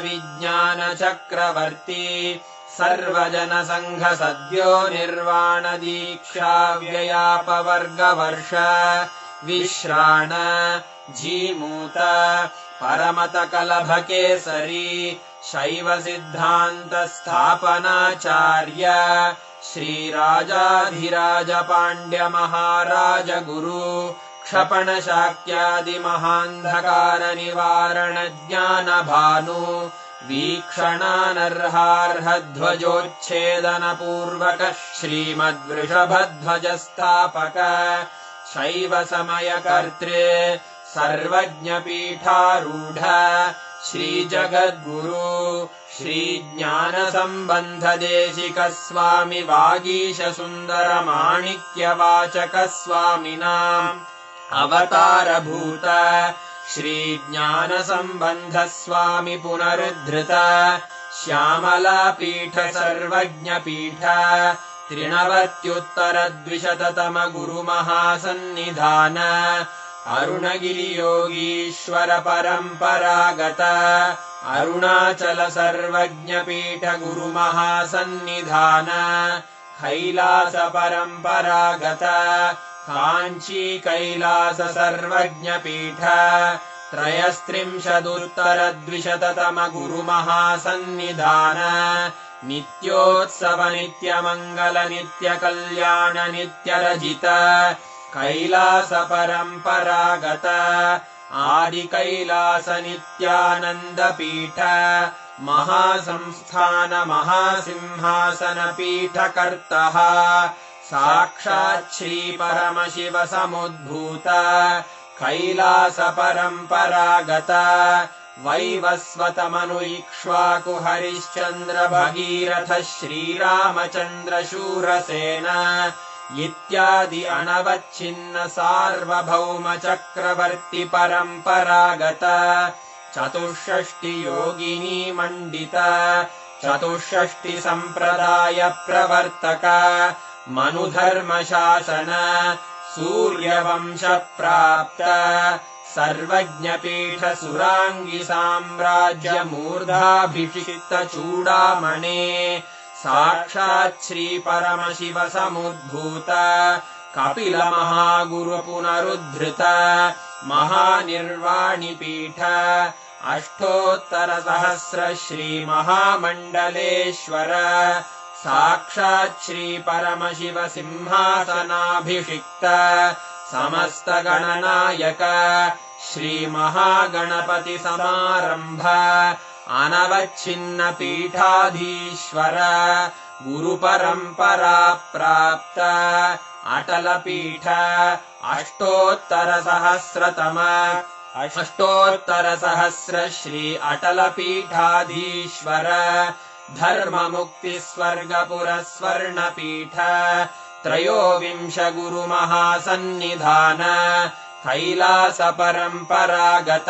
विज्ञान चक्रवर्ती सर्वजन संघ सद्यो निर्वाण दीक्षा व्ययापवर्गवर्ष विश्राण जीमूत परमत कलभ केसरी शैव सिद्धांत स्थापनाचार्य श्रीराजाधिराज पांड्य महाराज गुरु क्षपण शाक्यादि महांधकार निवारण ज्ञान भानु वीक्षणानर्हार्ह ध्वजोच्छेदन पूर्वक श्रीमद्वृषभध्वज स्थापक शैव समय कर्तृ सर्वज्ञ पीठारूढ़ श्री जगद्गुरु श्री ज्ञान संबंध देशिक स्वामी वागीश सुंदर माणिक्य वाचक स्वामिनाम् अवतार भूत श्री ज्ञान संबंध स्वामी पुनरुद्धृत श्यामला पीठ सर्वज्ञ पीठ त्रिनवत्युत्तर द्विशततम गुरु महासन्निधान अरुणगिरि योगीश्वर परंपरागत अरुणाचल सर्वज्ञ पीठ गुरु महासन्निधान कैलास परंपरागत कांची कैलास सर्वज्ञ पीठ त्रयस्त्रिंशदुत्तर द्विशततम गुरु महासन्निधान नित्योत्सव नित्य मंगल नित्य कल्याण नित्य रजित कैलास परंपरागत आदि कैलास नित्यानंद पीठ महासंस्थान महासिंहासन पीठ कर्तः साक्षात् श्री परमशिव समुद्भूत कैलास परंपरागत वैवस्वत मनु इक्ष्वाकु हरिश्चंद्र भगीरथ श्रीरामचंद्र शूरसेन इत्यादि अनवच्छिन्न सार्वभौम चक्रवर्ती परंपरागत चतुष्षष्टि योगिनी मंडित चतुष्षष्टि संप्रदाय प्रवर्तक मनुधर्म शासन सूर्यवंश प्राप्त सर्वज्ञ पीठ सुरांगी साम्राज्य मूर्धाभिषिक्त चूड़ामणे साक्षात् श्री परमशिव समुद्भूत कपिल महागुरु पुनरुद्धृत महानिर्वाणि पीठ अष्टोत्तर सहस्र श्री महामंडलेश्वर साक्षात् श्री परमशिव सिंहासनाभिषिक्त समस्त गणनायक श्री महागणपति समारंभ अनवच्छिन्न पीठाधीश्वर गुरु परंपरा प्राप्त अटल पीठ अष्टोत्तर सहस्र श्री अटल पीठाधीश्वर धर्म मुक्ति स्वर्गपुर स्वर्ण पीठ त्रयोविंश गुरु महासन्निधान कैलास परंपरागत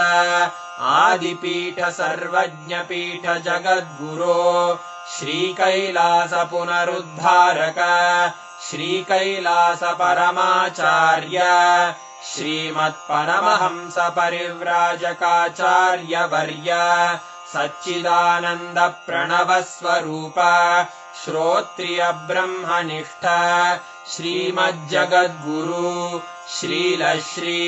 आदिपीठ सर्वज्ञ पीठ जगद्गुरो श्री कैलास पुनरुद्धारक श्री कैलास परमाचार्य श्रीमत्परमहंस परिव्राजकाचार्य वर्य सच्चिदानंद प्रणव स्वरूप श्रोत्रिय ब्रह्मनिष्ठ श्रीमज्जगद्गुरु श्रीलश्री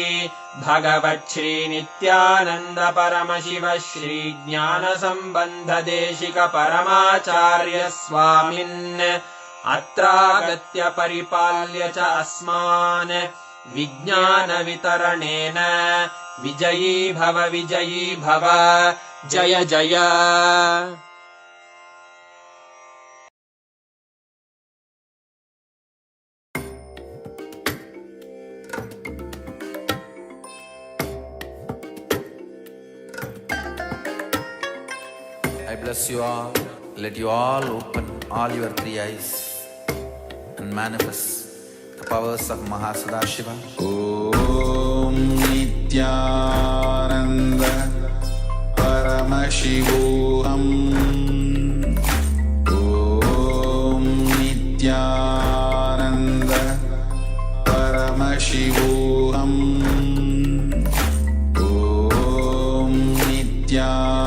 भगवत् श्री नित्यानंद परमशिव श्री ज्ञान संबंध देशिक परमाचार्य स्वामिन् अत्रागत्य परिपाल्य च अस्मान् विज्ञान वितरणेन विजयी भव जय जय। I bless you all. Let you all open all your three eyes and manifest the powers of Maha Sadashiva. Om Nityananda Paramashivoham. Om Nityananda Paramashivoham. Om Nityananda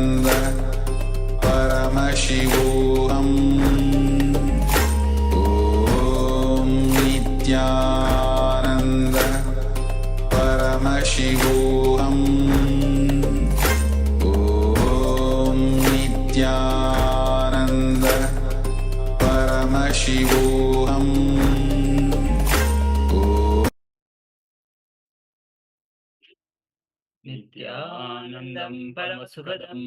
Paramashivoham Om Nityananda Paramashivoham Om Nityananda Paramashivoham नित्यानन्दं परमसुखदं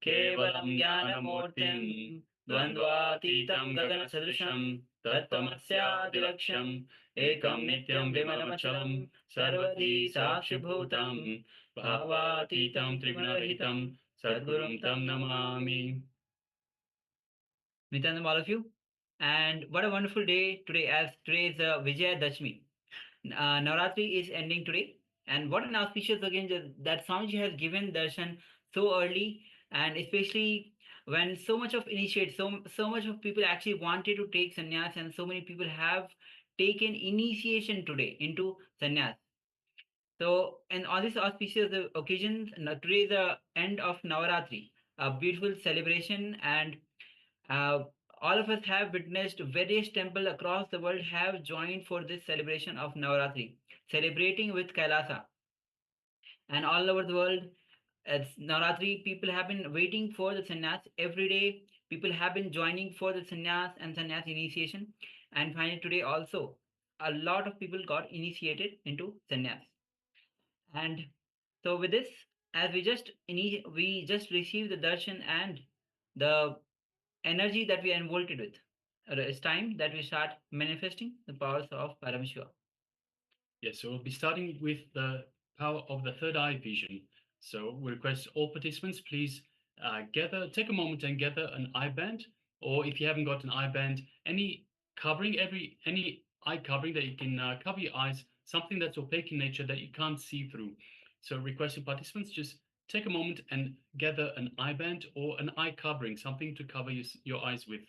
केवलं ज्ञानमूर्तिं द्वन्द्वातीतं गगनसदृशं तत्त्वमस्यादिलक्ष्यम् एकं नित्यं विमलमचलं सर्वधी साक्षिभूतं भावातीतं त्रिगुणरहितं सद्गुरुं तं Namami. Nityanandam, all of you, and what a wonderful day today, as today is Vijaya Dashami. Navratri is ending today, and what an auspicious occasion that Swamiji has given darshan so early, and especially when so much of initiate, so much of people actually wanted to take sannyas, and so many people have taken initiation today into sannyas. So, and on this auspicious occasion, today is the end of Navaratri, a beautiful celebration, and uh, all of us have witnessed various temples across the world have joined for this celebration of Navaratri, celebrating with Kailasa. And all over the world, as Navaratri, people have been waiting for the sannyas every day. People have been joining for the sannyas and sannyas initiation. And finally, today also, a lot of people got initiated into sannyas. And so, with this, as we just received the darshan and the energy that we are involved with. It's time that we start manifesting the powers of Paramashiva. Yes, so we'll be starting with the power of the third eye vision. So we request all participants, please take a moment and gather an eye band, or if you haven't got an eye band, any eye covering that you can cover your eyes, something that's opaque in nature that you can't see through. So requesting participants, just take a moment and gather an eye band or an eye covering, something to cover your eyes with.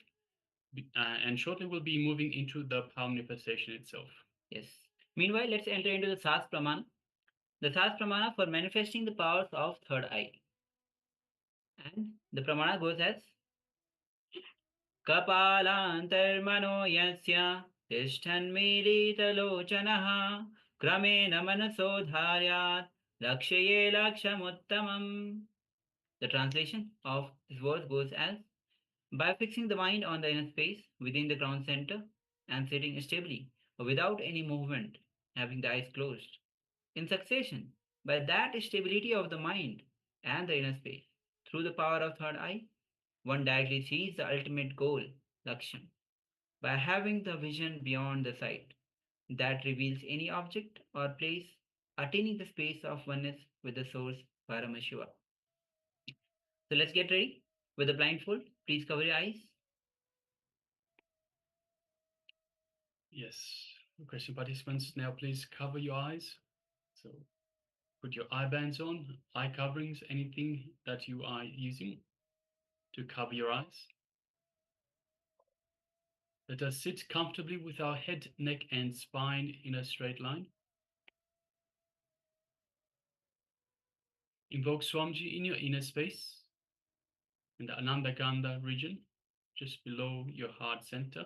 And shortly we'll be moving into the power manifestation itself. Yes. Meanwhile, let's enter into the Sas Pramana. The Sas Pramana for manifesting the powers of third eye. And the Pramana goes as Kapalantarmano yasya tishthanmilitalochanaha kramena manaso dharyat lakshaye lakshamuttamam. The translation of this verse goes as by fixing the mind on the inner space within the crown center and sitting stably without any movement, having the eyes closed. In succession, by that stability of the mind and the inner space, through the power of third eye, one directly sees the ultimate goal, Laksham, by having the vision beyond the sight that reveals any object or place, attaining the space of oneness with the source, Paramashiva. So let's get ready with the blindfold. Please cover your eyes. Yes, question participants, now please cover your eyes. So put your eye bands on, eye coverings, anything that you are using to cover your eyes. Let us sit comfortably with our head, neck, and spine in a straight line. Invoke Swamiji in your inner space, in the Anandagandha region, just below your heart center.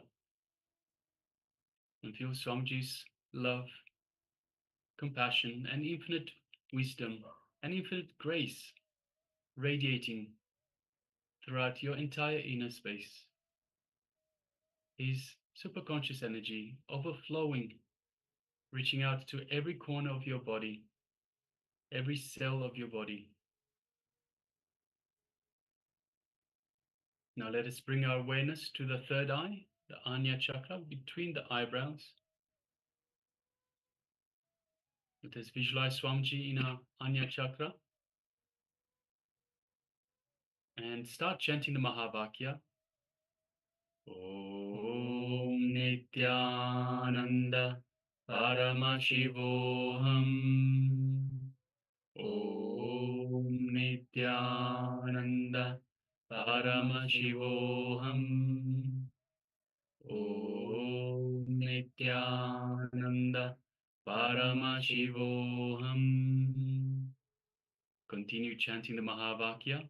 And feel Swamiji's love, compassion, and infinite wisdom and infinite grace radiating throughout your entire inner space. His superconscious energy overflowing, reaching out to every corner of your body, every cell of your body. Now let us bring our awareness to the third eye, the Ajna chakra between the eyebrows. Let us visualize Swamiji in our Ajna chakra and start chanting the Mahavakya. Om Nityananda Paramashivoham. Om Nityananda Paramashivoham. Om Nityananda Paramashivoham. Continue chanting the Mahavakya.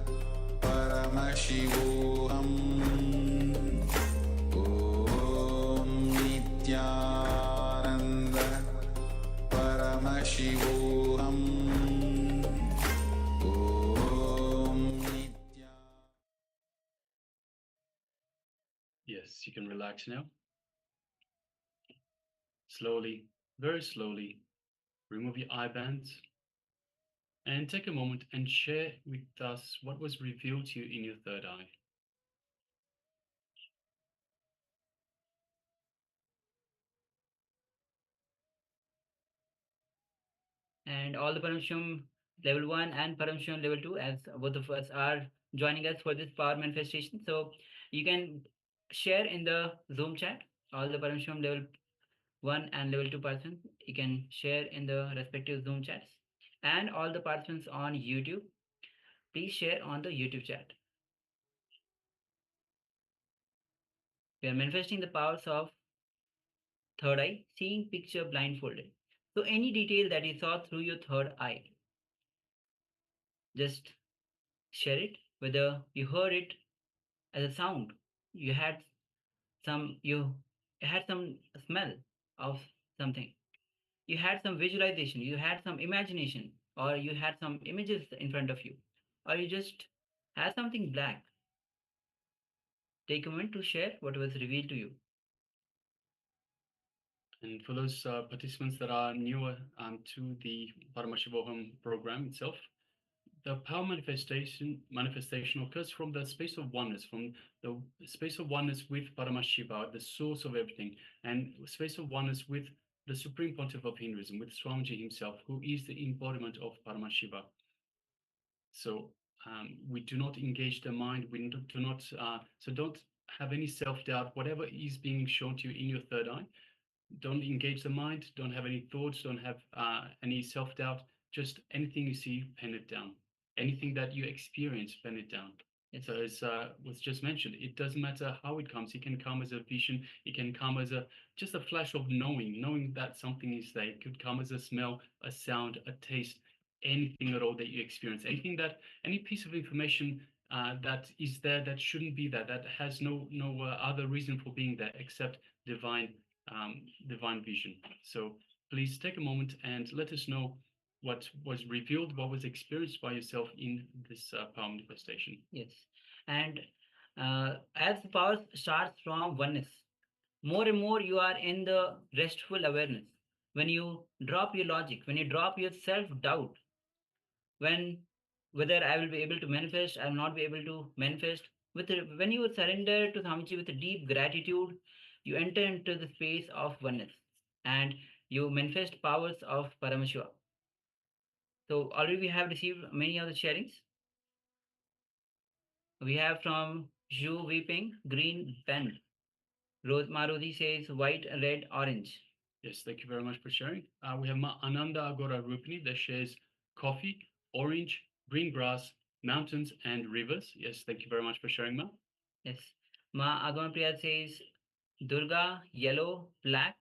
Yes, you can relax now. Slowly, very slowly, remove your eye bands and take a moment and share with us what was revealed to you in your third eye. And all the Paramashivoham level 1 and Paramashivoham level 2, as both of us are joining us for this power manifestation. So you can share in the Zoom chat all the Paramashivoham level 1 and level 2 participants. You can share in the respective Zoom chats. And all the participants on YouTube, please share on the YouTube chat. We are manifesting the powers of third eye, seeing picture blindfolded. So any detail that you saw through your third eye, just share it, whether you heard it as a sound, you had you had some smell of something, you had some visualization, you had some imagination, or you had some images in front of you, or you just had something black. Take a moment to share what was revealed to you. And for those participants that are newer to the Paramashivoham program itself, the power manifestation occurs from the space of oneness, from the space of oneness with Paramashiva, the source of everything, and space of oneness with the Supreme Pontiff of Hinduism, with Swamiji himself, who is the embodiment of Paramashiva. So we do not engage the mind. We do not. So don't have any self-doubt. Whatever is being shown to you in your third eye, don't engage the mind. Don't have any thoughts. Don't have any self-doubt. Just anything you see, pen it down. Anything that you experience, pen it down. Yes. So as was just mentioned, it doesn't matter how it comes. It can come as a vision. It can come as just a flash of knowing that something is there. It could come as a smell, a sound, a taste, anything at all that you experience. Any piece of information that is there that shouldn't be there, that has no other reason for being there except divine divine vision. So please take a moment and let us know what was revealed, what was experienced by yourself in this power manifestation. Yes. And as the power starts from oneness, more and more you are in the restful awareness. When you drop your logic, when you drop your self doubt, when whether I will be able to manifest, I will not be able to manifest. When you surrender to Swamiji with a deep gratitude, you enter into the space of oneness and you manifest powers of Paramashiva. So already we have received many of the sharings. We have from Zhu Weeping, green bend. Rose Maruti says white, red, orange. Yes, thank you very much for sharing. We have Ma Ananda Agora Rupini that shares coffee, orange, green grass, mountains, and rivers. Yes, thank you very much for sharing, Ma. Yes. Ma Agama Priya says Durga, yellow, black.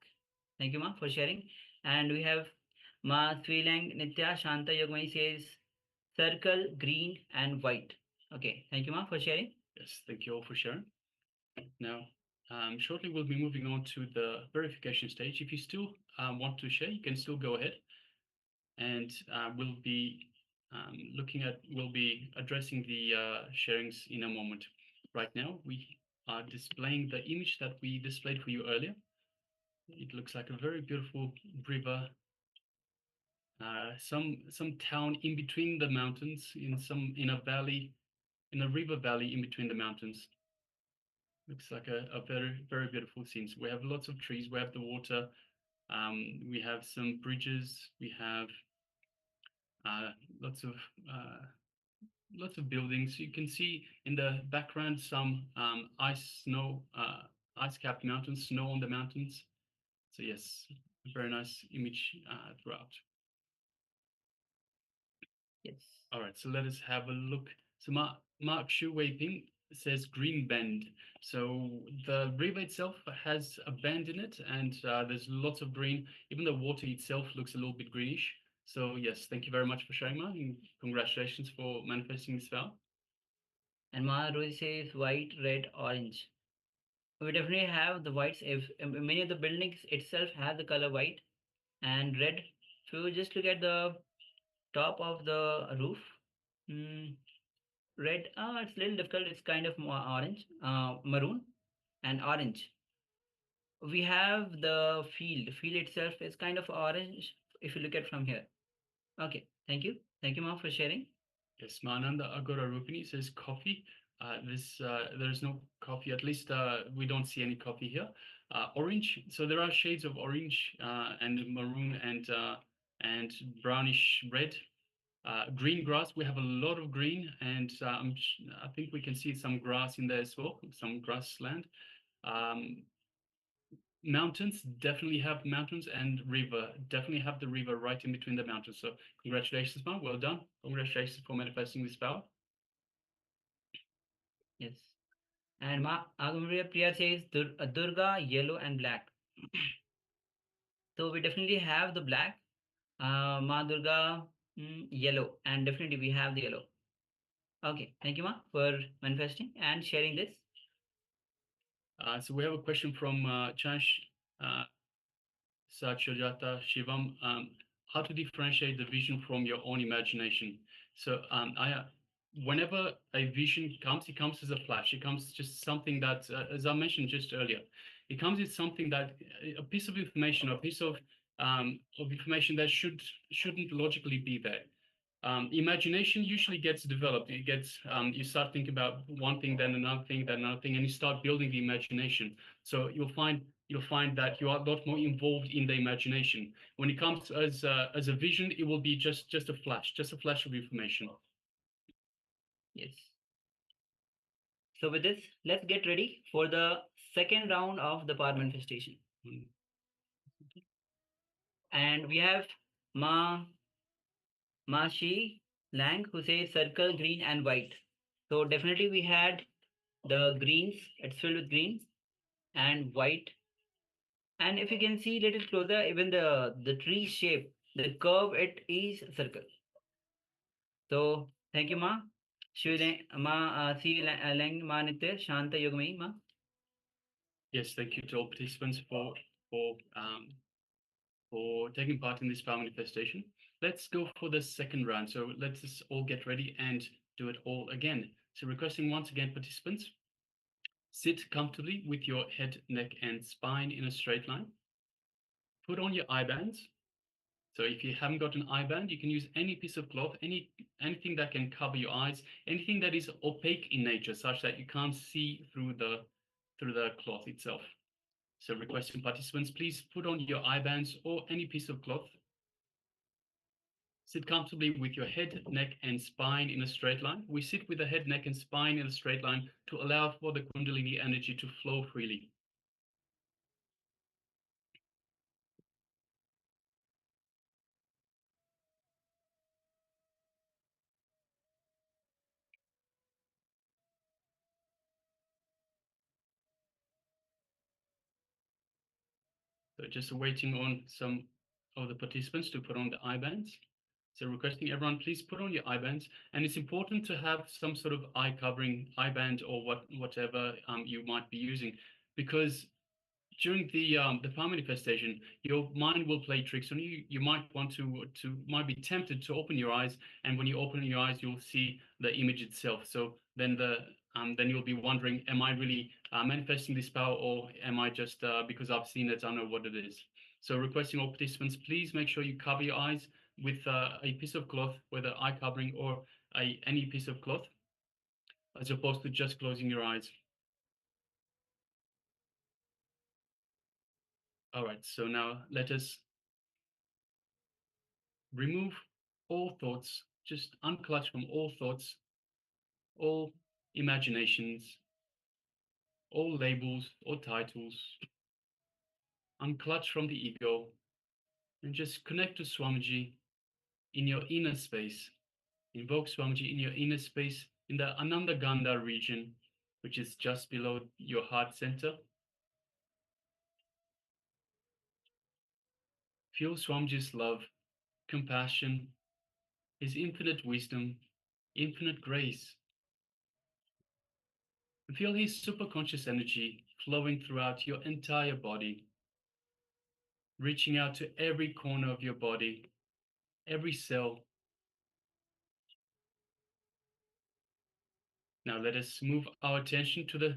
Thank you, Ma, for sharing. And we have Ma Swilang Nitya Shanta Yogmai says circle, green, and white. Okay, thank you, Ma, for sharing. Yes, thank you all for sharing. Now, shortly we'll be moving on to the verification stage. If you still want to share, you can still go ahead. And we'll be we'll be addressing the sharings in a moment. Right now, we are displaying the image that we displayed for you earlier. It looks like a very beautiful river, some town in between the mountains, in a valley, in a river valley in between the mountains. Looks like a very, very beautiful scene. So we have lots of trees, we have the water, we have some bridges, we have uh, lots of uh, lots of buildings. You can see in the background some ice-capped mountains, snow on the mountains. So yes, a very nice image throughout. Yes. All right, so let us have a look. So Mark Shu Weiping says Green Bend. So the river itself has a bend in it, and there's lots of green. Even the water itself looks a little bit greenish. So yes, thank you very much for sharing, Ma, and congratulations for manifesting this vow. And Ma Rosie says white, red, orange. We definitely have the whites. If many of the buildings itself have the color white and red. So you just look at the top of the roof. Red, it's a little difficult. It's kind of more orange, maroon. and orange. We have the field. Field itself is kind of orange if you look at from here. Okay, thank you. Thank you, Ma, for sharing. Yes, Mananda Agora Rupini says coffee. There's no coffee. At least we don't see any coffee here. Orange. So there are shades of orange and maroon and brownish red. Green grass. We have a lot of green, and I think we can see some grass in there as well. Some grassland. Um, Mountains definitely have mountains, and river definitely have the river right in between the mountains. So congratulations, man. Well done. Congratulations for manifesting this power. Yes. And Ma Agumriya Priya says Durga, yellow and black. So we definitely have the black. Ma Durga, yellow. And definitely we have the yellow. Okay. Thank you, Ma, for manifesting and sharing this. So we have a question from Chansh uh, Satyajata Shivam. How to differentiate the vision from your own imagination? So whenever a vision comes, it comes as a flash. It comes just something that, as I mentioned just earlier, it comes as something that a piece of information, a piece of information that shouldn't logically be there. Imagination usually gets developed. It gets you start thinking about one thing, then another thing, then another thing, and you start building the imagination. So you'll find that you are a lot more involved in the imagination. When it comes as a vision, it will be just a flash of information. Yes. So with this, let's get ready for the second round of the power manifestation. Mm. And we have Ma Shi Lang who says circle green and white. So definitely we had the greens, it's filled with greens and white. And if you can see a little closer, even the tree shape, the curve, it is circle. So thank you, Ma. Ma Si Lang Ma Nitya Shanta Yogami Ma. Yes, thank you to all participants for taking part in this power manifestation. Let's go for the second round. So let's just all get ready and do it all again. So requesting once again, participants, sit comfortably with your head, neck, and spine in a straight line. Put on your eye bands. So if you haven't got an eye band, you can use any piece of cloth, anything that can cover your eyes, anything that is opaque in nature, such that you can't see through the cloth itself. So requesting participants, please put on your eye bands or any piece of cloth. Sit comfortably with your head, neck, and spine in a straight line. We sit with the head, neck, and spine in a straight line to allow for the Kundalini energy to flow freely. So just waiting on some of the participants to put on the eye bands. So requesting everyone, please put on your eye bands. And it's important to have some sort of eye covering, eye band, or whatever you might be using, because during the power manifestation, your mind will play tricks on you. You might want might be tempted to open your eyes, and when you open your eyes, you'll see the image itself. So then you'll be wondering, am I really manifesting this power, or am I just because I've seen it, I know what it is. So requesting all participants, please make sure you cover your eyes with a piece of cloth, whether eye covering or any piece of cloth, as opposed to just closing your eyes. All right, so now let us remove all thoughts, just unclutch from all thoughts, all imaginations, all labels or titles, unclutch from the ego, and just connect to Swamiji in your inner space. Invoke Swamiji in your inner space in the Ananda Gandha region, which is just below your heart center. Feel Swamiji's love, compassion, his infinite wisdom, infinite grace. And feel his superconscious energy flowing throughout your entire body, reaching out to every corner of your body, every cell. Now let us move our attention to the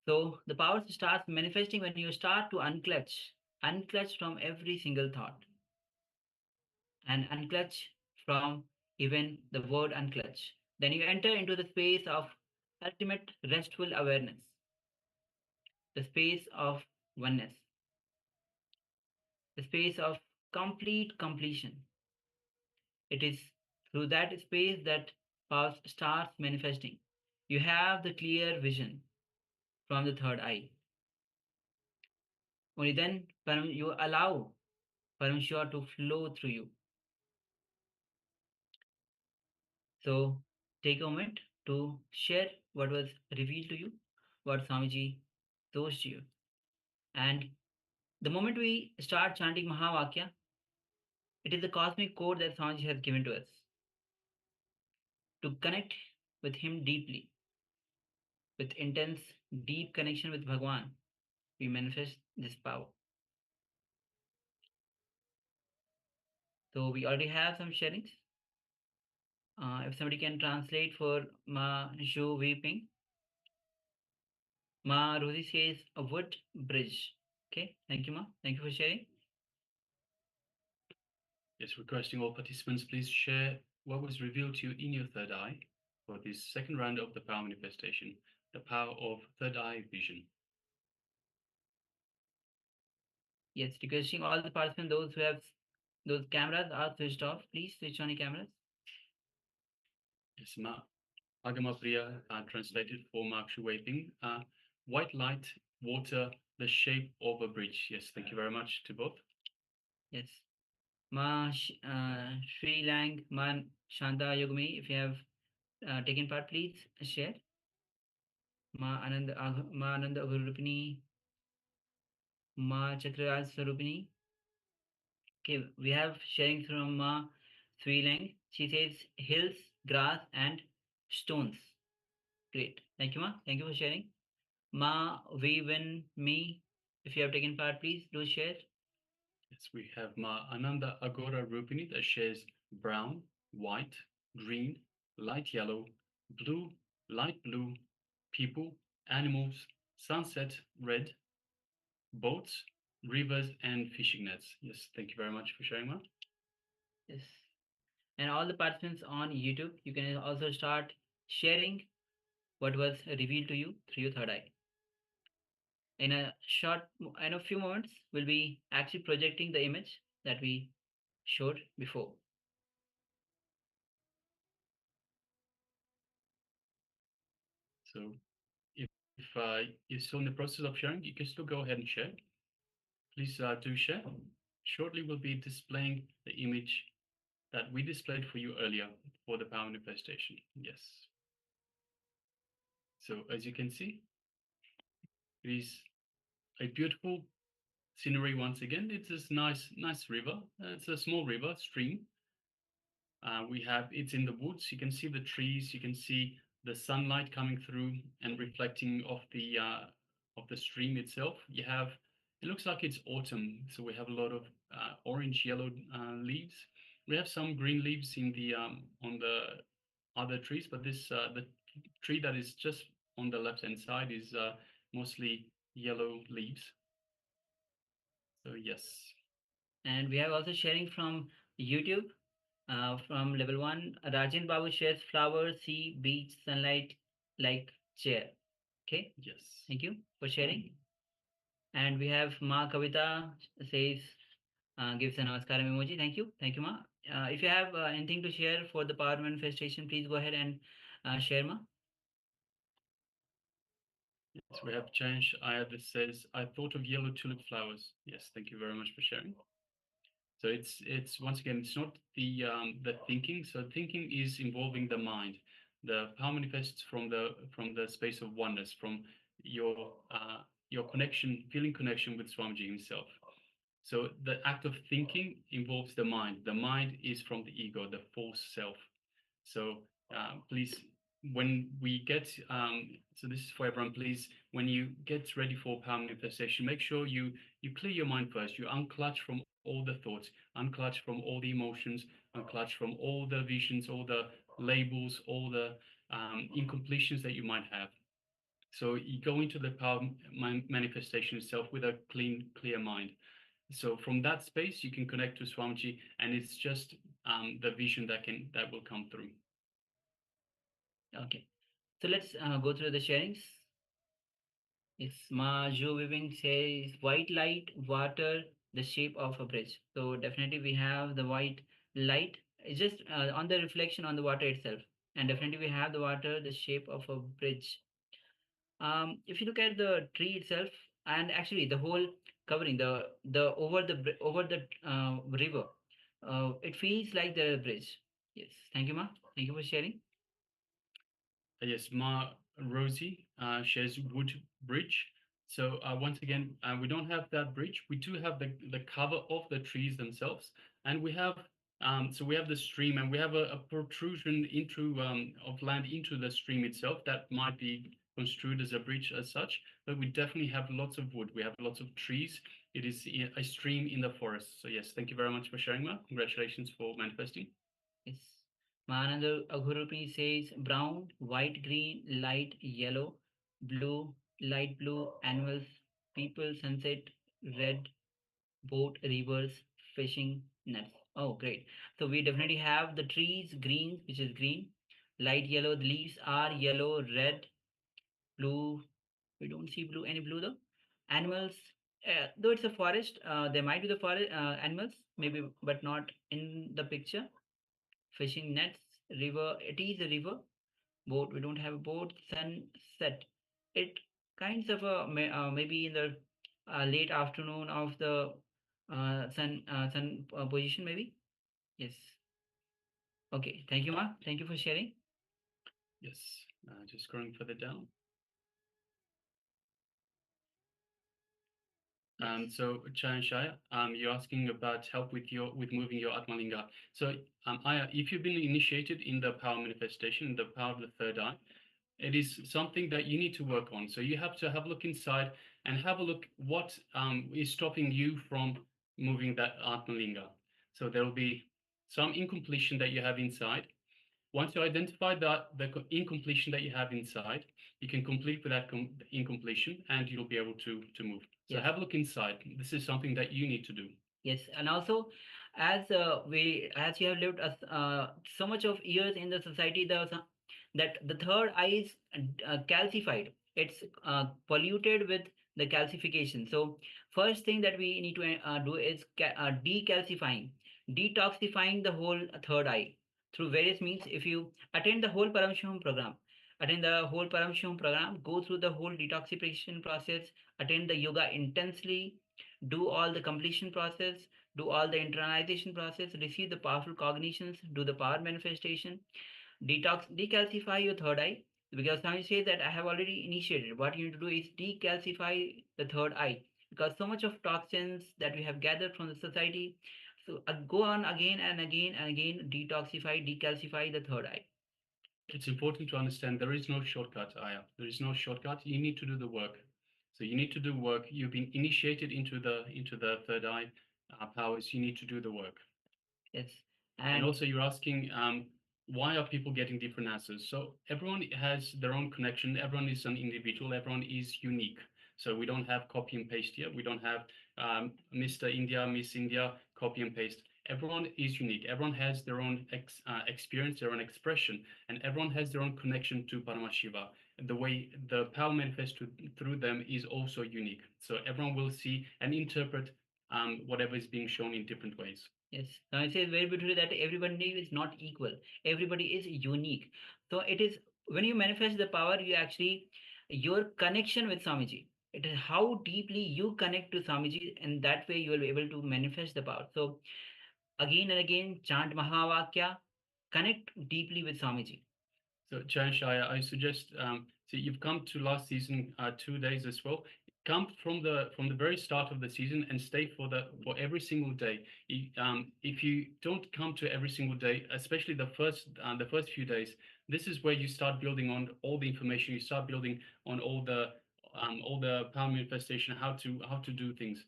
So the power starts manifesting when you start to unclutch from every single thought, and unclutch from even the word unclutch. Then you enter into the space of ultimate restful awareness, the space of oneness, the space of complete completion. It is through that space that power starts manifesting. You have the clear vision from the third eye. Only then you allow Paramashiva to flow through you. So take a moment to share what was revealed to you, what Swamiji shows to you. And the moment we start chanting Mahavakya, it is the cosmic code that Swamiji has given to us to connect with him deeply, with intense, deep connection with Bhagwan. We manifest this power. So we already have some sharings. If somebody can translate for Ma Shu Weeping. Ma Rosie says a wood bridge. Okay, thank you, Ma. Thank you for sharing. Yes, requesting all participants, please share what was revealed to you in your third eye for this second round of the power manifestation, the power of third eye vision. Yes, requesting all the participants, those who have those cameras are switched off, please switch on your cameras. Yes, Ma Agamapriya translated for Makshu Waping. White light, water, the shape of a bridge. Yes, thank you very much to both. Yes. Ma Sri Lang, Ma Shanta Yogami, if you have taken part, please share. Ma Ananda Agurupini, Ma Chakraj Sarupini. Okay, we have sharing from Ma Sri Lang. She says hills, grass, and stones. Great. Thank you, Ma. Thank you for sharing. Ma, we, win, me. If you have taken part, please do share. Yes, we have Ma Ananda Agora Rupini that shares brown, white, green, light yellow, blue, light blue, people, animals, sunset, red, boats, rivers, and fishing nets. Yes, thank you very much for sharing, Ma. Yes. And all the participants on YouTube, you can also start sharing what was revealed to you through your third eye. In a few moments, we'll be actually projecting the image that we showed before. So if you're still in the process of sharing, you can still go ahead and share. Please do share. Shortly, we'll be displaying the image that we displayed for you earlier for the power manifestation. Yes. So as you can see, it is a beautiful scenery once again. It's this nice river. It's a small river, stream. It's in the woods. You can see the trees. You can see the sunlight coming through and reflecting of the stream itself. It looks like it's autumn, so we have a lot of orange yellow leaves. We have some green leaves in the on the other trees, but the tree that is just on the left hand side is mostly yellow leaves. So yes. And we have also sharing from YouTube, from level 1. Rajan Babu shares flower, sea, beach, sunlight, like chair. Okay. Yes. Thank you for sharing. And we have Ma Kavita says, gives a namaskaram emoji. Thank you. Thank you, Ma. If you have anything to share for the power manifestation, please go ahead and share, Ma. Yes, we have changed. This says, I thought of yellow tulip flowers. Yes, thank you very much for sharing. So it's once again, it's not the thinking. So thinking is involving the mind. The power manifests from the space of oneness, from your connection, feeling connection with Swamiji himself. So the act of thinking involves the mind. The mind is from the ego, the false self. So please, when we get, so this is for everyone, please, when you get ready for power manifestation, make sure you clear your mind first. You unclutch from all the thoughts, unclutch from all the emotions, unclutch from all the visions, all the labels, all the incompletions that you might have. So you go into the power manifestation itself with a clear mind. So from that space, you can connect to Swamiji, and it's just the vision that will come through. Okay. So let's go through the sharings. Yes, Ma Jo Viving says white light, water, the shape of a bridge. So definitely we have the white light. It's just on the reflection on the water itself. And definitely we have the water, the shape of a bridge. If you look at the tree itself, and actually the whole covering, the over the river, it feels like the bridge. Yes, thank you, Ma. Thank you for sharing. Yes, Ma Rosie shares wood bridge. So once again, we don't have that bridge. We do have the cover of the trees themselves, and we have so we have the stream, and we have a protrusion into of land into the stream itself that might be construed as a bridge as such. But we definitely have lots of wood. We have lots of trees. It is a stream in the forest. So yes, thank you very much for sharing, Ma. Congratulations for manifesting. Yes. Mananda Aghurupi says brown, white, green, light, yellow, blue, light blue, animals, people, sunset, red, boat, rivers, fishing, nets. Oh, great. So we definitely have the trees, green, which is green, light yellow, the leaves are yellow, red, blue. We don't see blue, any blue though. Animals, though it's a forest, there might be the forest animals, maybe, but not in the picture. Fishing nets, river, it is a river. Boat, we don't have a boat. Sunset, it kinds of a maybe in the late afternoon of the sun position maybe. Yes. Okay, thank you, Ma. Thank you for sharing. Yes, just scrolling further down. Yes. So Chayan Shaya, you're asking about help with moving your Atmalinga. So Aya, if you've been initiated in the power manifestation, the power of the third eye, it is something that you need to work on. So you have to have a look inside and have a look what is stopping you from moving that Atmalinga. So there will be some incompletion that you have inside. Once you identify the incompletion that you have inside, you can complete with that incompletion, and you'll be able to move. So Yes. have a look inside. This is something that you need to do. Yes, and also as you have lived so much of years in the society, that the third eye is calcified. It's polluted with the calcification. So first thing that we need to do is decalcifying, detoxifying the whole third eye through various means. If you attend the whole Paramashivoham program, go through the whole detoxification process, attend the yoga intensely, do all the completion process, do all the internalization process, receive the powerful cognitions, do the power manifestation, detox, decalcify your third eye. Because Swami says that I have already initiated. What you need to do is decalcify the third eye, because so much of toxins that we have gathered from the society. So go on again and again and again, detoxify, decalcify the third eye. It's important to understand there is no shortcut, Aya. There is no shortcut. You need to do the work. So you need to do work. You've been initiated into the third eye powers. You need to do the work. Yes. And And also, you're asking why are people getting different answers? So everyone has their own connection. Everyone is an individual. Everyone is unique. So we don't have copy and paste here. We don't have Mr. India, Miss India, copy and paste. Everyone is unique. Everyone has their own experience, their own expression, and everyone has their own connection to Paramashiva. The way the power manifests through them is also unique. So everyone will see and interpret whatever is being shown in different ways. yes, now it says very beautifully that everybody is not equal. Everybody is unique. So it is when you manifest the power, you actually your connection with Swamiji. It is how deeply you connect to Swamiji, and that way you will be able to manifest the power. So again and again, chant Mahavakya, connect deeply with Swamiji. So, Jayansh, I suggest so you've come to last season 2 days as well. Come from the very start of the season and stay for every single day. If you don't come to every single day, especially the first few days, this is where you start building on all the information. You start building on all the power manifestation, how to do things.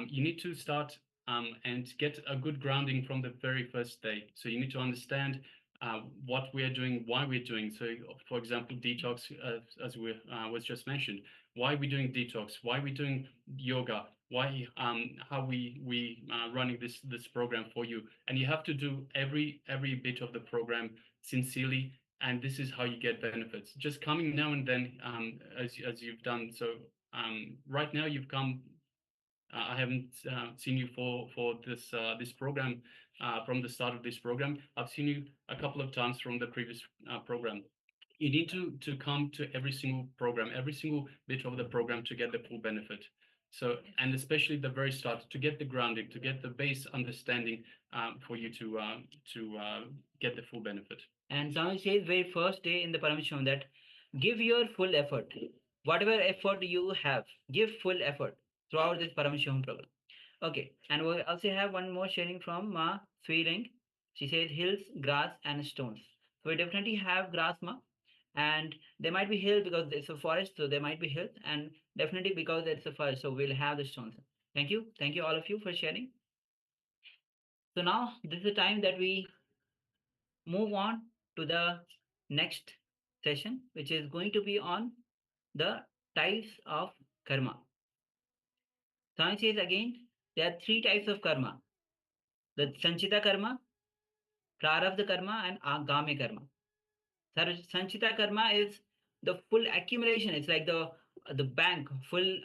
You need to start and get a good grounding from the very first day. So you need to understand what we are doing, why we're doing. So, for example, detox, as we was just mentioned, why we're doing detox, why we're doing yoga, why how we running this program for you, and you have to do every bit of the program sincerely, and this is how you get benefits. Just coming now and then, as you've done. So right now you've come. I haven't seen you for this program from the start of this program. I've seen you a couple of times from the previous program. You need to come to every single program, every single bit of the program to get the full benefit. So, and especially the very start, to get the grounding, to get the base understanding for you to get the full benefit. And Swami says very first day in the Paramashivoham that give your full effort. Whatever effort you have, give full effort throughout this Paramashivoham program. Okay, and we also have one more sharing from Ma Sweeling. She says hills, grass, and stones. So we definitely have grass, Ma, and there might be hills because it's a forest, so there might be hills, and definitely because it's a forest, so we'll have the stones. Thank you all of you for sharing. So now this is the time that we move on to the next session, which is going to be on the types of karma. Science says again, there are three types of karma: the Sanchita karma, Prarabdha karma, and Agami karma. Sanchita karma is the full accumulation. It's like the bank, full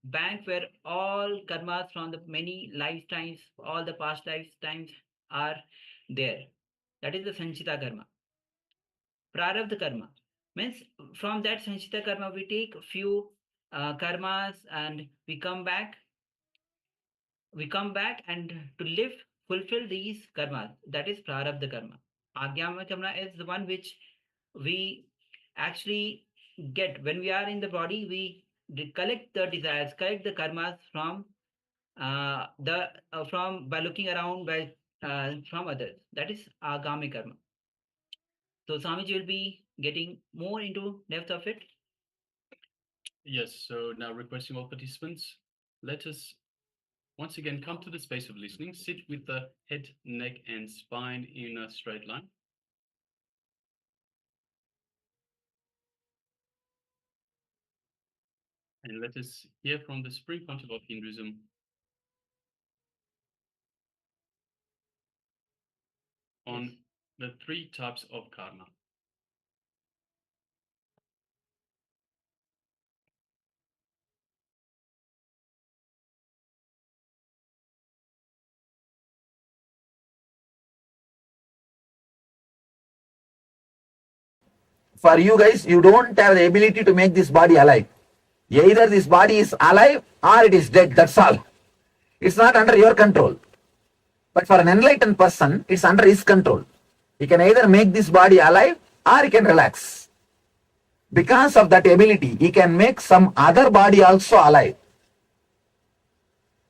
bank where all karmas from the many lifetimes, all the past lifetimes are there. That is the Sanchita karma. Prarabdha karma means from that Sanchita karma we take few karmas and we come back and to live fulfill these karmas. That is Prarabdha karma. Agyama karma is the one which we actually get when we are in the body. We collect the desires, collect the karmas from by looking around by from others. That is Agami karma. So Swamiji will be getting more into depth of it. Yes, so now requesting all participants, let us once again come to the space of listening. Sit with the head, neck, and spine in a straight line. And let us hear from the Supreme Pontiff of Hinduism on the three types of karma. For you guys, you don't have the ability to make this body alive. Either this body is alive or it is dead, that's all. It's not under your control. But for an enlightened person, it's under his control. He can either make this body alive or he can relax. Because of that ability, he can make some other body also alive.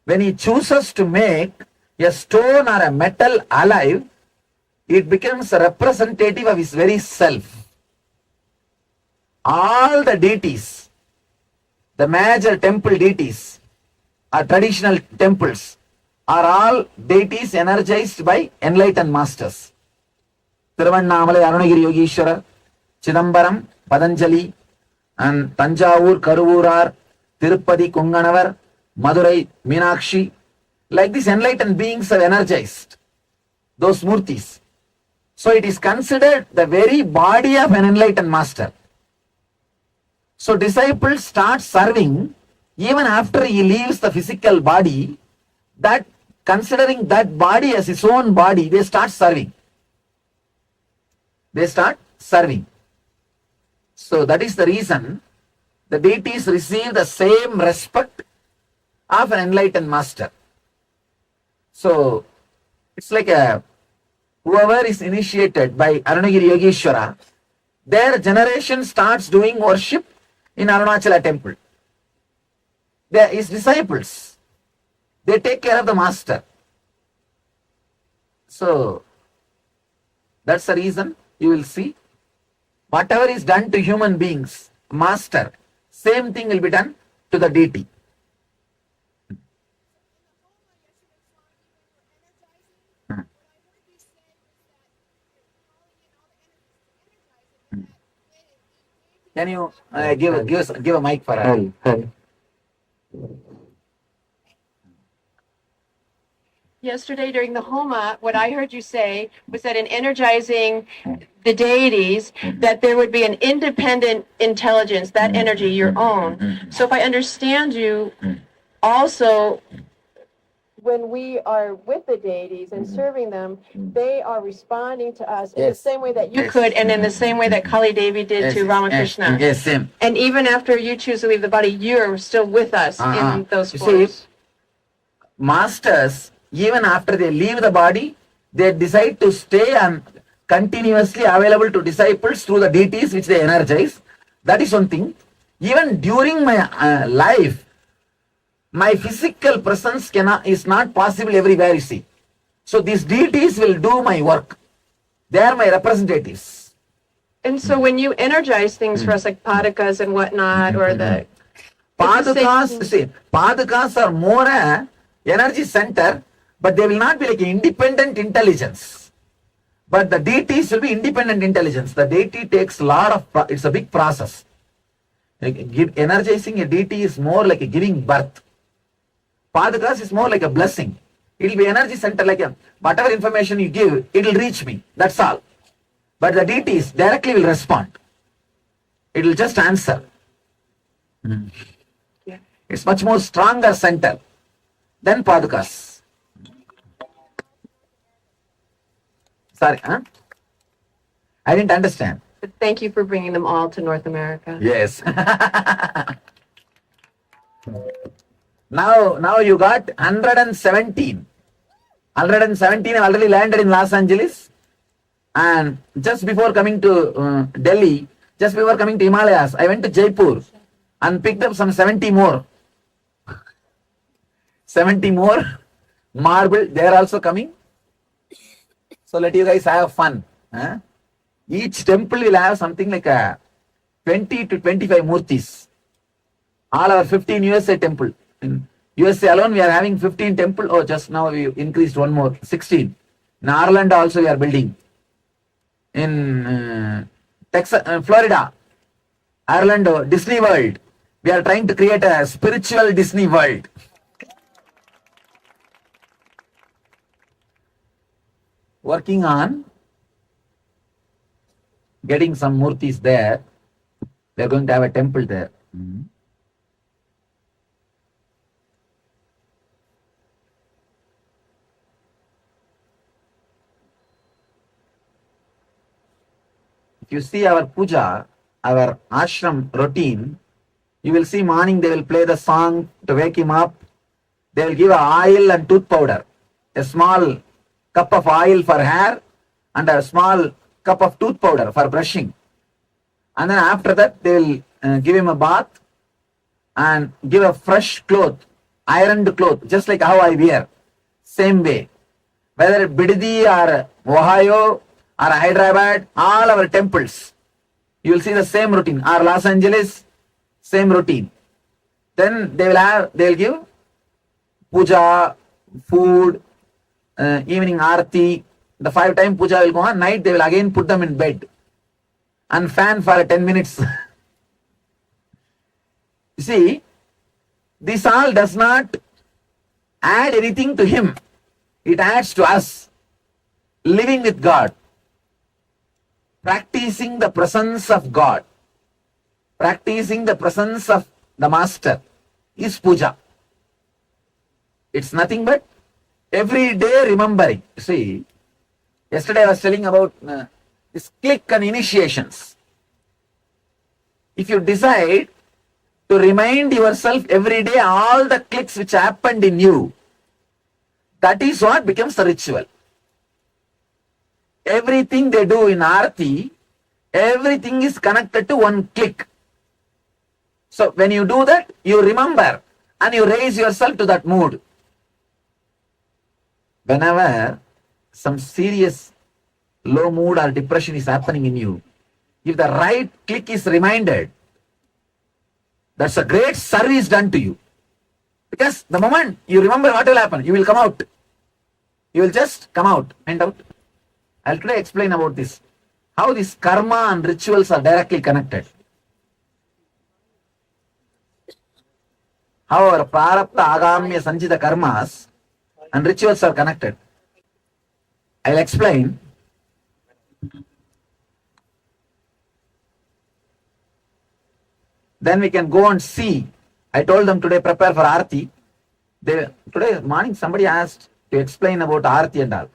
When he chooses to make a stone or a metal alive, it becomes a representative of his very self. All the deities, the major temple deities or traditional temples are all deities energized by enlightened masters. Tiruvannamalai Arunagiri Yogeshwara, Chidambaram, Patanjali, and Tanjavur, Karuvurar, Tirupati, Kunganavar, Madurai, Meenakshi. Like these enlightened beings are energized those murtis. So it is considered the very body of an enlightened master. So disciples start serving even after he leaves the physical body, that considering that body as his own body, they start serving. They start serving. So that is the reason the deities receive the same respect of an enlightened master. So it's like whoever is initiated by Arunagiri Yogeshwara, their generation starts doing worship in Arunachala temple. They are his disciples. They take care of the master. So that's the reason you will see whatever is done to human beings, master, same thing will be done to the deity. Can you give a mic for her? Yesterday during the Homa, what I heard you say was that in energizing the deities, that there would be an independent intelligence, that energy, your own. So if I understand you, also, when we are with the deities and serving them, they are responding to us in the same way that you could, and in the same way that Kali Devi did to Ramakrishna. Yes, same. And even after you choose to leave the body, you're still with us in those You forms. see, masters, even after they leave the body, they decide to stay and continuously available to disciples through the deities which they energize. That is one thing. Even during my life, my physical presence is not possible everywhere, you see. So these deities will do my work. They are my representatives. And so when you energize things for us, like padakas and whatnot, or the... Padakas are more a energy center, but they will not be like an independent intelligence. But the deities will be independent intelligence. The deity takes a lot of, it's a big process. Energizing a deity is more like a giving birth. Padakas is more like a blessing. It will be energy center, like whatever information you give, it will reach me. That's all. But the deities directly will respond. It will just answer. It's much more stronger center than Padakas. Sorry, huh? I didn't understand. But thank you for bringing them all to North America. Yes. Now you got 117. 117 have already landed in Los Angeles. And just before coming to Delhi, just before coming to Himalayas, I went to Jaipur and picked up some 70 more. 70 more marble, they are also coming. So let you guys have fun. Huh? Each temple will have something like a 20 to 25 murtis. All our 15 USA temple. In USA alone, we are having 15 temple. Oh, just now we increased one more, 16. In Ireland also we are building. In Texas, Florida, Orlando, Disney World. We are trying to create a spiritual Disney World. Working on getting some murtis there. We are going to have a temple there. If you see our puja, our ashram routine, you will see morning they will play the song to wake him up. They will give a oil and tooth powder, a small cup of oil for hair and a small cup of tooth powder for brushing. And then after that they will give him a bath and give a fresh cloth, ironed cloth, just like how I wear. Same way. Whether Bididi or Ohio or Hyderabad, all our temples, you will see the same routine. Or Los Angeles, same routine. Then they will give puja, food, evening aarti. The 5-time puja will go on. Night they will again put them in bed and fan for 10 minutes. You see, this all does not add anything to him. It adds to us. Living with God. Practicing the presence of God. Practicing the presence of the Master is puja. It's nothing but every day remembering. See, yesterday I was telling about this click and initiations. If you decide to remind yourself every day all the clicks which happened in you, that is what becomes the ritual. Everything they do in Aarti, everything is connected to one click. So when you do that, you remember and you raise yourself to that mood. Whenever some serious low mood or depression is happening in you, if the right click is reminded, that's a great service done to you. Because the moment you remember what will happen, you will come out. You will just come out and out. I'll today explain about this. How this karma and rituals are directly connected. However, prarabdha, agamya, sanchita karmas and rituals are connected. I'll explain. Then we can go and see. I told them today prepare for Aarti. Today morning somebody asked to explain about Aarti and all.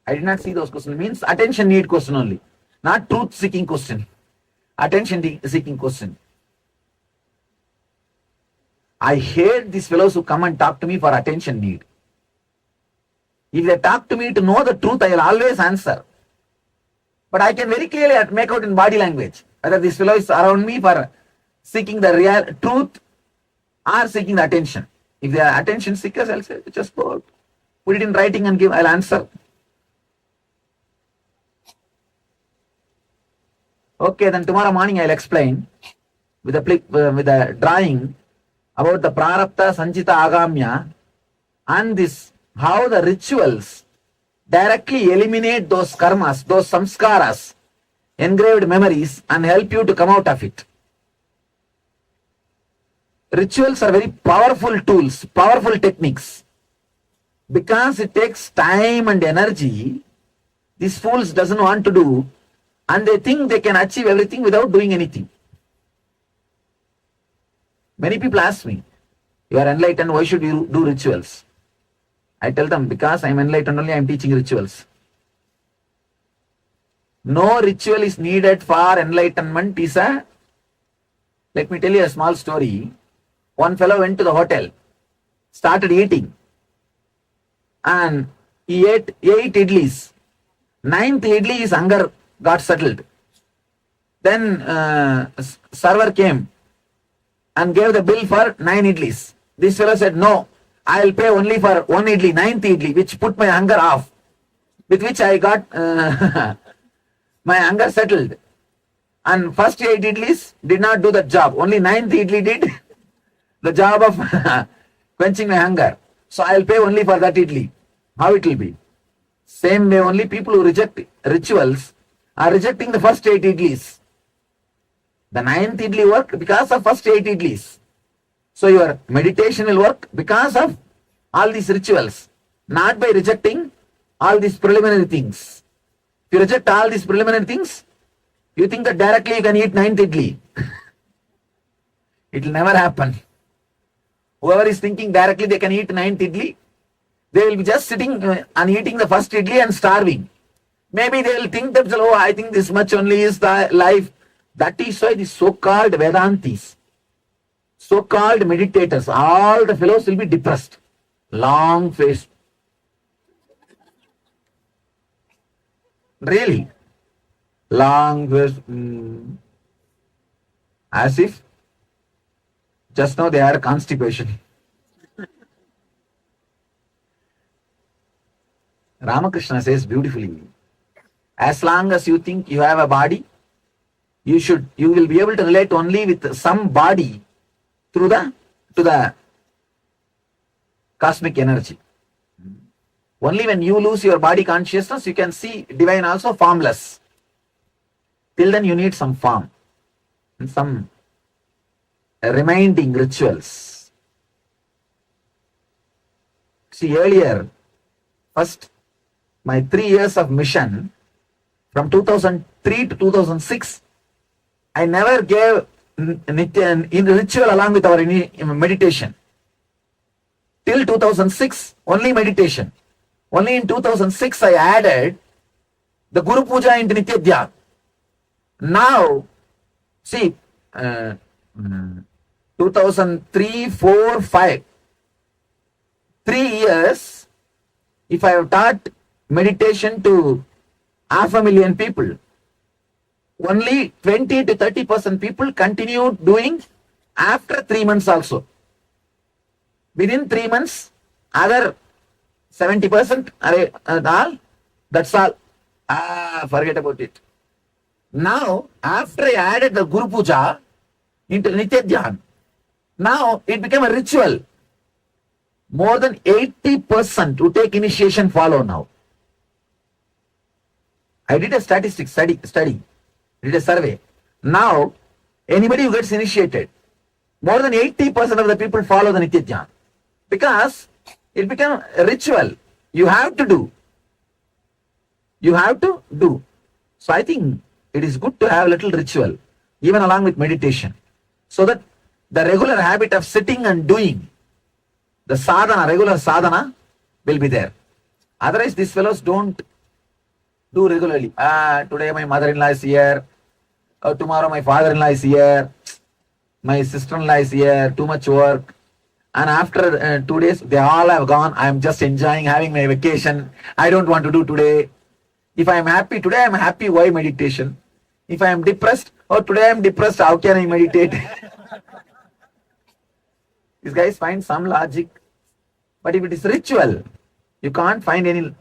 I did not see those questions. Means attention need question only. Not truth seeking question. Attention seeking question. I hate these fellows who come and talk to me for attention need. If they talk to me to know the truth, I will always answer. But I can very clearly make out in body language whether this fellow is around me for seeking the real truth or seeking the attention. If they are attention seekers, I'll say, just go out. Put it in writing and I'll answer. Okay, then tomorrow morning I'll explain with a drawing about the prarabdha, sanchita, agamya and this, how the rituals directly eliminate those karmas, those samskaras, engraved memories and help you to come out of it. Rituals are very powerful tools, powerful techniques. Because it takes time and energy, these fools doesn't want to do, and they think they can achieve everything without doing anything. Many people ask me, you are enlightened, why should you do rituals? I tell them, because I am enlightened only, I am teaching rituals. No ritual is needed for enlightenment. Let me tell you a small story. One fellow went to the hotel, started eating, and he ate 8 idlis. 9th idli, his hunger got settled. Then server came and gave the bill for 9 idlis. This fellow said, no, I will pay only for 1 idli, 9th idli, which put my hunger off, with which I got my hunger settled. And first 8 idlis did not do that job. Only 9th idli did the job of quenching my hunger. So I will pay only for that idli. How it will be? Same way only people who reject rituals are rejecting the first 8 idlis. The 9th idli work because of first 8 idlis. So your meditation will work because of all these rituals, not by rejecting all these preliminary things. If you reject all these preliminary things, you think that directly you can eat 9th idli. It will never happen. Whoever is thinking directly they can eat 9th idli, they will be just sitting and eating the first idli and starving. Maybe they will think that, oh, I think this much only is the life. That is why the so-called Vedantis, so-called meditators, all the fellows will be depressed. Long face. Really? Long face. As if just now they had constipation. Ramakrishna says beautifully, as long as you think you have a body, you will be able to relate only with some body to the cosmic energy. Only when you lose your body consciousness, you can see divine also formless. Till then you need some form and some reminding rituals. See, earlier, first, my 3 years of mission, from 2003 to 2006, I never gave in ritual along with our meditation. Till 2006, only meditation. Only in 2006, I added the Guru Puja into Nitya Dhyan. Now, see, 2003, 4, 5, 3 years, if I have taught meditation to 500,000 people, only 20 to 30% people continue doing after 3 months also. Within 3 months, other 70% are all, that's all. Forget about it. Now, after I added the Guru Puja into Nitya Dhyan, now it became a ritual. More than 80% who take initiation follow now. I did a statistics study, did a survey. Now, anybody who gets initiated, More than 80% of the people follow the Nitya Jnana because it became a ritual. You have to do. You have to do. So I think it is good to have a little ritual, even along with meditation, so that the regular habit of sitting and doing, the sadhana, regular sadhana will be there. Otherwise, these fellows don't do regularly. Today my mother-in-law is here, or tomorrow my father-in-law is here, my sister-in-law is here, too much work. And after 2 days, they all have gone. I am just enjoying having my vacation. I don't want to do today. If I am happy today, I am happy. Why meditation? If I am depressed, today I am depressed. How can I meditate? These guys find some logic. But if it is ritual, you can't find any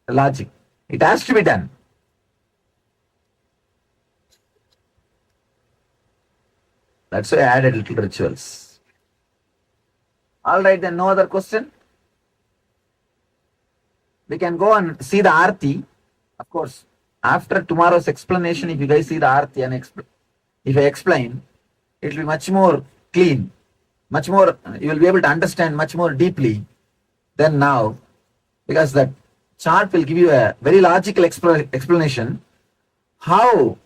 logic. It has to be done. That's why I added little rituals. All right, then no other question? We can go and see the Aarti. Of course, after tomorrow's explanation, if you guys see the Aarti and if I explain, it will be much more clean, much more, you will be able to understand much more deeply than now, because that chart will give you a very logical explanation how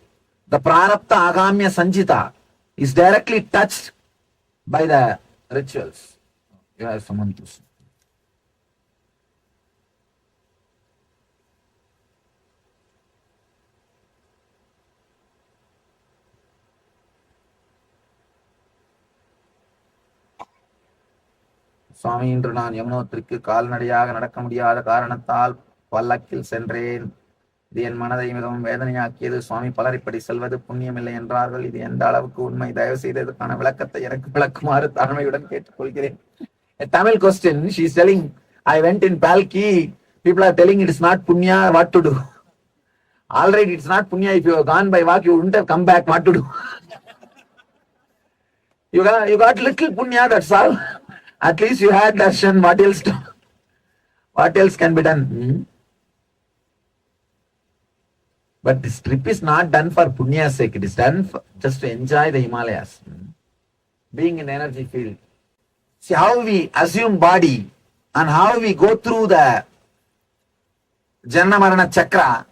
the prarabdha agamya sanjita is directly touched by the rituals. You have someone to say. சுவாமி, இன்று நான் யமுனோத்திரிக்கு கால்நடையாக நடக்க முடியாத காரணத்தால் பல்லக்கில் சென்றேன். இது என் மனதை மிகவும் வேதனையாக்கியது. சுவாமி, பலர் இப்படி செல்வது புண்ணியமில்லை என்றார்கள். இது எந்த அளவுக்கு உண்மை? தயவு செய்து இதற்கான விளக்கத்தை எனக்கு விளக்குமாறு தாழ்மையுடன் கேட்டுக்கொள்கிறேன். A Tamil question, she is telling, I went in Palki, people are telling it is not punya, what to do? Alright, it's not punya, if you have gone by walk, you wouldn't have come back, what to do? You got little punya, that's all. At least you had darshan, what else can be done? But this trip is not done for punya's sake, it is done just to enjoy the Himalayas. Being in the energy field. See how we assume body and how we go through the Janna Marana Chakra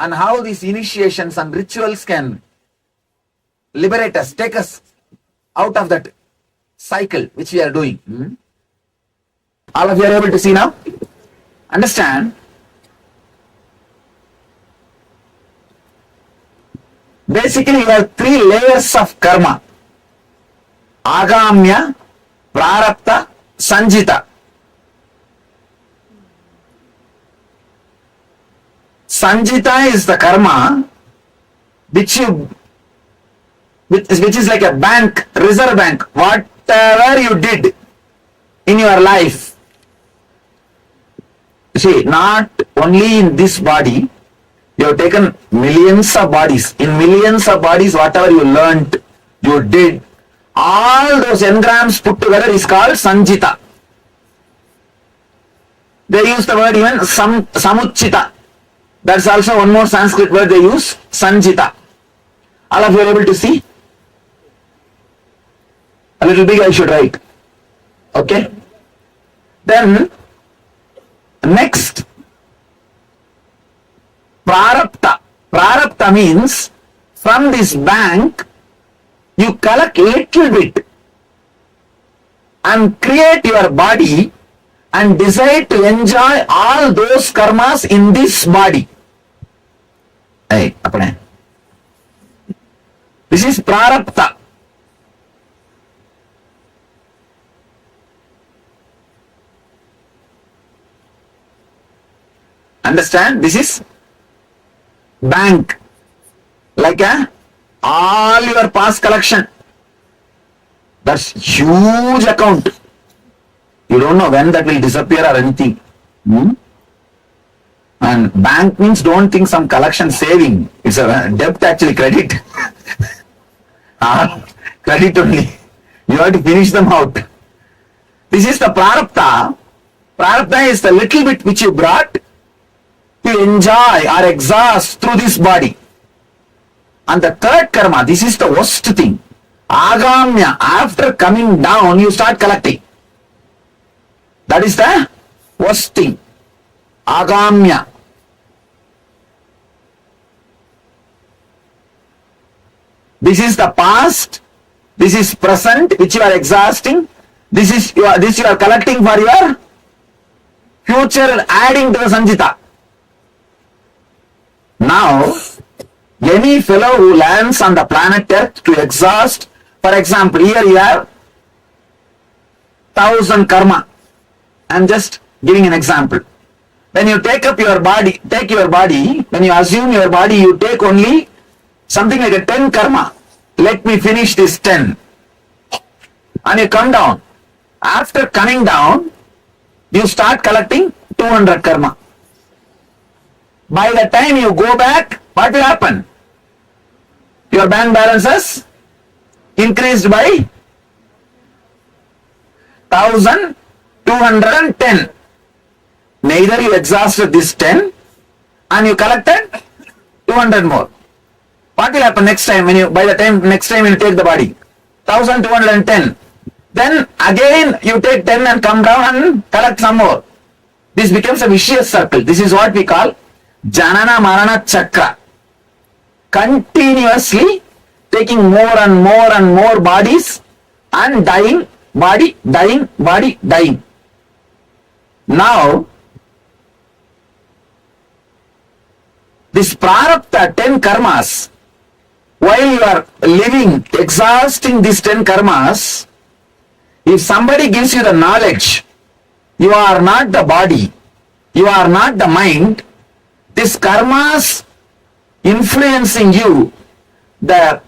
and how these initiations and rituals can liberate us, take us out of that cycle which we are doing. All of you are able to see now? Understand? Basically, you have 3 layers of karma. Agamya, Prarabdha, Sanjita. Sanjita is the karma which is like a bank, reserve bank. Whatever you did in your life, see, not only in this body, you have taken millions of bodies. In millions of bodies, whatever you learned, you did, all those engrams put together is called Sanjita. They use the word even Samuchita. That's also one more Sanskrit word they use, Sanjita. All of you are able to see? A little big I should write. Okay? Then, next, Prarabdha. Prarabdha means from this bank, you collect little bit and create your body and decide to enjoy all those karmas in this body. Hey, apne. This is Prarabdha. Understand? This is bank. Like all your past collection. That's huge account. You don't know when that will disappear or anything. And bank means don't think some collection saving. It's a debt actually, credit. Credit only. You have to finish them out. This is the Prarabdha. Prarabdha is the little bit which you brought to enjoy or exhaust through this body. And the third karma, this is the worst thing. Agamya, after coming down, you start collecting. That is the worst thing. Agamya. This is the past, this is present, which you are exhausting, this you are collecting for your future, adding to the Sanjita. Now, any fellow who lands on the planet Earth to exhaust, for example, here you have 1,000 karma. I am just giving an example. When you take your body, when you assume your body, you take only something like a 10 karma. Let me finish this 10. And you come down. After coming down, you start collecting 200 karma. By the time you go back, what will happen? Your bank balances increased by 1,210. Neither you exhausted this 10 and you collected 200 more. What will happen next time next time you take the body? 1,210. Then again you take 10 and come down and collect some more. This becomes a vicious circle. This is what we call Janana Marana Chakra. Continuously taking more and more and more bodies and dying, body, dying, body, dying. Now, this prarabdha 10 karmas, while you are living, exhausting these 10 karmas, if somebody gives you the knowledge, you are not the body, you are not the mind, this karmas influencing you, the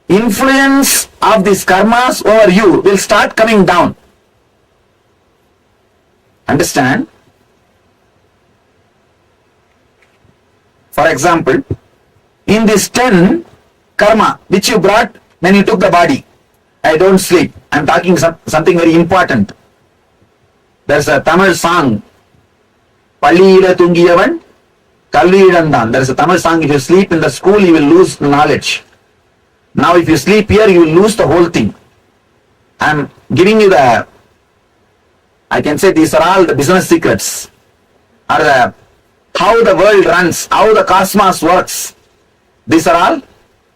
influence of these karmas over you will start coming down. Understand? For example, in this 10 karma which you brought when you took the body, I don't sleep. I am talking something very important. There's a Tamil song, Palliyila Tungiyavan Kalviyidandan. There's a Tamil song, if you sleep in the school, you will lose knowledge. Now if you sleep here, you will lose the whole thing. I am giving you I can say these are all the business secrets, or how the world runs, how the cosmos works. These are all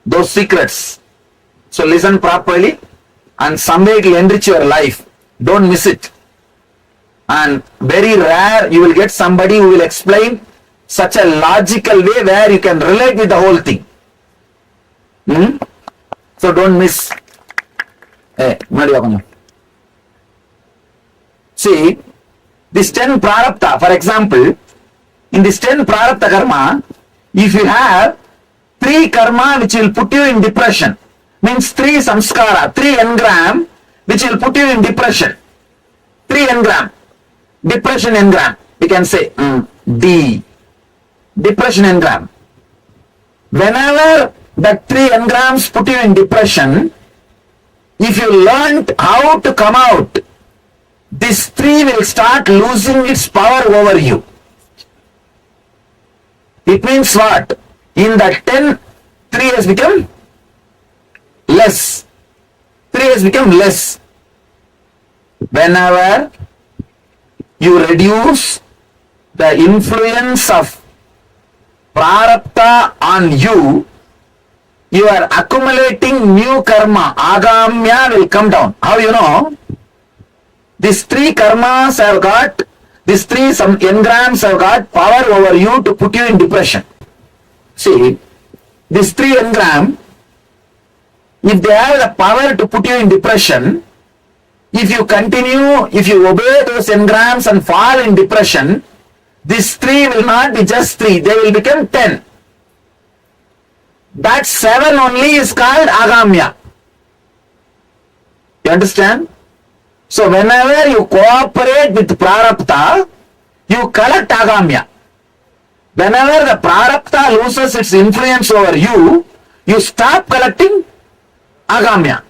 those secrets. So listen properly, and someday it will enrich your life. Don't miss it. And very rare you will get somebody who will explain such a logical way where you can relate with the whole thing. So don't miss. See, this 10 prarabdha, for example, in this 10 prarabdha karma, if you have 3 karma which will put you in depression, means 3 samskara, 3 engram which will put you in depression. 3 engram, depression engram, we can say D, depression engram. Whenever the 3 engrams put you in depression, if you learned how to come out, this 3 will start losing its power over you. It means what? In that 10, 3 has become less. 3 has become less. Whenever you reduce the influence of prarabdha on you, you are accumulating new karma. Agamya will come down. How you know? These 3 karmas have got, these 3 some engrams have got power over you to put you in depression. See, these 3 engram, if they have the power to put you in depression, if you continue, if you obey those engrams and fall in depression, these 3 will not be just 3, they will become 10. That 7 only is called agamya. You understand? So whenever you cooperate with prarabdha, you collect agamya. Whenever the prarabdha loses its influence over you, you stop collecting agamya.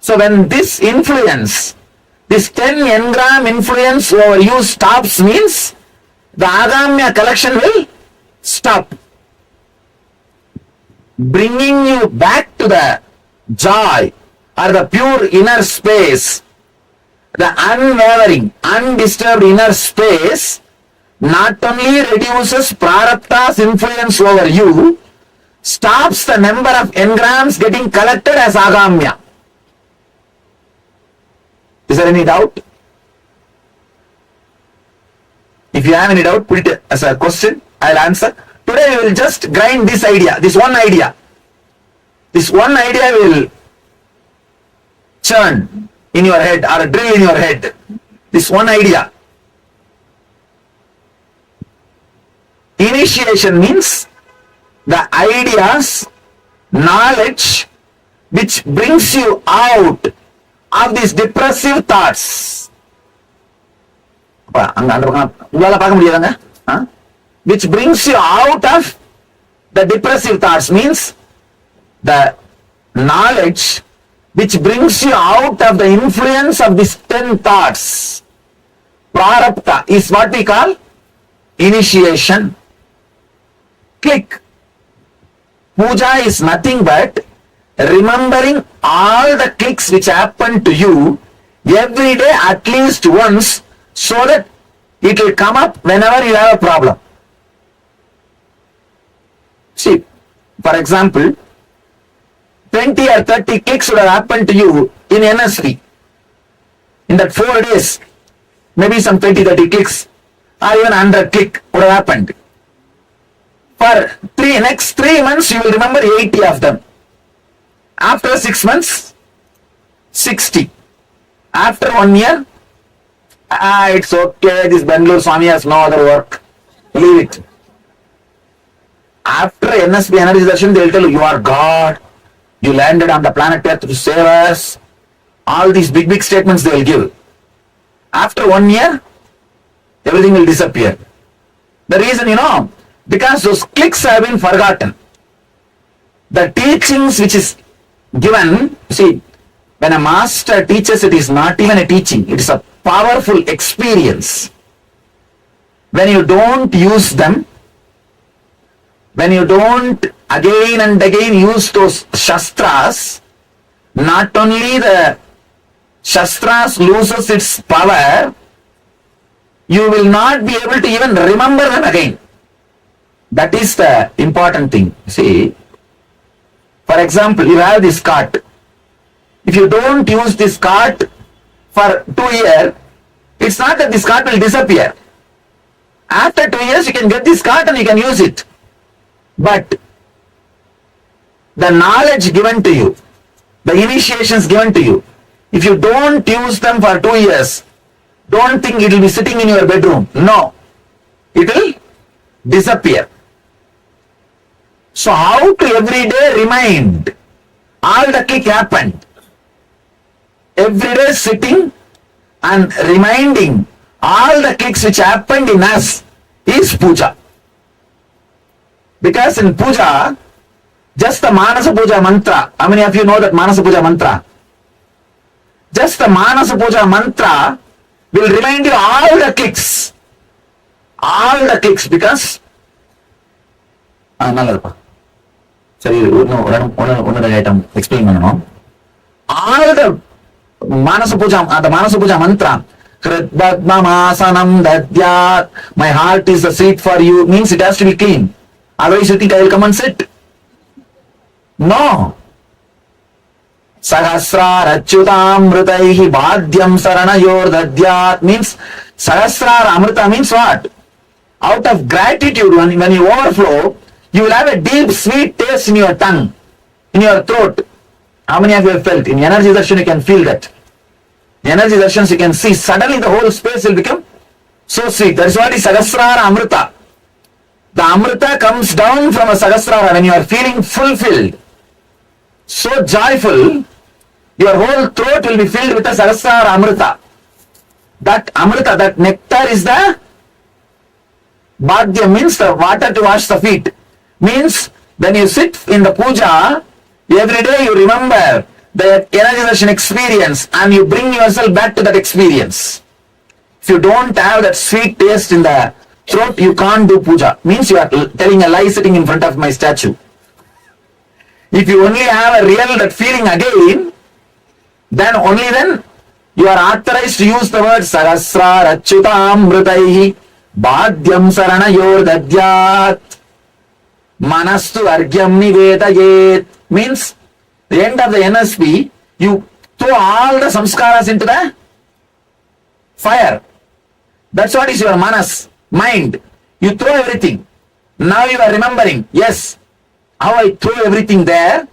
So when this influence, this 10 engram influence over you stops, means the agamya collection will stop. Bringing you back to the joy, or the pure inner space, the unwavering, undisturbed inner space not only reduces prarabdha's influence over you, stops the number of engrams getting collected as agamya. Is there any doubt? If you have any doubt, put it as a question. I'll answer. Today we will just grind this idea, this one idea. This one idea will churn in your head or drill in your head. This one idea. Initiation means the ideas, knowledge which brings you out of these depressive thoughts. Which brings you out of the depressive thoughts means the knowledge which brings you out of the influence of these 10 thoughts. Prarabdha is what we call initiation. Click. Puja is nothing but remembering all the clicks which happen to you every day at least once, so that it will come up whenever you have a problem. See, for example, 20 or 30 clicks would have happened to you in NSV. In that 4 days, maybe some 20-30 clicks or even 100 click would have happened. For next 3 months, you will remember 80 of them. After 6 months, 60. After 1 year, it's okay, this Bangalore Swami has no other work. Leave it. After NSB Energy Darshan, they will tell you, you are God. You landed on the planet Earth to save us. All these big statements they will give. After 1 year, everything will disappear. The reason, because those clicks have been forgotten. The teachings which is given, see, when a master teaches, it is not even a teaching, it is a powerful experience. When you don't use them, when you don't again and again use those shastras, not only the shastras loses its power, you will not be able to even remember them again. That is the important thing. See, for example, you have this cart. If you don't use this cart for 2 years, it's not that this cart will disappear. After 2 years, you can get this cart and you can use it. But the knowledge given to you, the initiations given to you, if you don't use them for 2 years, don't think it will be sitting in your bedroom. No, it will disappear. So how to every day remind all the click happened? Every day sitting and reminding all the clicks which happened in us is puja. Because in puja, just the Manasa Puja mantra, how many of you know that Manasa Puja mantra? Just the Manasa Puja mantra will remind you all the clicks. All the clicks, because item explain all the Manasa Puja mantra, Kritbadmamasanam Dadyat, my heart is the seat for you, means it has to be clean. Otherwise you think I will come and sit? No. Sahasrar Achyutamrutaihi Bhadyam Saranayor Dadyat means Sahasrar Amrita means what? Out of gratitude, when you overflow, you will have a deep sweet taste in your tongue, in your throat. How many of you have felt? In Energy Darshan you can feel that. In Energy Darshans you can see suddenly the whole space will become so sweet. That is what is Sahasrara Amrita. The Amrita comes down from a Sahasrara when you are feeling fulfilled, so joyful, your whole throat will be filled with a Sahasrara Amrita. That Amrita, that nectar is the Bhadya, means the water to wash the feet. Means when you sit in the puja, every day you remember the energization experience and you bring yourself back to that experience. If you don't have that sweet taste in the throat, you can't do puja. Means you are telling a lie sitting in front of my statue. If you only have a real that feeling again, then only then you are authorized to use the word Sahasra Rachyutamrutaihi Bhadyam Saranayor Dadyat Manastu Argyam Nivedayet. Means the end of the NSP, you throw all the samskaras into the fire. That's what is your manas, mind. You throw everything. Now you are remembering, yes, how I throw everything there.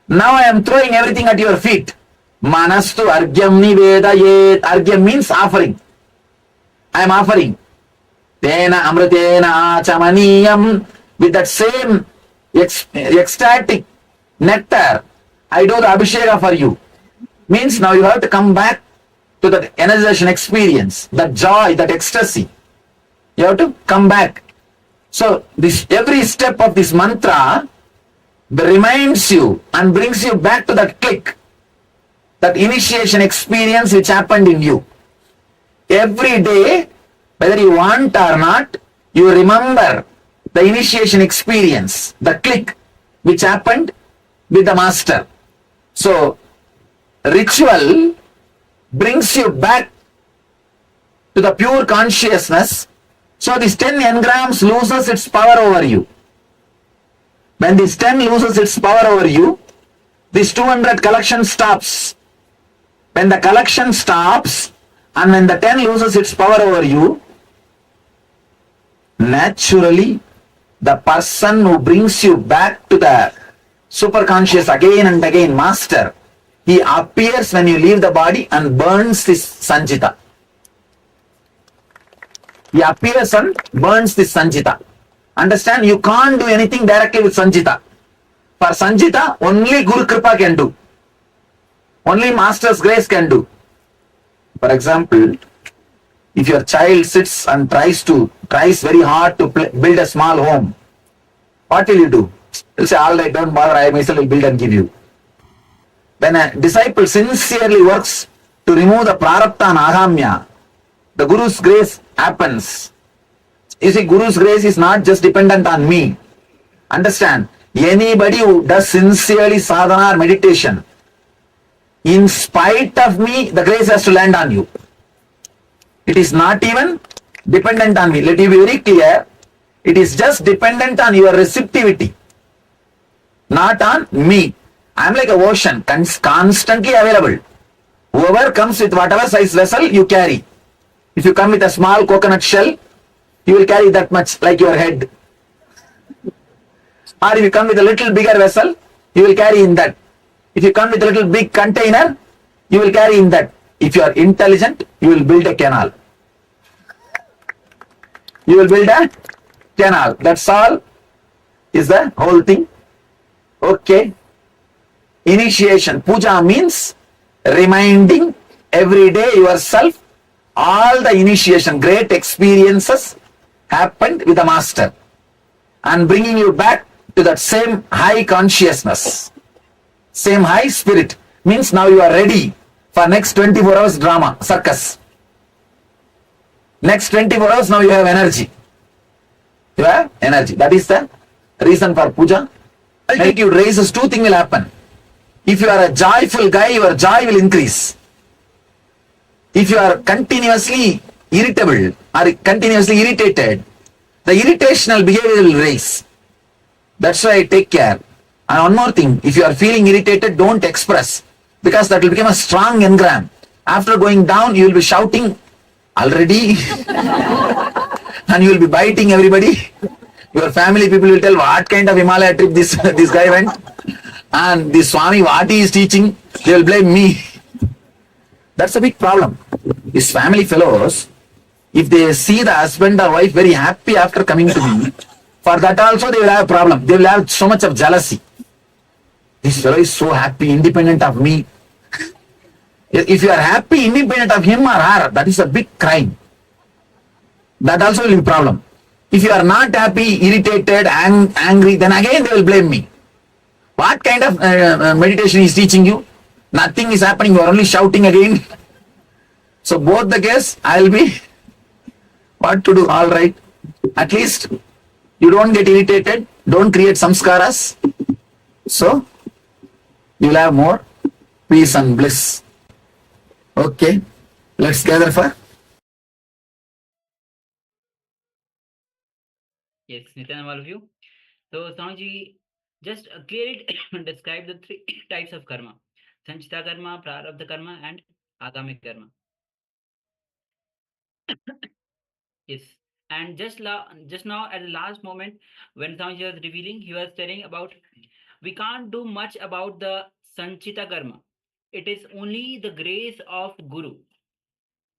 Now I am throwing everything at your feet. Manastu argyam nivedayet. Argyam means offering. I am offering. Tena amritena achamaniyam. With that same ecstatic nectar, I do the abhisheka for you. Means now you have to come back to that energization experience, that joy, that ecstasy. You have to come back. So this every step of this mantra reminds you and brings you back to that click, that initiation experience which happened in you. Every day, whether you want or not, you remember the initiation experience, the click which happened with the master. So ritual brings you back to the pure consciousness. So this 10 engrams loses its power over you. When this 10 loses its power over you, this 200 collection stops. When the collection stops and when the 10 loses its power over you, naturally the person who brings you back to the superconscious again and again, master, he appears when you leave the body and burns this sanjita. He appears and burns this sanjita. Understand? You can't do anything directly with sanjita. For sanjita, only Guru Kripa can do. Only Master's grace can do. For example, if your child sits and tries very hard to build a small home, what will you do? You'll say, all right, don't bother, I myself will build and give you. When a disciple sincerely works to remove the prarabdha and agamya, the Guru's grace happens. You see, Guru's grace is not just dependent on me. Understand? Anybody who does sincerely sadhana or meditation, in spite of me, the grace has to land on you. It is not even dependent on me. Let you be very clear. It is just dependent on your receptivity, not on me. I am like a ocean, constantly available. Whoever comes with whatever size vessel you carry. If you come with a small coconut shell, you will carry that much like your head. Or if you come with a little bigger vessel, you will carry in that. If you come with a little big container, you will carry in that. If you are intelligent, you will build a canal. You will build a canal. That's all is the whole thing. Okay. Initiation. Puja means reminding every day yourself all the initiation, great experiences happened with the master and bringing you back to that same high consciousness, same high spirit. Means now you are ready for next 24 hours drama, circus. Next 24 hours now you have energy. You have energy. That is the reason for puja. Altitude raises, two things will happen. If you are a joyful guy, your joy will increase. If you are continuously irritable or continuously irritated, the irritational behavior will rise. That's why I take care. And one more thing, if you are feeling irritated, don't express, because that will become a strong engram. After going down, you will be shouting already and you will be biting everybody. Your family people will tell what kind of Himalaya trip this guy went, and this Swami, what he is teaching, they will blame me. That's a big problem. His family fellows, if they see the husband or wife very happy after coming to me, for that also they will have a problem. They will have so much of jealousy. This fellow is so happy, independent of me. If you are happy, independent of him or her, that is a big crime. That also will be a problem. If you are not happy, irritated, angry, then again they will blame me. What kind of meditation is teaching you? Nothing is happening, you are only shouting again. So both the case, I will be, what to do, alright. At least you don't get irritated, don't create samskaras. So you will have more peace and bliss. Okay, let's gather for. Yes, Nitin, all of you. So, Swamiji, just clearly describe the three types of karma: Sanchita karma, Prarabdha karma, and Agami karma. Yes. And just now, at the last moment, when Swamiji was revealing, he was telling about we can't do much about the Sanchita karma. It is only the grace of Guru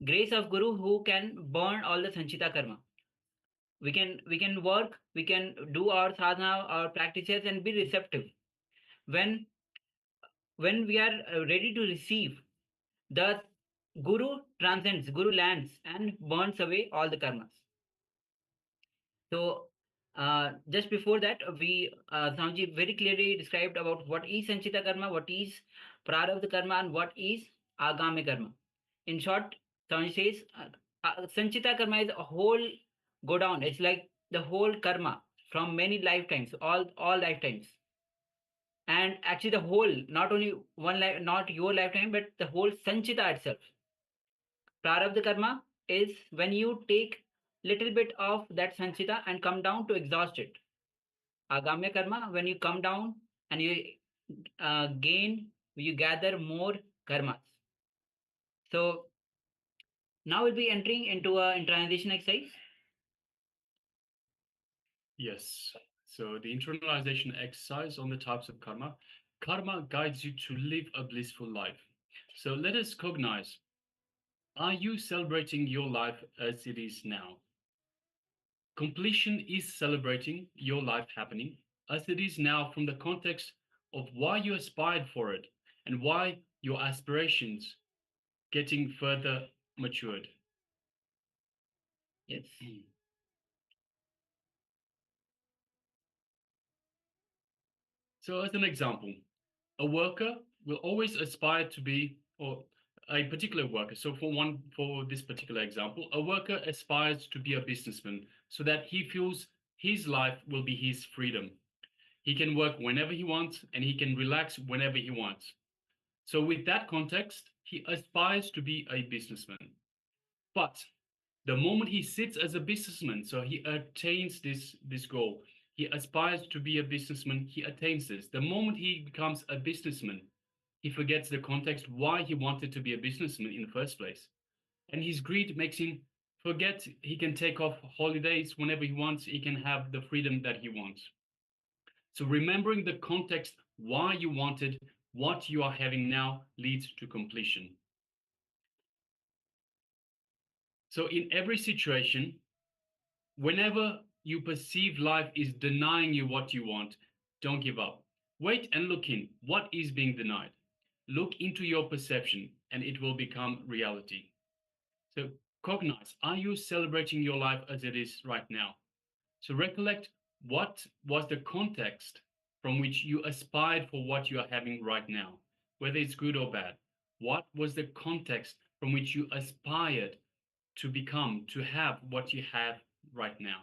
who can burn all the Sanchita karma. We can work, we can do our sadhana, our practices, and be receptive. When when we are ready to receive, the Guru lands and burns away all the karmas. So, just before that, Swamiji very clearly described about what is Sanchita karma, what is Prarabdha karma, and what is Agami karma. In short, Swamiji says, Sanchita karma is a whole go down. It's like the whole karma from many lifetimes, all lifetimes. And actually, the whole, not only one life, not your lifetime, but the whole Sanchita itself. Prarabdha karma is when you take little bit of that sanchita and come down to exhaust it. Agamya karma, when you come down and you gather more karmas. So now we'll be entering into a internalization exercise. Yes. So the internalization exercise on the types of karma. Karma guides you to live a blissful life. So let us cognize. Are you celebrating your life as it is now? Completion is celebrating your life happening as it is now from the context of why you aspired for it and why your aspirations getting further matured. Yes. So as an example, a worker will always aspire to be, or a particular worker. So for this particular example, a worker aspires to be a businessman so that he feels his life will be his freedom. He can work whenever he wants and he can relax whenever he wants. So with that context, he aspires to be a businessman. But the moment he sits as a businessman, so he attains this goal, he aspires to be a businessman, he attains this. The moment he becomes a businessman, he forgets the context why he wanted to be a businessman in the first place. And his greed makes him forget he can take off holidays whenever he wants, he can have the freedom that he wants. So remembering the context why you wanted what you are having now leads to completion. So in every situation, whenever you perceive life is denying you what you want, don't give up. Wait and look in. What is being denied? Look into your perception and it will become reality. So cognize, are you celebrating your life as it is right now? So recollect what was the context from which you aspired for what you are having right now, whether it's good or bad. What was the context from which you aspired to become, to have what you have right now?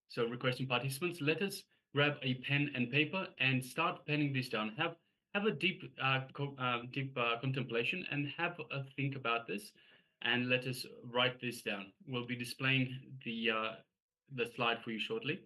So requesting participants, let us grab a pen and paper and start penning this down. Have a deep contemplation and have a think about this, and let us write this down. We'll be displaying the slide for you shortly.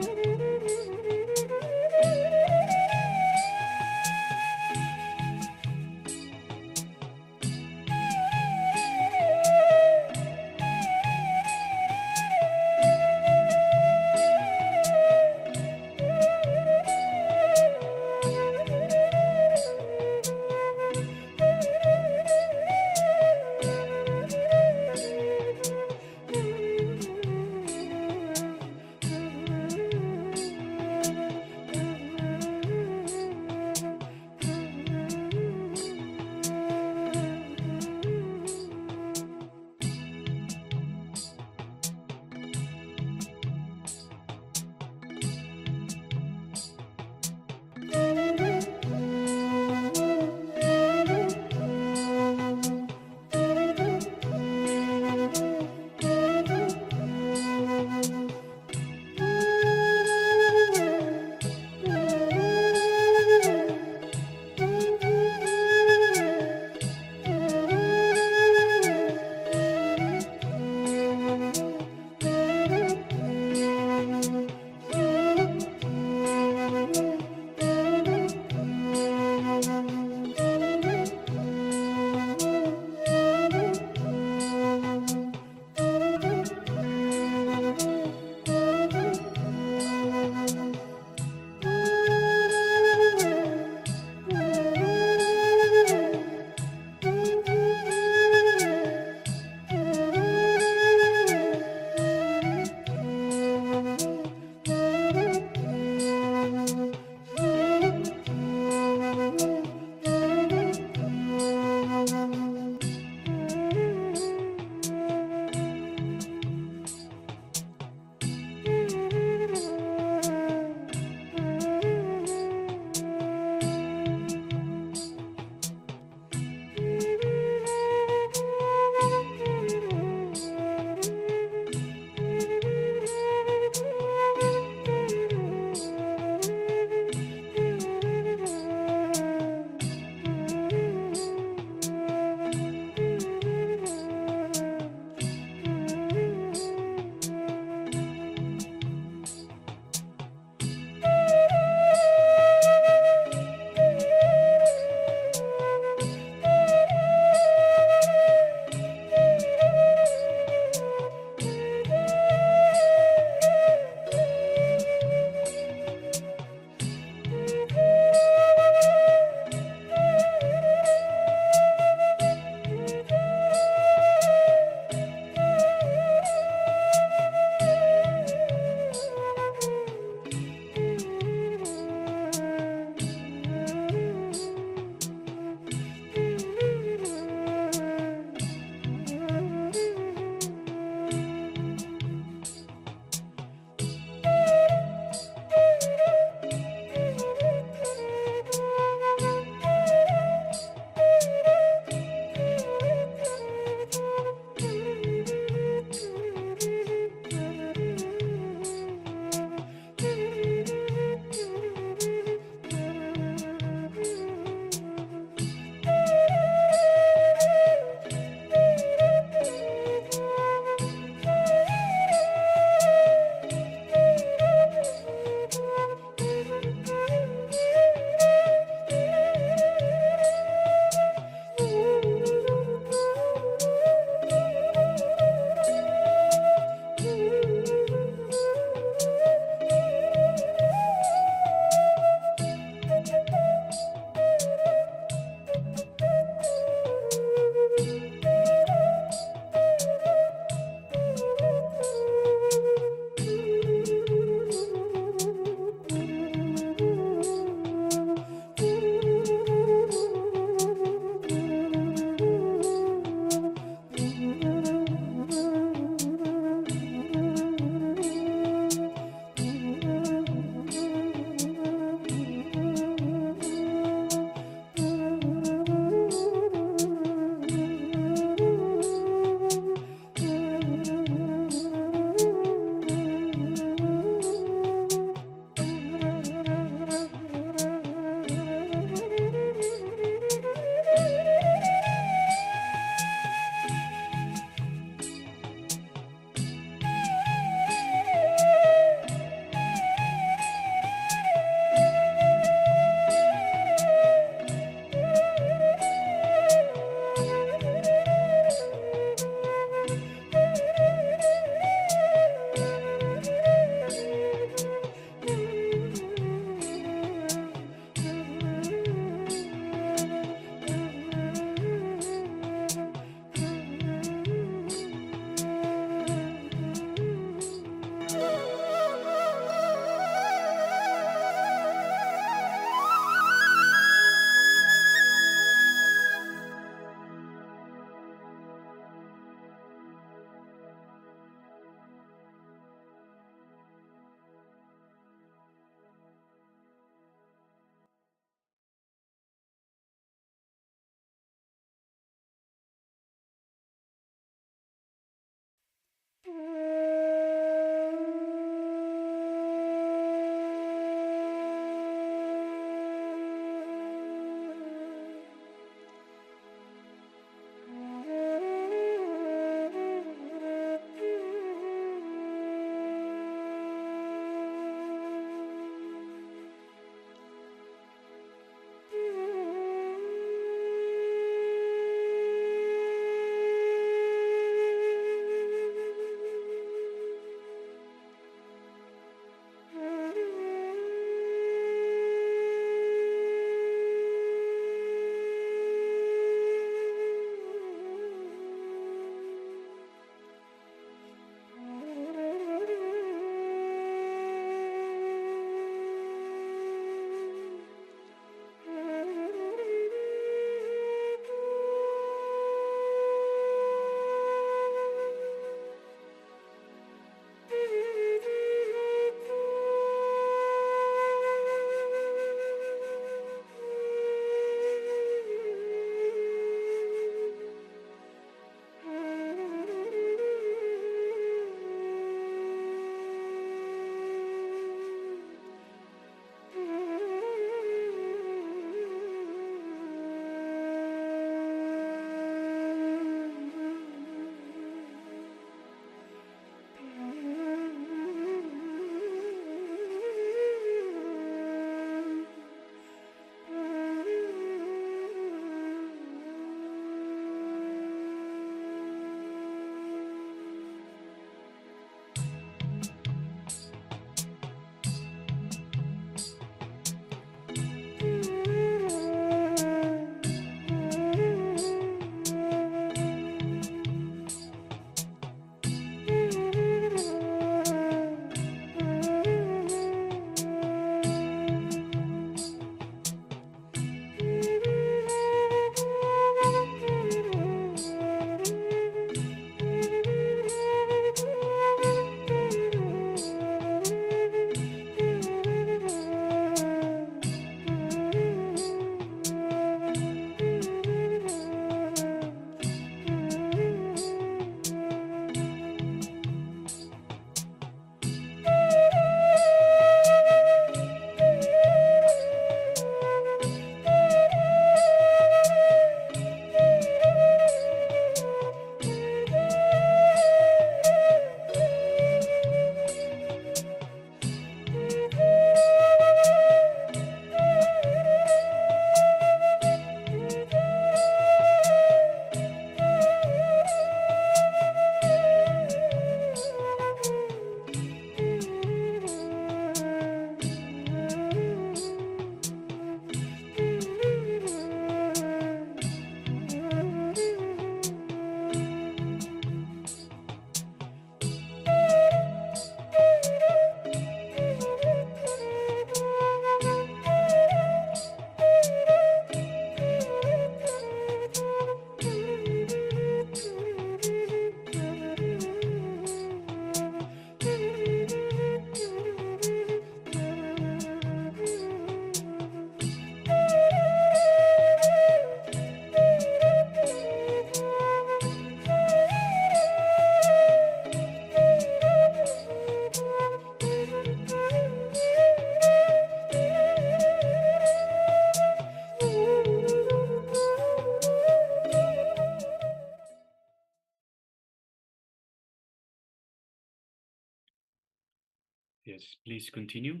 Yes, please continue.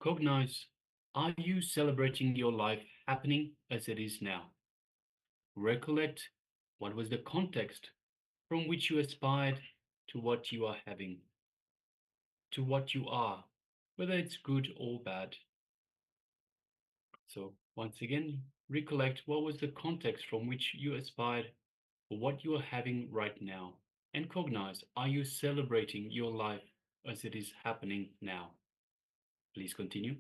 Cognize, are you celebrating your life happening as it is now? Recollect what was the context from which you aspired to what you are having, to what you are, whether it's good or bad. So, once again, recollect what was the context from which you aspired for what you are having right now, and cognize, are you celebrating your life as it is happening now? Please continue.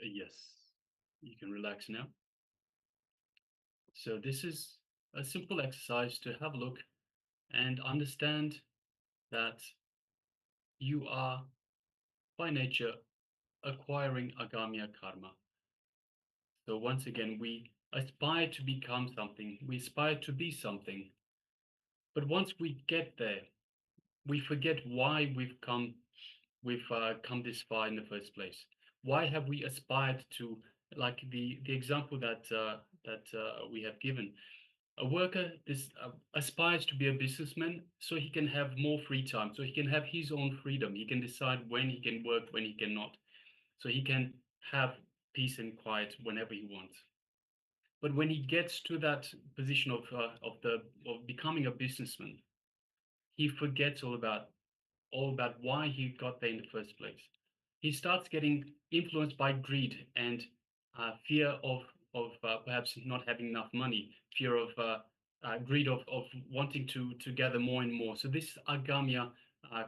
Yes, you can relax now. So this is a simple exercise to have a look and understand that you are by nature acquiring agamiya karma. So once again, we aspire to become something, we aspire to be something. But once we get there, we forget why we've come this far in the first place. Why have we aspired to, like the example that we have given? A worker aspires to be a businessman so he can have more free time, so he can have his own freedom. He can decide when he can work, when he cannot, so he can have peace and quiet whenever he wants. But when he gets to that position of becoming a businessman, he forgets all about why he got there in the first place. He starts getting influenced by greed and fear of perhaps not having enough money, fear of greed of wanting to gather more and more. So this agamiya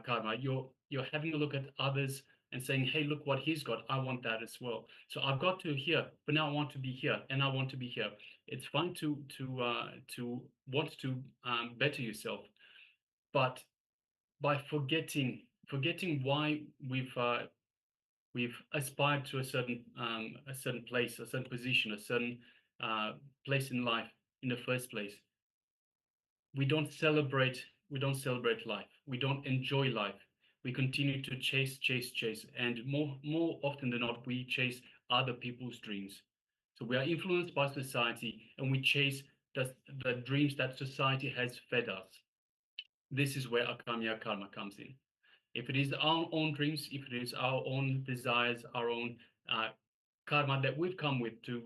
karma, you're having a look at others and saying, hey, look what he's got. I want that as well. So I've got to here, but now I want to be here, and I want to be here. It's fine to want to better yourself, but by forgetting why we've aspired to a certain place, a certain position, a certain place in life in the first place. We don't celebrate life. We don't enjoy life. We continue to chase, and more often than not, we chase other people's dreams. So we are influenced by society, and we chase the dreams that society has fed us. This is where agamiya karma comes in. If it is our own dreams, if it is our own desires, our own karma that we've come with to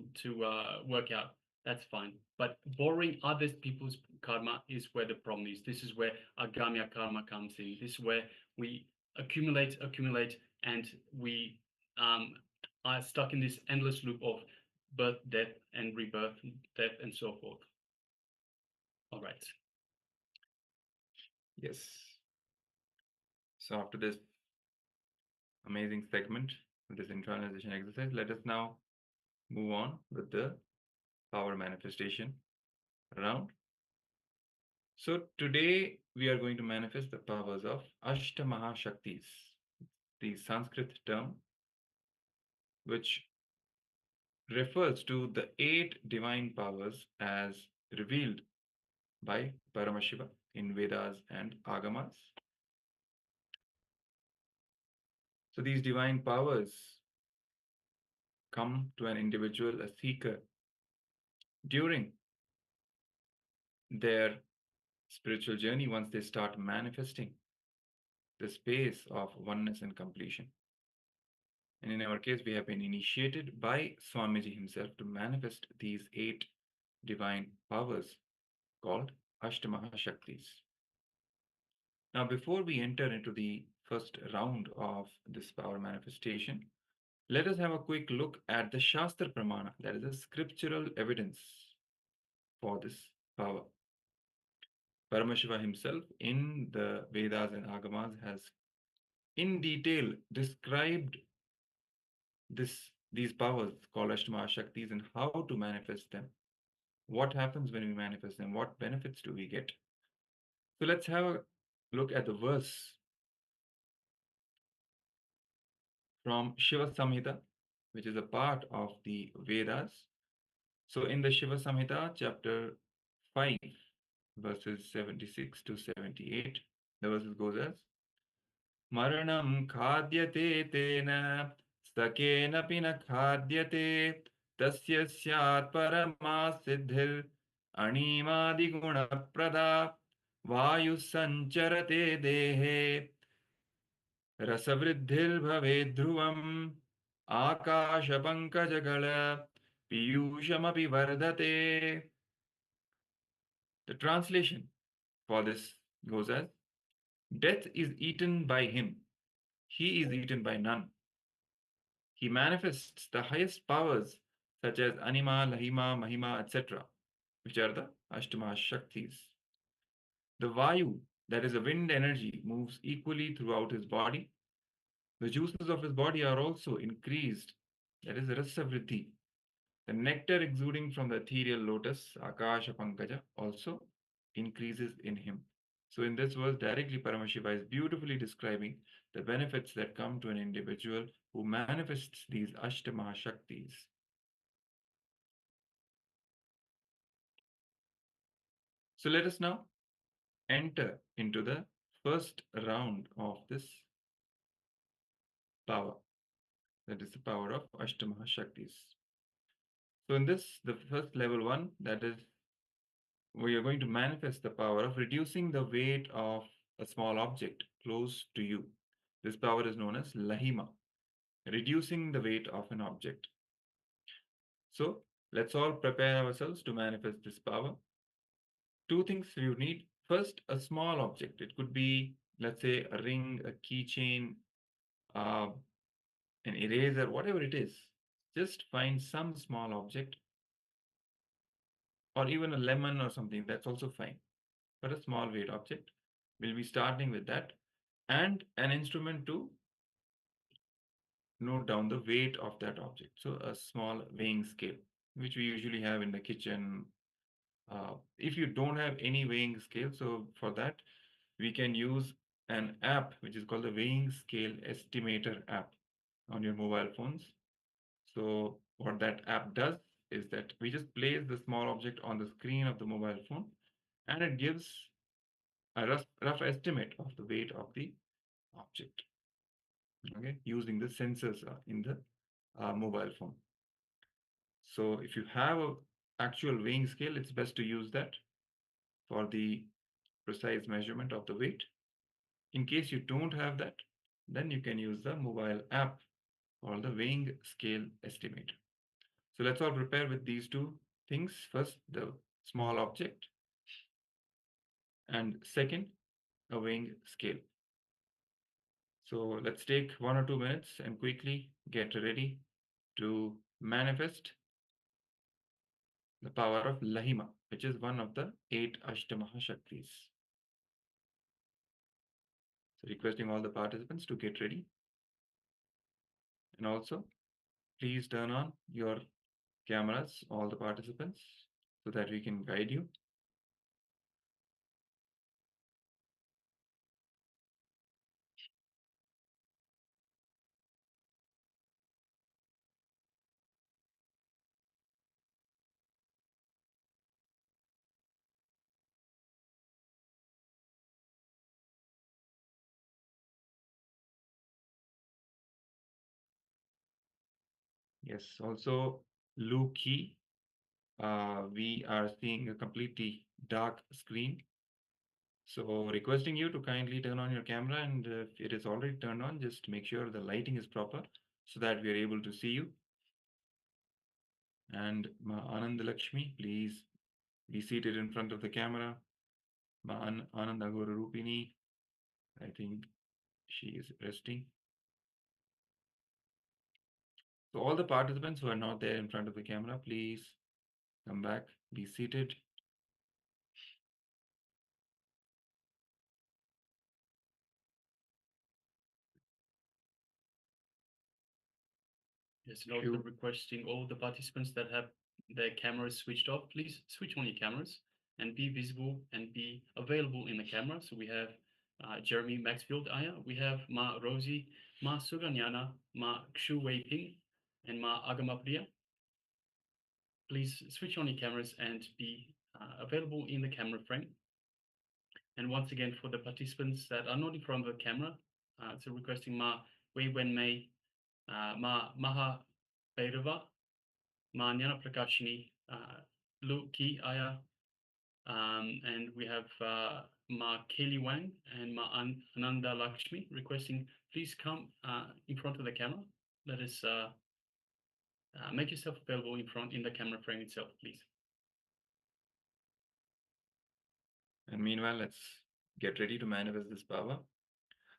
work out, that's fine. But borrowing other people's karma is where the problem is. This is where agamiya karma comes in. This is where we accumulate, and we are stuck in this endless loop of birth, death, and rebirth, death, and so forth. All right. Yes. So after this amazing segment, with this internalization exercise, let us now move on with the power manifestation round. So today we are going to manifest the powers of Ashta Mahashaktis, the Sanskrit term which refers to the 8 divine powers as revealed by Paramashiva in Vedas and Agamas. So these divine powers come to an individual, a seeker, during their spiritual journey once they start manifesting the space of oneness and completion. And in our case, we have been initiated by Swamiji himself to manifest these 8 divine powers called Ashtamahashaktis. Now, before we enter into the first round of this power manifestation, let us have a quick look at the Shastra Pramana, that is the scriptural evidence for this power. Paramashiva himself in the Vedas and Agamas has in detail described these powers called Ashtama Shaktis and how to manifest them. What happens when we manifest them? What benefits do we get? So let's have a look at the verse from Shiva Samhita, which is a part of the Vedas. So in the Shiva Samhita, chapter 5, verses 76 to 78, the verses goes as Maranam khadyate tena sakena pina khadyate tasya syat parama siddhir animadi guna prada vayu sancharate dehe rasavriddhir bhave dhruvam akasha pankajagala piyushamapi vardate. The translation for this goes as death is eaten by him. He is eaten by none. He manifests the highest powers such as Anima, Lahima, Mahima, etc., which are the Ashtama Shaktis. The Vayu, that is the wind energy, moves equally throughout his body. The juices of his body are also increased that is Rasa Vriddhi. The nectar exuding from the ethereal lotus, Akasha Pankaja, also increases in him. So, in this verse, directly Paramashiva is beautifully describing the benefits that come to an individual who manifests these Ashta Mahashaktis. So, let us now enter into the first round of this power. That is the power of Ashta Mahashaktis. So, in this, the first level 1, that is, we are going to manifest the power of reducing the weight of a small object close to you. This power is known as Lahima, reducing the weight of an object. So, let's all prepare ourselves to manifest this power. Two things you need. First, a small object. It could be, let's say, a ring, a keychain, an eraser, whatever it is. Just find some small object, or even a lemon or something. That's also fine. But a small weight object. We'll be starting with that. And an instrument to note down the weight of that object. So a small weighing scale, which we usually have in the kitchen. If you don't have any weighing scale, so for that, we can use an app, which is called the Weighing Scale Estimator app on your mobile phones. So what that app does is that we just place the small object on the screen of the mobile phone, and it gives a rough estimate of the weight of the object, okay, using the sensors in the mobile phone. So if you have an actual weighing scale, it's best to use that for the precise measurement of the weight. In case you don't have that, then you can use the mobile app or the weighing scale estimator. So let's all prepare with these two things. First, the small object, and second, a weighing scale. So let's take 1 or 2 minutes and quickly get ready to manifest the power of Lahima, which is one of the 8 Ashtamaha Shaktis. So requesting all the participants to get ready. And also, please turn on your cameras, all the participants, so that we can guide you. Yes, also low key. We are seeing a completely dark screen. So requesting you to kindly turn on your camera, and if it is already turned on, just make sure the lighting is proper so that we are able to see you. And Ma Anand Lakshmi, please be seated in front of the camera. Ma Anand Agora Rupini, I think she is resting. So all the participants who are not there in front of the camera, please come back, be seated. Yes, and also requesting all the participants that have their cameras switched off, please switch on your cameras and be visible and be available in the camera. So we have Jeremy Maxfield Aya, we have Ma Rosie, Ma Suganyana, Ma Kshu Wei Ping, and Ma Agamapriya. Please switch on your cameras and be available in the camera frame. And once again, for the participants that are not in front of the camera, so requesting Ma Wei Wen Mei, Ma Maha Bhairava, Ma Nyana Prakashini, Lu Ki Aya, and we have Ma Keli Wang and Ma Ananda Lakshmi requesting, please come in front of the camera. Let us make yourself available in the camera frame itself, please. And meanwhile, let's get ready to manifest this power.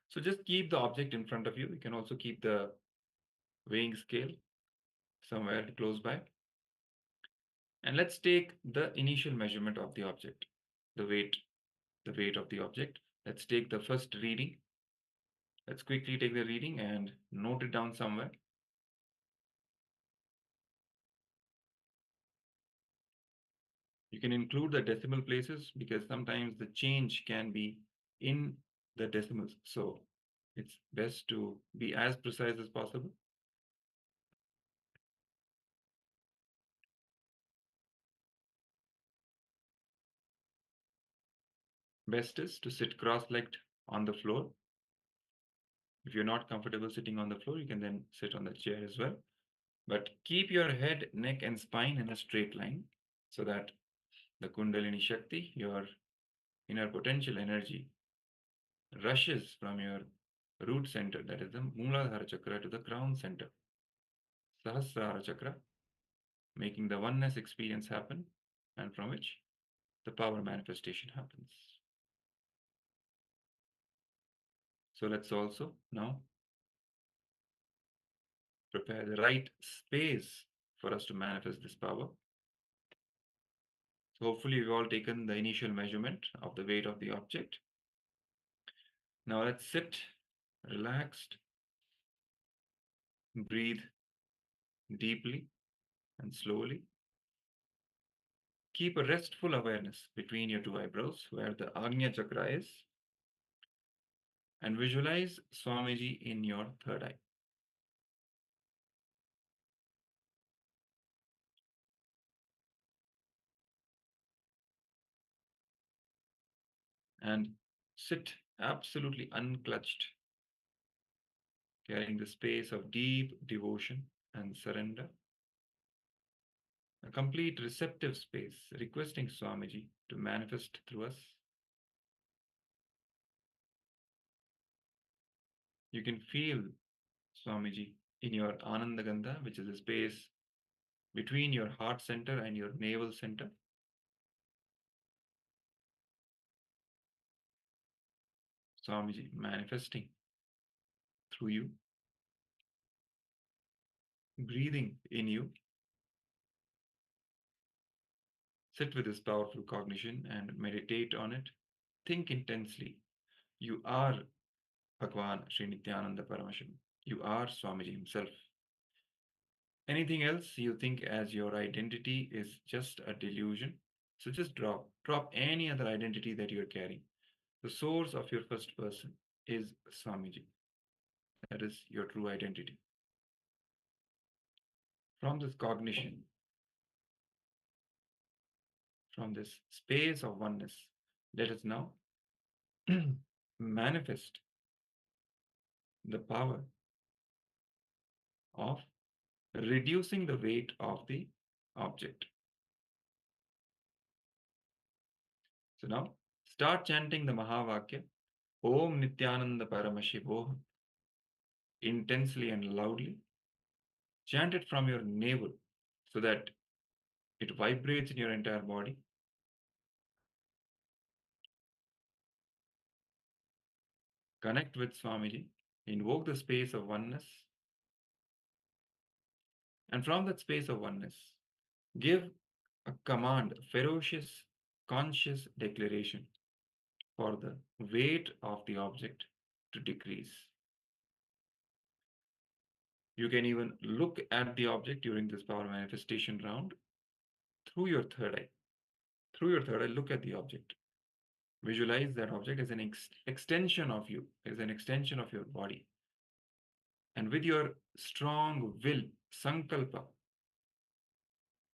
So just keep the object in front of you. You can also keep the weighing scale somewhere close by. And let's take the initial measurement of the object, the weight of the object. Let's take the first reading. Let's quickly take the reading and note it down somewhere. You can include the decimal places because sometimes the change can be in the decimals. So it's best to be as precise as possible. Best is to sit cross-legged on the floor. If you're not comfortable sitting on the floor, you can then sit on the chair as well. But keep your head, neck, and spine in a straight line so that the Kundalini Shakti, your inner potential energy, rushes from your root center, that is the Mooladhara chakra, to the crown center, Sahasrara chakra, making the oneness experience happen, and from which the power manifestation happens. So let's also now prepare the right space for us to manifest this power. So hopefully we've all taken the initial measurement of the weight of the object. Now let's sit relaxed, breathe deeply and slowly. Keep a restful awareness between your two eyebrows where the Agnya chakra is, and visualize Swamiji in your third eye. And sit absolutely unclutched, carrying the space of deep devotion and surrender. A complete receptive space, requesting Swamiji to manifest through us. You can feel Swamiji in your Anandagandha, which is a space between your heart center and your navel center. Swamiji manifesting through you, breathing in you. Sit with this powerful cognition and meditate on it. Think intensely. You are Bhagwan Sri Nityananda Paramashivoham. You are Swamiji himself. Anything else you think as your identity is just a delusion. So just drop any other identity that you're carrying. The source of your first person is Swamiji. That is your true identity. From this cognition, from this space of oneness, let us now manifest the power of reducing the weight of the object. So now start chanting the Mahavakya, Om Nityananda Paramashivoham, intensely and loudly. Chant it from your navel so that it vibrates in your entire body. Connect with Swamiji, invoke the space of oneness, and from that space of oneness, give a command, a ferocious, conscious declaration for the weight of the object to decrease. You can even look at the object during this power manifestation round through your third eye. Through your third eye, look at the object. Visualize that object as an extension of you, as an extension of your body. And with your strong will, sankalpa,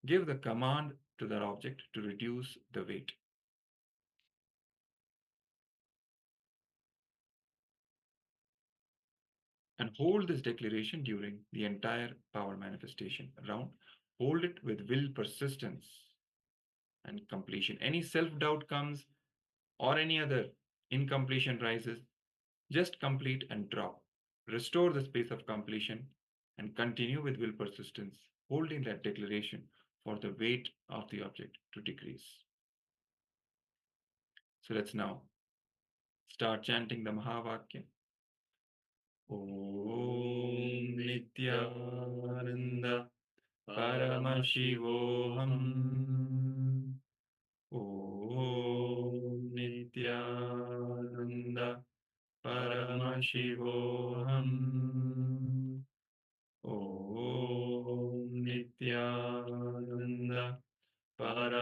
give the command to that object to reduce the weight. And hold this declaration during the entire power manifestation round. Hold it with will, persistence, and completion. Any self-doubt comes or any other incompletion rises, just complete and drop. Restore the space of completion and continue with will persistence, holding that declaration for the weight of the object to decrease. So let's now start chanting the Mahavakya. Om Nityananda Paramashivoham. Om Nityananda Paramashivoham. Om Nityananda Paramashivoham.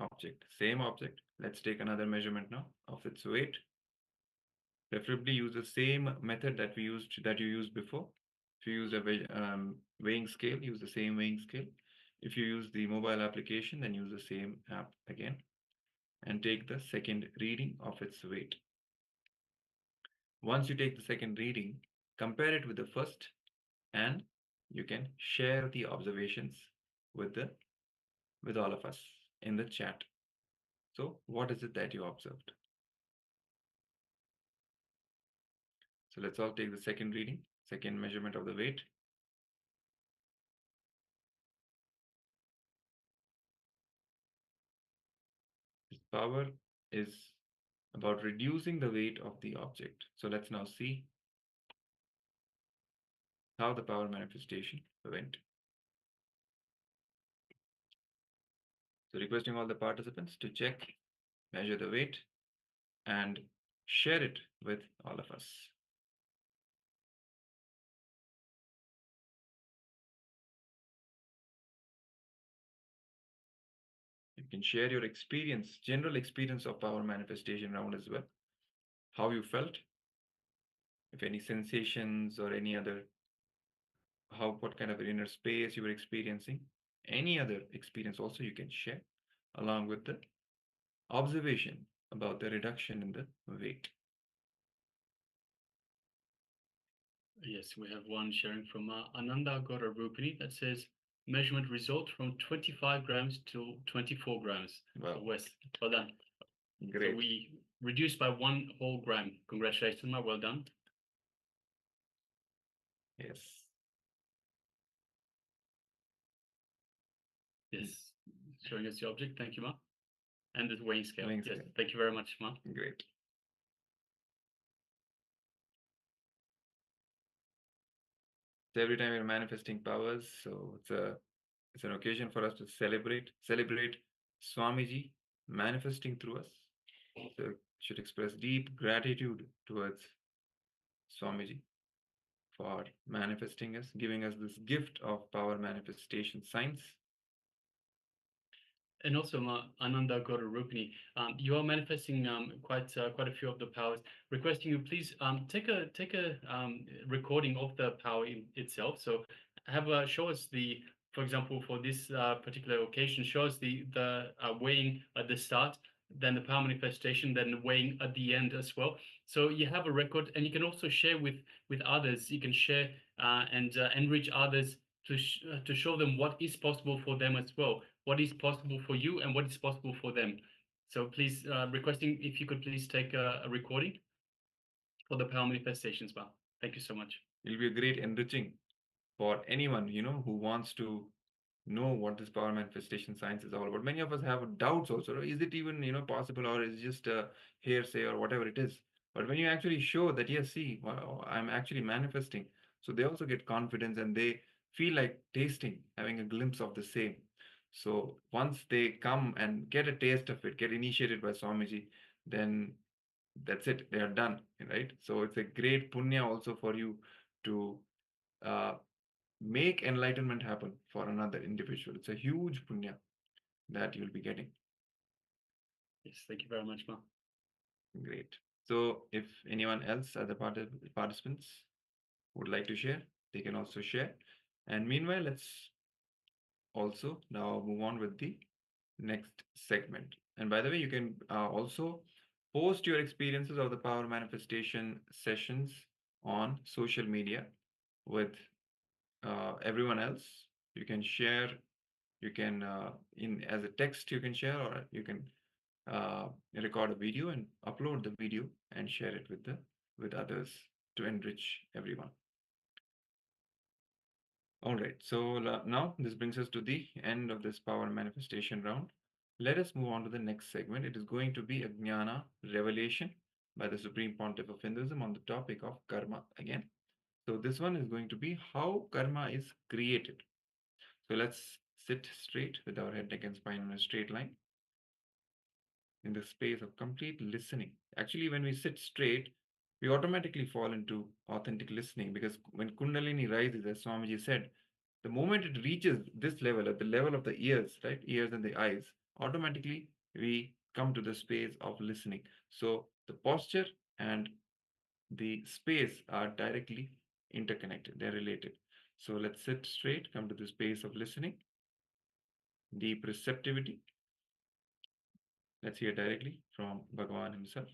object. Same object. Let's take another measurement now of its weight. Preferably use the same method that you used before. If you use a weighing scale, use the same weighing scale. If you use the mobile application, then use the same app again and take the second reading of its weight. Once you take the second reading, compare it with the first, and you can share the observations with all of us in the chat. So what is it that you observed? So let's all take the second reading, second measurement of the weight. This power is about reducing the weight of the object. So let's now see how the power manifestation went. So requesting all the participants to check, measure the weight, and share it with all of us. You can share your experience, general experience of power manifestation round as well. How you felt, if any sensations or any other, what kind of inner space you were experiencing, any other experience also you can share along with the observation about the reduction in the weight. Yes, we have one sharing from Ananda Gora Rupini that says measurement result from 25 grams to 24 grams. Wow. So Wes, well done. Great. So we reduced by 1 whole gram. Congratulations, Ma. Well done. Yes. Yes, showing us the object. Thank you, Ma. And the weighing scale. Weighing Yes, scale. thank you very much, Ma. Great. So every time we're manifesting powers, so it's an occasion for us to celebrate Swamiji manifesting through us. So should express deep gratitude towards Swamiji for manifesting us, giving us this gift of power manifestation science. And also, Ananda Gora Rupini, you are manifesting quite a few of the powers. Requesting you please take a recording of the power itself. So show us for example, for this particular occasion, show us the weighing at the start, then the power manifestation, then the weighing at the end as well. So you have a record, and you can also share with others. You can share and enrich others to show them what is possible for them as well. What is possible for you and what is possible for them. So please, requesting if you could please take a recording for the power manifestations. Well, thank you so much. It will be a great enriching for anyone, who wants to know what this power manifestation science is all about. Many of us have doubts also. Is it even, possible, or is it just a hearsay or whatever it is? But when you actually show that, yes, see, wow, I'm actually manifesting. So they also get confidence and they feel like tasting, having a glimpse of the same. So once they come and get a taste of it, get initiated by Swamiji, then that's it. They are done, right? So it's a great punya also for you to make enlightenment happen for another individual. It's a huge punya that you'll be getting. Yes, thank you very much, Ma. Great. So if anyone else, other participants would like to share, they can also share. And meanwhile, let's also now move on with the next segment. And by the way, you can also post your experiences of the power manifestation sessions on social media with everyone else. You can share, you can as a text you can share, or you can record a video and upload the video and share it with others to enrich everyone. All right, so now this brings us to the end of this power manifestation round. Let us move on to the next segment. It is going to be a Jnana revelation by the Supreme Pontiff of Hinduism on the topic of karma again. So this one is going to be how karma is created. So let's sit straight with our head, neck, and spine on a straight line in the space of complete listening. Actually, when we sit straight, we automatically fall into authentic listening, because when Kundalini rises, as Swamiji said, the moment it reaches this level, at the level of the ears, right, ears and the eyes, automatically we come to the space of listening. So the posture and the space are directly interconnected, they're related. So let's sit straight, come to the space of listening, deep receptivity. Let's hear directly from Bhagavan himself.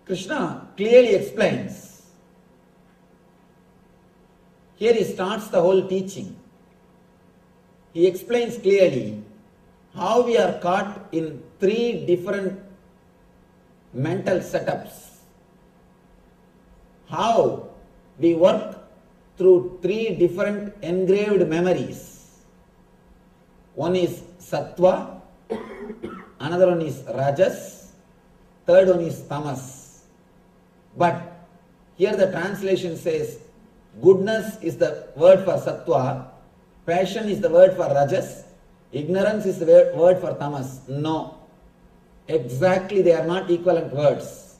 Krishna clearly explains. Here he starts the whole teaching. He explains clearly how we are caught in three different mental setups. How we work through three different engraved memories. One is sattva, another one is rajas, third one is tamas. But here the translation says goodness is the word for sattva, passion is the word for rajas, ignorance is the word for tamas. No. Exactly, they are not equivalent words.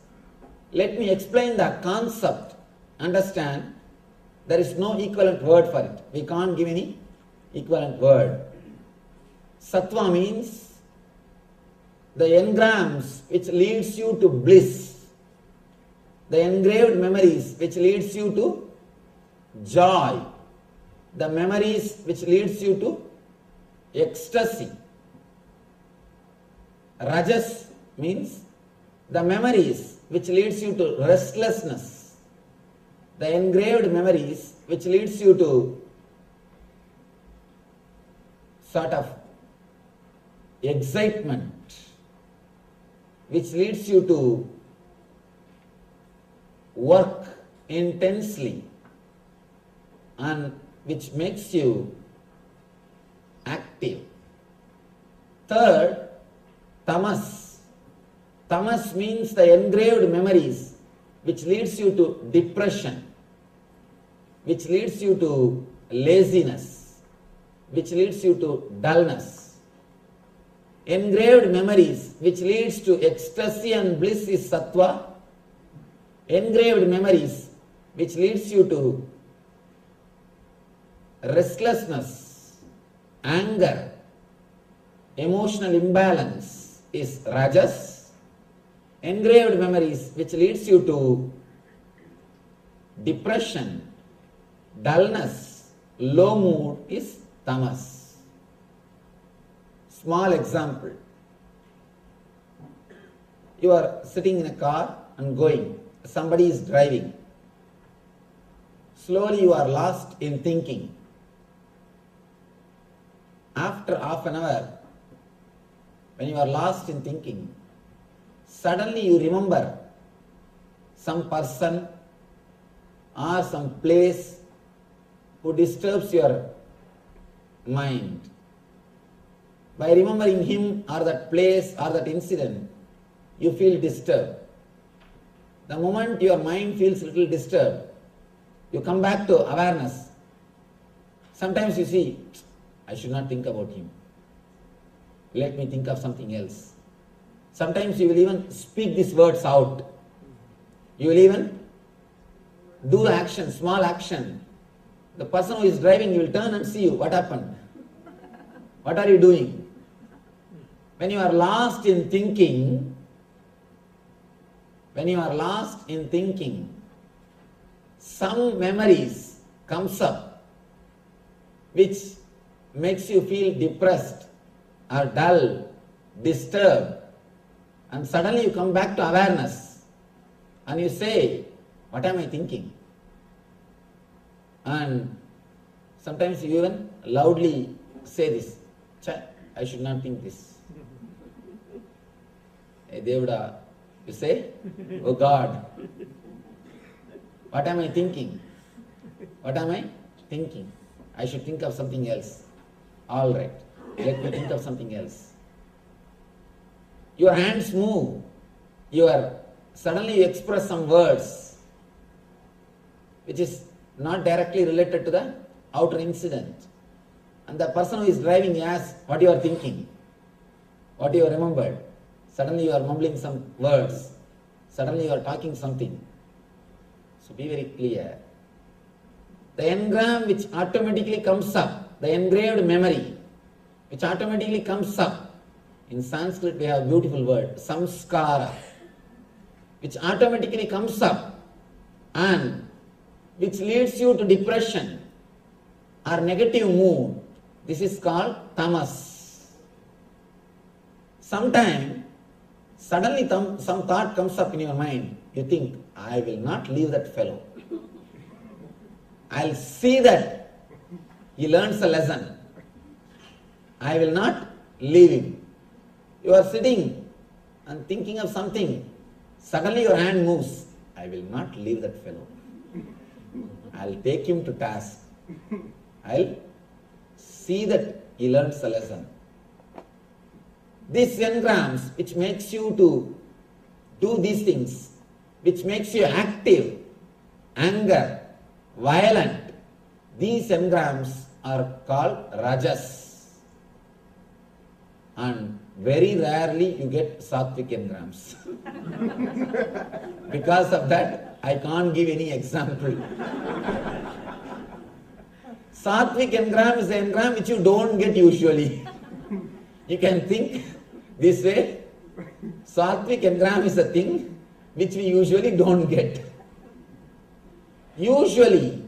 Let me explain the concept. Understand, there is no equivalent word for it. We can't give any equivalent word. Sattva means the engrams which leads you to bliss. The engraved memories which leads you to joy. The memories which leads you to ecstasy. Rajas means the memories which leads you to restlessness. The engraved memories which leads you to sort of excitement, which leads you to work intensely and which makes you active. Third, tamas. Tamas means the engraved memories which leads you to depression, which leads you to laziness, which leads you to dullness. Engraved memories which leads to ecstasy and bliss is sattva. Engraved memories which leads you to restlessness, anger, emotional imbalance is rajas. Engraved memories which leads you to depression, dullness, low mood is tamas. Small example. You are sitting in a car and going. Somebody is driving. Slowly you are lost in thinking. After half an hour, when you are lost in thinking, suddenly you remember some person or some place who disturbs your mind. By remembering him or that place or that incident, you feel disturbed. The moment your mind feels a little disturbed, you come back to awareness. Sometimes you see, I should not think about him. Let me think of something else. Sometimes you will even speak these words out. You will even do action, small action. The person who is driving will turn and see you. What happened? What are you doing? When you are lost in thinking, some memories comes up which makes you feel depressed or dull, disturbed, and suddenly you come back to awareness and you say, what am I thinking? And sometimes you even loudly say this, I should not think this. Hey Devada, you say, oh God, what am I thinking? What am I thinking? I should think of something else. All right, let me think of something else. Your hands move. Suddenly you express some words which is not directly related to the outer incident. And the person who is driving asks what you are thinking, what you have remembered. Suddenly you are mumbling some words. Suddenly you are talking something. So be very clear. The engram which automatically comes up, the engraved memory, which automatically comes up. In Sanskrit we have a beautiful word, samskara, which automatically comes up and which leads you to depression or negative mood. This is called tamas. Sometime, suddenly some thought comes up in your mind. You think, I will not leave that fellow. I'll see that he learns a lesson. I will not leave him. You are sitting and thinking of something. Suddenly your hand moves. I will not leave that fellow. I'll take him to task. I'll see that he learns a lesson. These engrams which makes you to do these things, which makes you active, anger, violent, these engrams are called rajas. And very rarely you get sattvic engrams. Because of that, I can't give any example. Sattvic engram is an engram which you don't get usually. You can think this way. Sattvic engram is a thing which we usually don't get. Usually,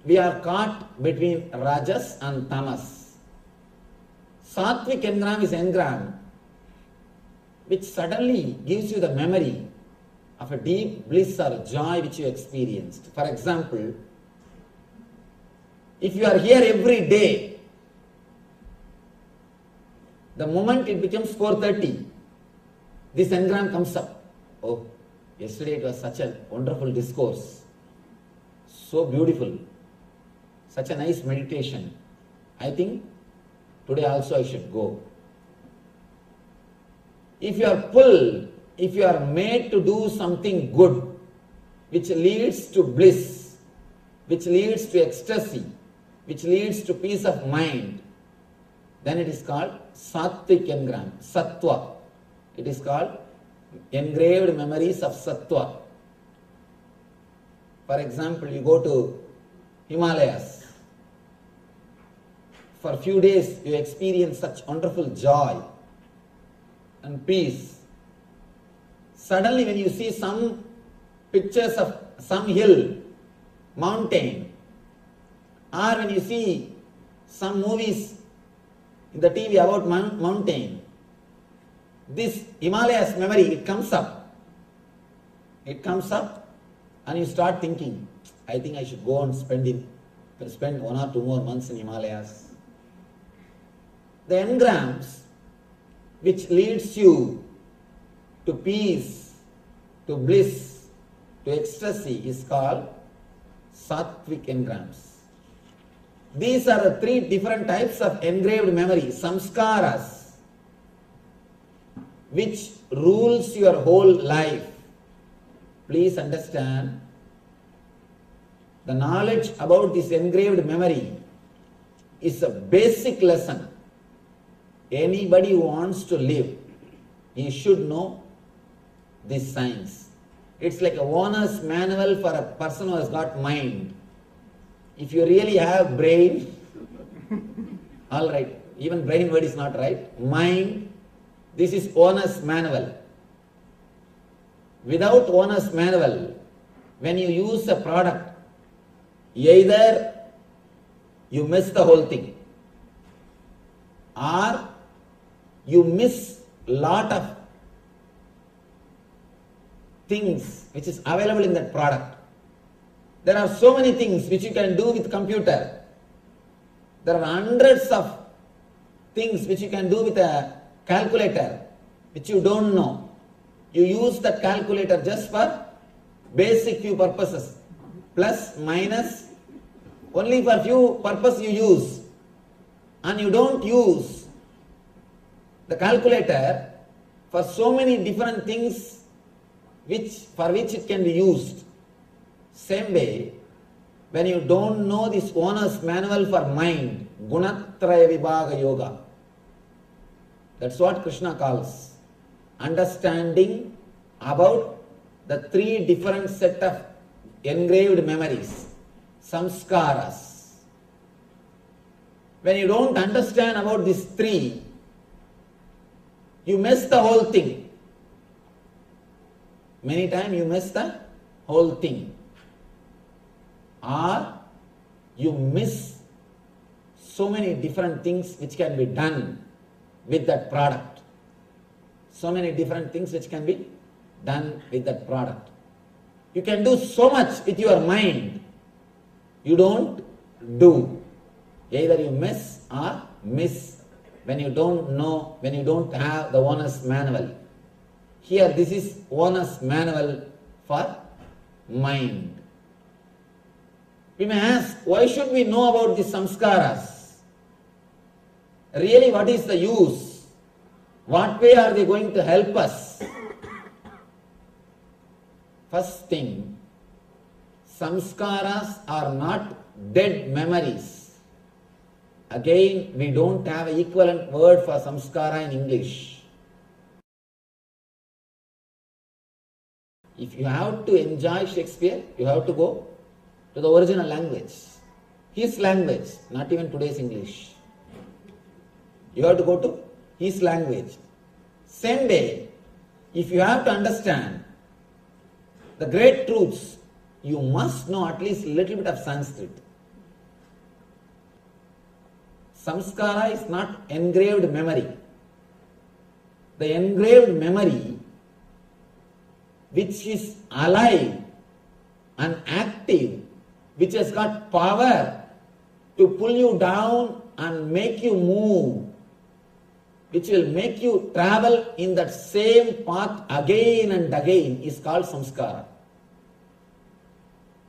we are caught between rajas and tamas. Sattvic engram is engram which suddenly gives you the memory of a deep bliss or joy which you experienced. For example, if you are here every day, the moment it becomes 4:30, this engram comes up. Oh, yesterday it was such a wonderful discourse. So beautiful. Such a nice meditation. I think today also I should go. If you are pulled, if you are made to do something good, which leads to bliss, which leads to ecstasy, which leads to peace of mind, then it is called sattvic engram, sattva. It is called engraved memories of sattva. For example, you go to Himalayas. For a few days you experience such wonderful joy and peace. Suddenly when you see some pictures of some hill, mountain, or when you see some movies in the TV about mountain, this Himalayas memory, it comes up. It comes up and you start thinking, I think I should go and spend 1 or 2 more months in Himalayas. The engrams which leads you to peace, to bliss, to ecstasy is called sattvic engrams. These are the 3 different types of engraved memory, samskaras, which rules your whole life. Please understand, the knowledge about this engraved memory is a basic lesson. Anybody who wants to live, he should know this science. It's like a owner's manual for a person who has got mind. If you really have brain, all right, even brain word is not right, mind, this is owner's manual. Without owner's manual, when you use a product, either you miss the whole thing, or you miss lot of things which is available in that product. There are so many things which you can do with computer. There are hundreds of things which you can do with a calculator which you don't know. You use that calculator just for basic few purposes. Plus, minus, only for few purposes you use. And you don't use the calculator for so many different things for which it can be used. Same way, when you don't know this owner's manual for mind, Gunatraya Vibhaga Yoga, that's what Krishna calls. understanding about the three different set of engraved memories, samskaras. When you don't understand about these three, you miss the whole thing. Many times you miss the whole thing. Or you miss so many different things which can be done with that product. So many different things which can be done with that product. You can do so much with your mind. You don't do. Either you miss or miss when you don't know, when you don't have the owner's manual. Here this is owner's manual for mind. We may ask, why should we know about these samskaras? Really, what is the use? What way are they going to help us? First thing, samskaras are not dead memories. Again, we don't have an equivalent word for samskara in English. If you have to enjoy Shakespeare, you have to go to the original language. His language, not even today's English. You have to go to his language. Same way, if you have to understand the great truths, you must know at least a little bit of Sanskrit. Samskara is not engraved memory. The engraved memory, which is alive and active, which has got power to pull you down and make you move, which will make you travel in that same path again and again, is called samskara.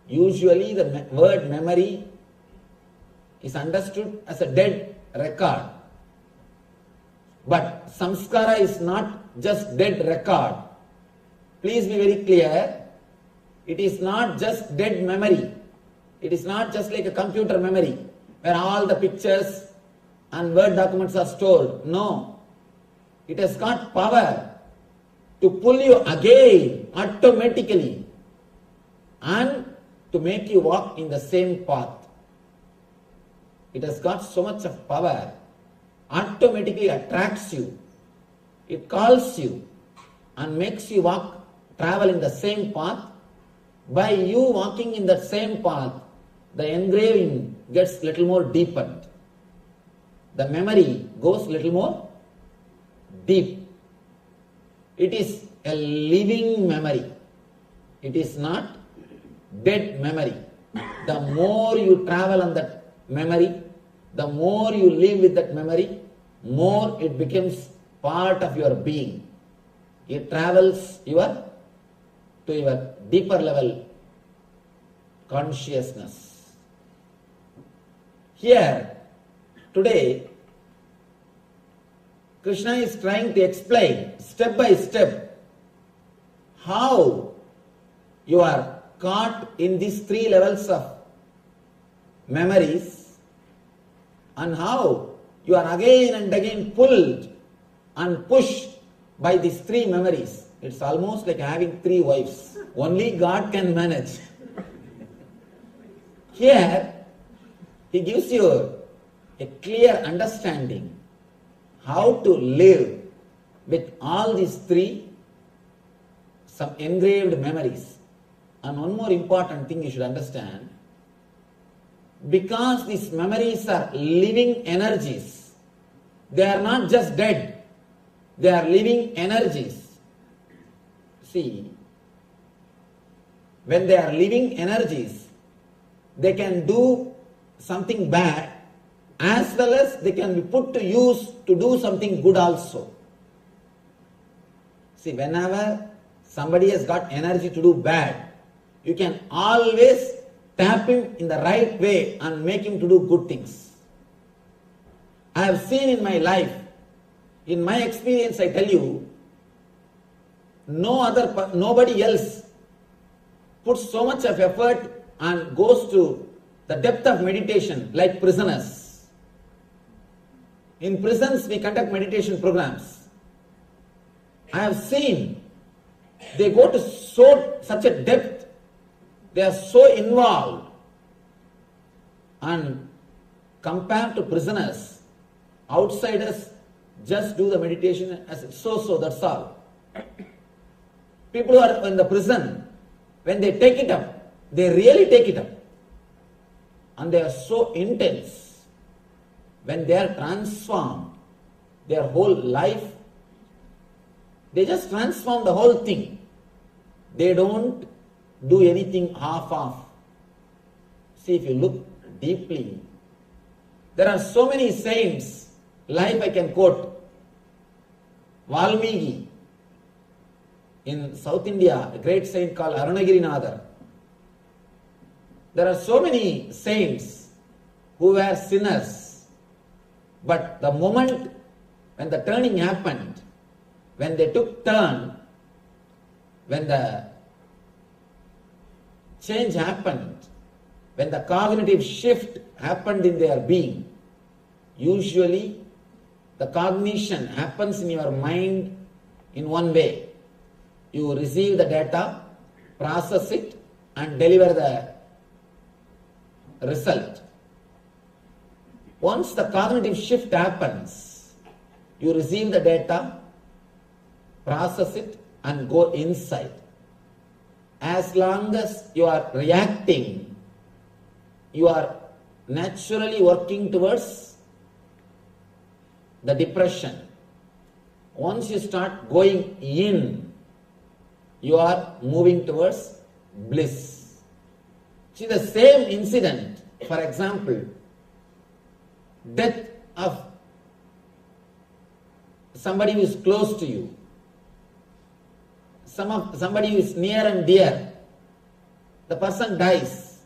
Usually the word memory is understood as a dead record. But samskara is not just dead record. Please be very clear. It is not just dead memory. It is not just like a computer memory where all the pictures and Word documents are stored. No. It has got power to pull you again automatically and to make you walk in the same path. It has got so much of power, automatically attracts you. It calls you and makes you travel in the same path. By you walking in that same path, the engraving gets little more deepened. The memory goes little more deep. It is a living memory. It is not dead memory. The more you travel on that memory, the more you live with that memory, more it becomes part of your being. It travels to your deeper level consciousness. Here, today, Krishna is trying to explain step by step how you are caught in these three levels of memories and how you are again and again pulled and pushed by these three memories. It's almost like having three wives. Only God can manage. Here, he gives you a clear understanding how to live with all these three, some engraved memories. And one more important thing you should understand, because these memories are living energies, they are not just dead, they are living energies. See, when they are living energies, they can do something bad as well as they can be put to use to do something good also. See, whenever somebody has got energy to do bad, you can always tap him in the right way and make him to do good things. I have seen in my life, in my experience I tell you, nobody else puts so much of effort and goes to the depth of meditation like prisoners. In prisons we conduct meditation programs. I have seen they go to such a depth, they are so involved, and compared to prisoners, outsiders just do the meditation as so, that's all. People who are in the prison, when they take it up, they really take it up. And they are so intense. When they are transformed, their whole life, they just transform the whole thing. They don't do anything half-off. See, if you look deeply, there are so many saints, life I can quote. Valmiki, in South India, a great saint called Arunagirinadar. There are so many saints who were sinners, but the moment when the turning happened, when they took turn, when the change happened, when the cognitive shift happened in their being, usually the cognition happens in your mind in one way. You receive the data, process it, and deliver the result. Once the cognitive shift happens, you receive the data, process it, and go inside. As long as you are reacting, you are naturally working towards the depression. Once you start going in, you are moving towards bliss. See, the same incident, for example, death of somebody who is close to you, somebody who is near and dear, the person dies.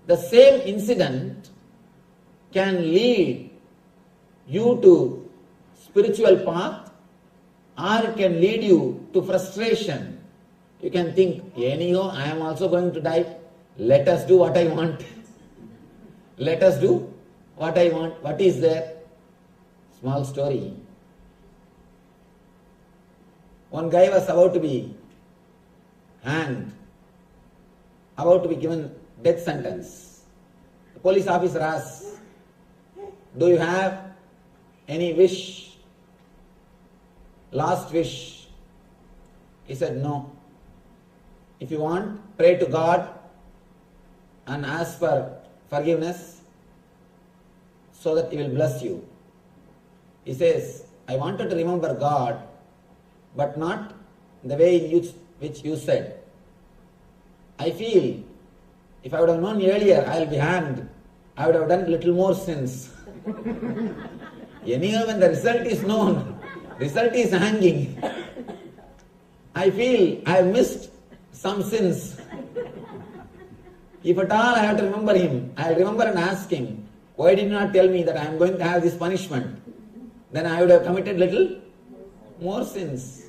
The same incident can lead you to spiritual path, or it can lead you to frustration. You can think, anyhow, I am also going to die. Let us do what I want. Let us do what I want. What is there? Small story. One guy was about to be hanged, about to be given death sentence. The police officer asks, do you have any wish? Last wish? He said, no. If you want, pray to God and ask for forgiveness so that He will bless you. He says, I wanted to remember God, but not the way in which you said. I feel if I would have known earlier I will be hanged, I would have done little more sins. Anyhow, when the result is known, result is hanging, I feel I have missed some sins. If at all I have to remember him, I will remember and ask him, why did you not tell me that I am going to have this punishment? Then I would have committed little more sins.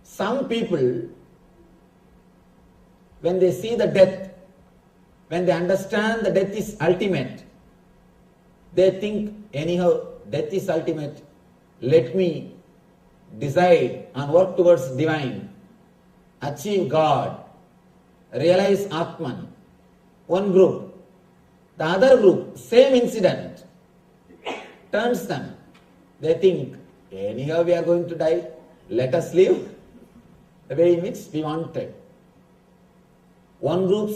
Some people, when they see the death, when they understand the death is ultimate, they think, anyhow, death is ultimate. Let me decide and work towards divine, achieve God, realize Atman. One group. The other group, same incident, turns them. They think, anyhow we are going to die, let us live the way in which we wanted. One group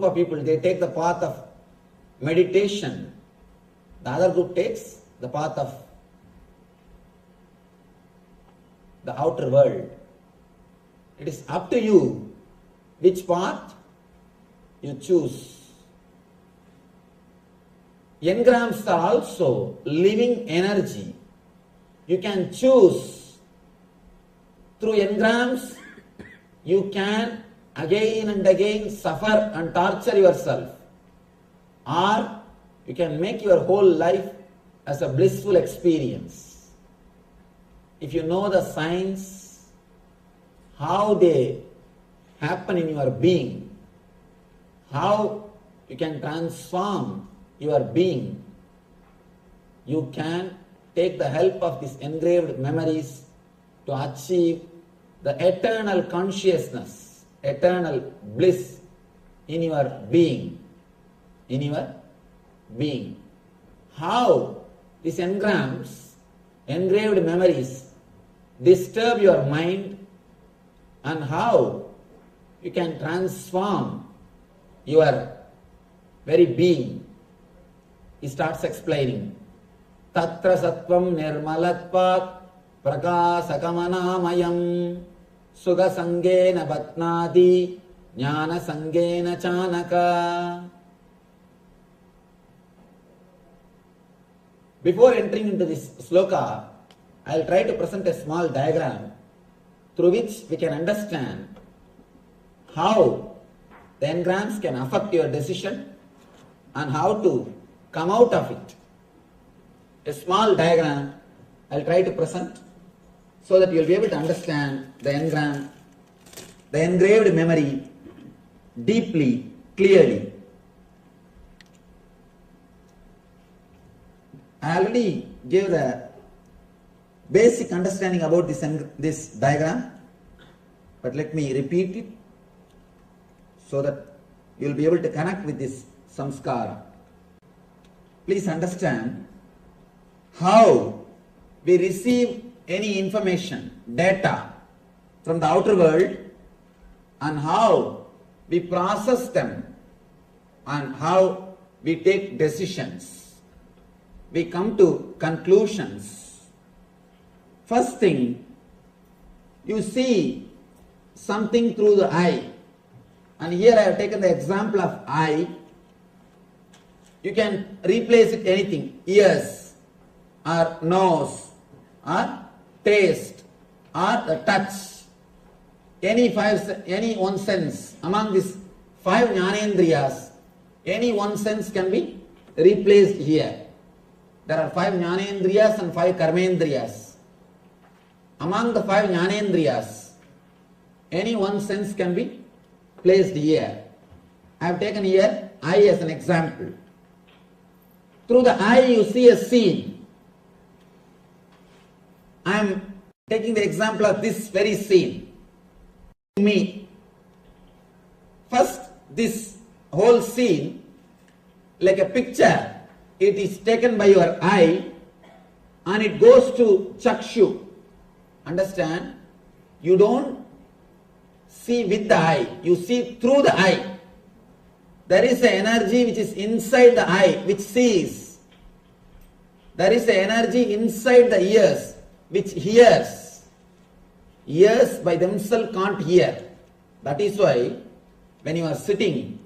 of people, they take the path of meditation. The other group takes the path of the outer world. It is up to you which path you choose. Engrams are also living energy. You can choose. Through engrams, you can again and again suffer and torture yourself. Or you can make your whole life as a blissful experience. If you know the signs, how they happen in your being, how you can transform your being, you can take the help of these engraved memories to achieve the eternal consciousness, eternal bliss in your being. In your being. How these engrams, engraved memories, disturb your mind, and how you can transform your very being. He starts explaining. Tatra sattvam nirmalatvat prakasakamanāmayam sugha sangena batnādi jnana sangena chanaka. Before entering into this sloka, I will try to present a small diagram through which we can understand how the engrams can affect your decision and how to come out of it. A small diagram I will try to present so that you will be able to understand the engram, the engraved memory deeply, clearly. I already gave the basic understanding about this diagram, but let me repeat it so that you will be able to connect with this samskara. Please understand how we receive any information, data from the outer world, and how we process them and how we take decisions. We come to conclusions. First thing, you see something through the eye. And here I have taken the example of eye. You can replace it anything, ears, or nose, or taste, or the touch. Any one sense among these 5 jnanendriyas, any one sense can be replaced here. There are 5 jnanendriyas and 5 karmendriyas. Among the 5 jnanendriyas, any one sense can be placed here. I have taken here eye as an example. Through the eye you see a scene. I am taking the example of this very scene. Me. First, this whole scene, like a picture, it is taken by your eye and it goes to chakshu. Understand? You don't see with the eye, you see through the eye. There is an energy which is inside the eye which sees. There is an energy inside the ears which hears. Ears by themselves can't hear. That is why when you are sitting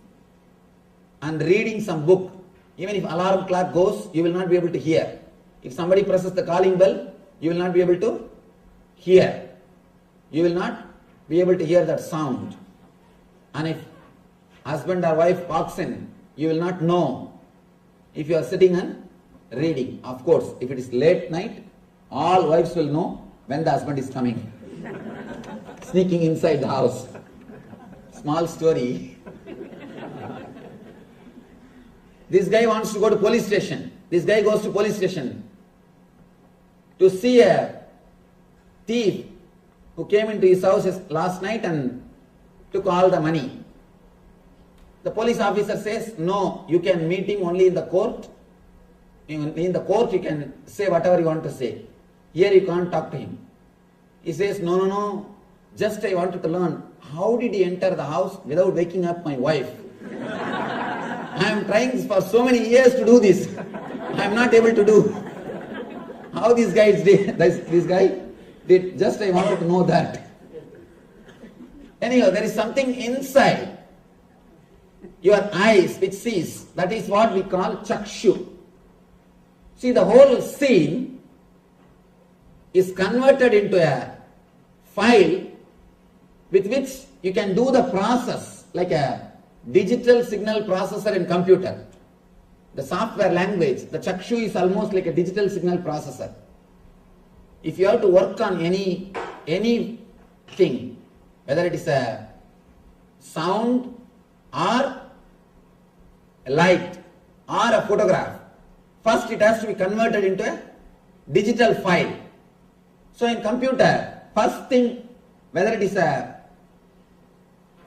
and reading some book, even if alarm clock goes, you will not be able to hear. If somebody presses the calling bell, you will not be able to hear. You will not be able to hear that sound. And if husband or wife walks in, you will not know if you are sitting and reading. Of course, if it is late night, all wives will know when the husband is coming. Sneaking inside the house. Small story. This guy wants to go to police station. This guy goes to police station to see a thief who came into his house last night and took all the money. The police officer says, no, you can meet him only in the court. In the court you can say whatever you want to say. Here you can't talk to him. He says, no, just I wanted to learn, how did he enter the house without waking up my wife? I am trying for so many years to do this. I am not able to do. How this guy did, this guy did, just I wanted to know that. Anyhow, there is something inside your eyes which sees. That is what we call chakshu. See, the whole scene is converted into a file with which you can do the process like a digital signal processor in computer. The software language, the chakshu is almost like a digital signal processor. If you have to work on anything, whether it is a sound or a light or a photograph, first it has to be converted into a digital file. So in computer, first thing, whether it is a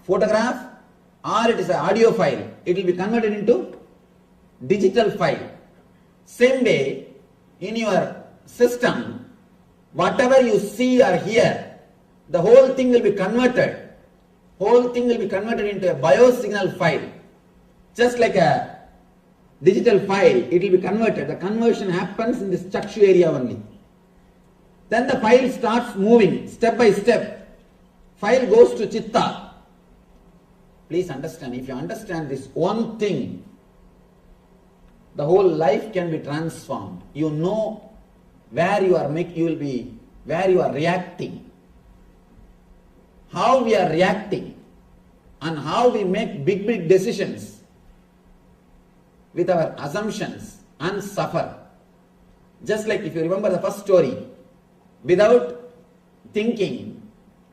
photograph or it is an audio file, it will be converted into digital file. Same way, in your system, whatever you see or hear, the whole thing will be converted. Whole thing will be converted into a biosignal file. Just like a digital file, it will be converted. The conversion happens in this chakshu area only. Then the file starts moving step by step. File goes to chitta. Please understand, if you understand this one thing, the whole life can be transformed. You know where you are where you are reacting, how we are reacting, and how we make big decisions with our assumptions and suffer. Just like if you remember the first story, without thinking,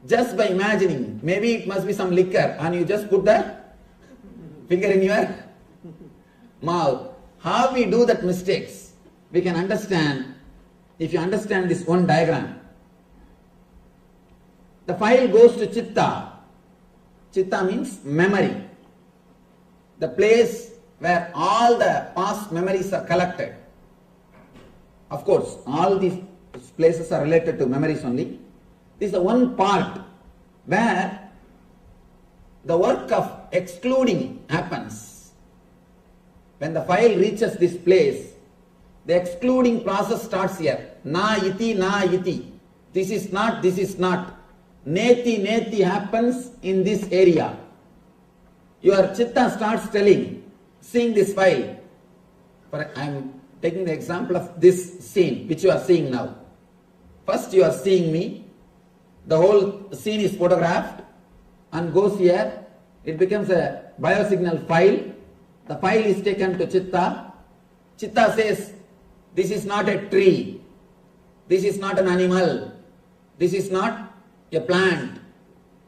just by imagining, maybe it must be some liquor, and you just put the finger in your mouth. How we do that mistakes, we can understand if you understand this one diagram. The file goes to chitta. Chitta means memory. The place where all the past memories are collected. Of course, all these places are related to memories only. This is the one part where the work of excluding happens. When the file reaches this place, the excluding process starts here. Na iti, na iti. This is not, this is not. Neti, neti happens in this area. Your chitta starts telling, seeing this file. I am taking the example of this scene which you are seeing now. First you are seeing me. The whole scene is photographed and goes here. It becomes a biosignal file. The file is taken to chitta. Chitta says, this is not a tree. This is not an animal. This is not a plant.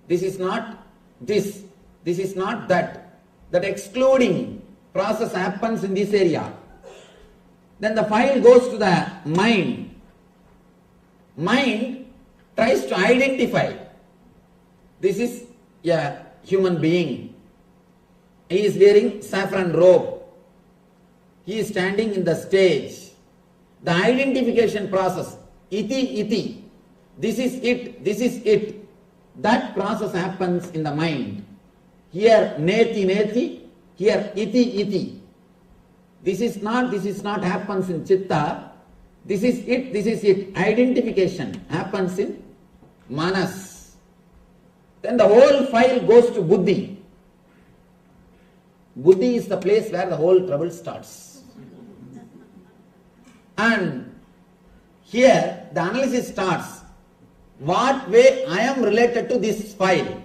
This is not this. This is not that. That excluding process happens in this area. Then the file goes to the mind. Mind tries to identify. This is a human being. He is wearing saffron robe. He is standing in the stage. The identification process, iti, iti, this is it, this is it. That process happens in the mind. Here neti, neti, here iti, iti. This is not happens in chitta. This is it, this is it. Identification happens in manas. Then the whole file goes to buddhi. Buddhi is the place where the whole trouble starts. And here the analysis starts. What way I am related to this file?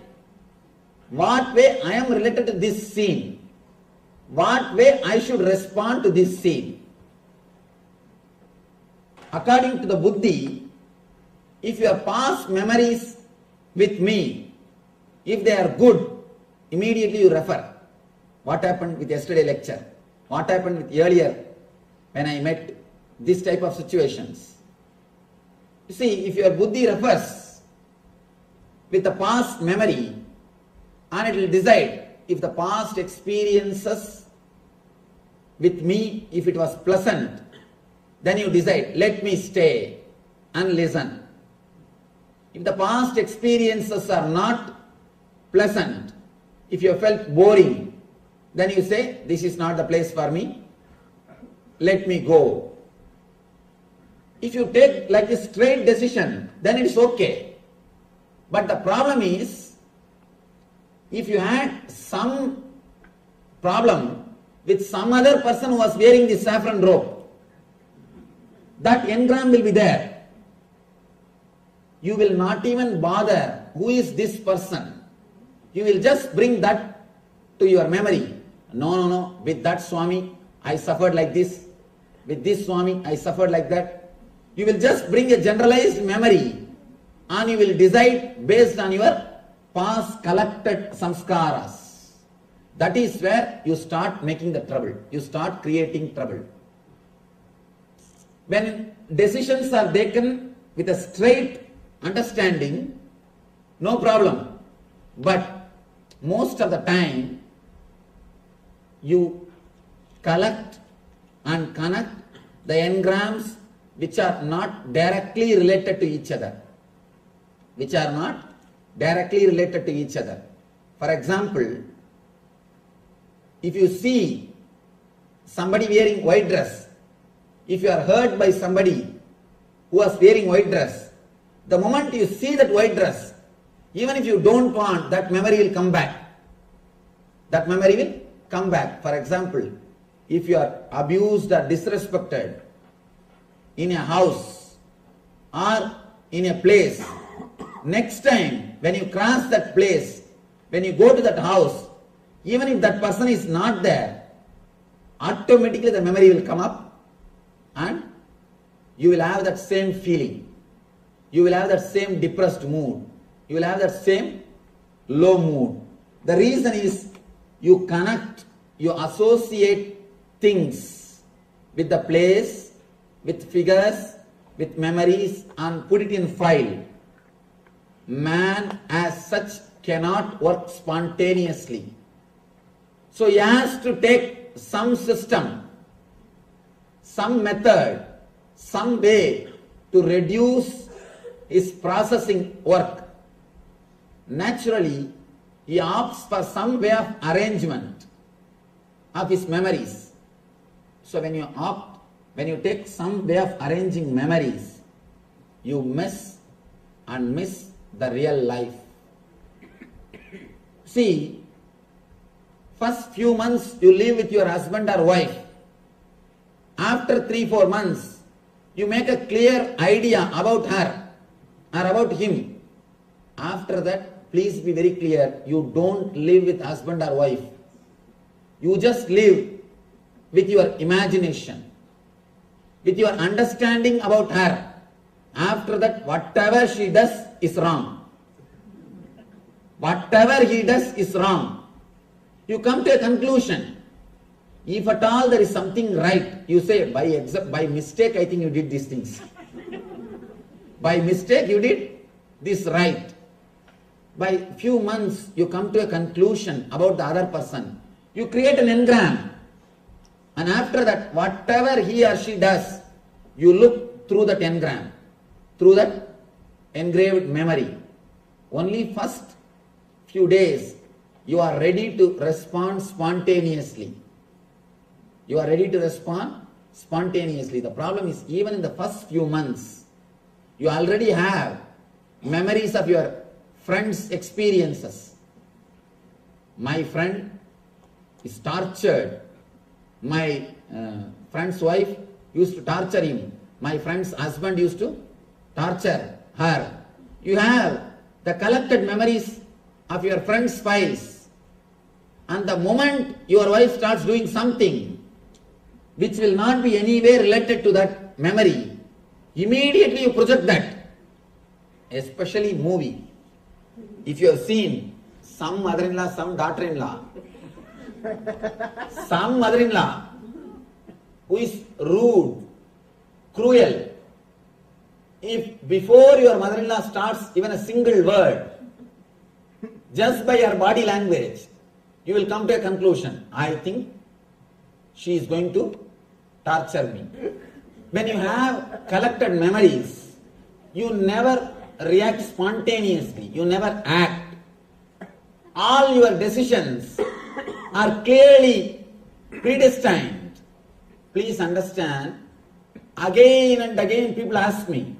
What way I am related to this scene? What way I should respond to this scene? According to the buddhi, if your past memories with me, if they are good, immediately you refer. What happened with yesterday lecture? What happened with earlier when I met this type of situations? You see, if your buddhi refers with the past memory, and it will decide if the past experiences with me, if it was pleasant, then you decide, let me stay and listen. If the past experiences are not pleasant, if you felt boring, then you say, this is not the place for me, let me go. If you take like a straight decision, then it's okay. But the problem is, if you had some problem with some other person who was wearing the saffron robe, that engram will be there. You will not even bother who is this person. You will just bring that to your memory. No, with that Swami I suffered like this. With this Swami I suffered like that. You will just bring a generalized memory and you will decide based on your past collected samskaras. That is where you start making the trouble. You start creating trouble. When decisions are taken with a straight understanding, no problem. But most of the time, you collect and connect the engrams which are not directly related to each other. Which are not directly related to each other. For example, if you see somebody wearing white dress, if you are hurt by somebody who was wearing white dress, the moment you see that white dress, even if you don't want, that memory will come back. That memory will come back. For example, if you are abused or disrespected in a house or in a place, next time when you cross that place, when you go to that house, even if that person is not there, automatically the memory will come up and you will have that same feeling. You will have that same depressed mood. You will have that same low mood. The reason is you connect, you associate things with the place, with figures, with memories and put it in file. Man as such cannot work spontaneously. So he has to take some system, some method, some way to reduce his processing work. Naturally, he opts for some way of arrangement of his memories. So when you take some way of arranging memories, you miss the real life. See, first few months you live with your husband or wife. After 3-4 months, you make a clear idea about her or about him. After that, please be very clear, you don't live with husband or wife. You just live with your imagination, with your understanding about her. After that, whatever she does is wrong. Whatever he does is wrong. You come to a conclusion. If at all there is something right, you say, by mistake I think you did these things. By mistake you did this right. By few months you come to a conclusion about the other person. You create an engram. And after that, whatever he or she does, you look through that engram, through that engraved memory. Only first few days, you are ready to respond spontaneously. You are ready to respond spontaneously. The problem is, even in the first few months, you already have memories of your friends' experiences. My friend is tortured. My friend's wife used to torture him. My friend's husband used to torture her. You have the collected memories of your friend's files. And the moment your wife starts doing something which will not be anywhere related to that memory, immediately you project that. Especially movie. If you have seen some mother-in-law, some daughter-in-law, some mother-in-law who is rude, cruel, if before your mother-in-law starts even a single word, just by her body language, you will come to a conclusion. I think she is going to torture me. When you have collected memories, you never react spontaneously. You never act. All your decisions are clearly predestined. Please understand, again and again people ask me,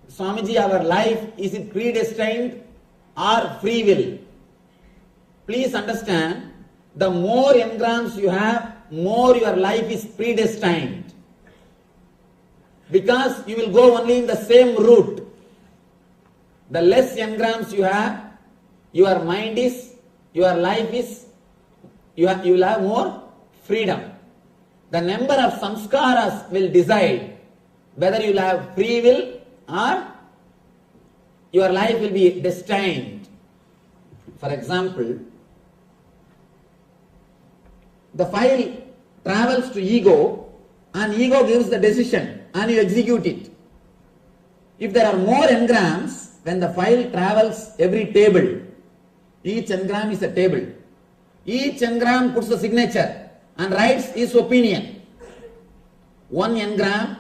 Swamiji, our life, is it predestined or free will? Please understand, the more engrams you have, more your life is predestined. Because you will go only in the same route. The less engrams you have, your mind is, your life is, you will have more freedom. The number of samskaras will decide whether you will have free will or your life will be destined. For example, the file travels to ego and ego gives the decision. and you execute it. If there are more engrams, when the file travels every table, each engram is a table. Each engram puts a signature and writes his opinion. One engram,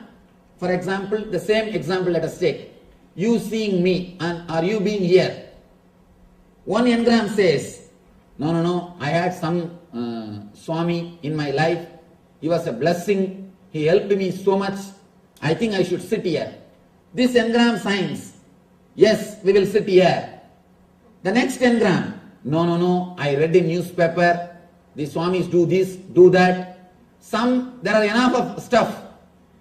for example, the same example let us take. You seeing me and are you being here? One engram says, no, I had some Swami in my life. He was a blessing. He helped me so much. I think I should sit here. This engram signs, yes, we will sit here. The next engram, no, I read in newspaper, the Swamis do this, do that. There are enough of stuff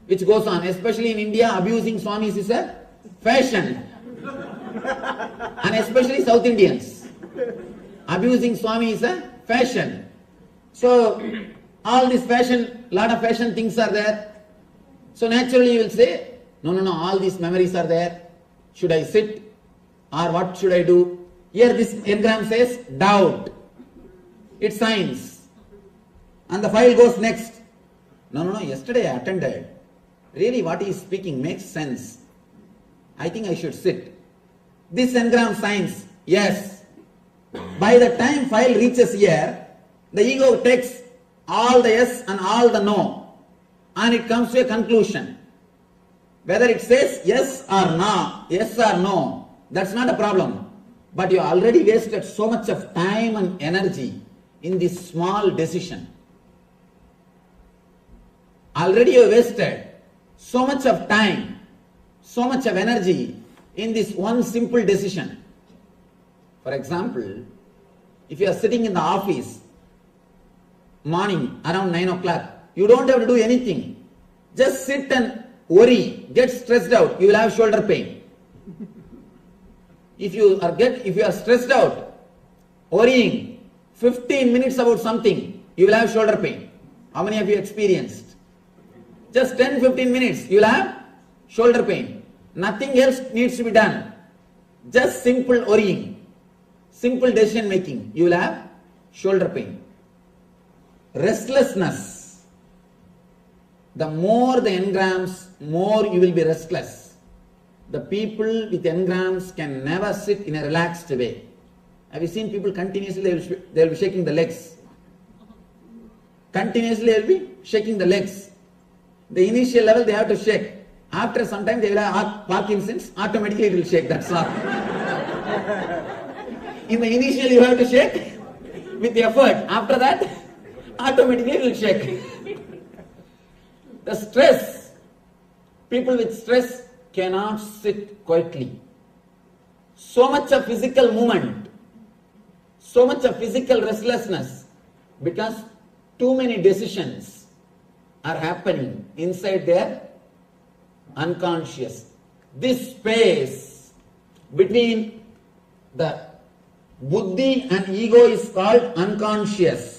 which goes on, especially in India, abusing Swamis is a fashion. And especially South Indians. Abusing Swami is a fashion. So, all this fashion, lot of fashion things are there. So naturally you will say, no, all these memories are there. Should I sit? Or what should I do? Here this engram says doubt. It signs. And the file goes next. No, yesterday I attended. Really what he is speaking makes sense. I think I should sit. This engram signs, yes. By the time file reaches here, the ego takes all the yes and all the no. And it comes to a conclusion. Whether it says yes or no, that's not a problem. But you already wasted so much of time and energy in this small decision. Already you wasted so much of time, so much of energy in this one simple decision. For example, if you are sitting in the office, morning around 9 o'clock, you don't have to do anything. Just sit and worry, get stressed out, you will have shoulder pain. If you are stressed out, worrying 15 minutes about something, you will have shoulder pain. How many of you experienced? Just 10-15 minutes, you will have shoulder pain. Nothing else needs to be done. Just simple worrying, simple decision making, you will have shoulder pain. Restlessness. The more the engrams, more you will be restless. The people with engrams can never sit in a relaxed way. Have you seen people continuously, they will be shaking the legs. Continuously they will be shaking the legs. The initial level they have to shake. After some time they will have Parkinson's, automatically it will shake, that's all. In the initial you have to shake with effort. After that, automatically it will shake. The stress, people with stress cannot sit quietly. So much of physical movement, so much of physical restlessness, because too many decisions are happening inside their unconscious. This space between the buddhi and ego is called unconscious.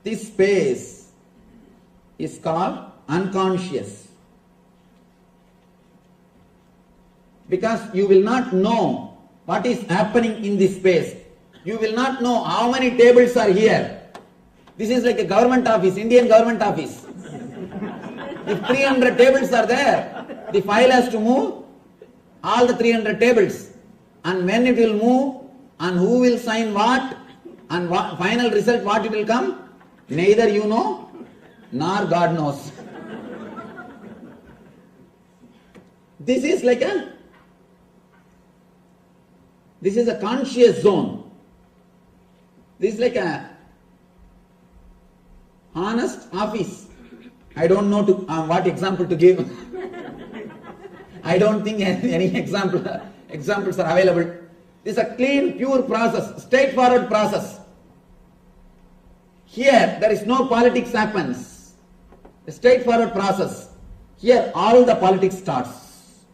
This space is called unconscious. Because you will not know what is happening in this space. You will not know how many tables are here. This is like a government office, Indian government office. If 300 tables are there, the file has to move all the 300 tables. And when it will move, and who will sign what, and final result what it will come, neither you know, nor God knows. This is a conscious zone. This is like a honest office. I don't know what example to give. I don't think any examples are available. This is a clean, pure process, straightforward process. Here, there is no politics happens. A straightforward process. Here, all the politics starts.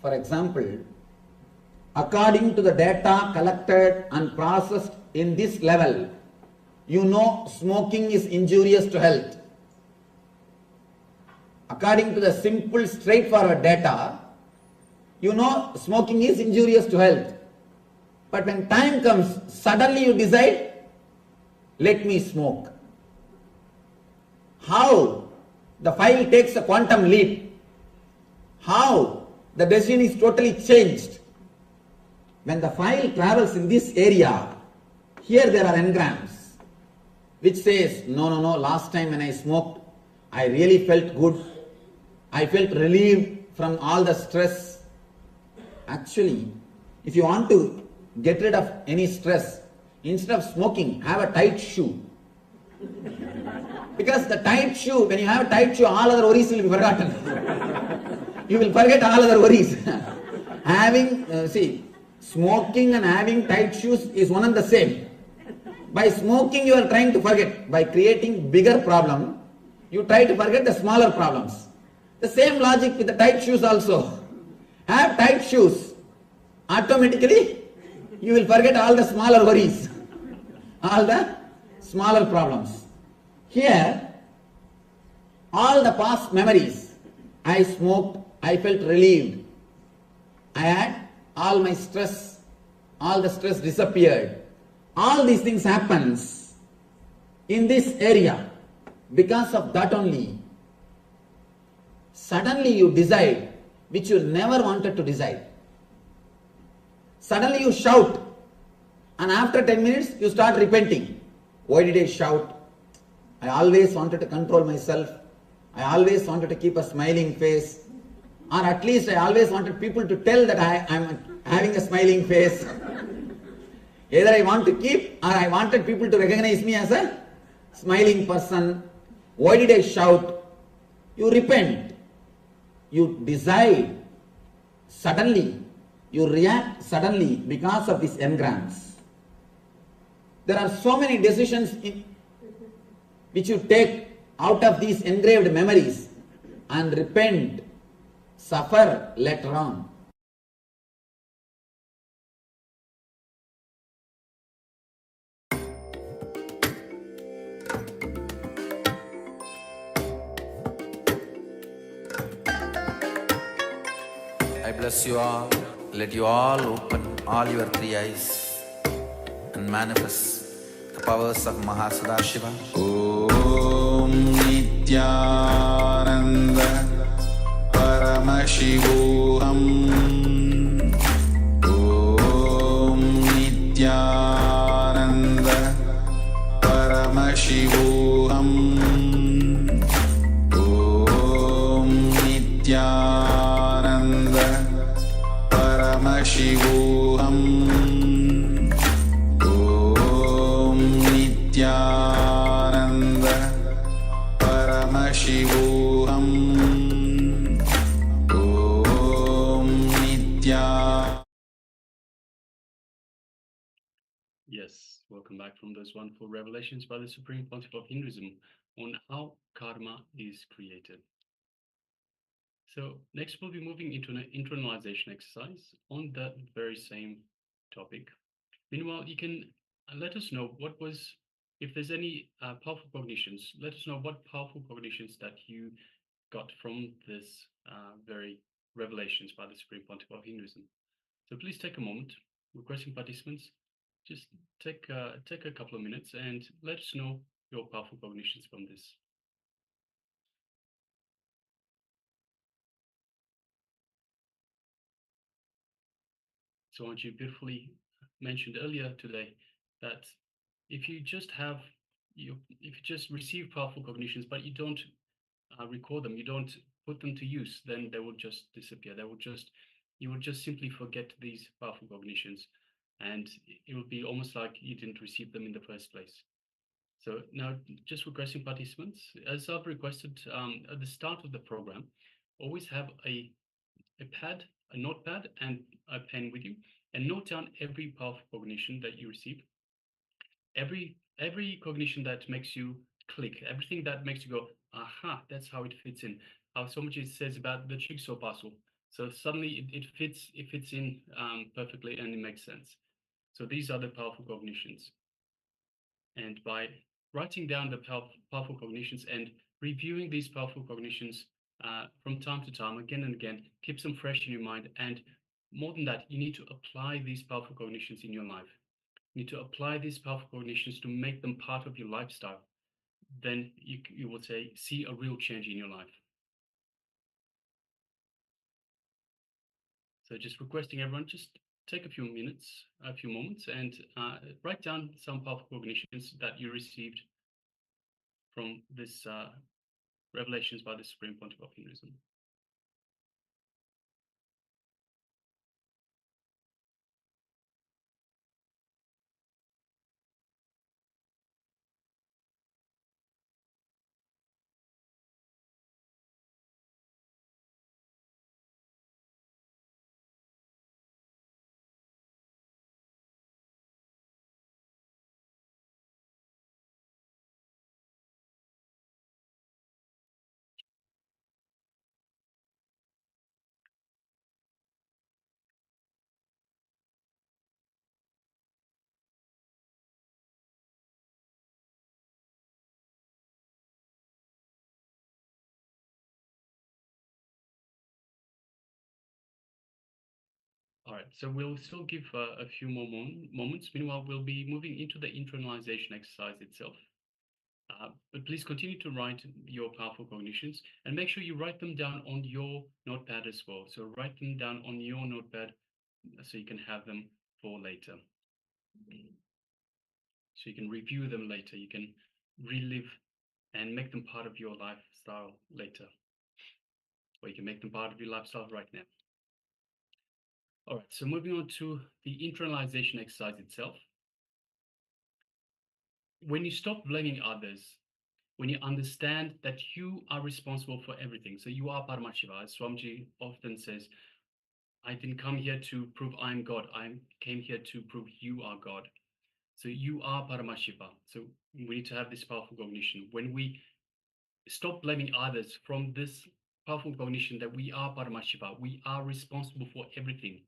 For example, according to the data collected and processed in this level, you know smoking is injurious to health. According to the simple, straightforward data, you know smoking is injurious to health. But when time comes, suddenly you decide, let me smoke. How the file takes a quantum leap. How the destiny is totally changed. When the file travels in this area, here there are engrams which says, no, last time when I smoked, I really felt good. I felt relieved from all the stress. Actually, if you want to get rid of any stress, instead of smoking, have a tight shoe. Because the tight shoe, when you have a tight shoe, all other worries will be forgotten. You will forget all other worries. Smoking and having tight shoes is one and the same. By smoking, you are trying to forget. By creating bigger problem, you try to forget the smaller problems. The same logic with the tight shoes also. Have tight shoes. Automatically, you will forget all the smaller worries. All the smaller problems. Here, all the past memories. I smoked, I felt relieved. I had all my stress, all the stress disappeared. All these things happens in this area. Because of that only, suddenly you decide which you never wanted to decide. Suddenly you shout, and after 10 minutes you start repenting. Why did I shout? I always wanted to control myself. I always wanted to keep a smiling face. Or at least I always wanted people to tell that I am having a smiling face. Either I want to keep, or I wanted people to recognize me as a smiling person. Why did I shout? You repent. You decide. Suddenly, you react suddenly because of these engrams. There are so many decisions which you take out of these engraved memories and repent, suffer later on. I bless you all. Let you all open all your three eyes and manifest the powers of Maha Sadashiva. Om Nityananda Paramashivoham. Om Nityananda Paramashivoham. Om Nityananda Paramashivoham. Om Nityananda Paramashivoham. Om Nityananda. Yes, welcome back from those wonderful revelations by the Supreme Pontiff of Hinduism on how karma is created. So next we'll be moving into an internalization exercise on that very same topic. Meanwhile, you can let us know what was, if there's any powerful cognitions, let us know what powerful cognitions that you got from this very revelations by the Supreme Pontiff of Hinduism. So please take a moment, requesting participants, just take a couple of minutes and let us know your powerful cognitions from this. So aren't you beautifully mentioned earlier today that if you just receive powerful cognitions, but you don't record them, you don't put them to use, then they will just disappear. You will just simply forget these powerful cognitions, and it will be almost like you didn't receive them in the first place. So now, just requesting participants, as I've requested at the start of the program, always have a notepad, and a pen with you, and note down every powerful cognition that you receive. Every cognition that makes you click, everything that makes you go, aha, that's how it fits in. How so much it says about the jigsaw puzzle. So suddenly it fits in perfectly, and it makes sense. So these are the powerful cognitions. And by writing down the powerful cognitions and reviewing these powerful cognitions from time to time, again and again, keeps them fresh in your mind. And more than that, you need to apply these powerful cognitions in your life. You need to apply these powerful cognitions to make them part of your lifestyle. Then you will see a real change in your life. So just requesting everyone, just take a few moments, and write down some powerful cognitions that you received from this revelations by the Supreme Pontiff of Hinduism. All right, so we'll still give a few more moments. Meanwhile, we'll be moving into the internalization exercise itself. But please continue to write your powerful cognitions and make sure you write them down on your notepad as well. So write them down on your notepad so you can have them for later. So you can review them later. You can relive and make them part of your lifestyle later. Or you can make them part of your lifestyle right now. All right, so moving on to the internalization exercise itself. When you stop blaming others, when you understand that you are responsible for everything, so you are Paramashiva, as Swamiji often says, I didn't come here to prove I'm God, I came here to prove you are God. So you are Paramashiva. So we need to have this powerful cognition. When we stop blaming others from this powerful cognition that we are Paramashiva, we are responsible for everything,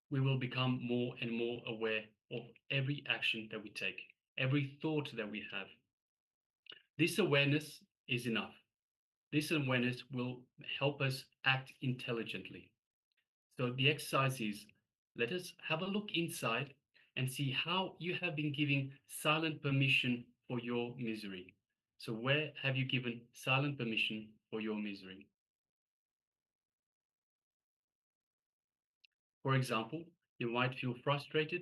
we will become more and more aware of every action that we take, every thought that we have. This awareness is enough. This awareness will help us act intelligently. So the exercise is, let us have a look inside and see how you have been giving silent permission for your misery. So where have you given silent permission for your misery? For example, you might feel frustrated,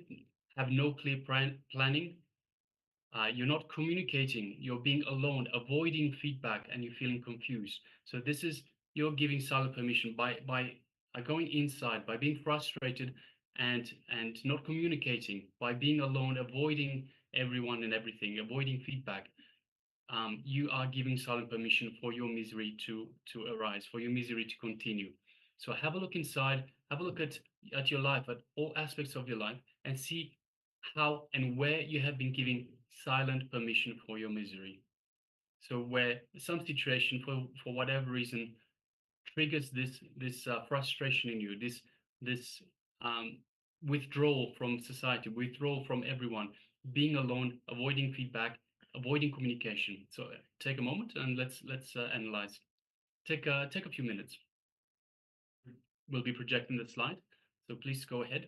have no clear planning, you're not communicating, you're being alone, avoiding feedback, and you're feeling confused. So this is you're giving silent permission by going inside, by being frustrated and not communicating, by being alone, avoiding everyone and everything, avoiding feedback. You are giving silent permission for your misery to arise, for your misery to continue. So have a look inside, have a look at your life, at all aspects of your life, and see how and where you have been giving silent permission for your misery. So where some situation for whatever reason triggers this frustration in you, this withdrawal from society, withdrawal from everyone, being alone, avoiding feedback, avoiding communication. So take a moment and let's analyze. Take a few minutes. We'll be projecting the slide, so please go ahead.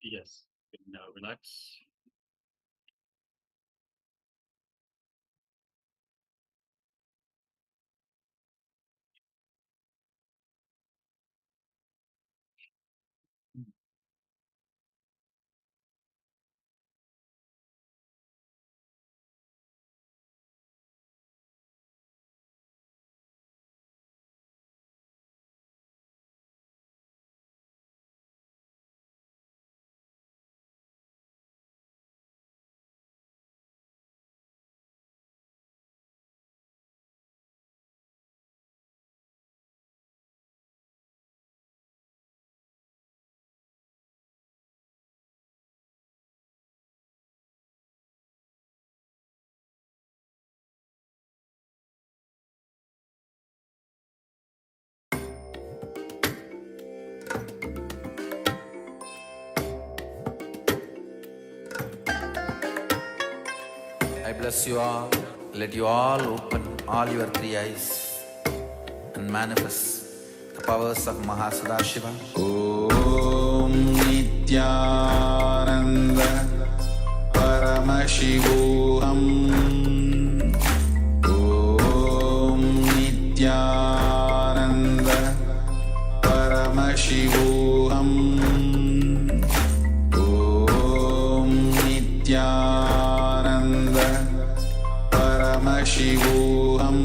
Yes. Now relax. I bless you all. Let you all open all your three eyes and manifest the powers of Maha Shiva. Om Nityananda Paramashivoham. Om Nityananda Paramashivoham. Om Nityananda Paramashivoham.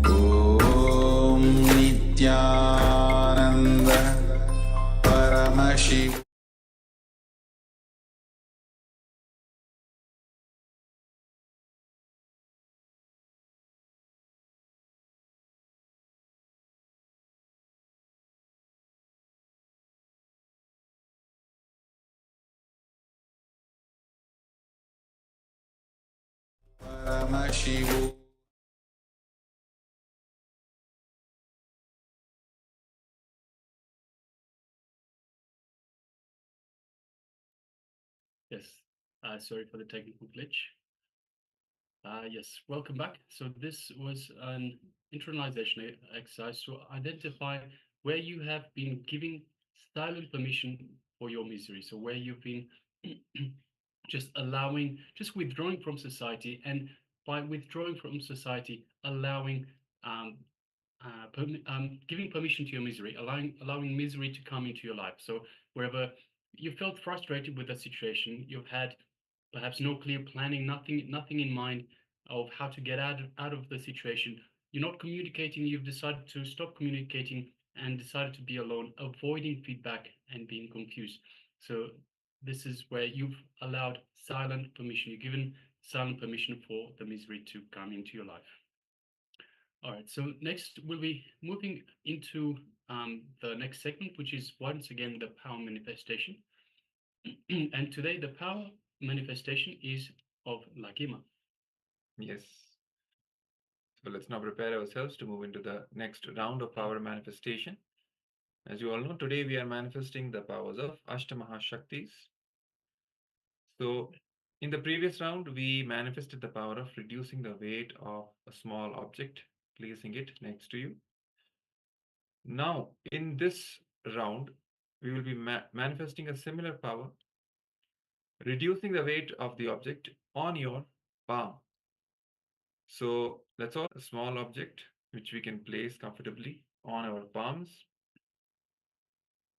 Om Nityananda Paramashivoham. Paramashivoham. Yes. Sorry for the technical glitch. Yes, welcome back. So this was an internalization exercise to identify where you have been giving silent permission for your misery. So where you've been just withdrawing from society, and by withdrawing from society, allowing giving permission to your misery, allowing misery to come into your life. So wherever you felt frustrated with a situation, you've had perhaps no clear planning, nothing in mind of how to get out of the situation. You're not communicating. You've decided to stop communicating and decided to be alone, avoiding feedback and being confused. So this is where you've allowed silent permission. You've given silent permission for the misery to come into your life. All right, so next we'll be moving into the next segment, which is once again the power manifestation. And today the power manifestation is of Lakima. Yes. So let's now prepare ourselves to move into the next round of power manifestation. As you all know, today we are manifesting the powers of Ashta Mahashaktis. So in the previous round, we manifested the power of reducing the weight of a small object, placing it next to you. Now, in this round, we will be manifesting a similar power, reducing the weight of the object on your palm. So let's all a small object which we can place comfortably on our palms,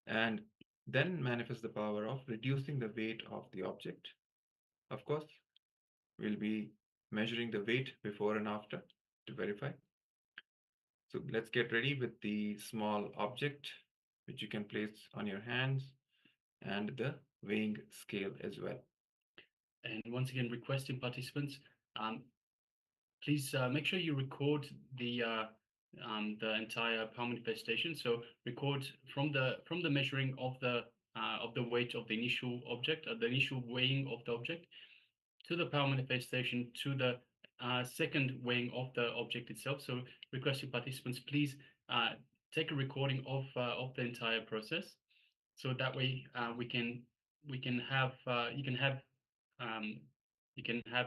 and then manifest the power of reducing the weight of the object. Of course, we'll be measuring the weight before and after to verify. So let's get ready with the small object which you can place on your hands and the weighing scale as well. And once again, requesting participants, please make sure you record the entire power manifestation. So record from the measuring of the weight of the initial object, the initial weighing of the object, to the power manifestation, to the second weighing of the object itself. So requesting participants, please take a recording of the entire process, so that way we can have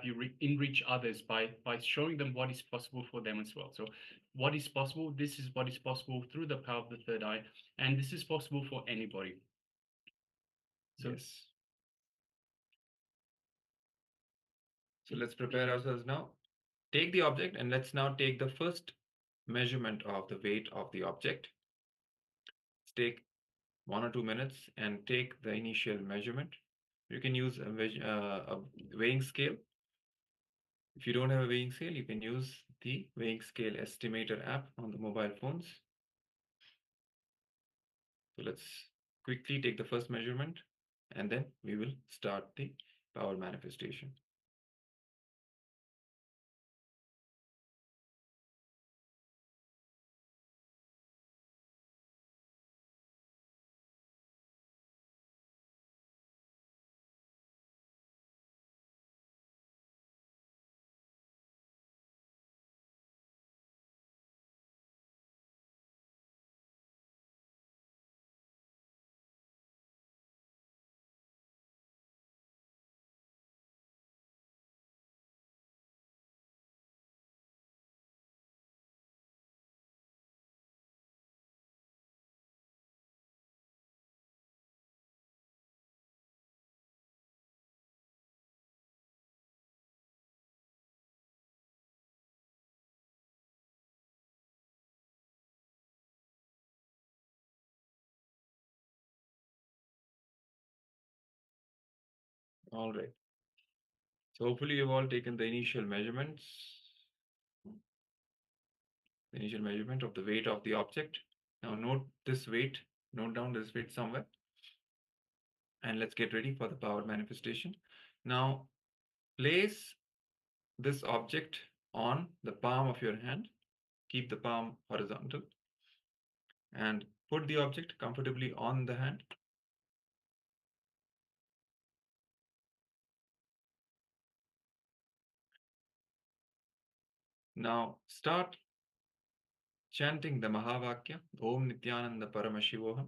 you enrich others by showing them what is possible for them as well. So what is possible? This is what is possible through the power of the third eye, and this is possible for anybody. So, Yes. So let's prepare ourselves now. Take the object and let's now take the first measurement of the weight of the object. Let's take 1 or 2 minutes and take the initial measurement. You can use a weighing scale. If you don't have a weighing scale, you can use the weighing scale estimator app on the mobile phones. So let's quickly take the first measurement and then we will start the power manifestation. All right. So hopefully you've all taken the initial measurements. The initial measurement of the weight of the object. Now note this weight, note down this weight somewhere. And let's get ready for the power manifestation. Now place this object on the palm of your hand. Keep the palm horizontal and put the object comfortably on the hand. Now start chanting the Mahavakya, Om Nityananda Paramashivoham.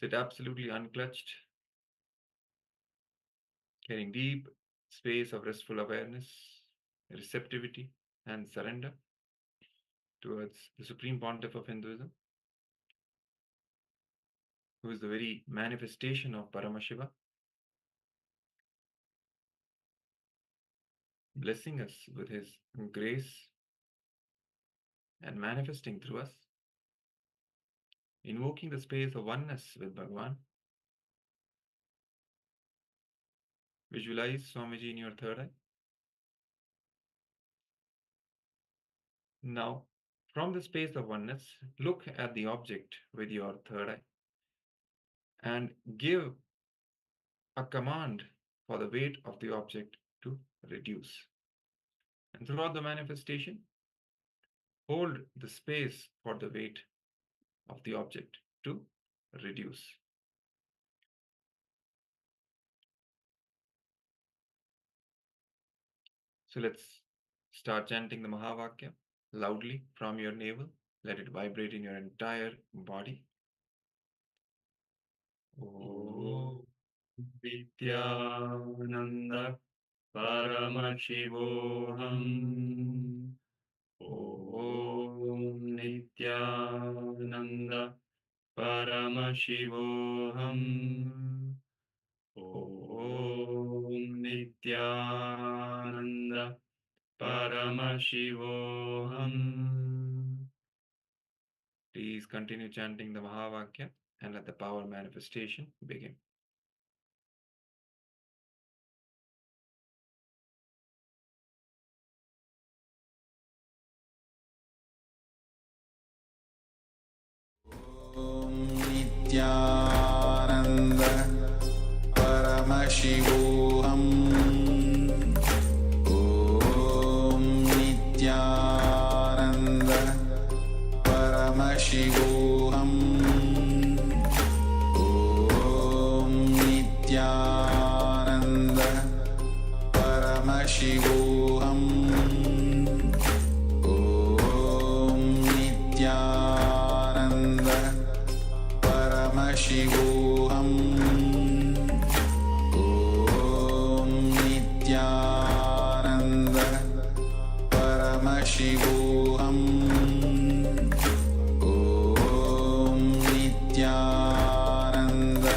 Sit absolutely unclutched, carrying deep space of restful awareness, receptivity, and surrender towards the Supreme Pontiff of Hinduism, who is the very manifestation of Paramashiva, blessing us with his grace and manifesting through us, invoking the space of oneness with Bhagavan. Visualize Swamiji in your third eye. Now, from the space of oneness, look at the object with your third eye and give a command for the weight of the object to reduce. And throughout the manifestation, hold the space for the weight of the object to reduce. So let's start chanting the Mahavakya loudly from your navel. Let it vibrate in your entire body. Om Vidyananda Paramashivoham. Om Nityananda Paramashivoham. Om Nityananda Paramashivoham. Please continue chanting the Mahavakya and let the power manifestation begin. Om Nityananda Paramashivoham. Om Nityananda Paramashivoham. Om Nityananda Paramashivoham. Om Nityananda Paramashivoham. Om Nityananda Paramashivoham. Om Nityananda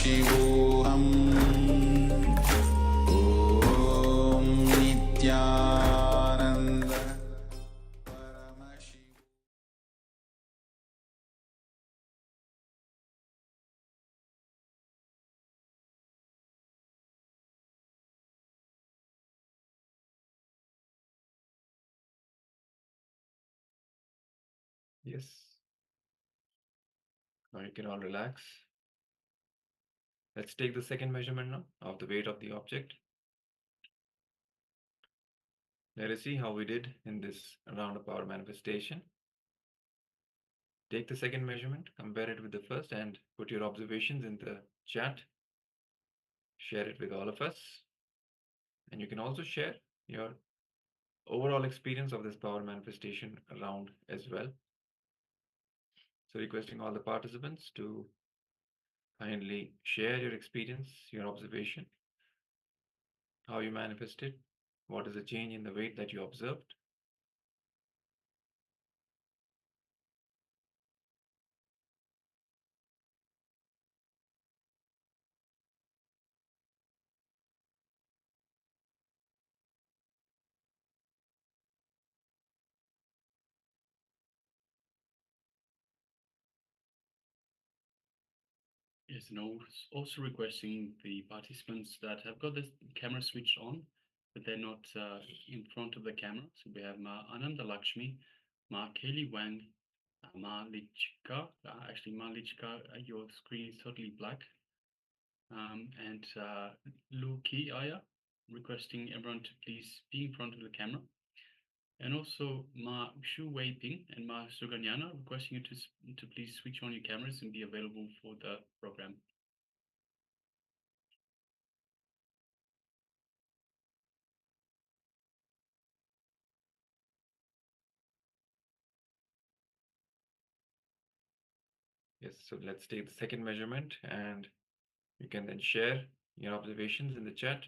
Paramashivoham Om Nityananda Paramashivoham. Yes. Now you can all relax. Let's take the second measurement now of the weight of the object. Let us see how we did in this round of power manifestation. Take the second measurement, compare it with the first, and put your observations in the chat. Share it with all of us. And you can also share your overall experience of this power manifestation round as well. So requesting all the participants to kindly share your experience, your observation, how you manifested, what is the change in the weight that you observed. Yes, and also requesting the participants that have got the camera switched on, but they're not in front of the camera. So we have Ma Ananda Lakshmi, Ma Kaylee Wang, Ma Lichika. Actually, Ma Lichika, your screen is totally black. And Lu Ki Aya, requesting everyone to please be in front of the camera. And also Ma Shu Wei Ping and Ma Suganyana, requesting you to please switch on your cameras and be available for the program. Yes, so let's take the second measurement and you can then share your observations in the chat.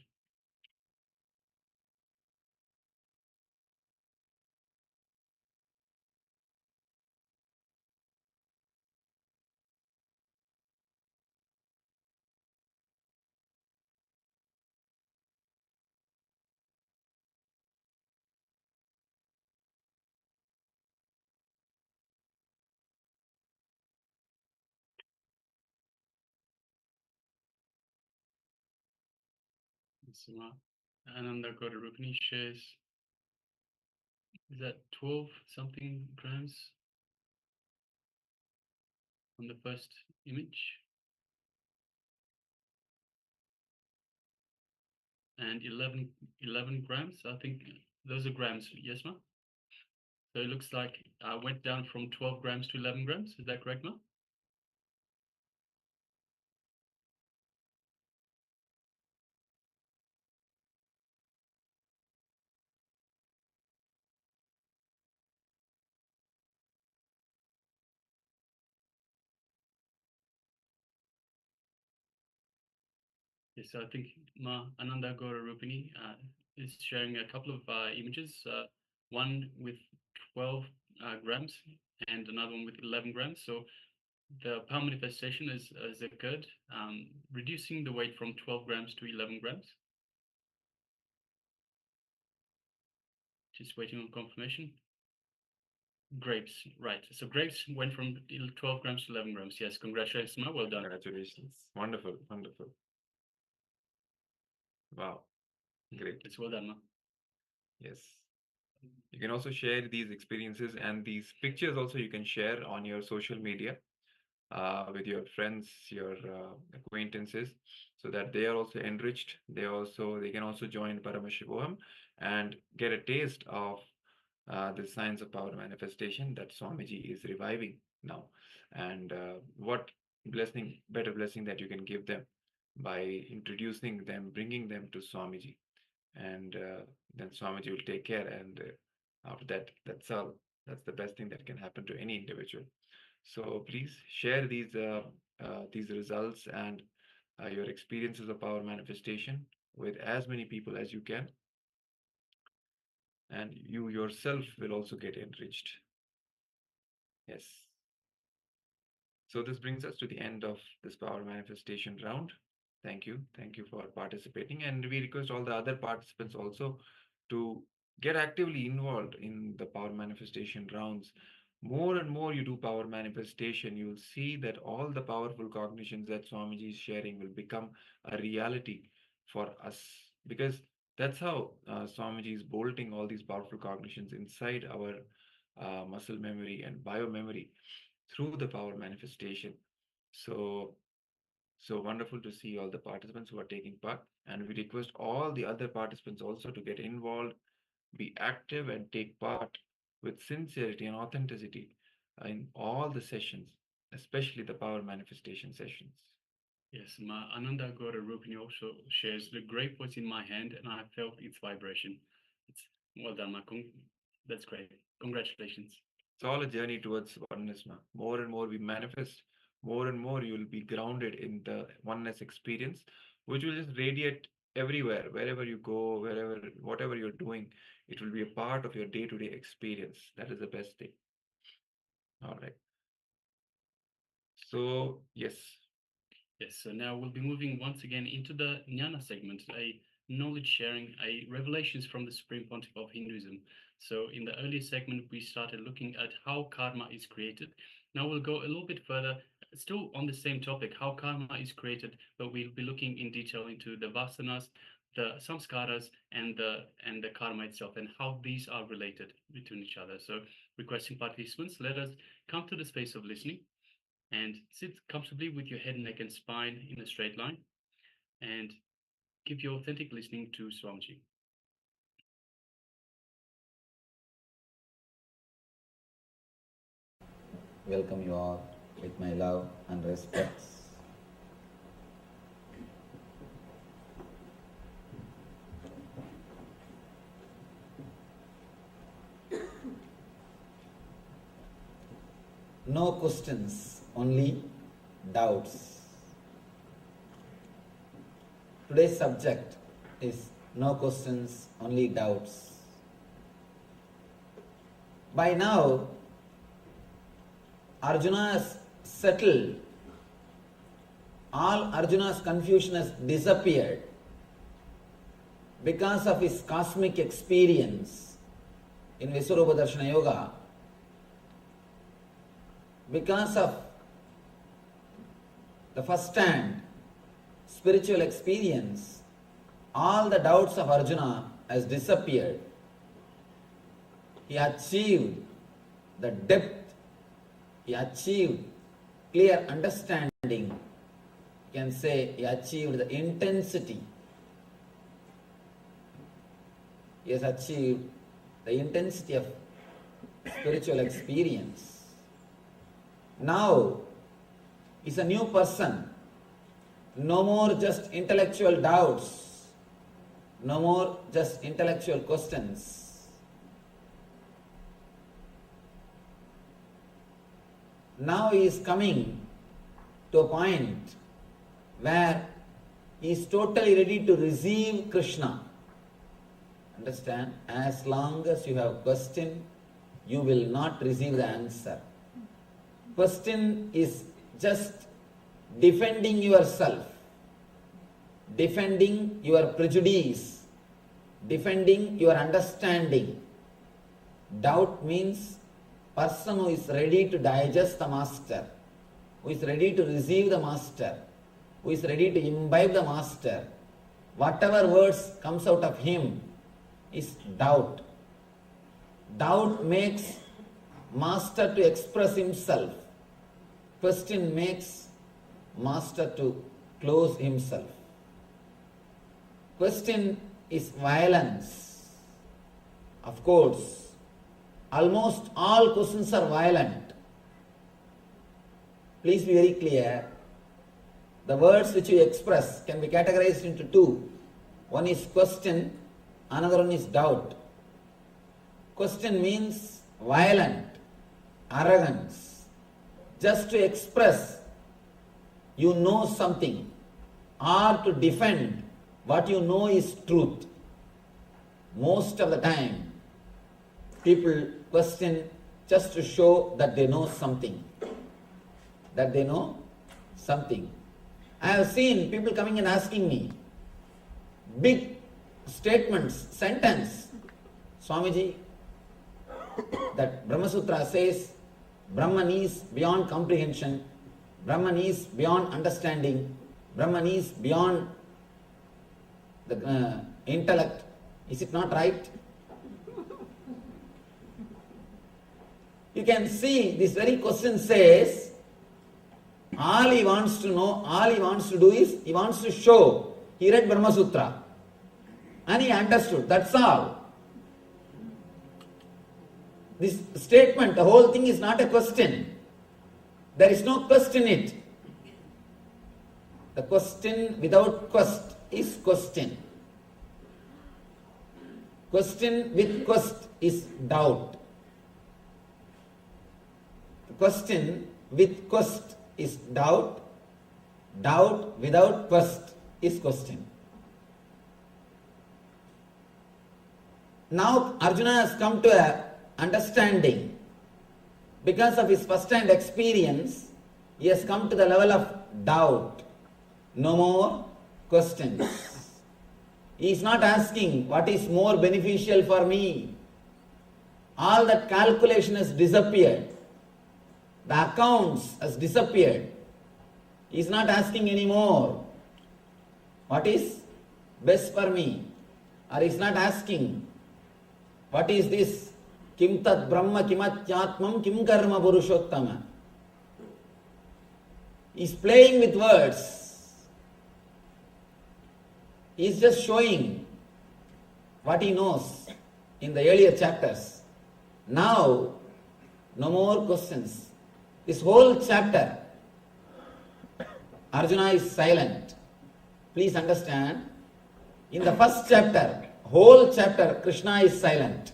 So Ananda Gaurarupani shares, is that 12 something grams on the first image? And 11 grams, I think those are grams, yes, Ma? So it looks like I went down from 12 grams to 11 grams. Is that correct, Ma? Yes, I think Ma Ananda Gaurarupani is sharing a couple of images, one with 12 grams and another one with 11 grams. So the power manifestation is occurred, reducing the weight from 12 grams to 11 grams. Just waiting on confirmation. Grapes, right. So grapes went from 12 grams to 11 grams. Yes, congratulations, Ma. Well done. Congratulations. Wonderful, wonderful. Wow, great. It's well done, Ma. Yes. You can also share these experiences and these pictures also you can share on your social media with your friends, your acquaintances, so that they are also enriched. They can also join Paramashivoham and get a taste of the science of power manifestation that Swamiji is reviving now. And what better blessing that you can give them by introducing them, bringing them to Swamiji. And then Swamiji will take care. And after that, that's all. That's the best thing that can happen to any individual. So please share these results and your experiences of power manifestation with as many people as you can. And you yourself will also get enriched. Yes. So this brings us to the end of this power manifestation round. Thank you. Thank you for participating. And we request all the other participants also to get actively involved in the power manifestation rounds. More and more you do power manifestation, you will see that all the powerful cognitions that Swamiji is sharing will become a reality for us. Because that's how Swamiji is bolting all these powerful cognitions inside our muscle memory and bio memory through the power manifestation. So wonderful to see all the participants who are taking part, and we request all the other participants also to get involved, be active, and take part with sincerity and authenticity in all the sessions, especially the power manifestation sessions. Yes, my Ananda Gora Rupini also shares the grape was in my hand and I felt its vibration. It's well done, that's great. Congratulations. It's all a journey towards oneness. More and more we manifest, more and more you will be grounded in the oneness experience, which will just radiate everywhere, wherever you go, wherever, whatever you're doing, it will be a part of your day-to-day experience. That is the best thing. All right. So, yes. Yes, so now we'll be moving once again into the Jnana segment, a knowledge sharing, a revelations from the Supreme Pontiff of Hinduism. So in the earlier segment, we started looking at how karma is created. Now we'll go a little bit further, still on the same topic, how karma is created, but we'll be looking in detail into the vasanas, the samskaras, and the karma itself, and how these are related between each other. So requesting participants, let us come to the space of listening and sit comfortably with your head, neck, and spine in a straight line, and give your authentic listening to Swamiji. Welcome you all with my love and respects. No questions, only doubts. Today's subject is no questions, only doubts. By now, Arjuna has settled. All Arjuna's confusion has disappeared because of his cosmic experience in Vishwarupa Darshana Yoga. Because of the first-hand spiritual experience, all the doubts of Arjuna has disappeared. He achieved the depth, he achieved clear understanding, you can say he achieved the intensity. He has achieved the intensity of spiritual experience. Now, he's a new person. No more just intellectual doubts. No more just intellectual questions. Now he is coming to a point where he is totally ready to receive Krishna. Understand? As long as you have question, you will not receive the answer. Question is just defending yourself, defending your prejudice, defending your understanding. Doubt means person who is ready to digest the master, who is ready to receive the master, who is ready to imbibe the master. Whatever words comes out of him is doubt. Doubt makes master to express himself. Question makes master to close himself. Question is violence. Of course, almost all questions are violent. Please be very clear. The words which you express can be categorized into two. One is question, another one is doubt. Question means violent, arrogance. Just to express you know something or to defend what you know is truth. Most of the time, people question just to show that they know something. that they know something. I have seen people coming and asking me big statements, sentence. Swamiji, that Brahma Sutra says Brahman is beyond comprehension, Brahman is beyond understanding, Brahman is beyond the intellect. Is it not right? You can see this very question says, all he wants to know, all he wants to do is, he wants to show. He read Brahma Sutra and he understood, that's all. This statement, the whole thing is not a question. There is no question in it. The question without quest is question. Question with quest is doubt. Question with quest is doubt. Doubt without quest is question. Now Arjuna has come to a understanding. Because of his first-hand experience, he has come to the level of doubt. No more questions. He is not asking what is more beneficial for me. All that calculation has disappeared. The accounts has disappeared. He is not asking anymore what is best for me. Or he is not asking what is this kim tat brahma kimatyatmam kim karma purushottama. He is playing with words. He is just showing what he knows in the earlier chapters. Now, no more questions. This whole chapter, Arjuna is silent. Please understand, in the first chapter, whole chapter, Krishna is silent.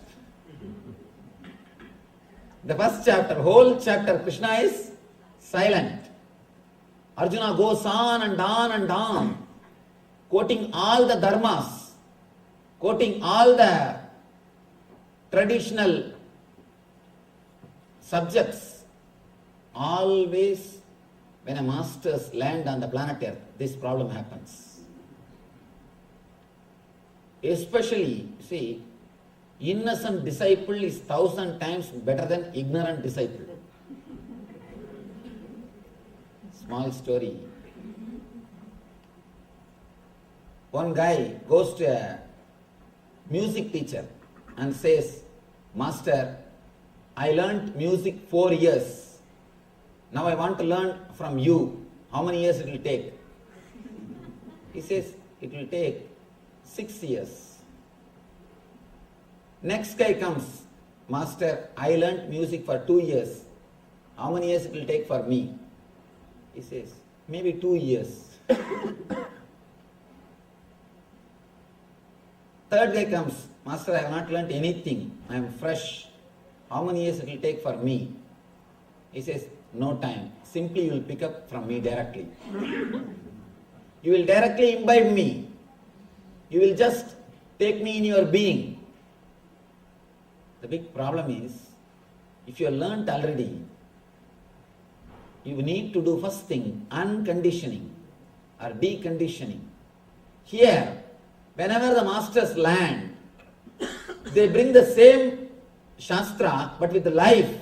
The first chapter, whole chapter, Krishna is silent. Arjuna goes on and on and on, quoting all the dharmas, quoting all the traditional subjects. Always, when a masters land on the planet Earth, this problem happens. Especially, see, innocent disciple is 1,000 times better than ignorant disciple. Small story. One guy goes to a music teacher and says, Master, I learnt music 4 years. Now I want to learn from you. How many years it will take? He says, it will take 6 years. Next guy comes, Master, I learnt music for 2 years. How many years it will take for me? He says, maybe 2 years. Third guy comes, Master, I have not learnt anything. I am fresh. How many years it will take for me? He says, no time. Simply you will pick up from me directly. You will directly imbibe me. You will just take me in your being. The big problem is, if you have learnt already, you need to do first thing, unconditioning or deconditioning. Here, whenever the masters land, they bring the same Shastra but with life.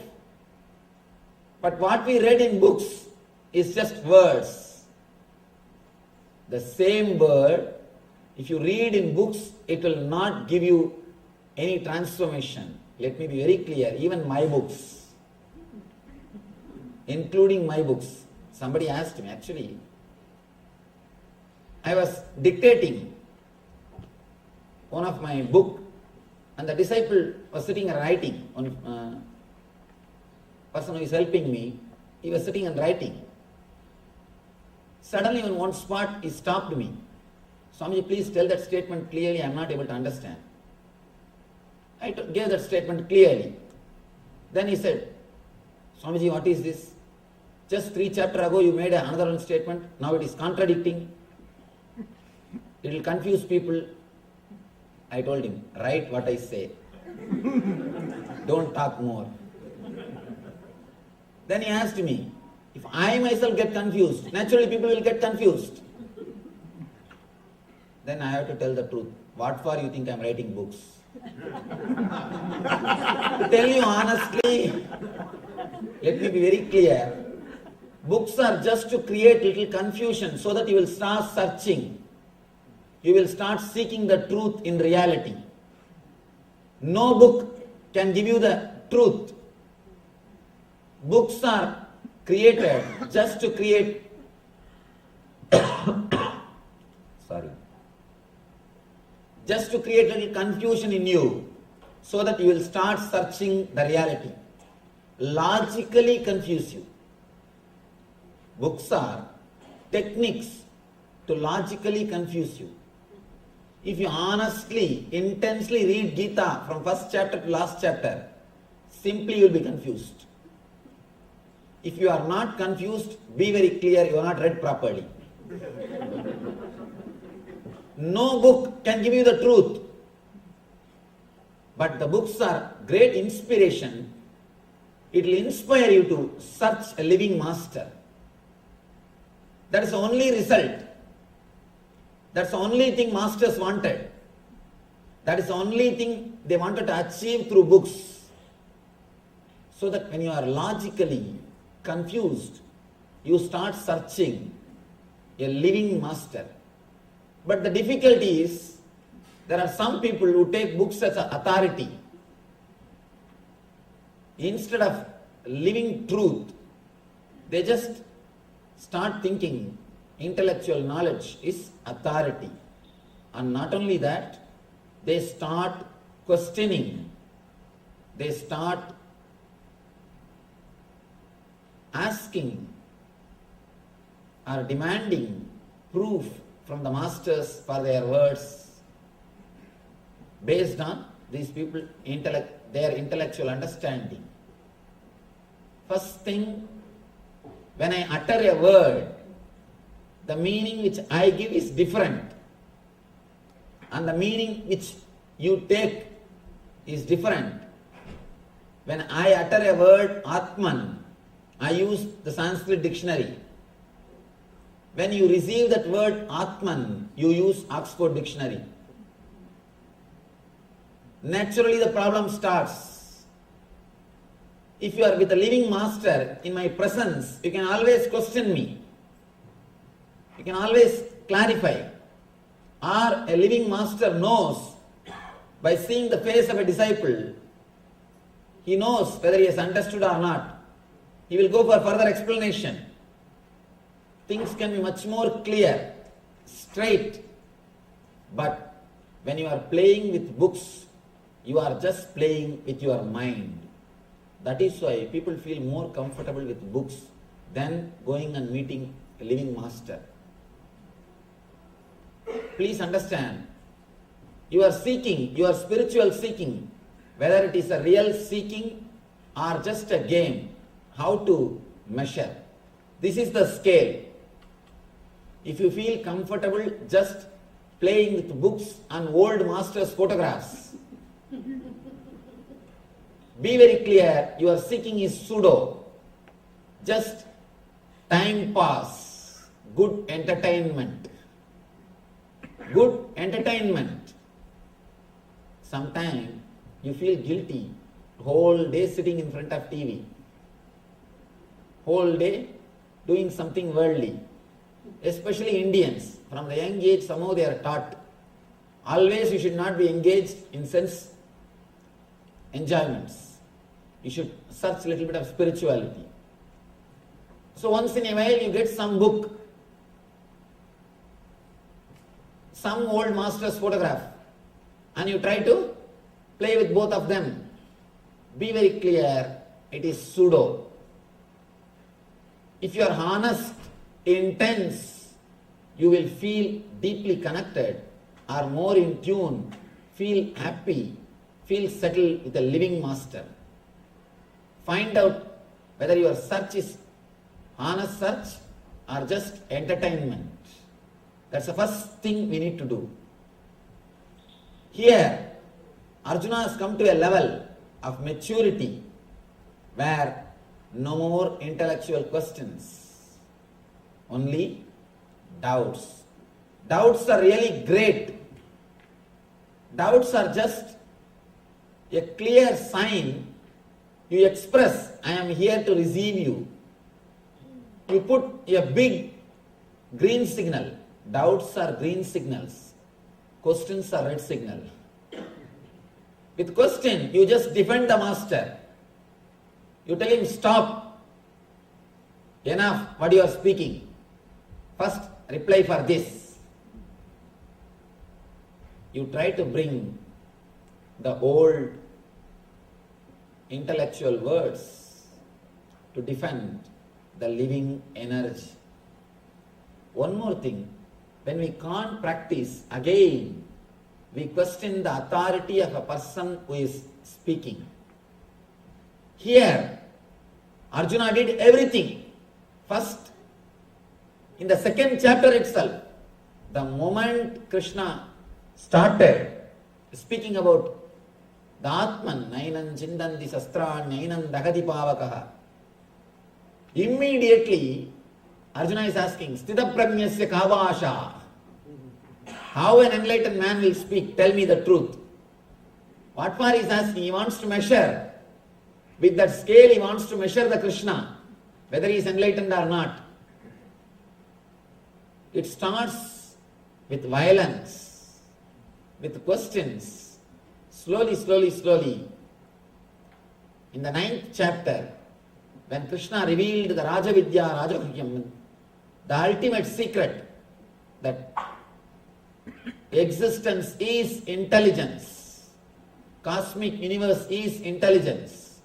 But what we read in books is just words. The same word, if you read in books, it will not give you any transformation. Let me be very clear, even my books, including my books. Somebody asked me, actually, I was dictating one of my book and the disciple was sitting and writing. Person who is helping me, he was sitting and writing. Suddenly on one spot he stopped me. Swamiji, please tell that statement clearly, I am not able to understand. I gave that statement clearly. Then he said, Swamiji, what is this? Just 3 chapters ago you made another one statement, now it is contradicting. It will confuse people. I told him, write what I say. Don't talk more. Then he asked me, If I myself get confused, naturally people will get confused. Then I have to tell the truth. What for you think I am writing books? To tell you honestly, let me be very clear. Books are just to create little confusion so that you will start searching. You will start seeking the truth in reality. No book can give you the truth. Books are created just to create just to create a little confusion in you so that you will start searching the reality. Logically confuse you. Books are techniques to logically confuse you. If you honestly, intensely read Gita from first chapter to last chapter, simply you will be confused. If you are not confused, be very clear, you are not read properly. No book can give you the truth. But the books are great inspiration. It will inspire you to search a living master. That is the only result. That's the only thing masters wanted. That is the only thing they wanted to achieve through books. So that when you are logically confused, you start searching a living master. But the difficulty is, there are some people who take books as an authority. Instead of living truth, they just start thinking intellectual knowledge is authority. And not only that, they start questioning. They start asking or demanding proof from the masters for their words based on these people their intellectual understanding. First thing, when I utter a word, the meaning which I give is different, and the meaning which you take is different. When I utter a word Atman, I use the Sanskrit dictionary. When you receive that word Atman, you use Oxford dictionary. Naturally the problem starts. If you are with a living master in my presence, you can always question me. You can always clarify. Or a living master knows, by seeing the face of a disciple, he knows whether he has understood or not. He will go for further explanation. Things can be much more clear, straight. But when you are playing with books, you are just playing with your mind. That is why people feel more comfortable with books than going and meeting a living master. Please understand, you are seeking, your spiritual seeking, whether it is a real seeking or just a game, how to measure. This is the scale. If you feel comfortable just playing with books and old masters' photographs, be very clear, your seeking is pseudo, just time pass, good entertainment. Good entertainment. Sometimes you feel guilty, whole day sitting in front of TV, whole day doing something worldly. Especially Indians, from the young age somehow they are taught, always you should not be engaged in sense enjoyments. You should search a little bit of spirituality. So once in a while you get some book, some old master's photograph, and you try to play with both of them. Be very clear, it is pseudo. If you are honest, intense, you will feel deeply connected or more in tune, feel happy, feel settled with a living master. Find out whether your search is honest search or just entertainment. That's the first thing we need to do. Here, Arjuna has come to a level of maturity where No more intellectual questions, only doubts. Doubts are really great. Doubts are just a clear sign. You express, I am here to receive you. You put a big green signal. Doubts are green signals. Questions are red signal. With question, you just defend the master. You tell him, stop. Enough what you are speaking. First, reply for this. You try to bring the old intellectual words to defend the living energy. One more thing, when we can't practice, again, we question the authority of a person who is speaking. Here, Arjuna did everything. First, in the second chapter itself, the moment Krishna started speaking about the Atman, Nainam Chindanti Sastran, Nainam Dagati Pavakaha, immediately Arjuna is asking, Sthita Prajnasya Kavasha. How an enlightened man will speak? Tell me the truth. What for he is asking? He wants to measure. With that scale, he wants to measure the Krishna, whether he is enlightened or not. It starts with violence, with questions, slowly, slowly, slowly. In the 9th chapter, when Krishna revealed the Rajavidya, Rajaguhyam, the ultimate secret that existence is intelligence, cosmic universe is intelligence,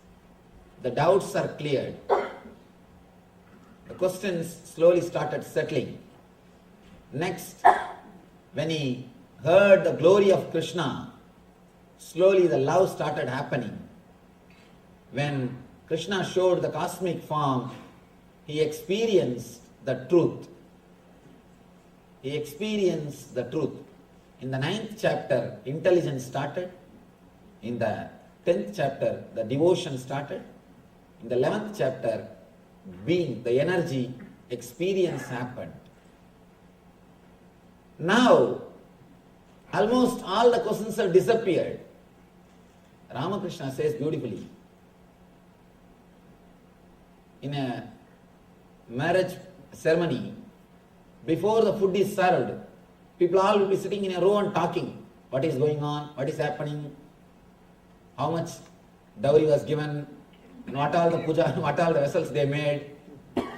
the doubts are cleared. The questions slowly started settling. Next, when he heard the glory of Krishna, slowly the love started happening. When Krishna showed the cosmic form, he experienced the truth. He experienced the truth. In the 9th chapter, intelligence started. In the 10th chapter, the devotion started. In the 11th chapter, being, the energy, experience happened. Now, almost all the questions have disappeared. Ramakrishna says beautifully, in a marriage ceremony, before the food is served, people all will be sitting in a row and talking. What is going on? What is happening? How much dowry was given? And what all the puja, what all the vessels they made?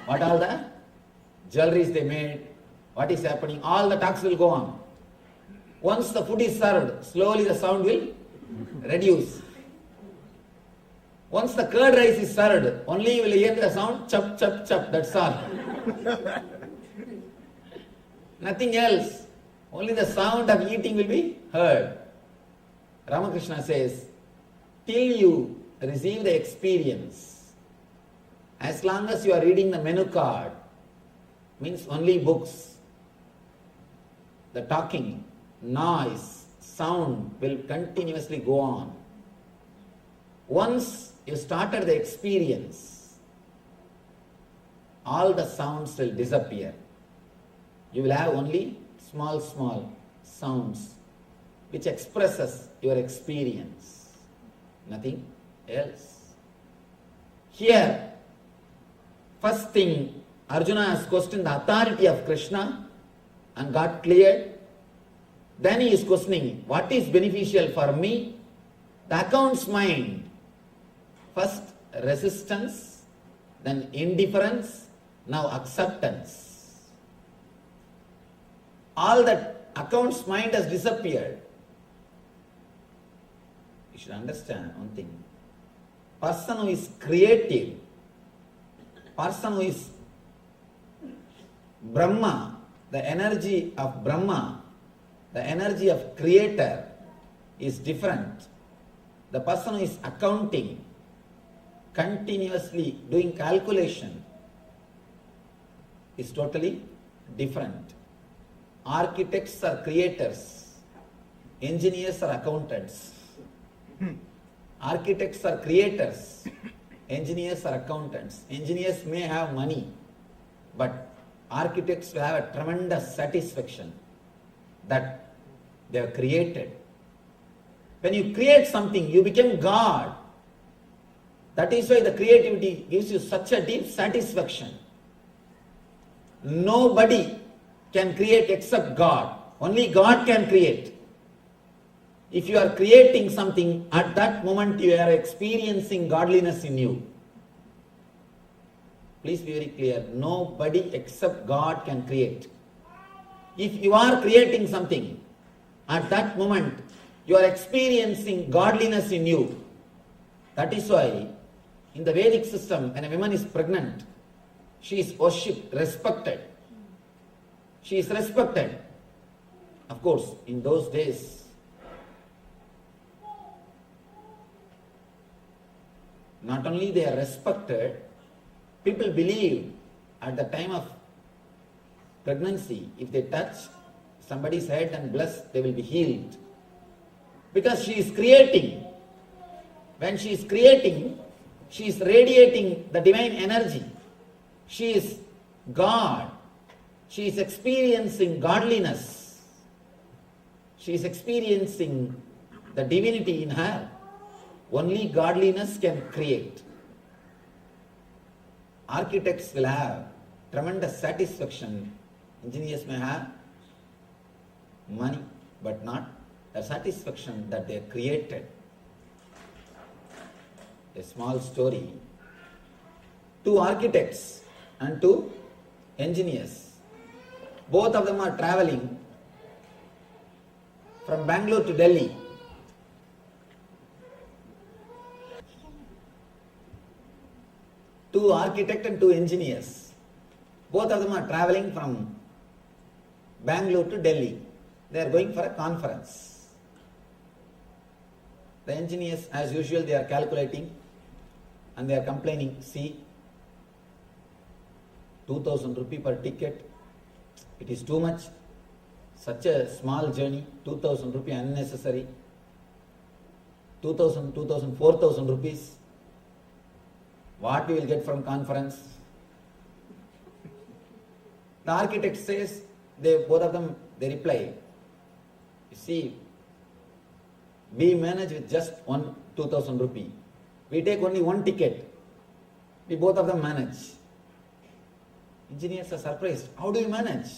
What all the jewelries they made? What is happening? All the talks will go on. Once the food is served, slowly the sound will reduce. Once the curd rice is served, only you will hear the sound chup, chup, chup, that's all. Nothing else. Only the sound of eating will be heard. Ramakrishna says, till you receive the experience, as long as you are reading the menu card, means only books, the talking, noise, sound will continuously go on. Once you started the experience, all the sounds will disappear. You will have only small, small sounds which expresses your experience. Nothing else. Here, first thing, Arjuna has questioned the authority of Krishna and got cleared. Then he is questioning, what is beneficial for me? The accounts mind. First resistance, then indifference, now acceptance. All that accounts mind has disappeared. You should understand one thing. Person who is creative, person who is Brahma, the energy of Brahma, the energy of creator is different. The person who is accounting, continuously doing calculation is totally different. Architects are creators, engineers are accountants. Architects are creators, engineers or accountants. Engineers may have money, but architects will have a tremendous satisfaction that they have created. When you create something, you become God. That is why the creativity gives you such a deep satisfaction. Nobody can create except God. Only God can create. If you are creating something, at that moment you are experiencing godliness in you. Please be very clear. Nobody except God can create. If you are creating something, at that moment you are experiencing godliness in you. That is why in the Vedic system, when a woman is pregnant, she is worshipped, respected. She is respected. Of course, in those days, not only they are respected, people believe at the time of pregnancy, if they touch somebody's head and bless, they will be healed. Because she is creating. When she is creating, she is radiating the divine energy. She is God. She is experiencing godliness. She is experiencing the divinity in her. Only godliness can create. Architects will have tremendous satisfaction. Engineers may have money, but not the satisfaction that they created. A small story. 2 architects and 2 engineers. Both of them are traveling from Bangalore to Delhi. Two architects and 2 engineers. Both of them are traveling from Bangalore to Delhi. They are going for a conference. The engineers, as usual, they are calculating and they are complaining, see, 2000 rupee per ticket, it is too much. Such a small journey, 2000 rupee unnecessary. 2000, 4000 rupees. What we will get from conference? The architect says, both of them, they reply, you see, we manage with just 2000 rupee. We take only 1 ticket. We both of them manage. Engineers are surprised. How do you manage?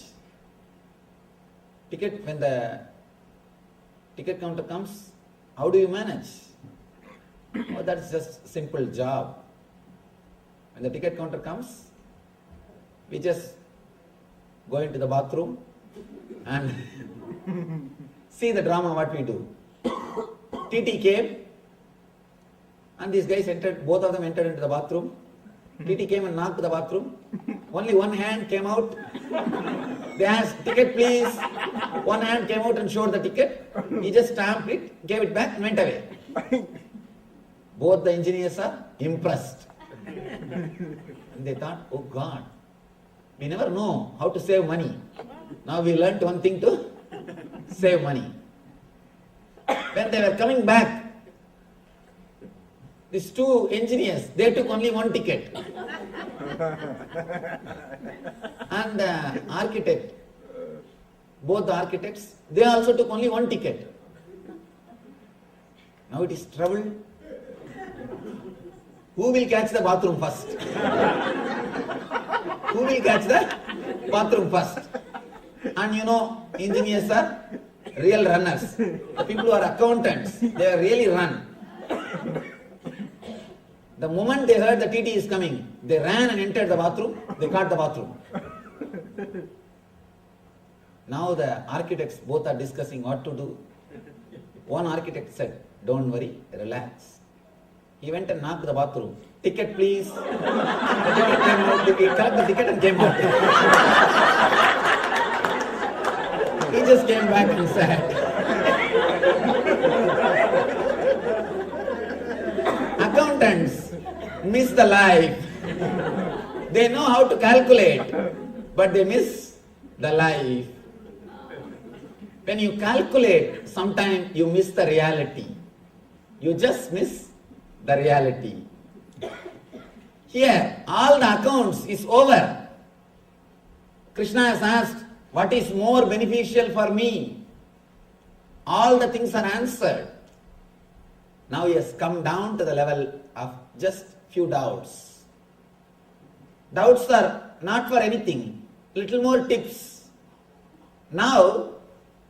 Ticket, when the ticket counter comes, how do you manage? Oh, that's just a simple job. When the ticket counter comes, we just go into the bathroom and see the drama what we do. TT came and these guys entered, both of them entered into the bathroom. TT came and knocked the bathroom. Only one hand came out. They asked, ticket please. One hand came out and showed the ticket. He just stamped it, gave it back and went away. Both the engineers are impressed. And they thought, oh God, we never know how to save money. Now we learned one thing to save money. When they were coming back, these 2 engineers, they took only 1 ticket. And the architect, both the architects, they also took only 1 ticket. Now it is trouble. Who will catch the bathroom first? Who will catch the bathroom first? And you know, engineers are real runners. The people who are accountants, they are really run. The moment they heard the TT is coming, they ran and entered the bathroom, they caught the bathroom. Now the architects both are discussing what to do. One architect said, don't worry, relax. He went and knocked the bathroom. Ticket please. The ticket came out, he collected the ticket and came back. He just came back and sat. Accountants miss the life. They know how to calculate, but they miss the life. When you calculate, sometimes you miss the reality. You just miss the reality. Here, all the accounts is over. Krishna has asked, what is more beneficial for me? All the things are answered. Now he has come down to the level of just few doubts. Doubts are not for anything, little more tips. Now,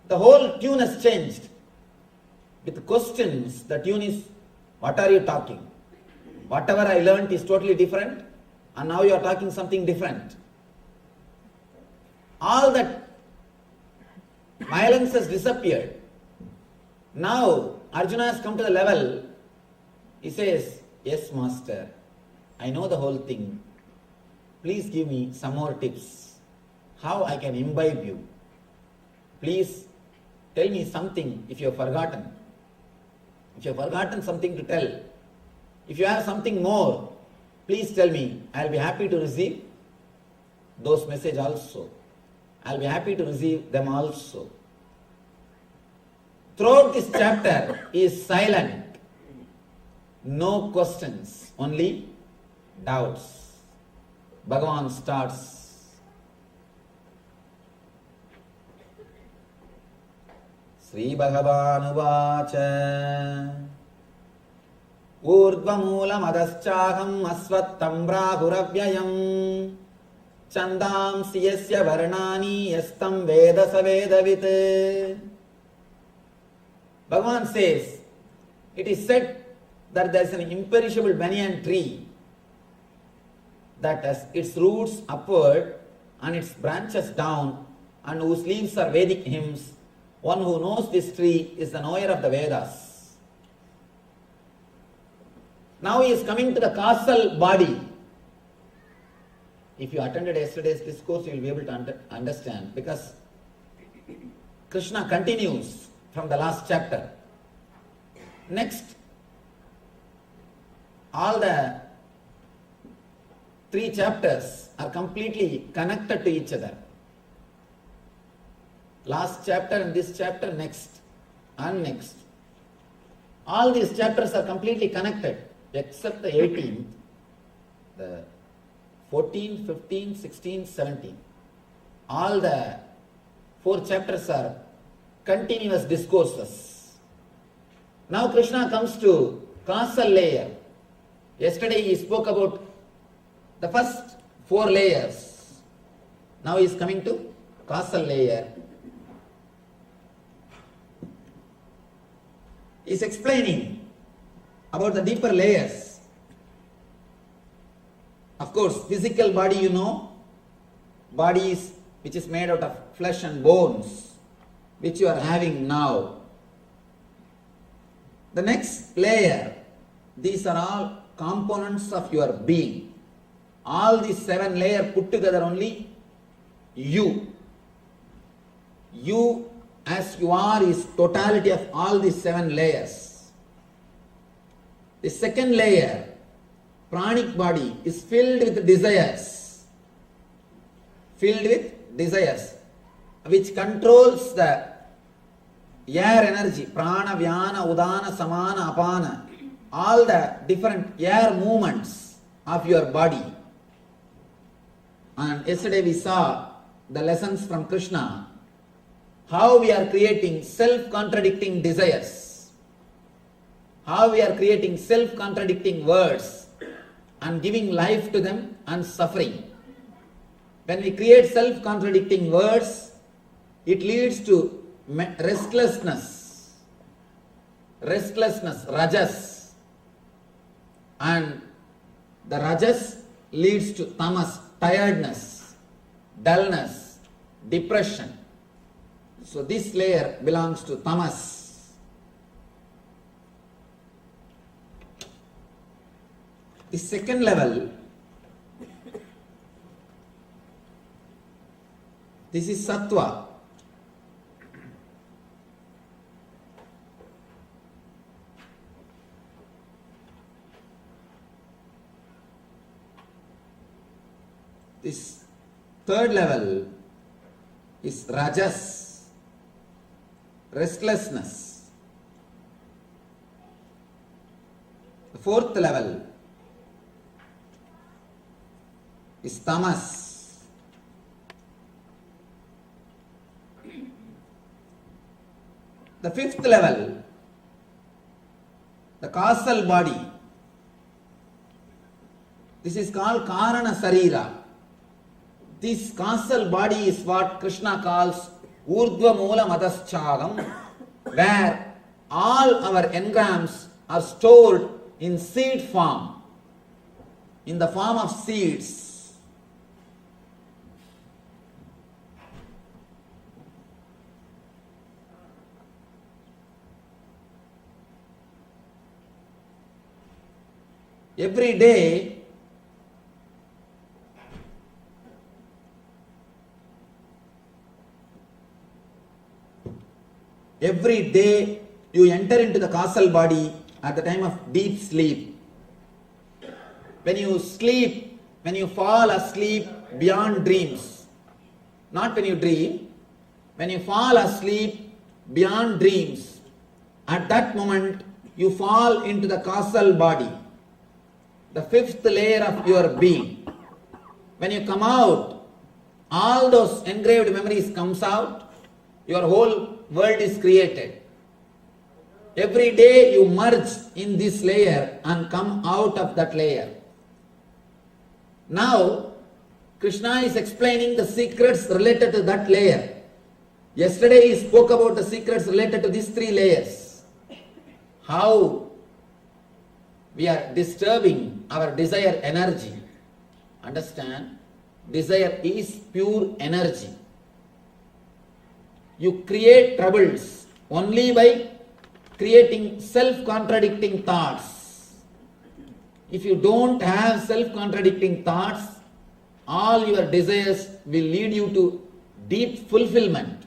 the whole tune has changed. With questions, the tune is, what are you talking? Whatever I learnt is totally different, and now you are talking something different. All that violence has disappeared. Now, Arjuna has come to the level, he says, yes, master, I know the whole thing. Please give me some more tips. How I can imbibe you. Please tell me something if you have forgotten. If you have forgotten something to tell, if you have something more, please tell me. I will be happy to receive those messages also. I will be happy to receive them also. Throughout this chapter, he is silent. No questions, only doubts. Bhagavan starts. Sri Bhagavan Uvacha Urdvamula Madaschaham Asvattam Brahuravyayam Chandam Siyasya Varnani Yastam Veda Savedavit. Bhagavan says, it is said that there is an imperishable banyan tree that has its roots upward and its branches down, and whose leaves are Vedic hymns. One who knows this tree is the knower of the Vedas. Now he is coming to the causal body. If you attended yesterday's discourse, you will be able to understand, because Krishna continues from the last chapter. Next, all the 3 chapters are completely connected to each other. Last chapter and this chapter, next and next. All these chapters are completely connected except the 18th, the 14, 15, 16, 17. All the 4 chapters are continuous discourses. Now Krishna comes to causal layer. Yesterday he spoke about the first 4 layers. Now he is coming to causal layer. He is explaining about the deeper layers. Of course, physical body, you know, body is which is made out of flesh and bones, which you are having now. The next layer, these are all components of your being. All these 7 layers put together only you. You as you are is totality of all these 7 layers. The second layer, pranic body, is filled with desires. Filled with desires, which controls the air energy, prana, vyana, udana, samana, apana, all the different air movements of your body. And yesterday we saw the lessons from Krishna, how we are creating self-contradicting desires, how we are creating self-contradicting words and giving life to them and suffering. When we create self-contradicting words, it leads to restlessness, rajas, and the rajas leads to tamas, tiredness, dullness, depression. So this layer belongs to tamas. The second level, this is sattva. This third level is rajas, restlessness. The fourth level is tamas. The fifth level, the causal body, this is called Karana Sarira. This causal body is what Krishna calls Urdhva Moola Mataschagam, where all our engrams are stored in seed form, in the form of seeds. Every day, you enter into the causal body at the time of deep sleep. When you sleep, when you fall asleep beyond dreams, not when you dream, when you fall asleep beyond dreams, at that moment you fall into the causal body, the fifth layer of your being. When you come out, all those engraved memories comes out, your whole world is created. Every day you merge in this layer and come out of that layer. Now, Krishna is explaining the secrets related to that layer. Yesterday he spoke about the secrets related to these three layers. How we are disturbing our desire energy. Understand? Desire is pure energy. You create troubles only by creating self-contradicting thoughts. If you don't have self-contradicting thoughts, all your desires will lead you to deep fulfillment.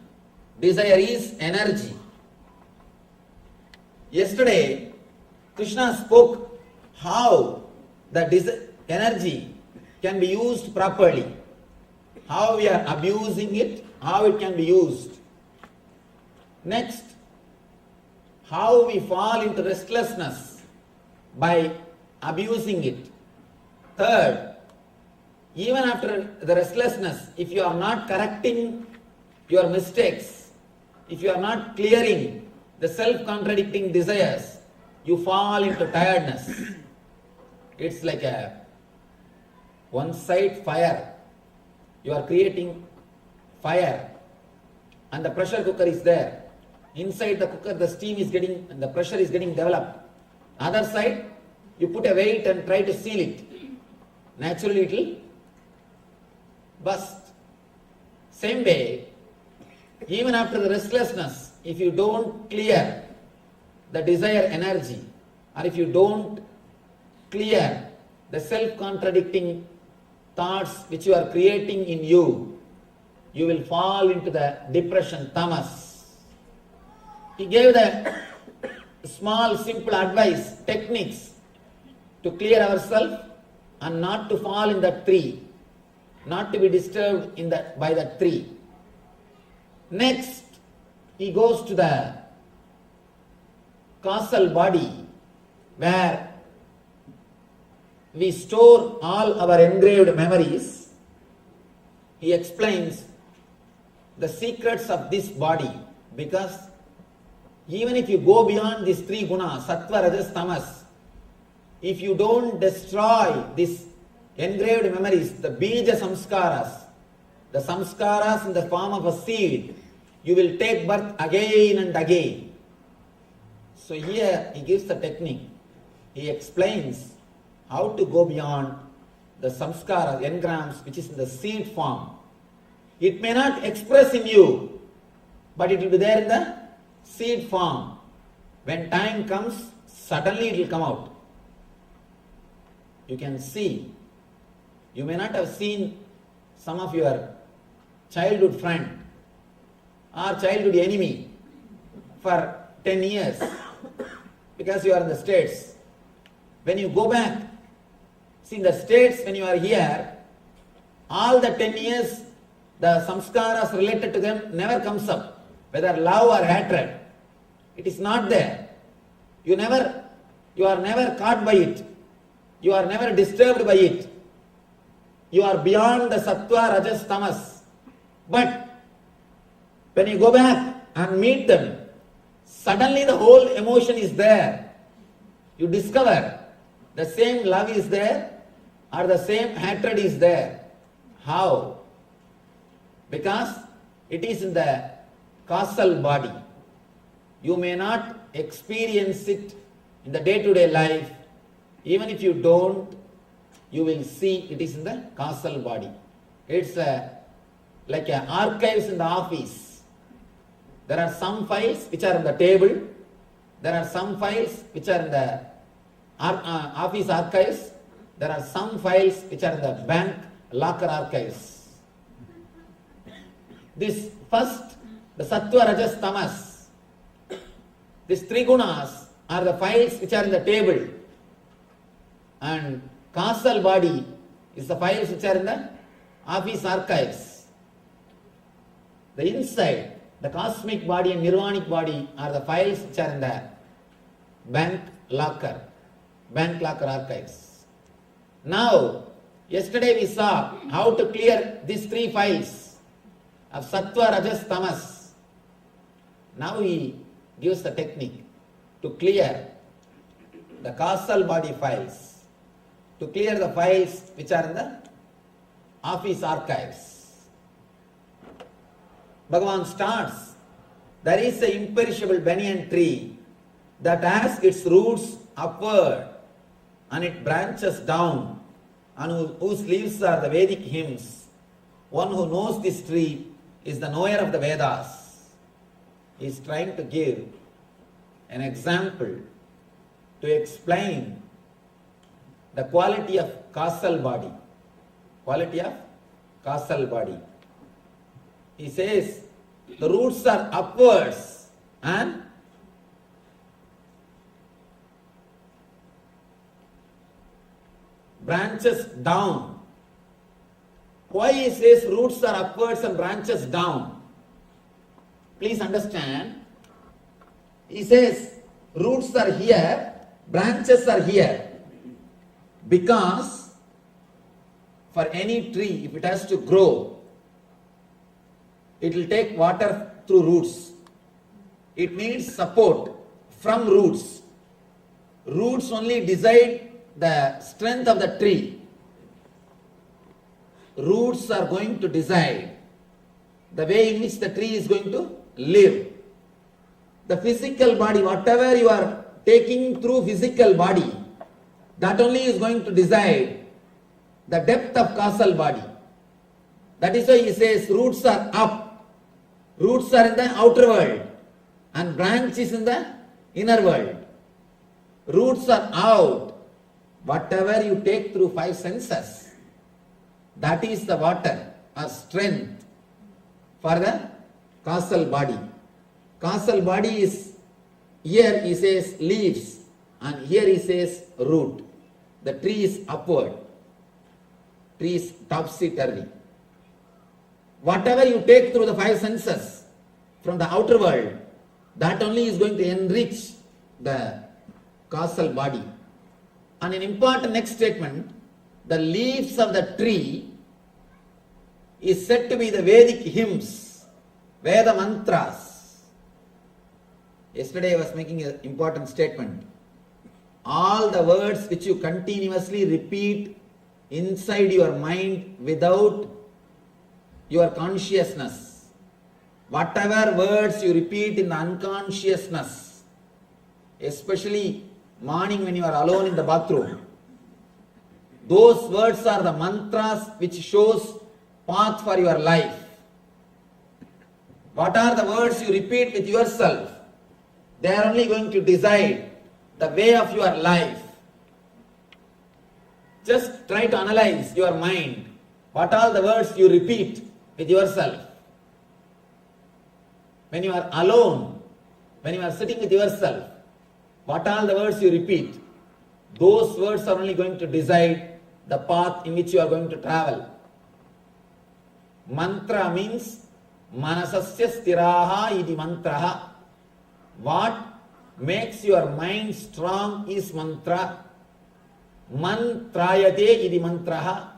Desire is energy. Yesterday, Krishna spoke how the energy can be used properly, how we are abusing it, how it can be used. Next, how we fall into restlessness by abusing it. Third, even after the restlessness, if you are not correcting your mistakes, if you are not clearing the self-contradicting desires, you fall into tiredness. It's like a one-side fire. You are creating fire and the pressure cooker is there. Inside the cooker the steam is getting and the pressure is getting developed. Other side you put a weight and try to seal it. Naturally it will burst. Same way, even after the restlessness, if you don't clear the desire energy, or if you don't clear the self-contradicting thoughts which you are creating in you, you will fall into the depression, tamas. He gave the small, simple advice, techniques to clear ourselves and not to fall in that tree, not to be disturbed by that tree. Next, he goes to the causal body where we store all our engraved memories. He explains the secrets of this body, because even if you go beyond these three gunas, sattva, rajas, tamas, if you don't destroy these engraved memories, the bija samskaras, the samskaras in the form of a seed, you will take birth again and again. So here he gives the technique. He explains how to go beyond the samskaras, engrams, which is in the seed form. It may not express in you, but it will be there in the seed form. When time comes, suddenly it will come out. You can see. You may not have seen some of your childhood friend or childhood enemy for 10 years because you are in the States. When you go back, see in the States when you are here, all the 10 years, the samskaras related to them never comes up, whether love or hatred. It is not there. You are never caught by it. You are never disturbed by it. you are beyond the sattva, rajas, tamas. But when you go back and meet them, suddenly the whole emotion is there. You discover the same love is there or the same hatred is there. How? Because it is in the causal body. You may not experience it in the day-to-day life. Even if you don't, you will see it is in the causal body. It's like archives in the office. There are some files which are on the table. There are some files which are in the office archives. There are some files which are in the bank locker archives. This first, the sattva, rajas, tamas, these three gunas are the files which are in the table, and causal body is the files which are in the office archives. The inside, the cosmic body and nirvanic body are the files which are in the bank locker archives. Now, yesterday we saw how to clear these three files of sattva, rajas, tamas. Now he gives the technique to clear the causal body files, to clear the files which are in the office archives. Bhagavan starts, there is an imperishable banyan tree that has its roots upward and it branches down, and whose leaves are the Vedic hymns. One who knows this tree is the knower of the Vedas. He is trying to give an example to explain the quality of causal body. Quality of causal body. He says the roots are upwards and branches down. Why he says roots are upwards and branches down? Please understand. He says roots are here, branches are here. Because for any tree, if it has to grow, it will take water through roots. It needs support from roots. Roots only decide the strength of the tree. Roots are going to decide the way in which the tree is going to live. The physical body, whatever you are taking through physical body, that only is going to decide the depth of causal body. That is why he says roots are up, roots are in the outer world, and branch is in the inner world. Roots are out. Whatever you take through five senses, that is the water or strength for the causal body. Causal body is, here he says leaves, and here he says root. The tree is upward. Tree is topsy-turvy. Whatever you take through the five senses from the outer world, that only is going to enrich the causal body. And an important next statement, the leaves of the tree is said to be the Vedic hymns, Veda mantras. Yesterday I was making an important statement. All the words which you continuously repeat inside your mind without your consciousness, whatever words you repeat in the unconsciousness, especially morning when you are alone in the bathroom, those words are the mantras which shows path for your life. What are the words you repeat with yourself? They are only going to decide the way of your life. Just try to analyze your mind. What are the words you repeat with yourself? When you are alone, when you are sitting with yourself, what are the words you repeat? Those words are only going to decide the path in which you are going to travel. Mantra means manasasya stiraha idi mantraha. What makes your mind strong is mantra. Mantrayate idi mantraha.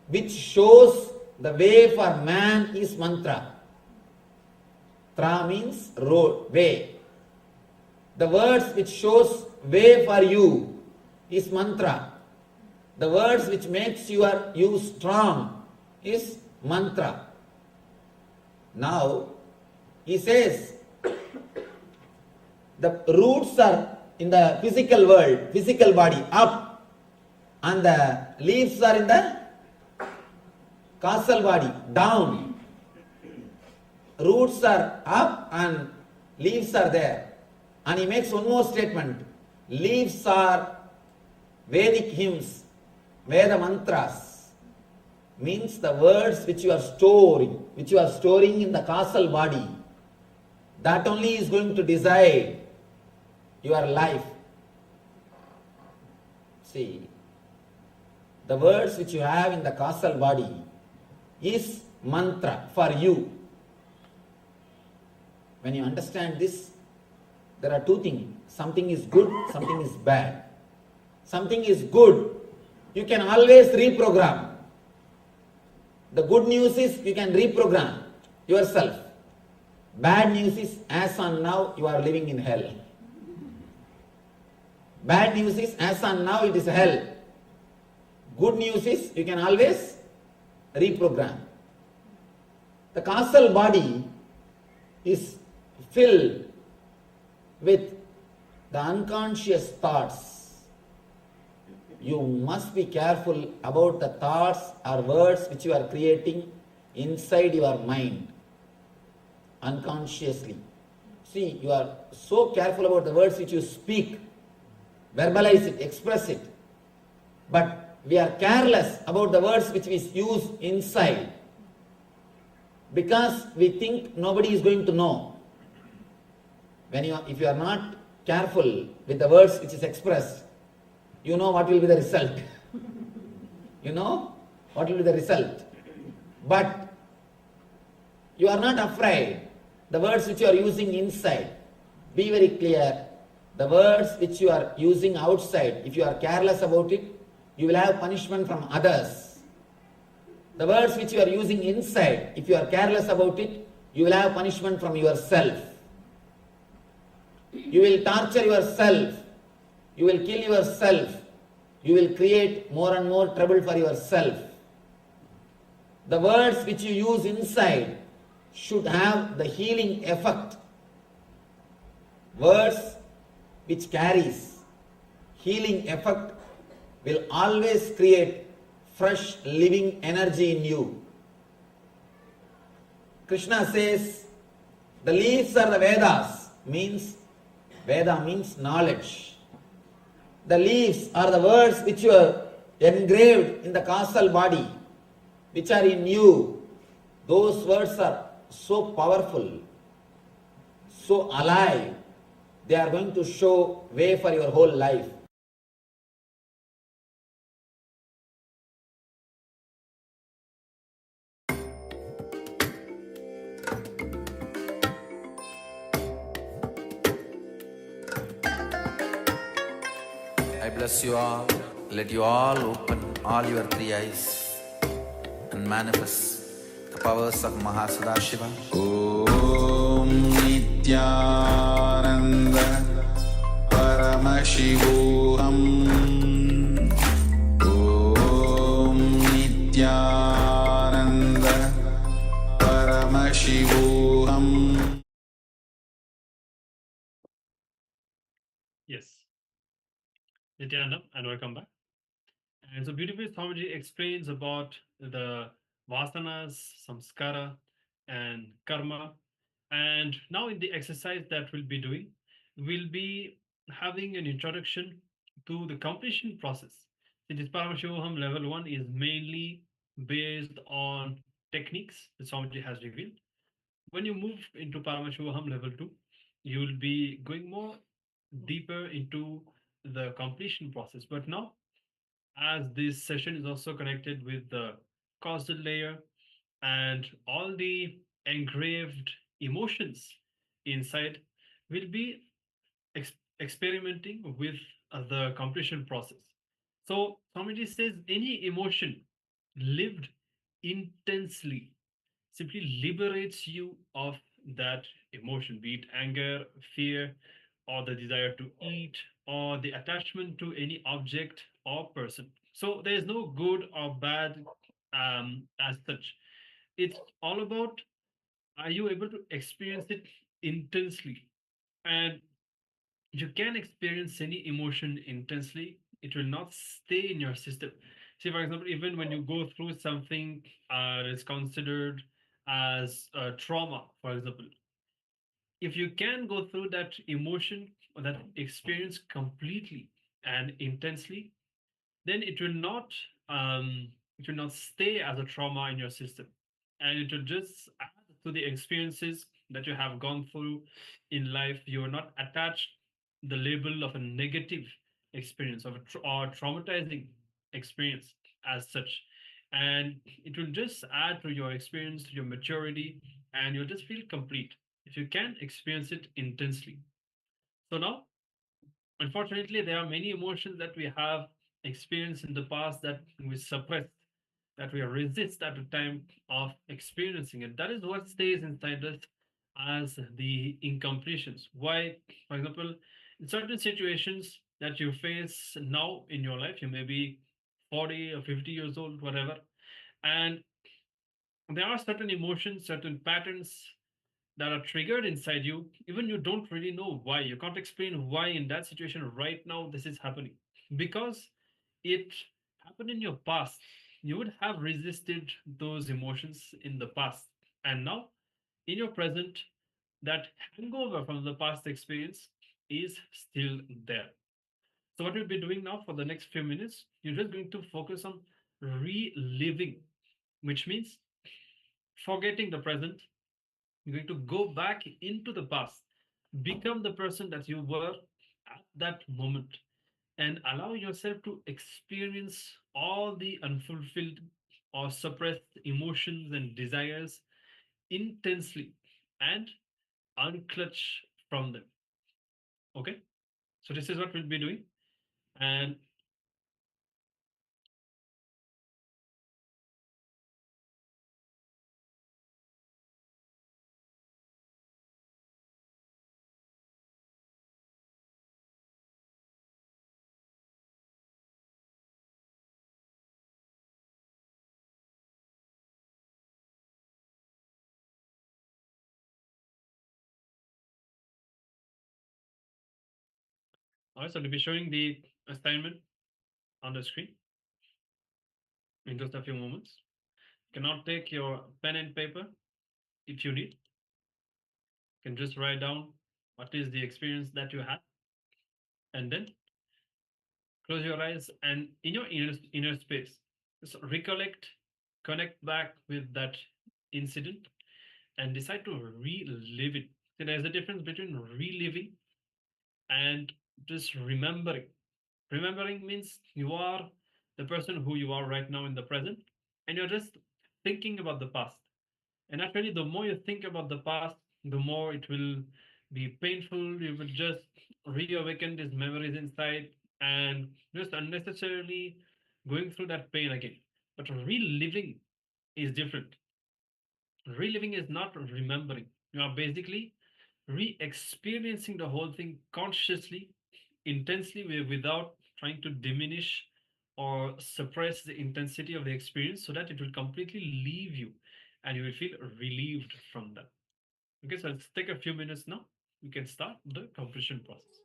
which shows the way for man is mantra. Tra means road, way. The words which shows way for you is mantra. The words which makes you strong is mantra. Now, he says, the roots are in the physical world, physical body, up, and the leaves are in the causal body, down. Roots are up and leaves are there. And he makes one more statement. Leaves are Vedic hymns, Veda mantras, means the words which you are storing in the causal body. That only is going to decide your life. See, the words which you have in the causal body is mantra for you. When you understand this, there are two things. Something is good, something is bad. Something is good, you can always reprogram. The good news is you can reprogram yourself. Bad news is as on now you are living in hell. Bad news is as on now it is hell. Good news is you can always reprogram. The causal body is filled with the unconscious thoughts. You must be careful about the thoughts or words which you are creating inside your mind, unconsciously. See, you are so careful about the words which you speak, verbalize it, express it. But we are careless about the words which we use inside because we think nobody is going to know. If you are not careful with the words which is expressed, you know what will be the result. You know what will be the result. But you are not afraid. The words which you are using inside, be very clear. The words which you are using outside, if you are careless about it, you will have punishment from others. The words which you are using inside, if you are careless about it, you will have punishment from yourself. You will torture yourself. You will kill yourself. You will create more and more trouble for yourself. The words which you use inside should have the healing effect. Words which carries healing effect will always create fresh living energy in you. Krishna says, the leaves are the Vedas, Veda means knowledge. The leaves are the words which you are engraved in the causal body, which are in you. Those words are so powerful, so alive. They are going to show way for your whole life. I bless you all. Let you all open all your three eyes and manifest the powers of Maha Sadashiva. Om Nityananda Paramashivoham. Om Nityananda Paramashivoham. Yes. Nityananda, and welcome back. And so beautifully, Swamiji explains about the vasanas, samskara, and karma. And now in the exercise that we'll be doing, we'll be having an introduction to the completion process. This Paramashivoham Level 1 is mainly based on techniques that Swamiji has revealed. When you move into Paramashivoham Level 2, you'll be going more deeper into the completion process. But now, as this session is also connected with the causal layer and all the engraved emotions inside, we'll be experimenting with the completion process. So Swamiji says any emotion lived intensely, simply liberates you of that emotion, be it anger, fear, or the desire to eat, or the attachment to any object or person. So there's no good or bad as such. It's all about, are you able to experience it intensely? And you can experience any emotion intensely, it will not stay in your system. See, for example, even when you go through something that is considered as a trauma, for example, if you can go through that emotion or that experience completely and intensely, then it will not stay as a trauma in your system, and it will just add to the experiences that you have gone through in life. You are not attached the label of a negative experience of or traumatizing experience as such, and it will just add to your experience, to your maturity, and you'll just feel complete if you can experience it intensely. So now, unfortunately, there are many emotions that we have experienced in the past that we suppress, that we resist at the time of experiencing it. That is what stays inside us as the incompletions. Why, for example, in certain situations that you face now in your life, you may be 40 or 50 years old, whatever, and there are certain emotions, certain patterns that are triggered inside you, even you don't really know why. You can't explain why in that situation right now this is happening, because it happened in your past. You would have resisted those emotions in the past, and now in your present, that hangover from the past experience is still there. So what we'll be doing now for the next few minutes, you're just going to focus on reliving, which means forgetting the present. You're going to go back into the past, become the person that you were at that moment, and allow yourself to experience all the unfulfilled or suppressed emotions and desires intensely and unclutch from them. Okay? So, this is what we'll be doing. And also, I'll be showing the assignment on the screen in just a few moments. You can now take your pen and paper if you need. You can just write down what is the experience that you had, and then close your eyes, and in your inner space, just recollect, connect back with that incident, and decide to relive it. So there's a difference between reliving and just remembering. Remembering means you are the person who you are right now in the present, and you're just thinking about the past. And actually, the more you think about the past, the more it will be painful. You will just reawaken these memories inside and just unnecessarily going through that pain again. But reliving is different. Reliving is not remembering. You are basically re experiencing the whole thing consciously, intensely, without trying to diminish or suppress the intensity of the experience so that it will completely leave you and you will feel relieved from that. Okay, so let's take a few minutes now. We can start the completion process.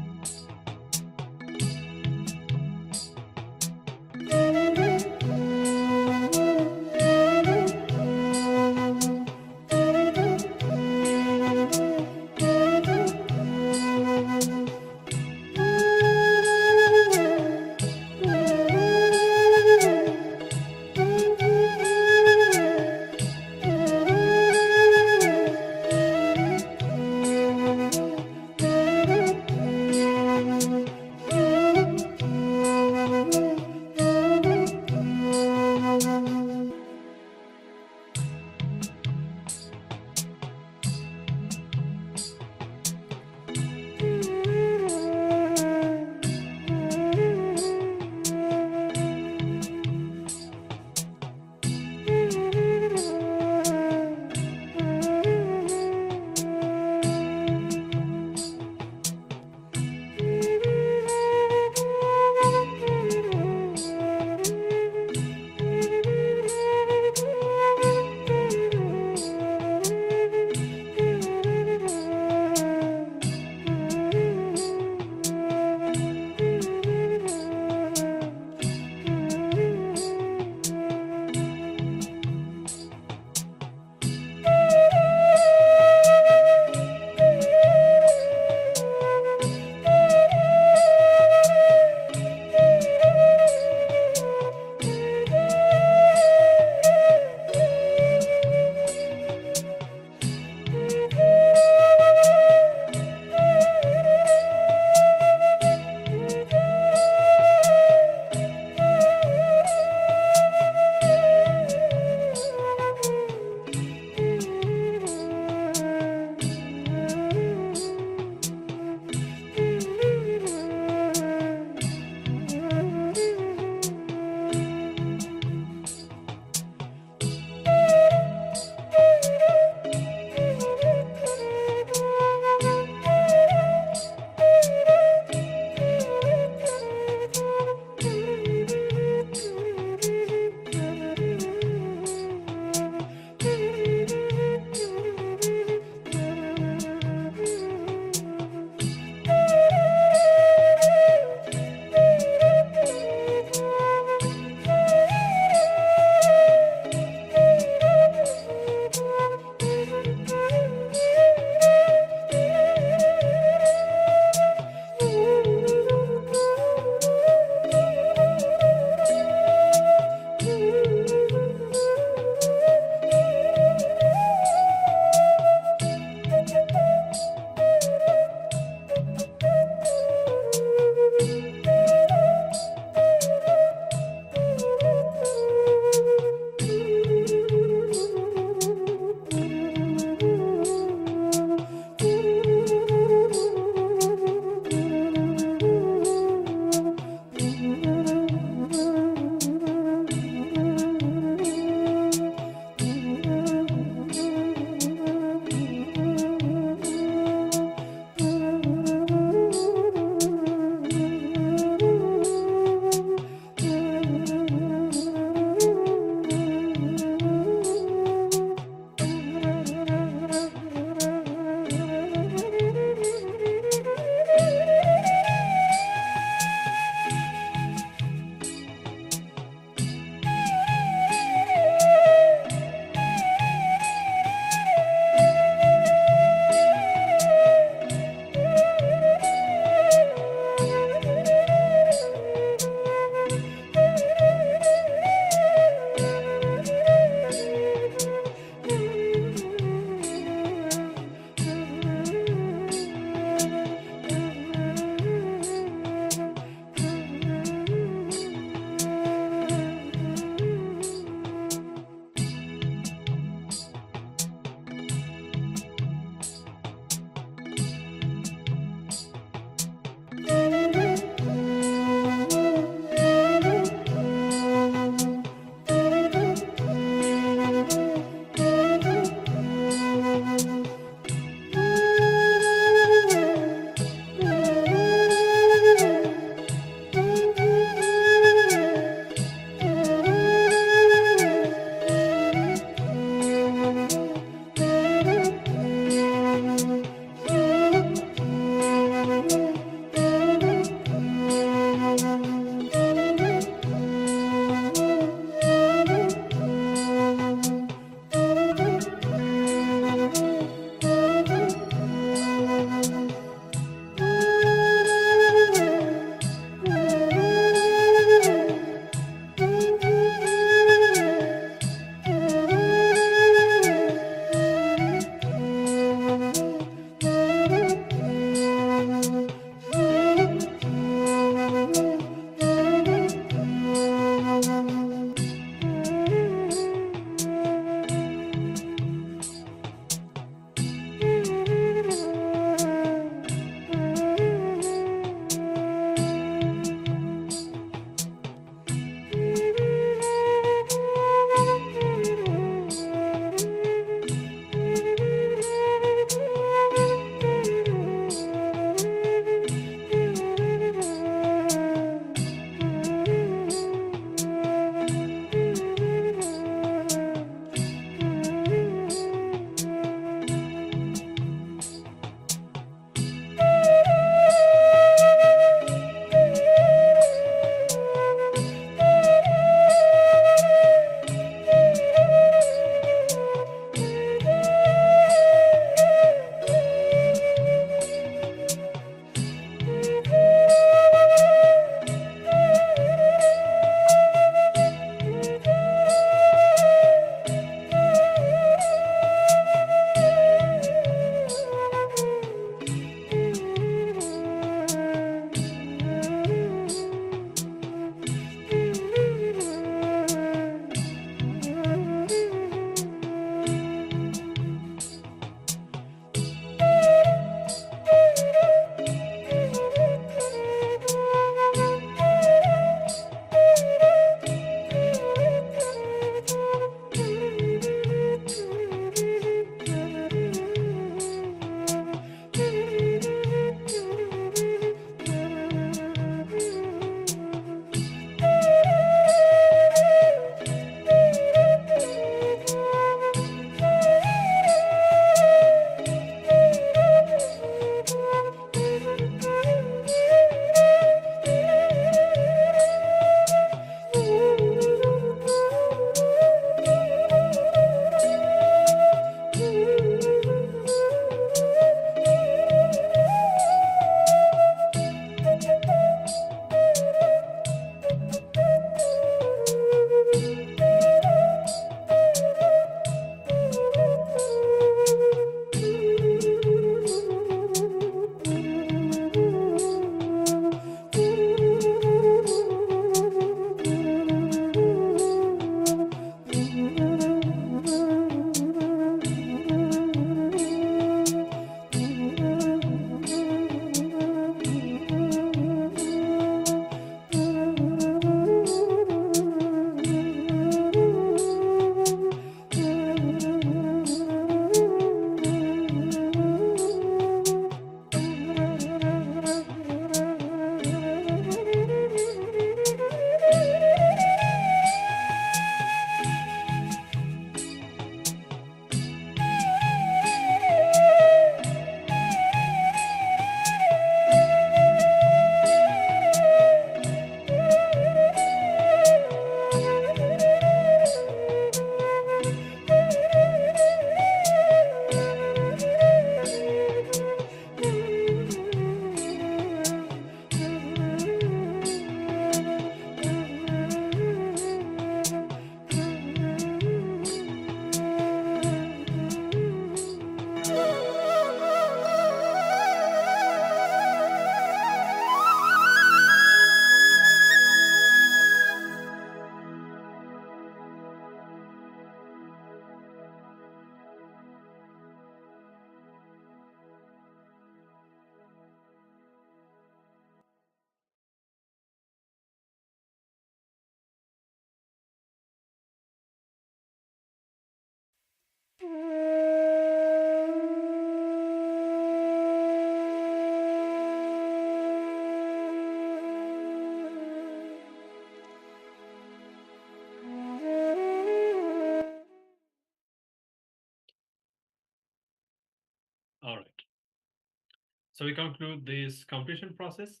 So we conclude this completion process.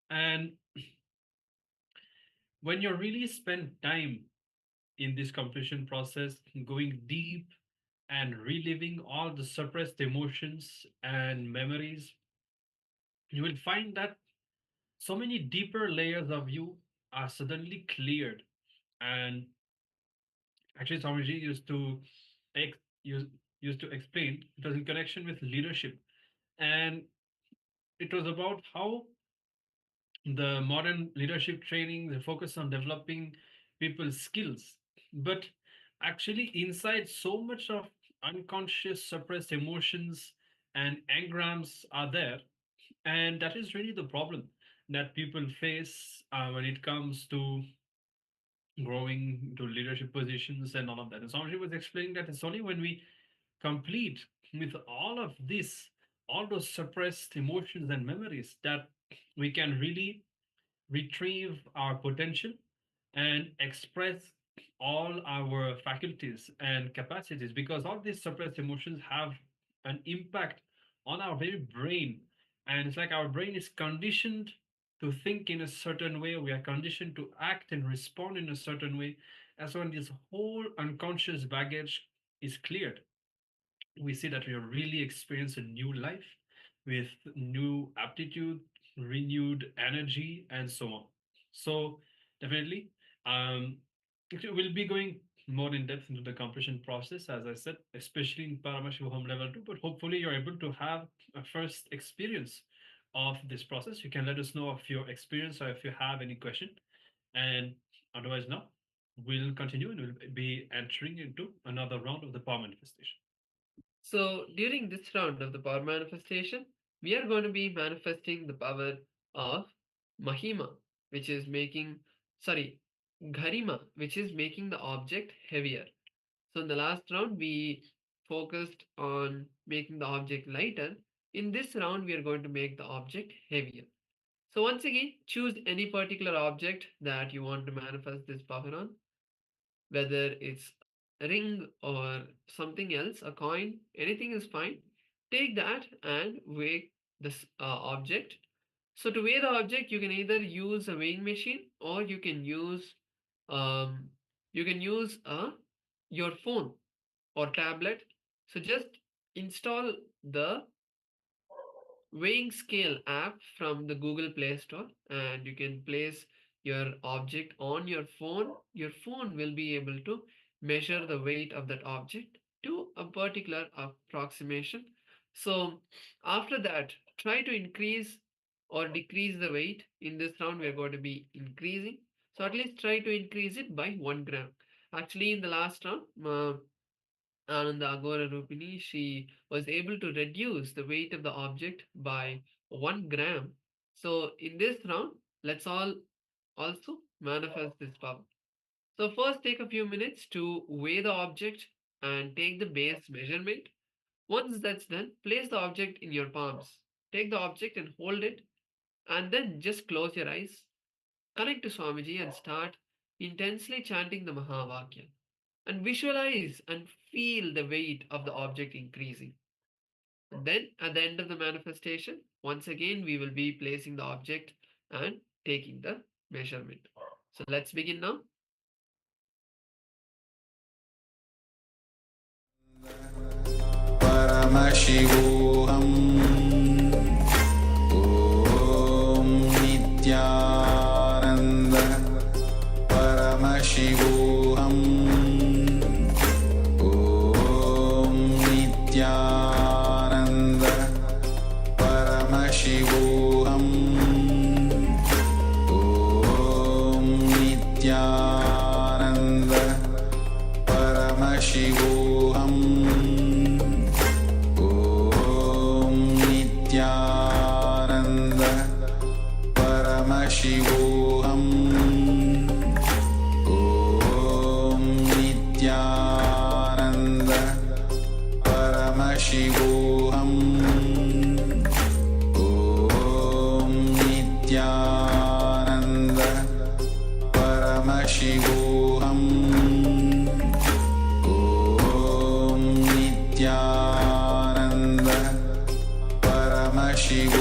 And when you really spend time in this completion process, going deep and reliving all the suppressed emotions and memories, you will find that so many deeper layers of you are suddenly cleared. And actually, Swamiji ex- used, used to explain it was in connection with leadership. And it was about how the modern leadership training, they focus on developing people's skills. But actually, inside, so much of unconscious suppressed emotions and engrams are there. And that is really the problem that people face when it comes to growing to leadership positions and all of that. And Swamiji was explaining that it's only when we complete with all of this, all those suppressed emotions and memories, that we can really retrieve our potential and express all our faculties and capacities, because all these suppressed emotions have an impact on our very brain. And it's like our brain is conditioned to think in a certain way, we are conditioned to act and respond in a certain way. And so when this whole unconscious baggage is cleared, we see that we have really experienced a new life with new aptitude, renewed energy, and so on. So definitely, um, we'll be going more in depth into the completion process, as I said, especially in Paramashivoham Level 2. But hopefully, you're able to have a first experience of this process. You can let us know of your experience or if you have any question. And otherwise, now we'll continue and we'll be entering into another round of the power manifestation. So during this round of the power manifestation, we are going to be manifesting the power of Mahima, which is Garima, which is making the object heavier. So in the last round, we focused on making the object lighter. In this round, we are going to make the object heavier. So once again, choose any particular object that you want to manifest this power on, whether it's a ring or something else, a coin, anything is fine. Take that and weigh this object. So to weigh the object, you can either use a weighing machine or you can use um, your phone or tablet. So just install the weighing scale app from the Google Play Store, and you can place your object on your phone. Your phone will be able to measure the weight of that object to a particular approximation. So after that, try to increase or decrease the weight. In this round, we are going to be increasing. So at least try to increase it by 1 gram. Actually, in the last round, Ananda Agora Rupini, she was able to reduce the weight of the object by 1 gram. So in this round, let's all also manifest this power. So first take a few minutes to weigh the object and take the base measurement. Once that's done, place the object in your palms. Take the object and hold it, and then just close your eyes. Connect to Swamiji and start intensely chanting the Mahavakya. And visualize and feel the weight of the object increasing. And then at the end of the manifestation, once again, we will be placing the object and taking the measurement. So let's begin now. Paramashivoham Om Nityananda Paramashivoham Om Nityananda Paramashivoham Om Nityananda Paramashivoham Paramashivoham Om Nityananda Paramashivoham Om Nityananda Paramashivoham Om Nityananda Paramashivoham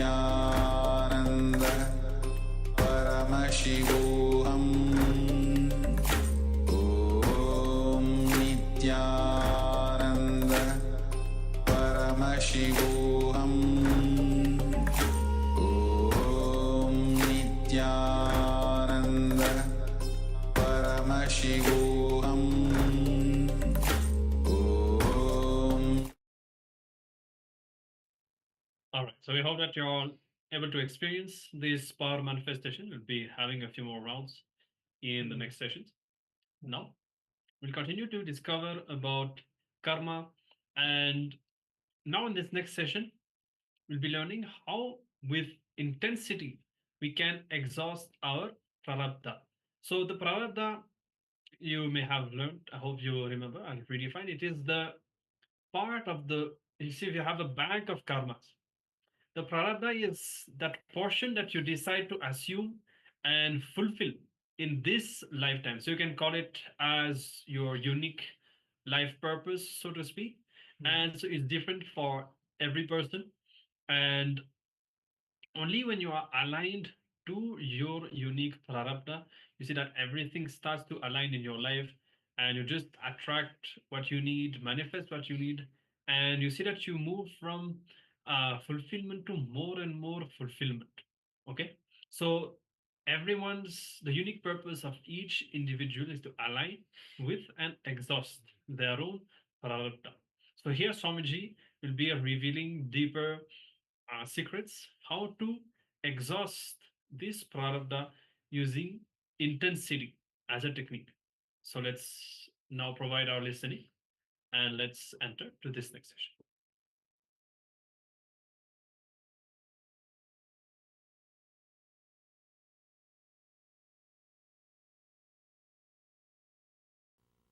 Nityananda Paramashivoham Om Nityananda Paramashivoham Om Nityananda Paramashivoham Om. All right, so we hope that you're all able to experience this power manifestation. We'll be having a few more rounds in the next sessions. Now, we'll continue to discover about karma, and now in this next session, we'll be learning how with intensity we can exhaust our prarabdha. So the prarabdha you may have learned, I hope you remember, I'll redefine. It is the part of the, you see, you have a bank of karmas. The prarabdha is that portion that you decide to assume and fulfill in this lifetime. So you can call it as your unique life purpose, so to speak. And so it's different for every person. And only when you are aligned to your unique prarabdha, you see that everything starts to align in your life and you just attract what you need, manifest what you need, and you see that you move from fulfillment to more and more fulfillment. Okay, so the unique purpose of each individual is to align with and exhaust their own prarabdha. So here Swamiji will be revealing deeper secrets how to exhaust this prarabdha using intensity as a technique. So let's now provide our listening and let's enter to this next session.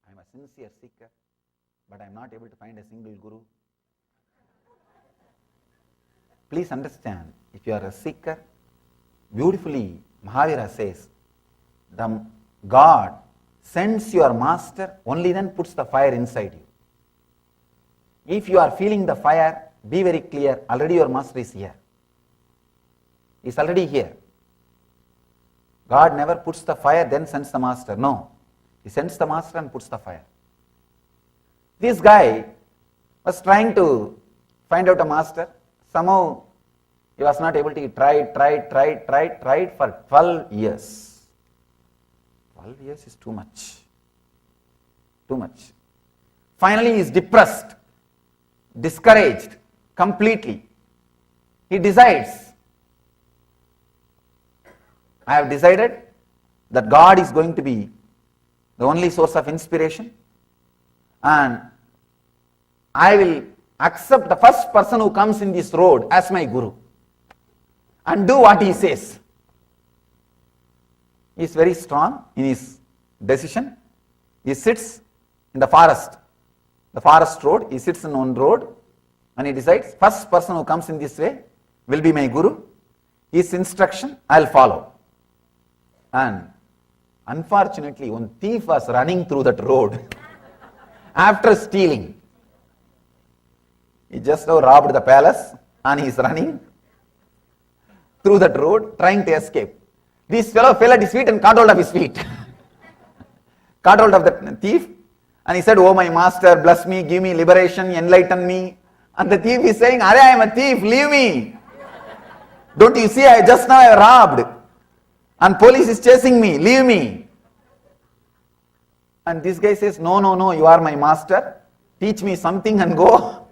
I am a sincere seeker, but I am not able to find a single guru. Please understand, if you are a seeker, beautifully Mahavira says, the God sends your master, only then puts the fire inside you. If you are feeling the fire, be very clear, already your master is here. He is already here. God never puts the fire, then sends the master. No. He sends the master and puts the fire. This guy was trying to find out a master. Somehow he was not able to. He tried for 12 years. 12 years is too much. Too much. Finally he is depressed, discouraged completely. He decides, I have decided that God is going to be the only source of inspiration, and I will accept the first person who comes in this road as my guru and do what he says. He is very strong in his decision. He sits in the forest road, he sits in one road and he decides, first person who comes in this way will be my guru. His instruction I will follow. And unfortunately, one thief was running through that road after stealing. He just now robbed the palace and he is running through that road trying to escape. This fellow fell at his feet and caught hold of his feet. Caught hold of the thief and he said, oh my master, bless me, give me liberation, enlighten me. And the thief is saying, Arey, I am a thief, leave me. Don't you see, just now I robbed. And police is chasing me, leave me. And this guy says, no, you are my master. Teach me something and go.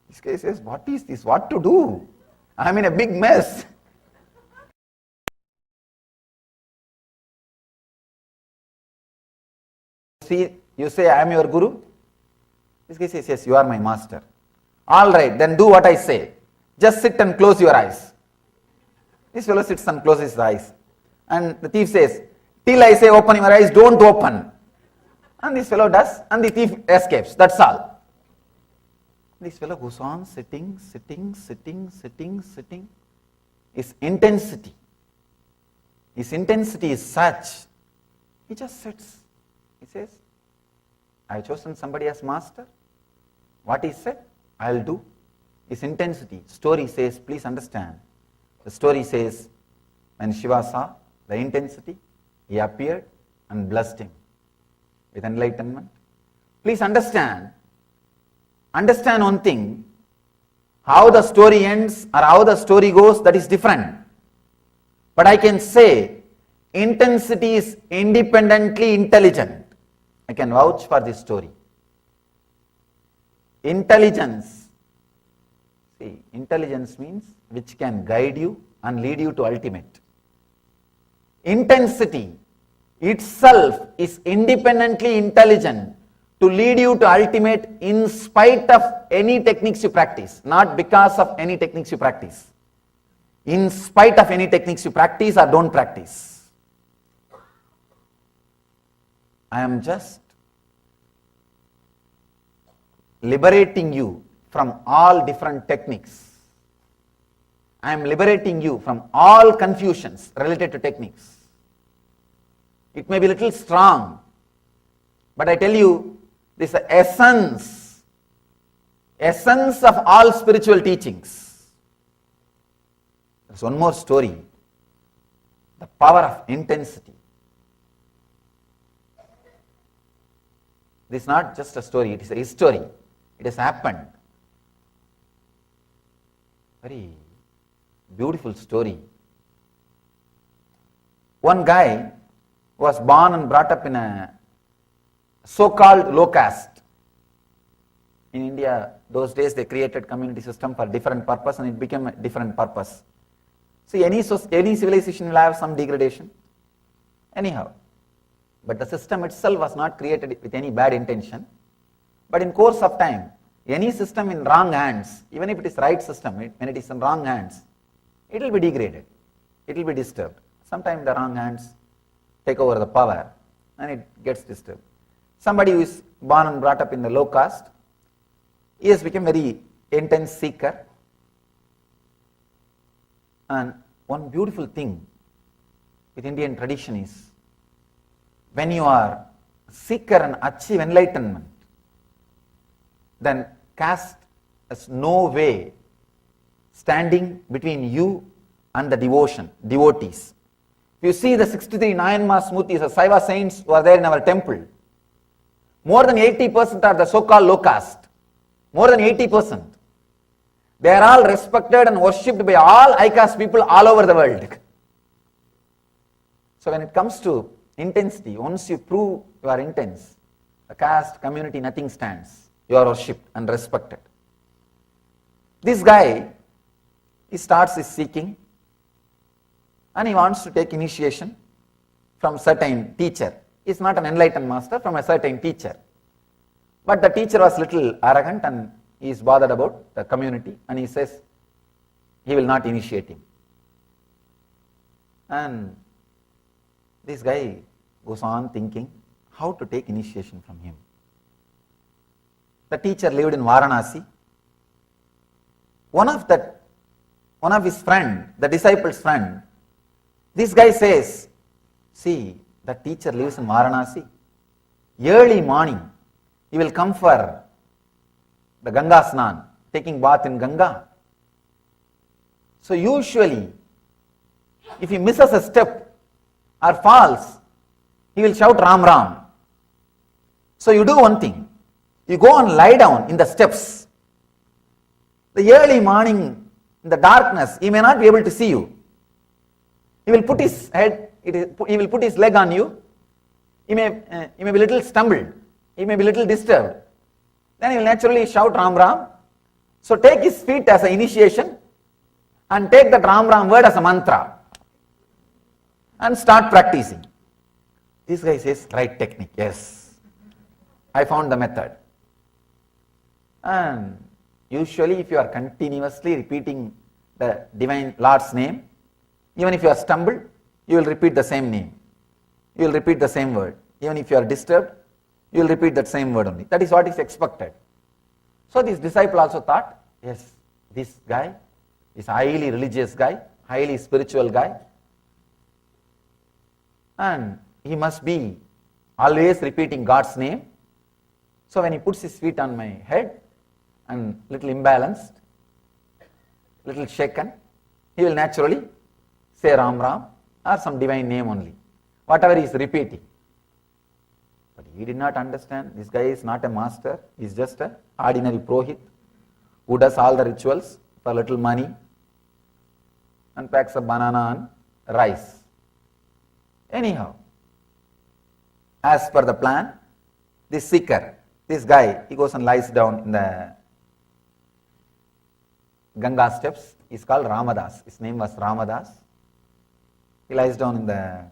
This guy says, what is this? What to do? I am in a big mess. See, you say, I am your guru. This guy says, yes, you are my master. All right, then do what I say. Just sit and close your eyes. This fellow sits and closes his eyes. And the thief says, till I say open your eyes, don't open. And this fellow does, and the thief escapes. That's all. This fellow goes on sitting. His intensity is such. He just sits. He says, I have chosen somebody as master. What he said, I will do. is intensity. Story says, please understand. The story says, when Shiva saw the intensity, he appeared and blessed him with enlightenment. Please understand one thing, how the story ends or how the story goes, that is different. But I can say, intensity is independently intelligent. I can vouch for this story. Intelligence means which can guide you and lead you to ultimate. Intensity itself is independently intelligent to lead you to ultimate in spite of any techniques you practice, not because of any techniques you practice. In spite of any techniques you practice or don't practice. I am just liberating you from all different techniques. I am liberating you from all confusions related to techniques. It may be a little strong, but I tell you, this is the essence of all spiritual teachings. There's one more story, the power of intensity. This is not just a story, it is a history. It has happened. Very beautiful story. One guy was born and brought up in a so-called low caste. In India, those days they created community system for different purpose and it became a different purpose. See, any civilization will have some degradation. Anyhow. But the system itself was not created with any bad intention. But in course of time, any system in wrong hands, even if it is right system, when it is in wrong hands, it will be degraded. It will be disturbed. Sometimes the wrong hands take over the power and it gets disturbed. Somebody who is born and brought up in the low caste, he has become very intense seeker. And one beautiful thing with Indian tradition is, when you are a seeker and achieve enlightenment, then caste has no way standing between you and the devotees. If you see the 63 Nayanmas Murtis, the Saiva saints who are there in our temple, more than 80% are the so-called low caste. More than 80%. They are all respected and worshipped by all high caste people all over the world. So when it comes to intensity, once you prove you are intense, the caste, community, nothing stands. You are worshipped and respected. This guy, he starts his seeking and he wants to take initiation from certain teacher. He is not an enlightened master, from a certain teacher. But the teacher was little arrogant and he is bothered about the community and he says he will not initiate him. And this guy goes on thinking how to take initiation from him. The teacher lived in Varanasi. One of his friend, the disciple's friend, this guy says, see, the teacher lives in Varanasi. Early morning, he will come for the Ganga Snan, taking bath in Ganga. So usually, if he misses a step or falls, he will shout Ram Ram. So you do one thing, you go and lie down in the steps. The early morning, in the darkness, he may not be able to see you. He will put his head, he will put his leg on you. He may be a little stumbled. He may be a little disturbed. Then he will naturally shout Ram Ram. So take his feet as an initiation and take that Ram Ram word as a mantra and start practicing. This guy says, right technique, yes. I found the method. And usually if you are continuously repeating the Divine Lord's name, even if you are stumbled, you will repeat the same name. You will repeat the same word. Even if you are disturbed, you will repeat that same word only. That is what is expected. So this disciple also thought, yes, this guy is a highly religious guy, highly spiritual guy, and he must be always repeating God's name. So when he puts his feet on my head and little imbalanced, little shaken, he will naturally say Ram Ram or some divine name only, whatever he is repeating. But he did not understand, this guy is not a master, he is just an ordinary Purohit who does all the rituals for little money and packs a banana and rice. Anyhow, as per the plan, this seeker, this guy, he goes and lies down in the Ganga steps. He is called Ramadas. His name was Ramadas. He lies down in the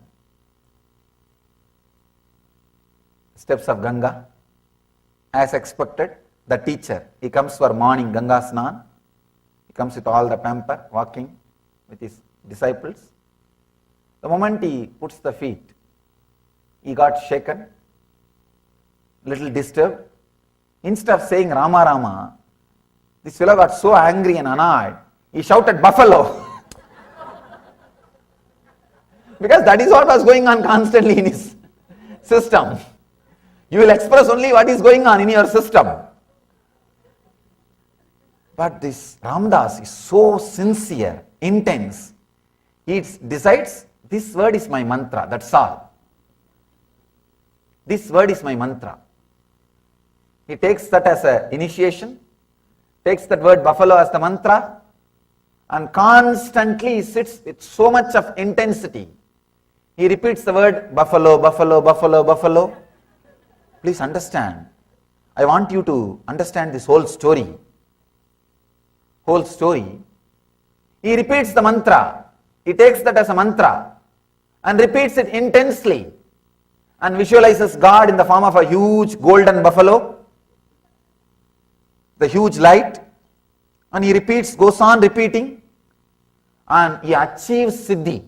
steps of Ganga. As expected, the teacher, he comes for morning Ganga Snan. He comes with all the pamper, walking with his disciples. The moment he puts the feet, he got shaken, little disturbed. Instead of saying Rama Rama, this fellow got so angry and annoyed, he shouted buffalo. Because that is what was going on constantly in his system. You will express only what is going on in your system. But this Ramdas is so sincere, intense. He decides, this word is my mantra, that's all. This word is my mantra. He takes that as an initiation, takes that word buffalo as the mantra, and constantly sits with so much of intensity. He repeats the word buffalo, buffalo, buffalo, buffalo. Please understand. I want you to understand this whole story. Whole story. He repeats the mantra. He takes that as a mantra and repeats it intensely and visualizes God in the form of a huge golden buffalo, the huge light, and he repeats, goes on repeating, and he achieves Siddhi.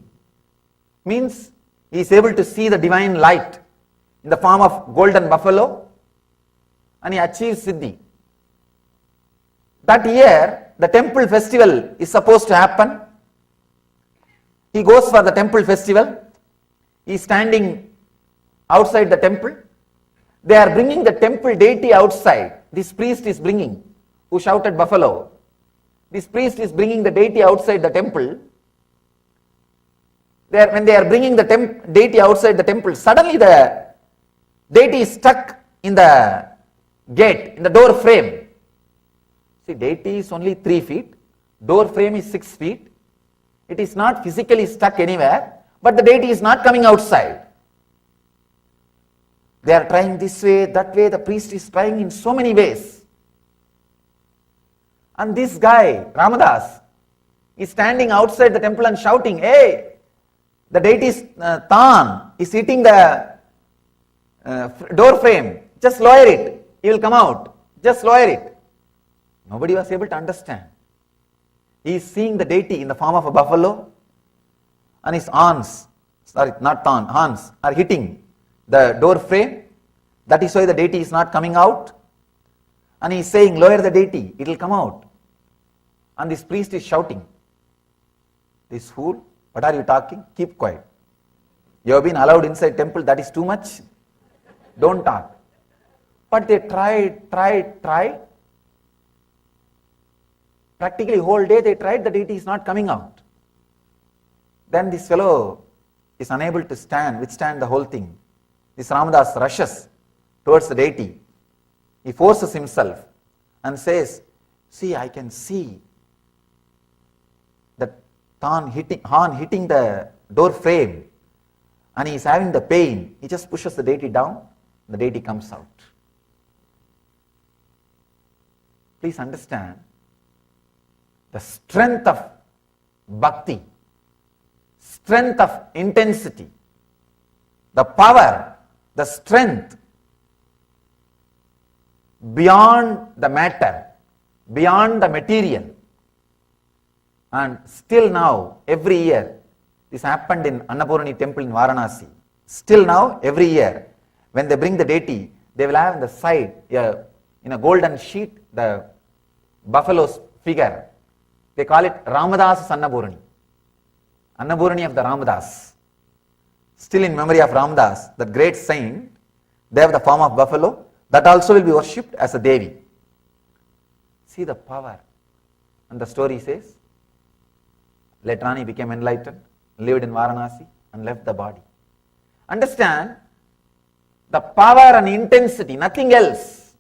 Means he is able to see the divine light in the form of golden buffalo, and he achieves Siddhi. That year, the temple festival is supposed to happen. He goes for the temple festival. He is standing outside the temple. They are bringing the temple deity outside. This priest is bringing, who shouted buffalo. This priest is bringing the deity outside the temple. When they are bringing the deity outside the temple, suddenly the deity is stuck in the gate, in the door frame. See, deity is only 3 feet, door frame is 6 feet. It is not physically stuck anywhere, but the deity is not coming outside. They are trying this way, that way, the priest is trying in so many ways. And this guy, Ramadas, is standing outside the temple and shouting, hey, the deity's Tan is hitting the door frame, just lower it, he will come out, just lower it. Nobody was able to understand. He is seeing the deity in the form of a buffalo, and his horns, horns are hitting the door frame. That is why the deity is not coming out. And he is saying, lower the deity, it will come out. And this priest is shouting, this fool, what are you talking? Keep quiet. You have been allowed inside temple, that is too much. Don't talk. But they tried. Practically whole day they tried, the deity is not coming out. Then this fellow is unable to withstand the whole thing. This Ramadas rushes towards the deity. He forces himself and says, see, I can see the horn hitting the door frame, and he is having the pain. He just pushes the deity down, the deity comes out. Please understand the strength of bhakti, strength of intensity, the power, the strength beyond the matter, beyond the material. And still now, every year, this happened in Annapurni temple in Varanasi. Still now, every year, when they bring the deity, they will have on the side, in a golden sheet, the buffalo's figure. They call it Ramadas Annapurni. Annapurni of the Ramadas. Still in memory of Ramadas, that great saint, they have the form of buffalo. That also will be worshipped as a Devi. See the power. And the story says, Later on he became enlightened, lived in Varanasi and left the body. Understand the power and intensity, nothing else.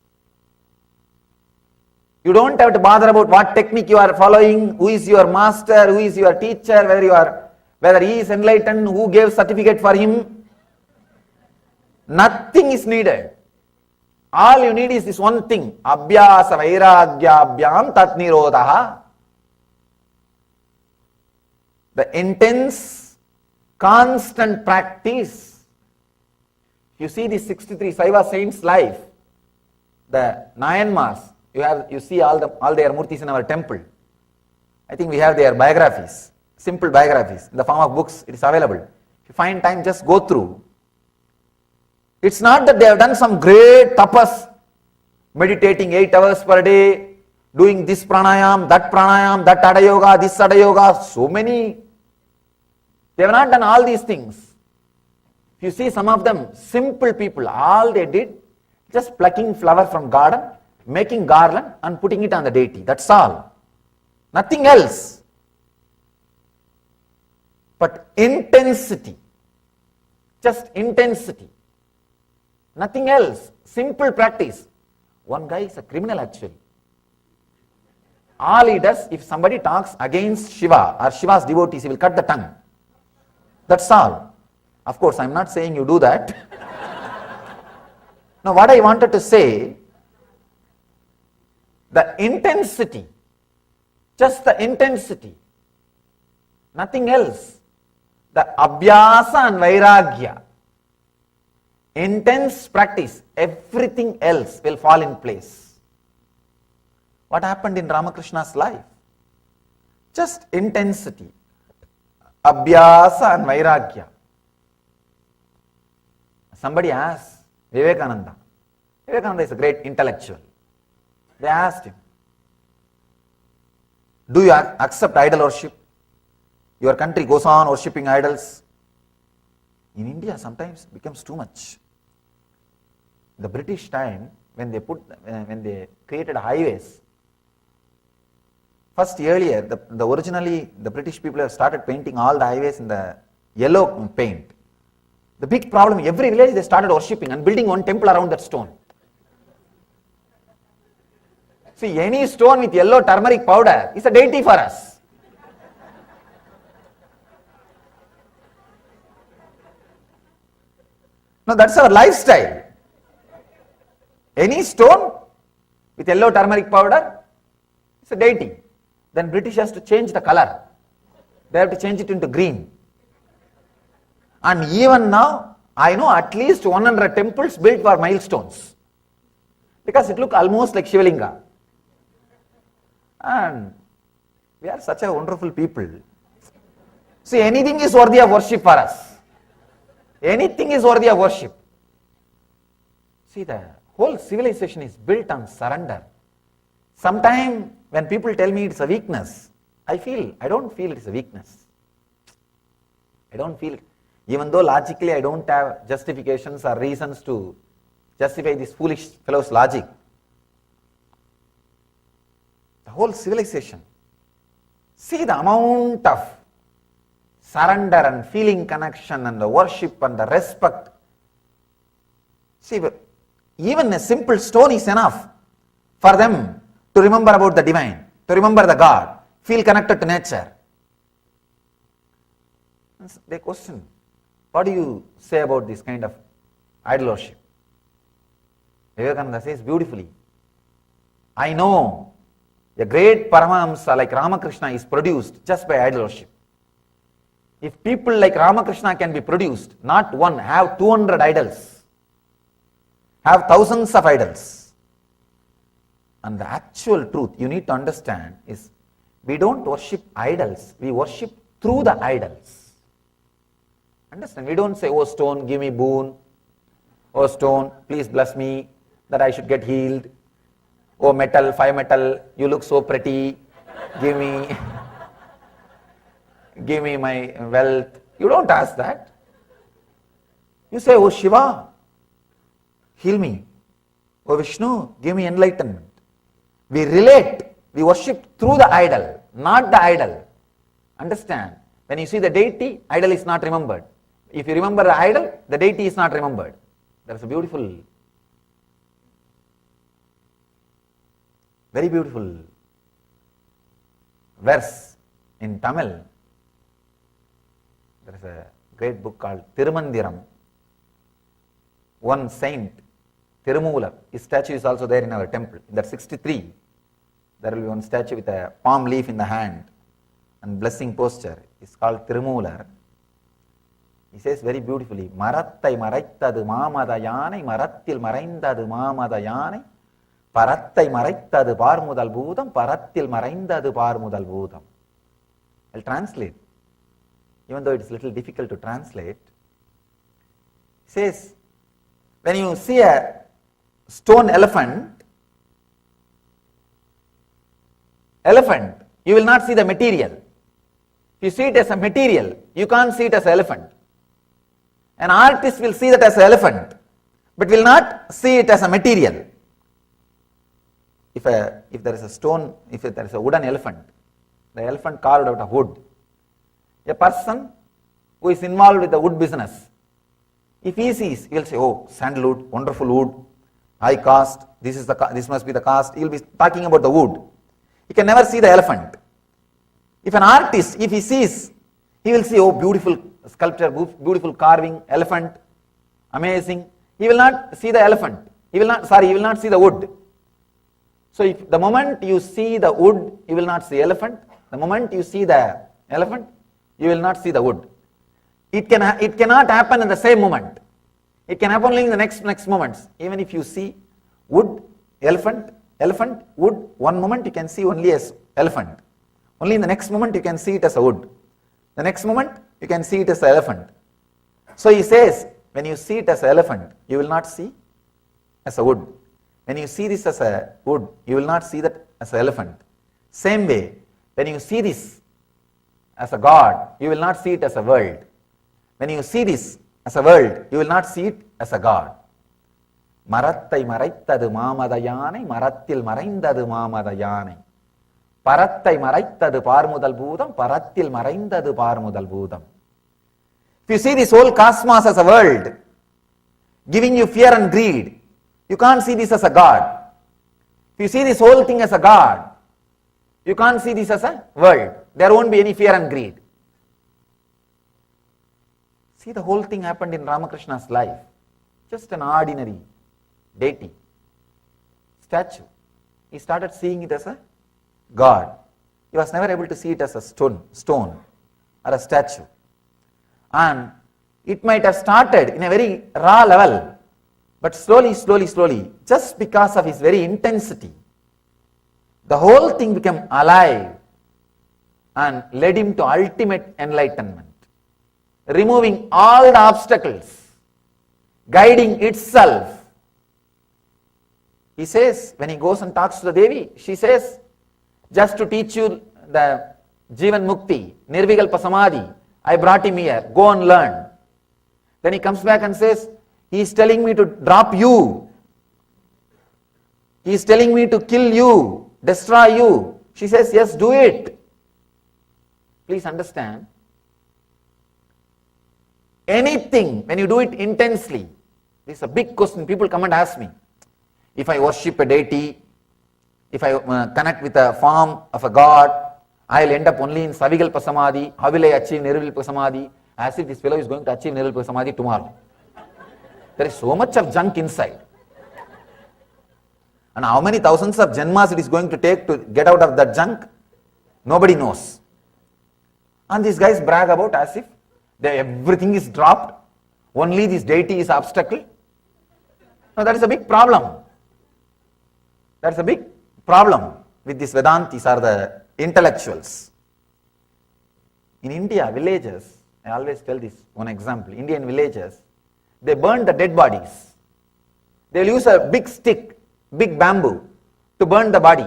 You don't have to bother about what technique you are following, who is your master, who is your teacher, whether he is enlightened, who gave certificate for him. Nothing is needed. All you need is this one thing, abhyasa vairagyabhyam tat nirodha. The intense, constant practice. You see the 63 Saiva saints' life, the Nayanmars, you see all their murtis in our temple. I think we have their biographies, simple biographies, in the form of books. It is available. If you find time, just go through. It's not that they have done some great tapas, meditating 8 hours per day, doing this pranayam, that Ada Yoga, this Ada Yoga, so many. They have not done all these things. If you see some of them, simple people, all they did, just plucking flower from garden, making garland and putting it on the deity. That's all. Nothing else. But intensity. Just intensity. Nothing else. Simple practice. One guy is a criminal actually. All he does, if somebody talks against Shiva or Shiva's devotees, he will cut the tongue. That's all. Of course, I am not saying you do that. Now, what I wanted to say, the intensity, just the intensity, nothing else. The abhyasa and vairagya, intense practice, everything else will fall in place. What happened in Ramakrishna's life? Just intensity, abhyasa and vairagya. Somebody asked Vivekananda. Vivekananda is a great intellectual. They asked him, do you accept idol worship? Your country goes on worshipping idols. In India, sometimes it becomes too much. The British time, when they created highways, first earlier, originally the British people have started painting all the highways in the yellow paint. The big problem, every village they started worshipping and building one temple around that stone. See, any stone with yellow turmeric powder is a deity for us. No, that's our lifestyle. Any stone with yellow turmeric powder is a deity. Then British has to change the color. They have to change it into green. And even now, I know at least 100 temples built for milestones. Because it looks almost like Shivalinga. And we are such a wonderful people. See, anything is worthy of worship for us. Anything is worthy of worship. See, the whole civilization is built on surrender. Sometimes when people tell me it's a weakness, I don't feel it's a weakness. I don't feel it. Even though logically I don't have justifications or reasons to justify this foolish fellow's logic. The whole civilization. See the amount of surrender and feeling connection and the worship and the respect. See, even a simple stone is enough for them to remember about the divine, to remember the God, feel connected to nature. They question, what do you say about this kind of idol worship? Vivekananda says beautifully, I know a great Paramahamsa like Ramakrishna is produced just by idol worship. If people like Ramakrishna can be produced, not one, have 200 idols, have thousands of idols. And the actual truth you need to understand is, we don't worship idols, we worship through the idols. Understand? We don't say, oh stone, give me boon. Oh stone, please bless me that I should get healed. Oh metal, 5 metal, you look so pretty, give me my wealth. You don't ask that. You say, oh Shiva, heal me. Oh Vishnu, give me enlightenment. We relate, we worship through the idol, not the idol. Understand? When you see the deity, idol is not remembered. If you remember the idol, the deity is not remembered. That's a beautiful, very beautiful verse in Tamil. There is a great book called Tirumandiram. One saint, Tirumular, his statue is also there in our temple. In that 63, there will be one statue with a palm leaf in the hand and blessing posture. It's called Tirumular. He says very beautifully, Marattai maraitadu maamada yanai, Marattil maraindadu maamada yanai, Parattai maraitadu parmudal bhootam, Parattil maraindadu parmudal bhootam. I'll translate, even though it is a little difficult to translate. He says, when you see a stone elephant, you will not see the material. If you see it as a material, you can't see it as an elephant. An artist will see that as an elephant, but will not see it as a material. If there is a stone, if there is a wooden elephant, the elephant carved out of wood, a person who is involved with the wood business, if he sees, he will say, oh, sandalwood, wonderful wood, high cost, this must be the cost. He will be talking about the wood. He can never see the elephant. If an artist, if he sees, he will see, oh, beautiful sculpture, beautiful carving, elephant, amazing. He will not see the elephant. He will not see the wood. So if the moment you see the wood, you will not see elephant. The moment you see the elephant, you will not see the wood. It cannot happen in the same moment. It can happen only in the next moments. Even if you see wood, elephant, wood, one moment you can see only as elephant. Only in the next moment you can see it as a wood. The next moment you can see it as an elephant. So he says, when you see it as an elephant, you will not see as a wood. When you see this as a wood, you will not see that as an elephant. Same way, when you see this as a God, you will not see it as a world. When you see this as a world, you will not see it as a God. Marattai maraitadu maamada yanai, Marattil maraindadu maamada yanai. Parattai maraitadu parmudal bhootam, Parattil maraindadu parmudal bhootam. If you see this whole cosmos as a world, giving you fear and greed, you can't see this as a God. If you see this whole thing as a God, you can't see this as a world. There won't be any fear and greed. See, the whole thing happened in Ramakrishna's life. Just an ordinary deity, statue. He started seeing it as a God. He was never able to see it as a stone or a statue. And it might have started in a very raw level, but slowly, just because of his very intensity, the whole thing became alive and led him to ultimate enlightenment, removing all the obstacles, guiding itself. He says, when he goes and talks to the Devi, she says, just to teach you the Jivan Mukti, Nirvikalpa Samadhi, I brought him here, go and learn. Then he comes back and says, he is telling me to drop you. He is telling me to kill you, destroy you. She says, yes, do it. Please understand, anything, when you do it intensely, this is a big question. People come and ask me, if I worship a deity, if I connect with a form of a god, I will end up only in Savikalpa Samadhi. How will I achieve Nirvikalpa Samadhi? As if this fellow is going to achieve Nirvikalpa Samadhi tomorrow. There is so much of junk inside. And how many thousands of janmas it is going to take to get out of that junk? Nobody knows. And these guys brag about as if everything is dropped, only this deity is obstacle. Now that is a big problem. That's a big problem with these Vedantis or the intellectuals. In India, villages, I always tell this one example, Indian villages, they burn the dead bodies. They will use a big stick, big bamboo to burn the body.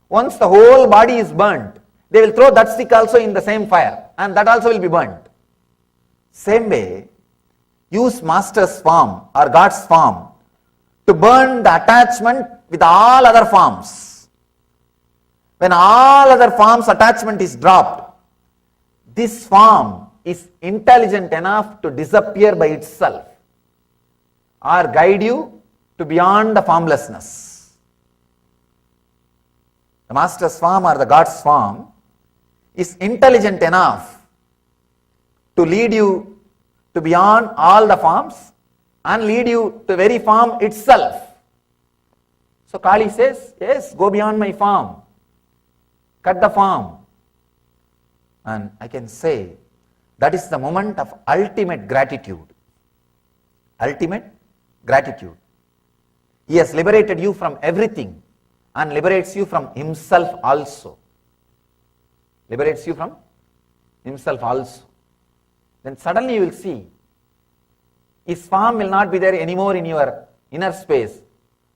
Once the whole body is burnt, they will throw that stick also in the same fire and that also will be burnt. Same way, use master's form or God's form to burn the attachment with all other forms. When all other forms attachment is dropped, this form is intelligent enough to disappear by itself or guide you to beyond the formlessness. The Master's form or the God's form is intelligent enough to lead you to beyond all the forms and lead you to the very form itself. So Kali says, yes, go beyond my form, cut the form. And I can say that is the moment of ultimate gratitude. Ultimate gratitude. He has liberated you from everything and liberates you from himself also. Liberates you from himself also. Then suddenly you will see his form will not be there anymore in your inner space,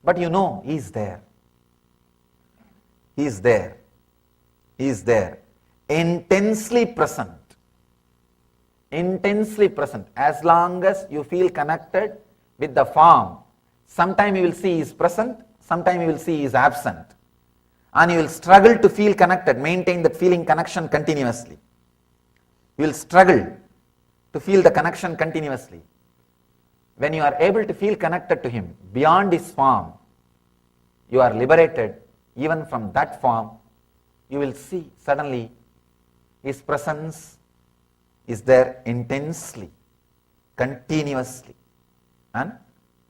but you know he is there. He is there. He is there. Intensely present. Intensely present. As long as you feel connected with the form, sometime you will see he is present, sometime you will see he is absent. And you will struggle to feel connected, maintain that feeling connection continuously. You will struggle to feel the connection continuously. When you are able to feel connected to him beyond his form, you are liberated even from that form. You will see suddenly his presence is there intensely, continuously, and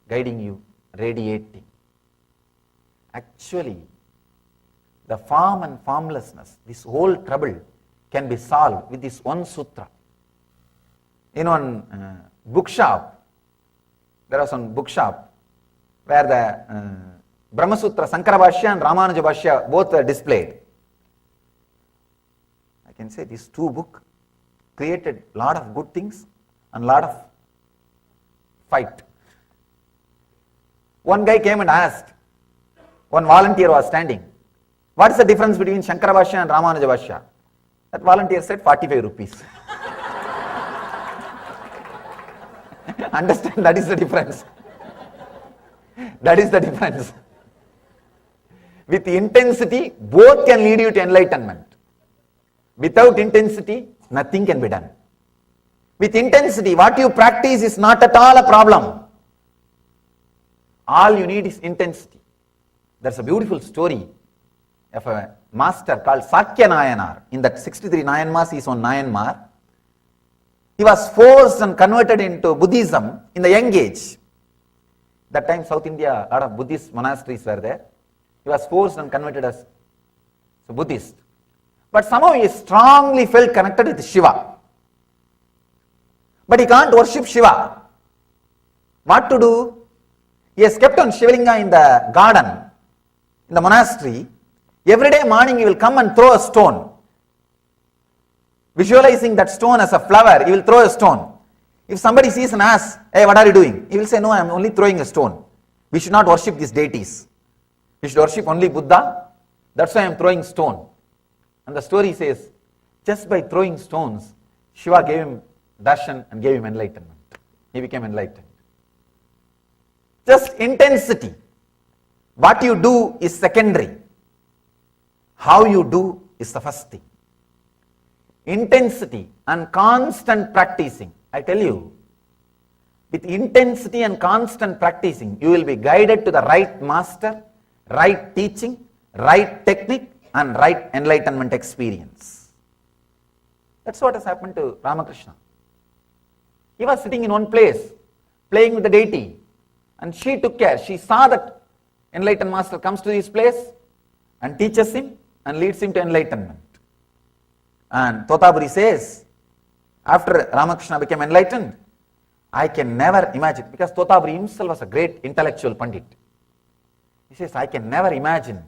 guiding you, radiating. Actually, the form and formlessness, this whole trouble can be solved with this one sutra. In one bookshop, there was one bookshop where the Brahma Sutra, Sankara Bhashya and Ramanuja Bhashya both were displayed. I can say these two books created a lot of good things and a lot of fight. One guy came and asked, one volunteer was standing, what is the difference between Shankara Bhashya and Ramanuja Bhashya? That volunteer said 45 rupees. Understand, that is the difference. That is the difference. With intensity, both can lead you to enlightenment. Without intensity, nothing can be done. With intensity, what you practice is not at all a problem. All you need is intensity. There's a beautiful story of a master called Sakya Nayanar. In that 63 Nayanmars, he is on Nayanmar. He was forced and converted into Buddhism in the young age. That time South India, a lot of Buddhist monasteries were there. He was forced and converted as a Buddhist. But somehow he strongly felt connected with Shiva. But he can't worship Shiva. What to do? He has kept on Shivalinga in the garden, in the monastery. Every day morning he will come and throw a stone. Visualizing that stone as a flower, he will throw a stone. If somebody sees and asks, hey, what are you doing? He will say, no, I am only throwing a stone. We should not worship these deities. We should worship only Buddha. That's why I am throwing stone. And the story says, just by throwing stones, Shiva gave him darshan and gave him enlightenment. He became enlightened. Just intensity. What you do is secondary. How you do is the first thing. Intensity and constant practicing. I tell you, with intensity and constant practicing, you will be guided to the right master, right teaching, right technique, and right enlightenment experience. That's what has happened to Ramakrishna. He was sitting in one place, playing with the deity, and she took care. She saw that enlightened master comes to this place and teaches him and leads him to enlightenment. And Totaburi says, after Ramakrishna became enlightened, I can never imagine, because Totaburi himself was a great intellectual Pandit. He says, I can never imagine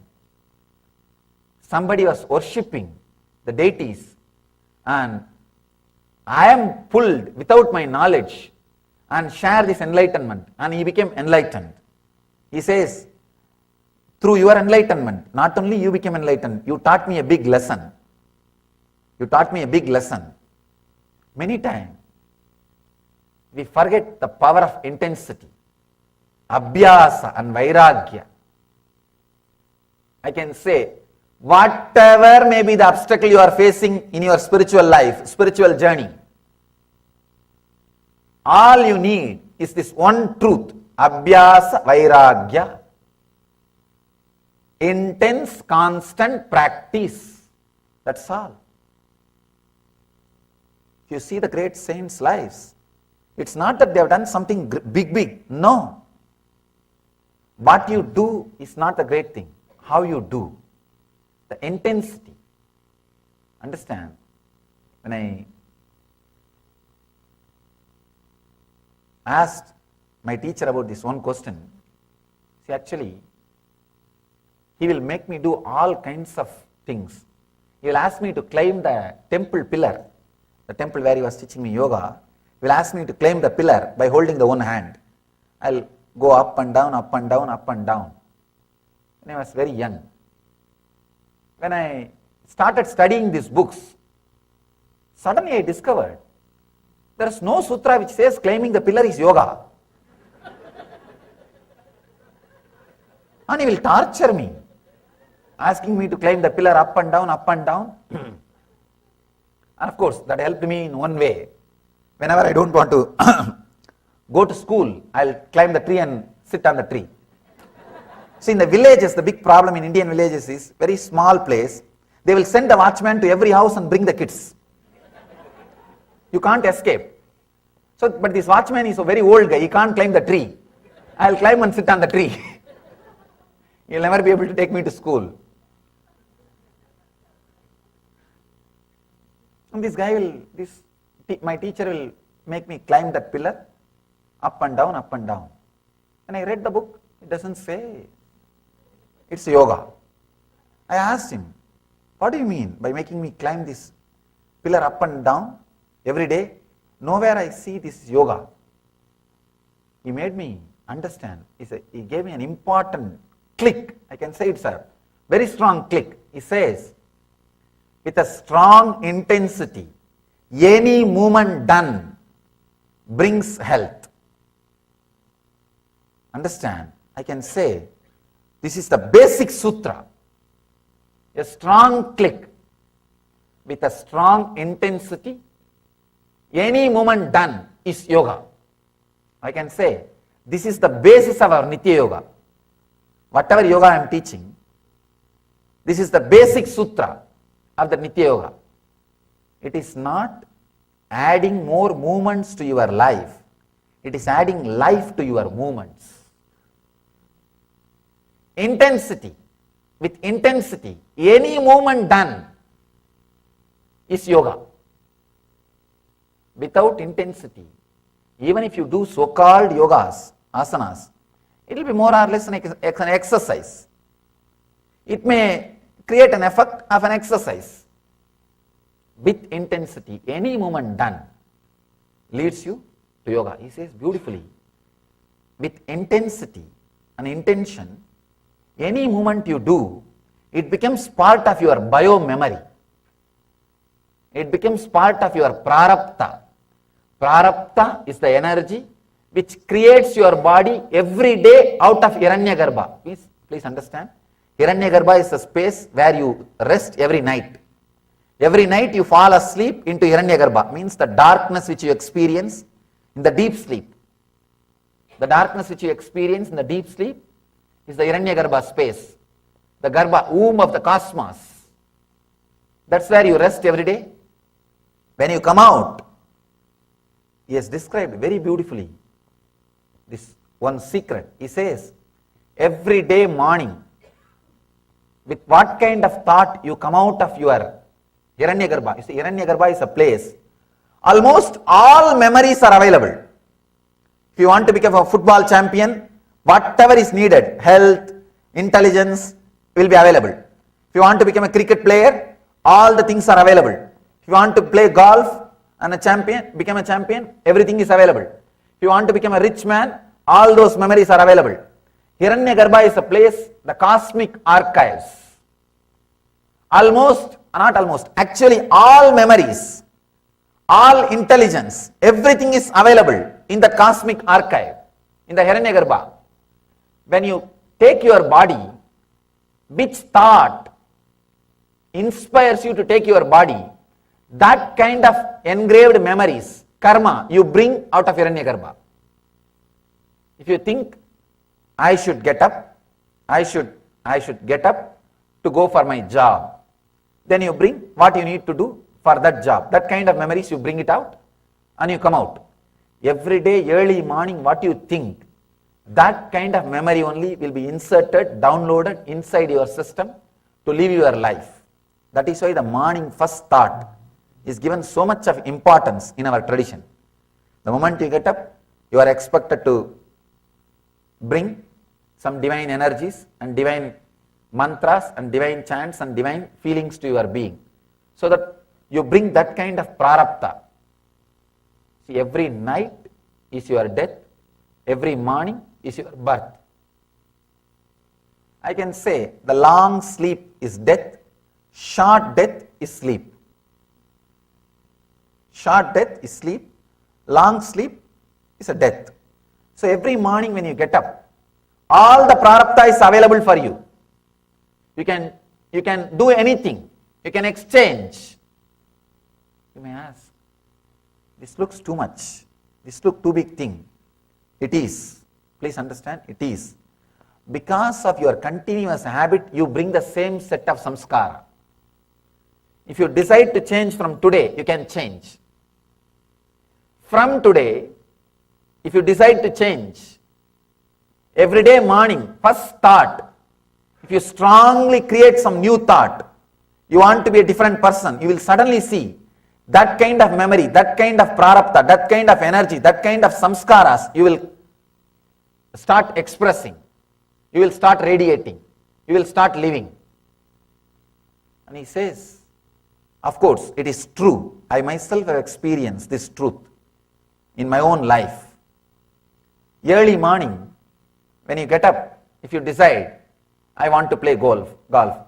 somebody was worshipping the deities and I am pulled without my knowledge and share this enlightenment, and he became enlightened. He says, through your enlightenment, not only you became enlightened, you taught me a big lesson. You taught me a big lesson. Many times, we forget the power of intensity, abhyasa and vairagya. I can say, Whatever may be the obstacle you are facing in your spiritual life, spiritual journey, all you need is this one truth, abhyasa vairagya, intense, constant practice. That's all. If you see the great saints' lives, it's not that they have done something big. No. What you do is not the great thing. How you do. The intensity. Understand? When I asked my teacher about this one question, see, actually, he will make me do all kinds of things. He will ask me to climb the temple pillar, the temple where he was teaching me yoga. He will ask me to climb the pillar by holding the one hand. I'll go up and down, up and down, up and down. When I was very young. When I started studying these books, suddenly I discovered there is no sutra which says climbing the pillar is yoga. And he will torture me, asking me to climb the pillar up and down, up and down. And of course, that helped me in one way. Whenever I don't want to go to school, I'll climb the tree and sit on the tree. See, in the villages, the big problem in Indian villages is very small place. They will send a watchman to every house and bring the kids. You can't escape. So, but this watchman is a very old guy. He can't climb the tree. I'll climb and sit on the tree. He'll never be able to take me to school. And this guy will, my teacher will make me climb that pillar, up and down, up and down. And I read the book, it doesn't say it's yoga. I asked him, what do you mean by making me climb this pillar up and down every day? Nowhere I see this yoga. He made me understand. He gave me an important click. I can say it's a very strong click. He says, with a strong intensity, any movement done brings health. Understand? I can say, this is the basic sutra. A strong click with a strong intensity, any movement done is yoga. I can say, this is the basis of our Nitya Yoga. Whatever yoga I am teaching, this is the basic sutra of the Nitya Yoga. It is not adding more movements to your life. It is adding life to your movements. Intensity. With intensity, any movement done is yoga. Without intensity, even if you do so-called yogas, asanas, it will be more or less an exercise. It may create an effect of an exercise. With intensity, any movement done leads you to yoga. He says beautifully, with intensity and intention, any movement you do, it becomes part of your bio-memory. It becomes part of your prarabdha. Prarabdha is the energy which creates your body every day out of Hiranyagarbha. Please understand. Hiranyagarbha is a space where you rest every night. Every night you fall asleep into Hiranyagarbha, means the darkness which you experience in the deep sleep. The darkness which you experience in the deep sleep is the Hiranyagarbha space, the Garbha, womb of the cosmos. That's where you rest every day. When you come out, he has described very beautifully this one secret. He says, every day morning, with what kind of thought you come out of your Hiranyagarbha. You see, Hiranyagarbha is a place, almost all memories are available. If you want to become a football champion, whatever is needed, health, intelligence, will be available. If you want to become a cricket player, all the things are available. If you want to play golf and become a champion, everything is available. If you want to become a rich man, all those memories are available. Hiranyagarbha is a place, the cosmic archives. Actually all memories, all intelligence, everything is available in the cosmic archive, in the Hiranyagarbha. When you take your body, which thought inspires you to take your body, that kind of engraved memories, karma, you bring out of Hiranyagarbha. If you think, I should get up, I should get up to go for my job, then you bring what you need to do for that job. That kind of memories, you bring it out and you come out. Every day, early morning, what you think, that kind of memory only will be inserted, downloaded inside your system to live your life. That is why the morning first thought is given so much of importance in our tradition. The moment you get up, you are expected to bring some divine energies and divine mantras and divine chants and divine feelings to your being, so that you bring that kind of prarabdha. See, every night is your death, every morning is your birth. I can say the long sleep is death, short death is sleep. Short death is sleep, long sleep is a death. So every morning when you get up, all the prarabdha is available for you. You can do anything, you can exchange. You may ask, this looks too much, this looks too big thing. It is, please understand, it is. Because of your continuous habit, you bring the same set of samskara. If you decide to change from today, you can change. From today, if you decide to change, every day morning, first thought, if you strongly create some new thought, you want to be a different person, you will suddenly see that kind of memory, that kind of prarabdha, that kind of energy, that kind of samskaras, you will start expressing, you will start radiating, you will start living. And he says, of course, it is true. I myself have experienced this truth in my own life. Early morning, when you get up, if you decide, I want to play golf.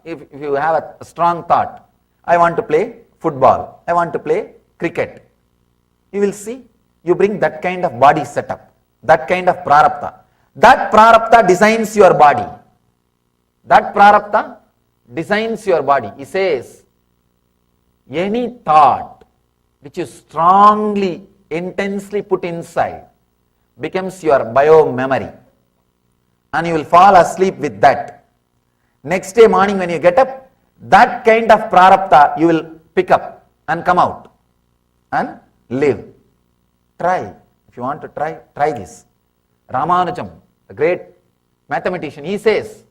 If you have a strong thought, I want to play football, I want to play cricket, you will see, you bring that kind of body setup, that kind of prarabdha. That prarabdha designs your body. That prarabdha designs your body. He says, any thought which you strongly, intensely put inside becomes your bio-memory, and you will fall asleep with that. Next day morning when you get up, that kind of prarabdha you will pick up and come out and live. Try. If you want to try this. Ramanujam, the great mathematician, he says,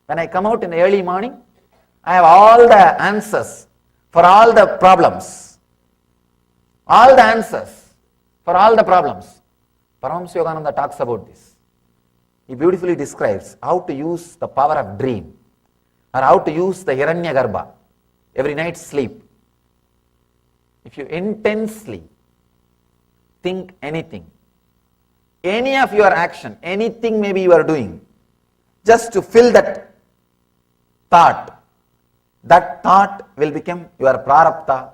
when I come out in the early morning, I have all the answers for all the problems. All the answers for all the problems. Paramahamsa Yogananda talks about this. He beautifully describes how to use the power of dream, or how to use the Hiranyagarbha, every night's sleep. If you intensely think anything, any of your action, anything maybe you are doing, just to fill that thought will become your prarabdha,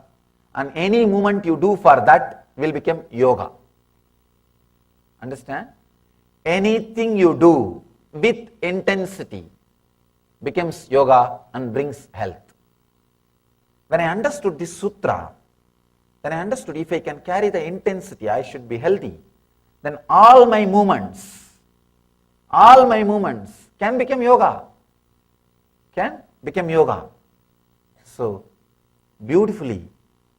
and any movement you do for that will become yoga. Understand? Anything you do with intensity becomes yoga and brings health. When I understood this sutra, then I understood if I can carry the intensity, I should be healthy, then all my movements can become yoga. Can become yoga. So, beautifully,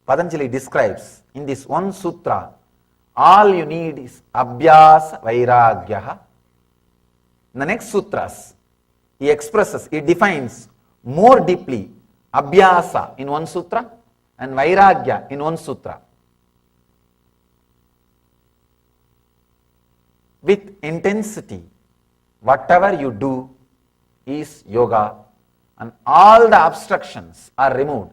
Patanjali describes in this one sutra, all you need is abhyasa vairagyaha. In the next sutras, he expresses, he defines more deeply abhyasa in one sutra and vairagya in one sutra. With intensity, whatever you do is yoga, and all the obstructions are removed.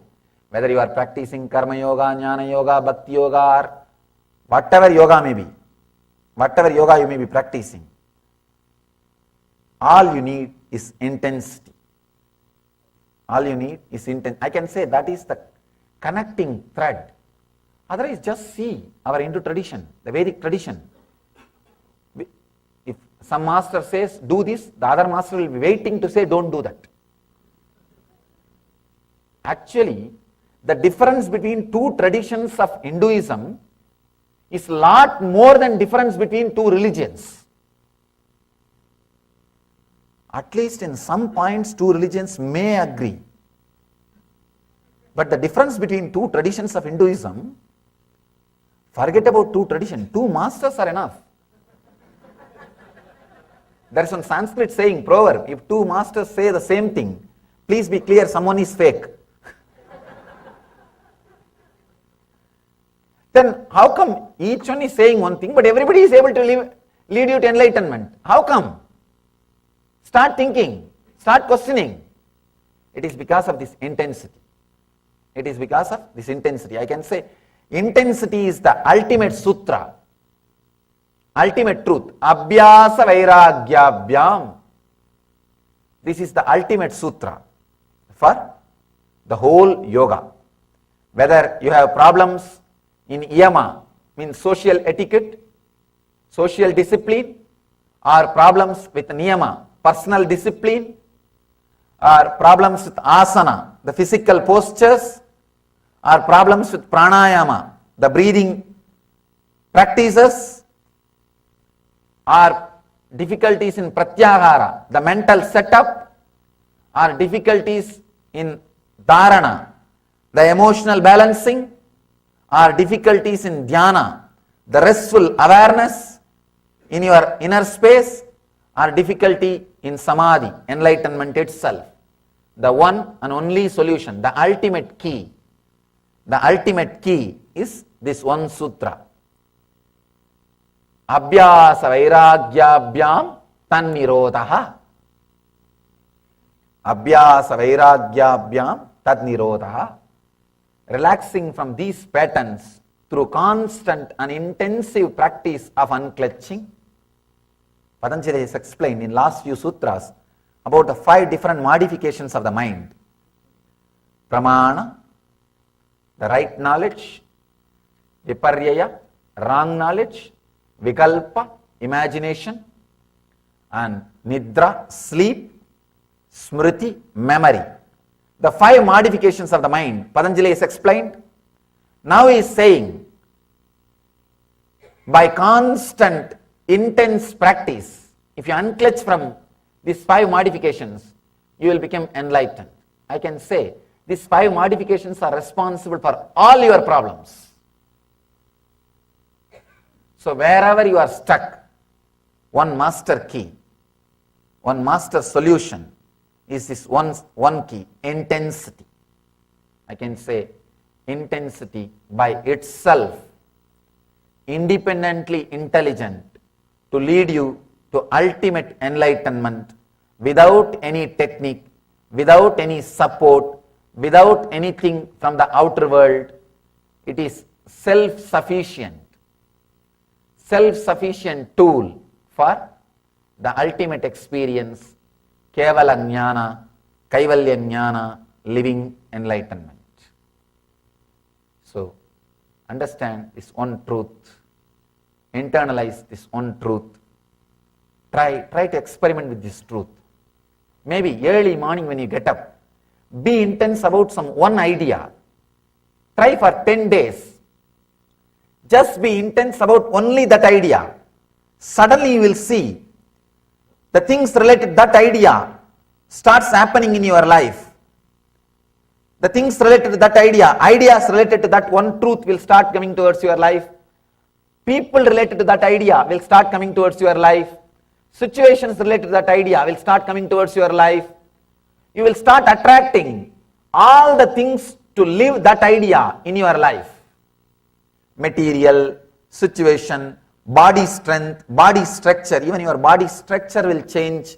Whether you are practicing karma yoga, jnana yoga, bhakti yoga, or whatever yoga may be, whatever yoga you may be practicing, all you need is intensity. All you need is intensity. I can say that is the connecting thread. Otherwise, just see our Hindu tradition, the Vedic tradition. If some master says, do this, the other master will be waiting to say, don't do that. Actually, the difference between two traditions of Hinduism is lot more than difference between two religions. At least in some points, two religions may agree. But the difference between two traditions of Hinduism, forget about two traditions, two masters are enough. There is some Sanskrit saying, proverb, if two masters say the same thing, please be clear, someone is fake. Then how come each one is saying one thing, but everybody is able to lead you to enlightenment? How come? Start thinking, start questioning. It is because of this intensity. It is because of this intensity. I can say intensity is the ultimate sutra, ultimate truth. Abhyasa vairagyabhyam. This is the ultimate sutra for the whole yoga. Whether you have problems in yama, means social etiquette, social discipline, or problems with niyama, personal discipline, or problems with asana, the physical postures, or problems with pranayama, the breathing practices, or difficulties in pratyahara, the mental setup, or difficulties in dharana, the emotional balancing, or difficulties in dhyana, the restful awareness in your inner space, or difficulty in samadhi, enlightenment itself. The one and only solution, the ultimate key is this one sutra. Abhyasa vairagyabhyam tannirodhaha. Abhyasa vairagyabhyam tadnirodhaha. Relaxing from these patterns through constant and intensive practice of unclutching. Patanjali has explained in last few sutras about the 5 different modifications of the mind. Pramana, the right knowledge; viparyaya, wrong knowledge; vikalpa, imagination; and nidra, sleep; smriti, memory. The 5 modifications of the mind, Patanjali has explained. Now he is saying, by constant, intense practice, if you unclutch from these 5 modifications, you will become enlightened. I can say, these 5 modifications are responsible for all your problems. So wherever you are stuck, one master key, one master solution is this one key, intensity. I can say intensity by itself, independently intelligent to lead you to ultimate enlightenment without any technique, without any support, without anything from the outer world. It is self-sufficient tool for the ultimate experience, Kevala Jnana, Kaivalya Jnana, living enlightenment. So, understand this one truth, internalize this one truth, try to experiment with this truth. Maybe early morning when you get up, be intense about some one idea. Try for 10 days. Just be intense about only that idea. Suddenly you will see the things related to that idea starts happening in your life. The things related to that idea, ideas related to that one truth will start coming towards your life. People related to that idea will start coming towards your life. Situations related to that idea will start coming towards your life. You will start attracting all the things to live that idea in your life. Material, situation, body strength, body structure, even your body structure will change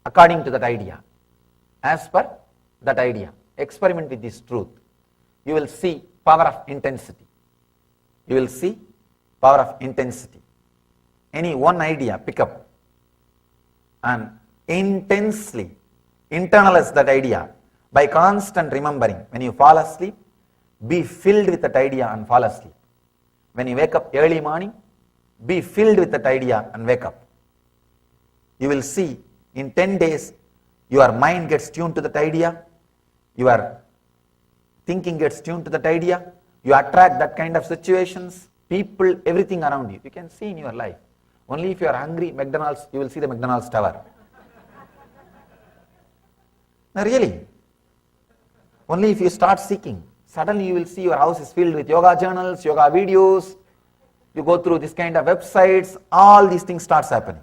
according to that idea, as per that idea. Experiment with this truth. You will see power of intensity. You will see power of intensity. Any one idea, pick up and intensely internalize that idea by constant remembering. When you fall asleep, be filled with that idea and fall asleep. When you wake up early morning, be filled with that idea and wake up. You will see in 10 days your mind gets tuned to that idea, Your thinking gets tuned to that idea. You attract that kind of situations, people, everything around you. You can see in your life. Only if you are hungry, McDonald's, you will see the McDonald's tower. No, really. Only if you start seeking, suddenly you will see your house is filled with yoga journals, yoga videos. You go through this kind of websites, all these things starts happening.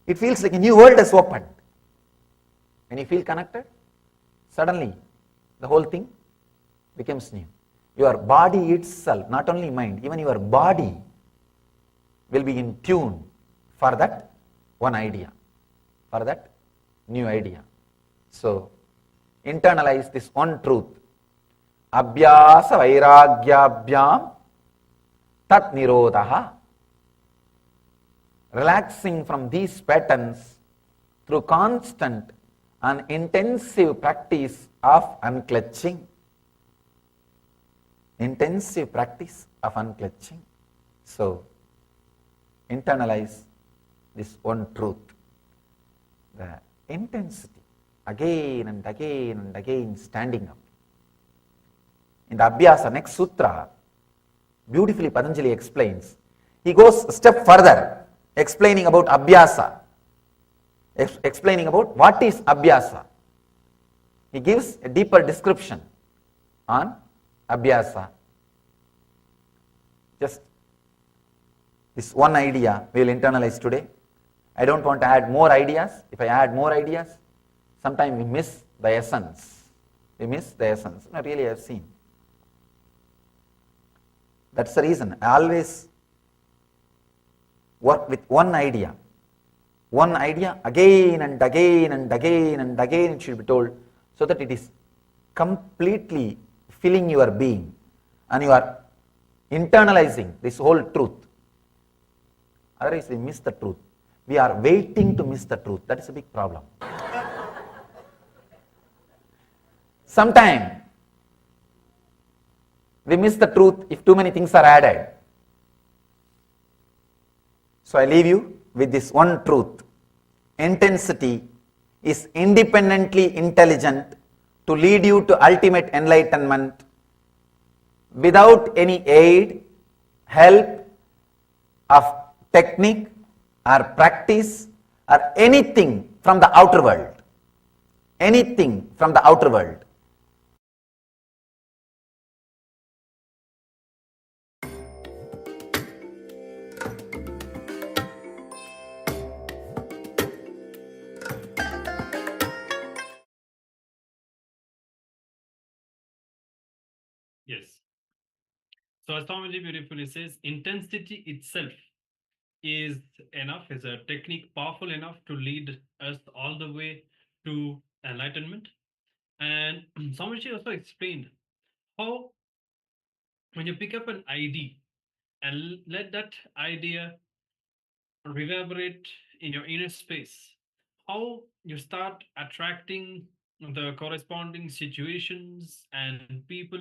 It feels like a new world has opened. When you feel connected, suddenly the whole thing becomes new. Your body itself, not only mind, even your body will be in tune for that one idea, for that new idea. So, internalize this one truth. Abhyasa vairagyabhyam tat nirodha. Relaxing from these patterns through constant and intensive practice of unclutching. Intensive practice of unclutching. So, internalize this one truth. The intensity, again and again and again standing up. In the Abhyasa, next sutra, beautifully Patanjali explains. He goes a step further, explaining about Abhyasa, explaining about what is Abhyasa. He gives a deeper description on Abhyasa. Just this one idea we will internalize today. I don't want to add more ideas. If I add more ideas, sometimes we miss the essence. We miss the essence. No, really, I have seen. That's the reason I always work with one idea. One idea again and again and again and again it should be told, so that it is completely filling your being and you are internalizing this whole truth. Otherwise we miss the truth. We are waiting to miss the truth. That is a big problem. Sometimes we miss the truth if too many things are added. So I leave you with this one truth. Intensity is independently intelligent to lead you to ultimate enlightenment without any aid, help of technique or practice or anything from the outer world. Anything from the outer world. Yes. So as Swamiji beautifully says, intensity itself is enough, is a technique powerful enough to lead us all the way to enlightenment. And Swamiji also explained how when you pick up an idea and let that idea reverberate in your inner space, how you start attracting the corresponding situations and people,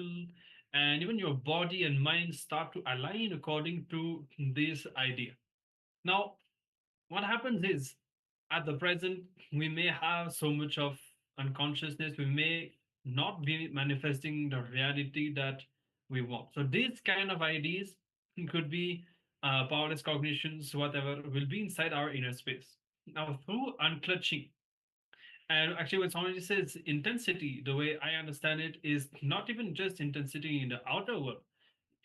and even your body and mind start to align according to this idea. Now, what happens is, at the present, we may have so much of unconsciousness, we may not be manifesting the reality that we want. So these kind of ideas could be powerless cognitions, whatever, will be inside our inner space. Now, through unclutching, and actually, when somebody says intensity, the way I understand it is not even just intensity in the outer world,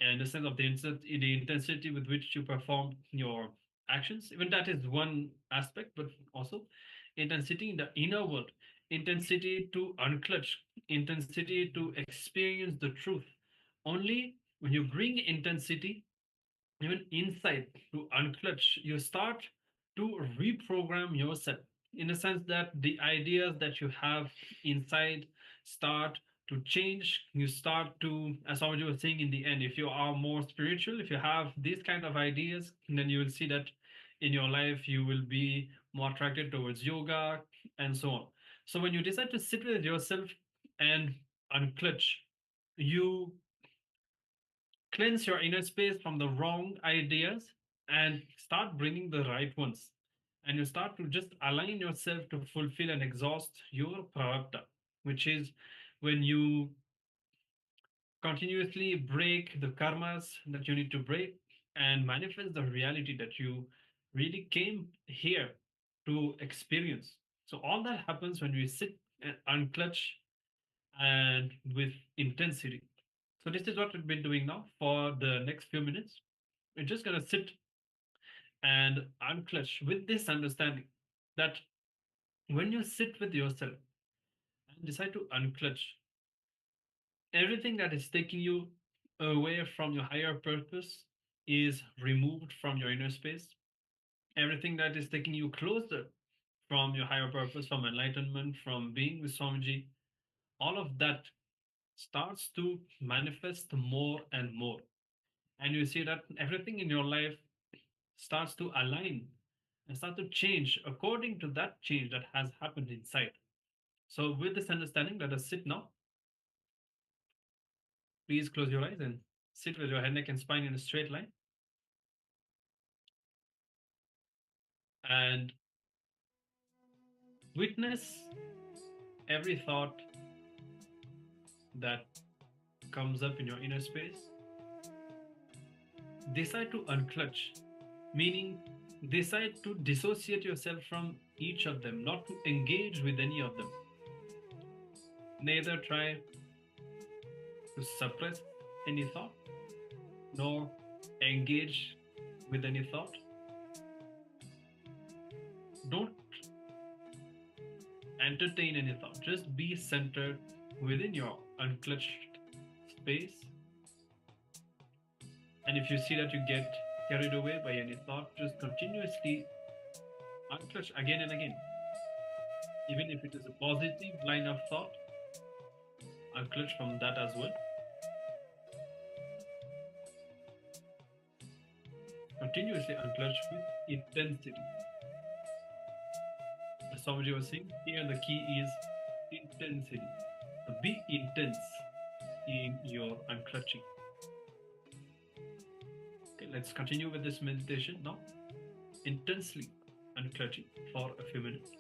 in the sense of the intensity with which you perform your actions. Even that is one aspect, but also intensity in the inner world, intensity to unclutch, intensity to experience the truth. Only when you bring intensity even inside to unclutch, you start to reprogram yourself, in the sense that the ideas that you have inside start to change. You start to, as Swamiji was saying, in the end, if you are more spiritual, if you have these kind of ideas, then you will see that in your life you will be more attracted towards yoga and so on. So when you decide to sit with yourself and unclutch, you cleanse your inner space from the wrong ideas and start bringing the right ones. And you start to just align yourself to fulfill and exhaust your prarabdha. which is when you continuously break the karmas that you need to break and manifest the reality that you really came here to experience. So all that happens when we sit and unclutch and with intensity. So this is what we've been doing now for the next few minutes. We're just gonna sit and unclutch with this understanding that when you sit with yourself and decide to unclutch, everything that is taking you away from your higher purpose is removed from your inner space. Everything that is taking you closer from your higher purpose, from enlightenment, from being with Swamiji, all of that starts to manifest more and more. And you see that everything in your life starts to align and start to change according to that change that has happened inside. So, with this understanding, let us sit now. Please close your eyes and sit with your head, neck, and spine in a straight line. And witness every thought that comes up in your inner space. Decide to unclutch, meaning decide to dissociate yourself from each of them, not to engage with any of them. Neither try to suppress any thought, nor engage with any thought. Don't entertain any thought. Just be centered within your unclutched space. And if you see that you get carried away by any thought, just continuously unclutch again and again. Even if it is a positive line of thought, unclutch from that as well. Continuously unclutch with intensity. As Swamiji was saying, here the key is intensity. Be intense in your unclutching. Okay, let's continue with this meditation now. Intensely unclutching for a few minutes.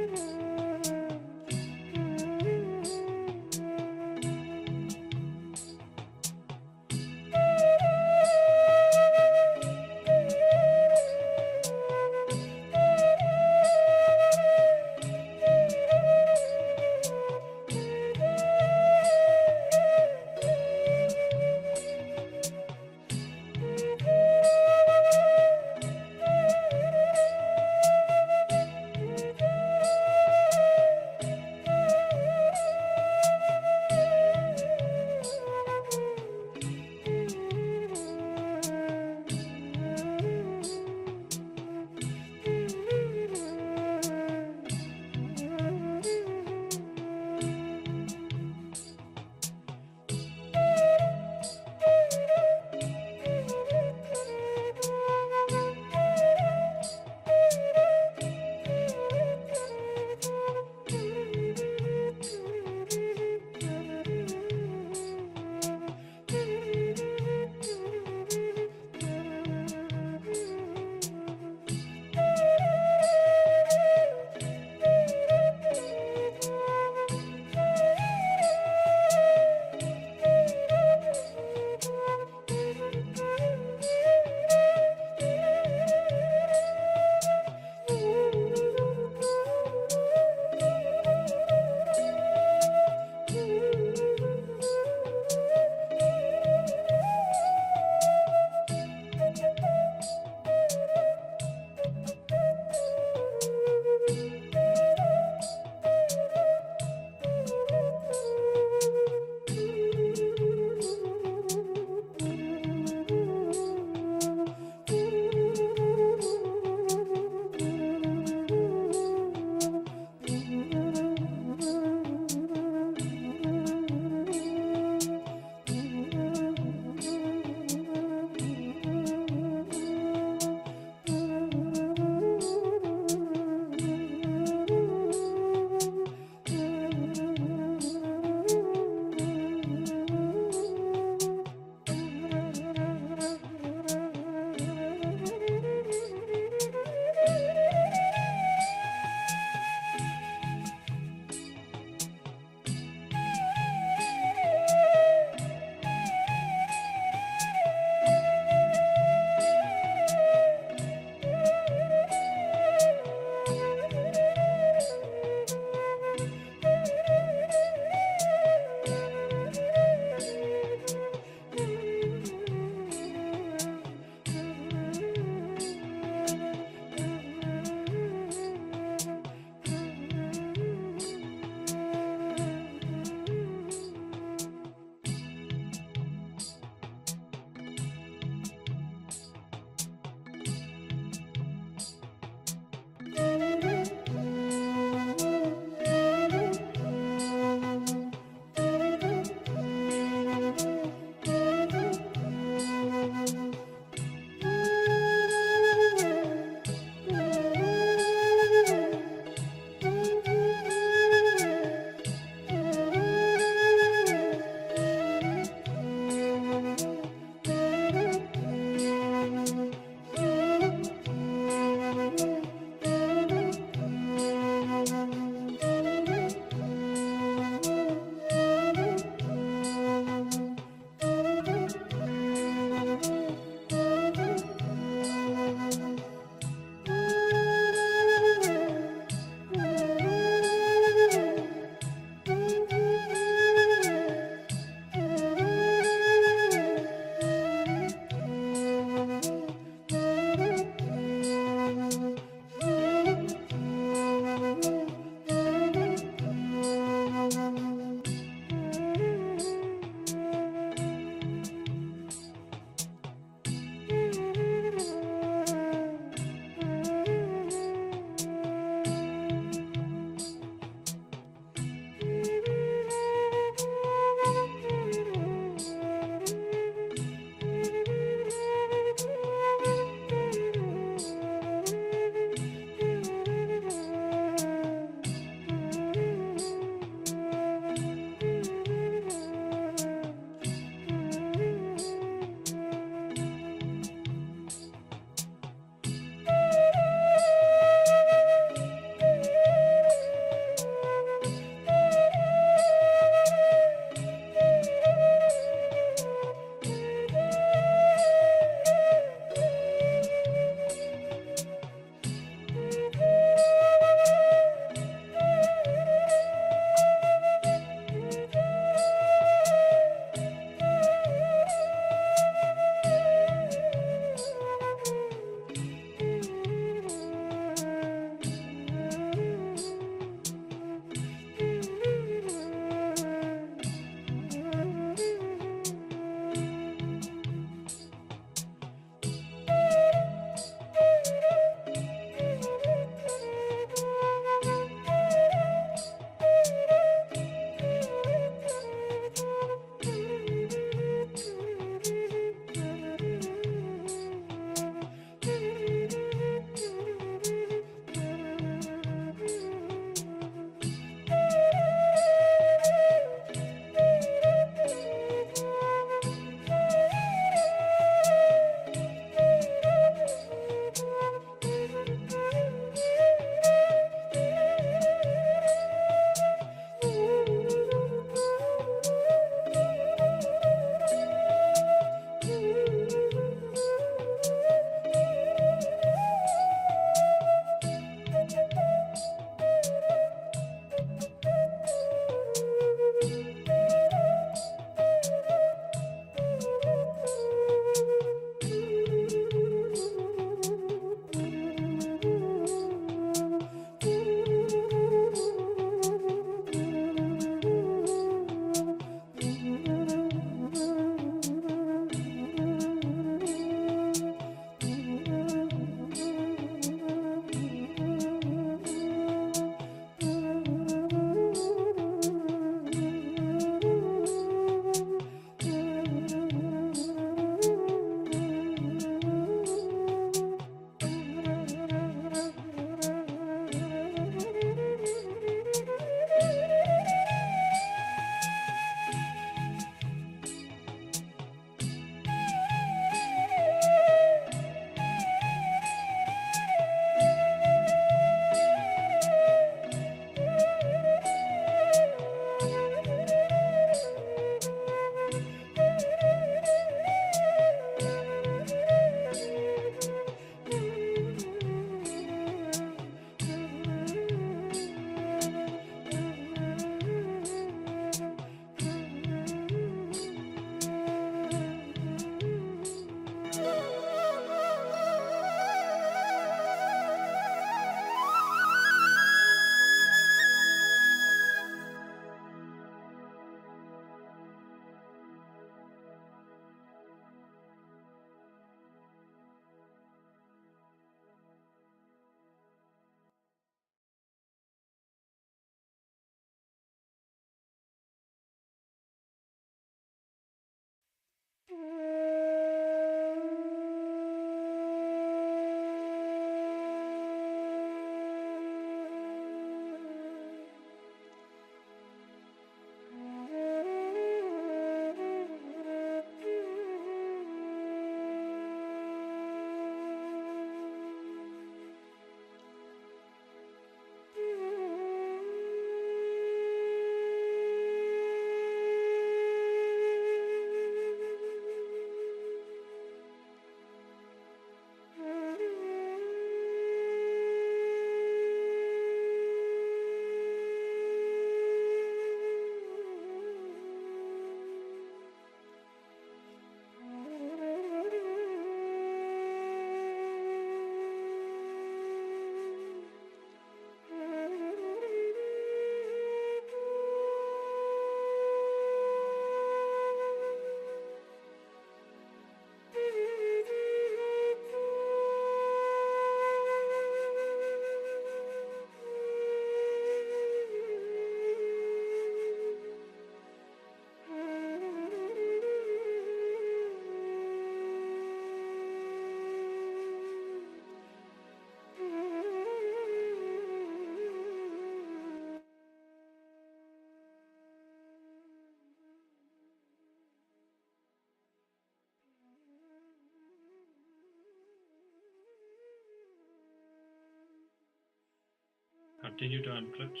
Continue to unclutch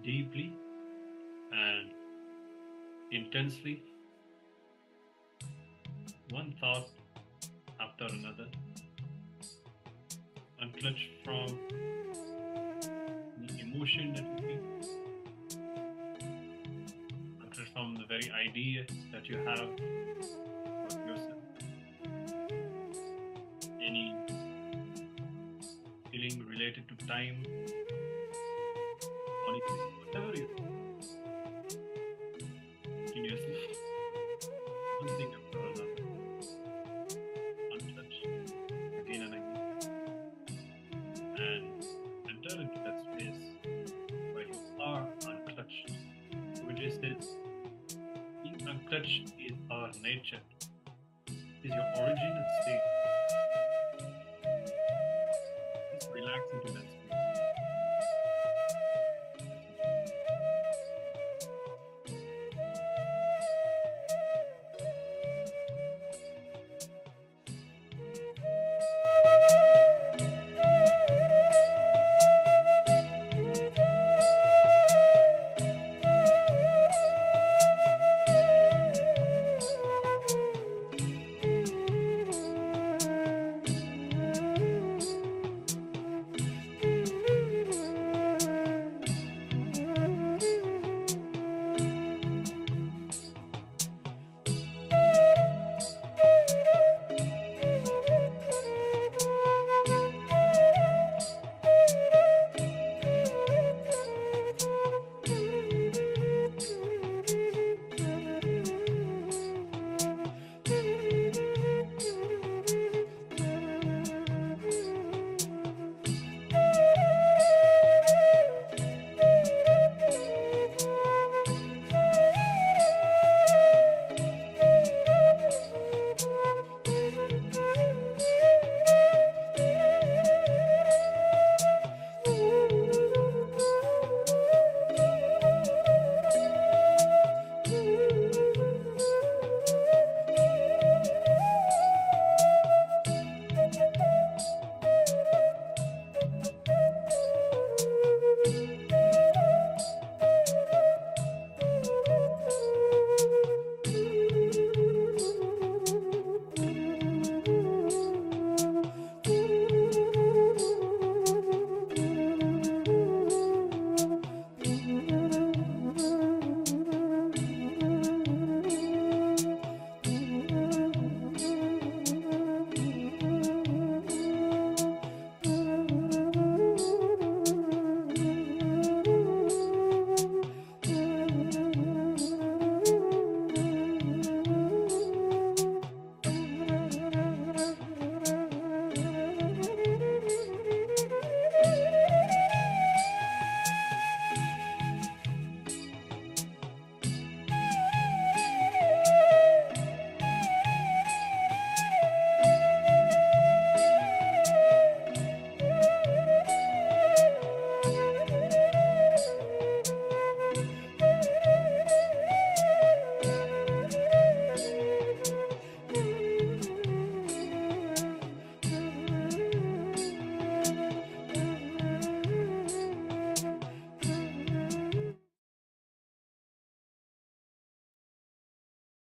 deeply and intensely, one thought after another. Unclutch from the emotion that you feel, unclutch from the very idea that you have about yourself. Any feeling related to time, politics, whatever you continuously, one thing after another, untouched again and again, and enter into that space where you are untouched. Vijay says, being untouched is our nature, is your original state. Just relax into that space.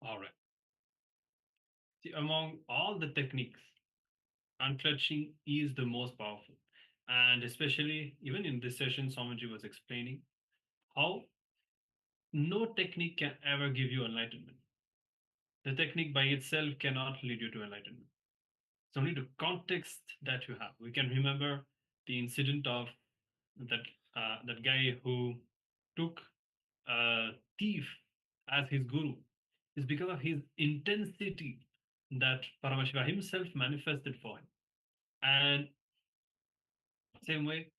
All right. See, among all the techniques, unclutching is the most powerful. And especially, even in this session, Swamiji was explaining how no technique can ever give you enlightenment. The technique by itself cannot lead you to enlightenment. It's only the context that you have. We can remember the incident of that that guy who took a thief as his guru. It's because of his intensity that Paramashiva himself manifested for him. And same way,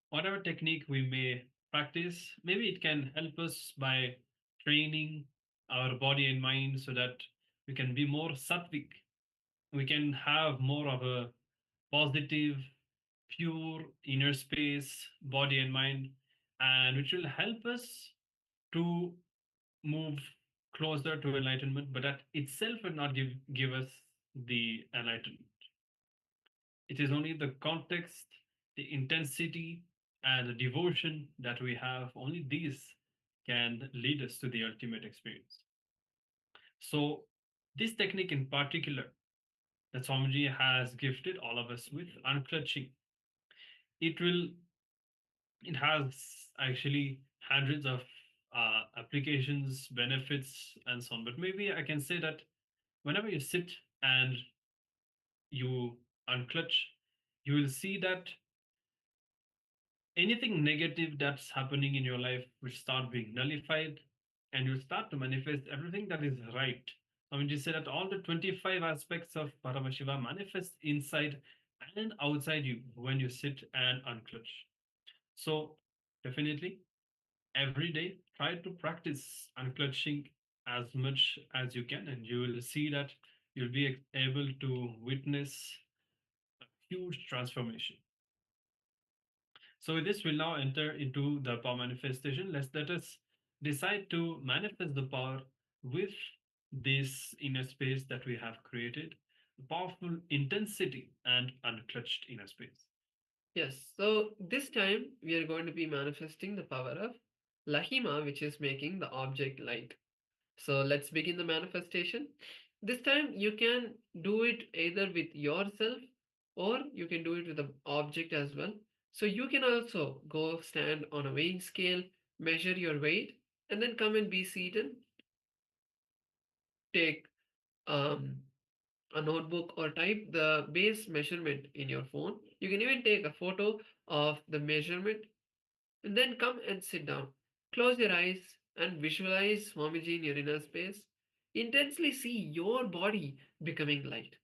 whatever technique we may practice, maybe it can help us by training our body and mind so that we can be more sattvic. We can have more of a positive, pure inner space, body and mind, and which will help us to move closer to enlightenment, but that itself will not give us the enlightenment. It is only the context the intensity and the devotion that we have, only these can lead us to the ultimate experience. So this technique in particular that Swamiji has gifted all of us with, unclutching, it has actually hundreds of applications, benefits, and so on. But maybe I can say that whenever you sit and you unclutch, you will see that anything negative that's happening in your life will start being nullified, and you'll start to manifest everything that is right. I mean, you say that all the 25 aspects of Paramashiva manifest inside and outside you when you sit and unclutch. So definitely every day try to practice unclutching as much as you can, and you will see that you'll be able to witness a huge transformation. So with this, we'll now enter into the power manifestation. Let us decide to manifest the power with this inner space that we have created, powerful intensity and unclutched inner space. Yes, so this time we are going to be manifesting the power of Lahima, which is making the object light. So let's begin the manifestation. This time you can do it either with yourself or you can do it with the object as well. So you can also go stand on a weighing scale, measure your weight, and then come and be seated. Take a notebook or type the base measurement in your phone. You can even take a photo of the measurement and then come and sit down. Close your eyes and visualize Swamiji in your inner space. Intensely see your body becoming light.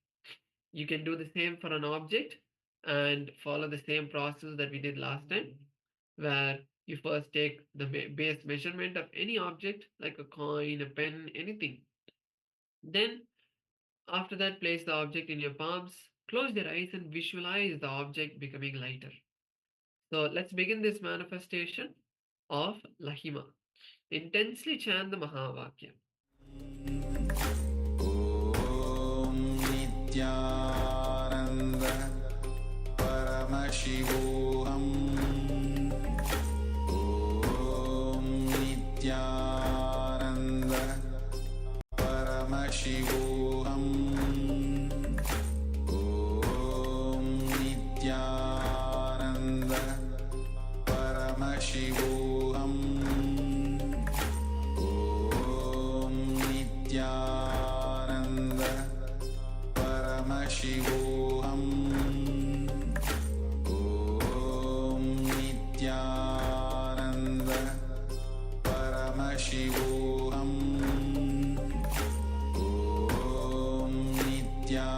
You can do the same for an object and follow the same process that we did last time, where you first take the base measurement of any object like a coin, a pen, anything. Then after that, place the object in your palms, close your eyes and visualize the object becoming lighter. So let's begin this manifestation of Lahima. Intensely chant the Mahavakya. Om Nityananda Paramashivoham. Om Nityananda Paramashivoham. Om Nityananda Paramashivoham. Om Nityananda Paramashivoham. Om Nityananda Paramashivoham. Om Nityananda Paramashivoham. Om Nityananda Paramashivoham. Om Nityananda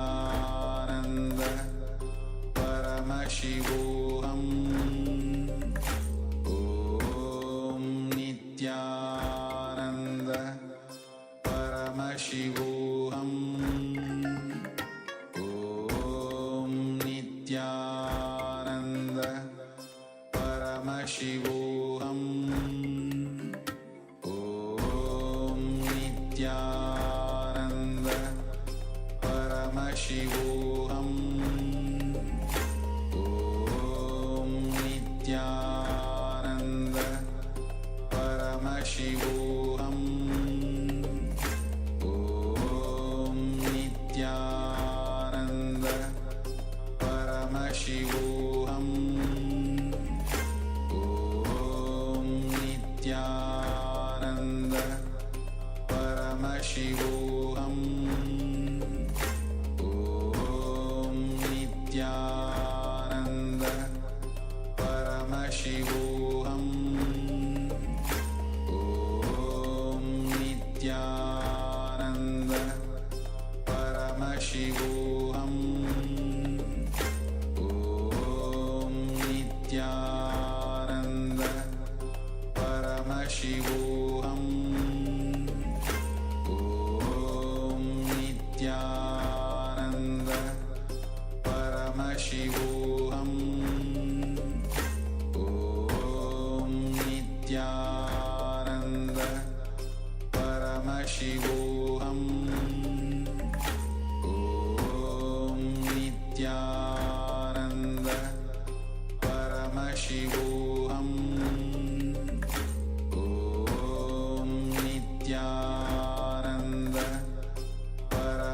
Paramashivoham. Om Nityananda Paramashivoham. Om Nityananda Paramashivoham. Om Nityananda Paramashivoham. Om Nityananda Paramashivoham. Om Nityananda Paramashivoham. Om Nityananda Paramashivoham. Om Nityananda Paramashivoham. Om Nityananda Paramashivoham. Om Nityananda Paramashivoham. Om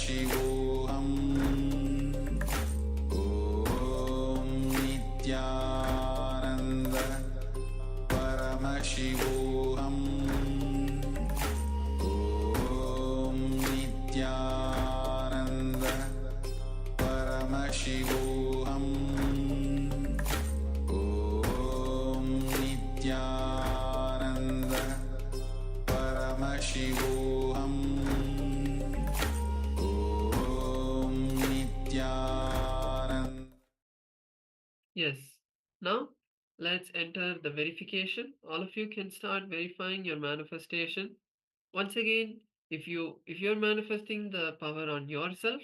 Paramashivoham Om Nityananda Paramashivoham Om Nityananda Paramashivoham Om Nityananda Paramashivoham Om Nityananda. Yes. Now, let's enter the verification. All of you can start verifying your manifestation. Once again, if you're manifesting the power on yourself,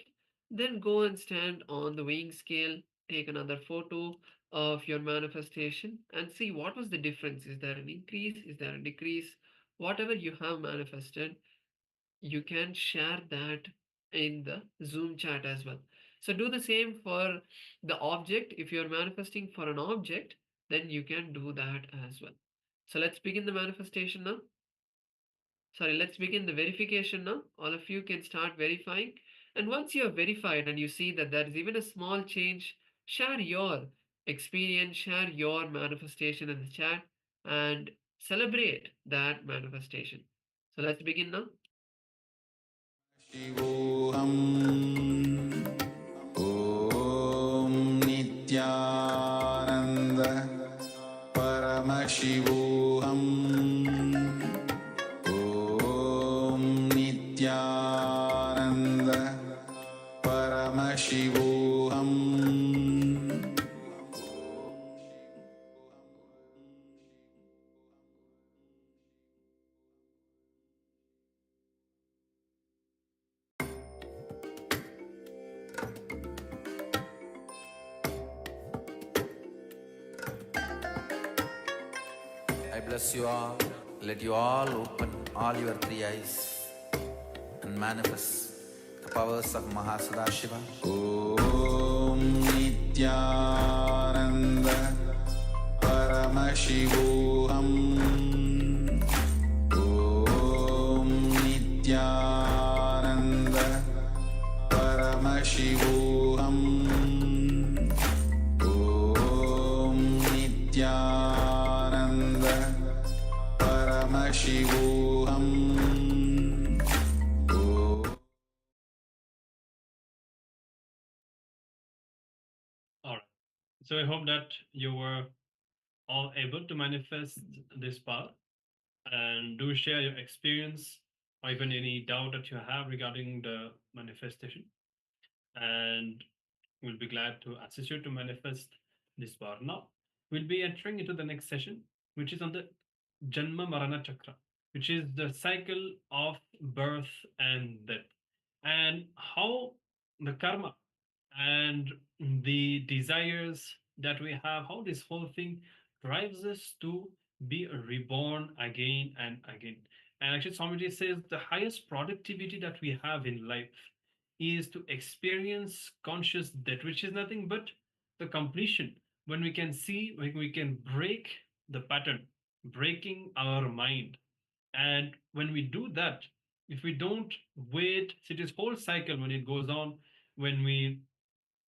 then go and stand on the weighing scale, take another photo of your manifestation and see what was the difference. Is there an increase? Is there a decrease? Whatever you have manifested, you can share that in the Zoom chat as well. So do the same for the object. If you're manifesting for an object, then you can do that as well. So let's begin the manifestation now. Sorry, let's begin the verification now. All of you can start verifying. And once you have verified and you see that there is even a small change, share your experience, share your manifestation in the chat, and celebrate that manifestation. So let's begin now. Shivoham Om Nityananda Paramashivoham Om Nityananda Paramashivoham. I bless you all. Let you all open all your three eyes and manifest the powers of Maha Sadashiva. Om Nityananda Paramashivoham Om Nityananda Paramashivoham Om Nityananda Paramashivoham. All right. So I hope that you were all able to manifest this power, and do share your experience or even any doubt that you have regarding the manifestation. And we'll be glad to assist you to manifest this power. Now, we'll be entering into the next session, which is on the Janma Marana Chakra, which is the cycle of birth and death, and how the karma and the desires that we have, how this whole thing drives us to be reborn again and again. And actually, Swamiji says the highest productivity that we have in life is to experience conscious death, which is nothing but the completion. When we can see, when we can break the pattern, breaking our mind. And when we do that, if we don't wait, see this whole cycle when it goes on, when we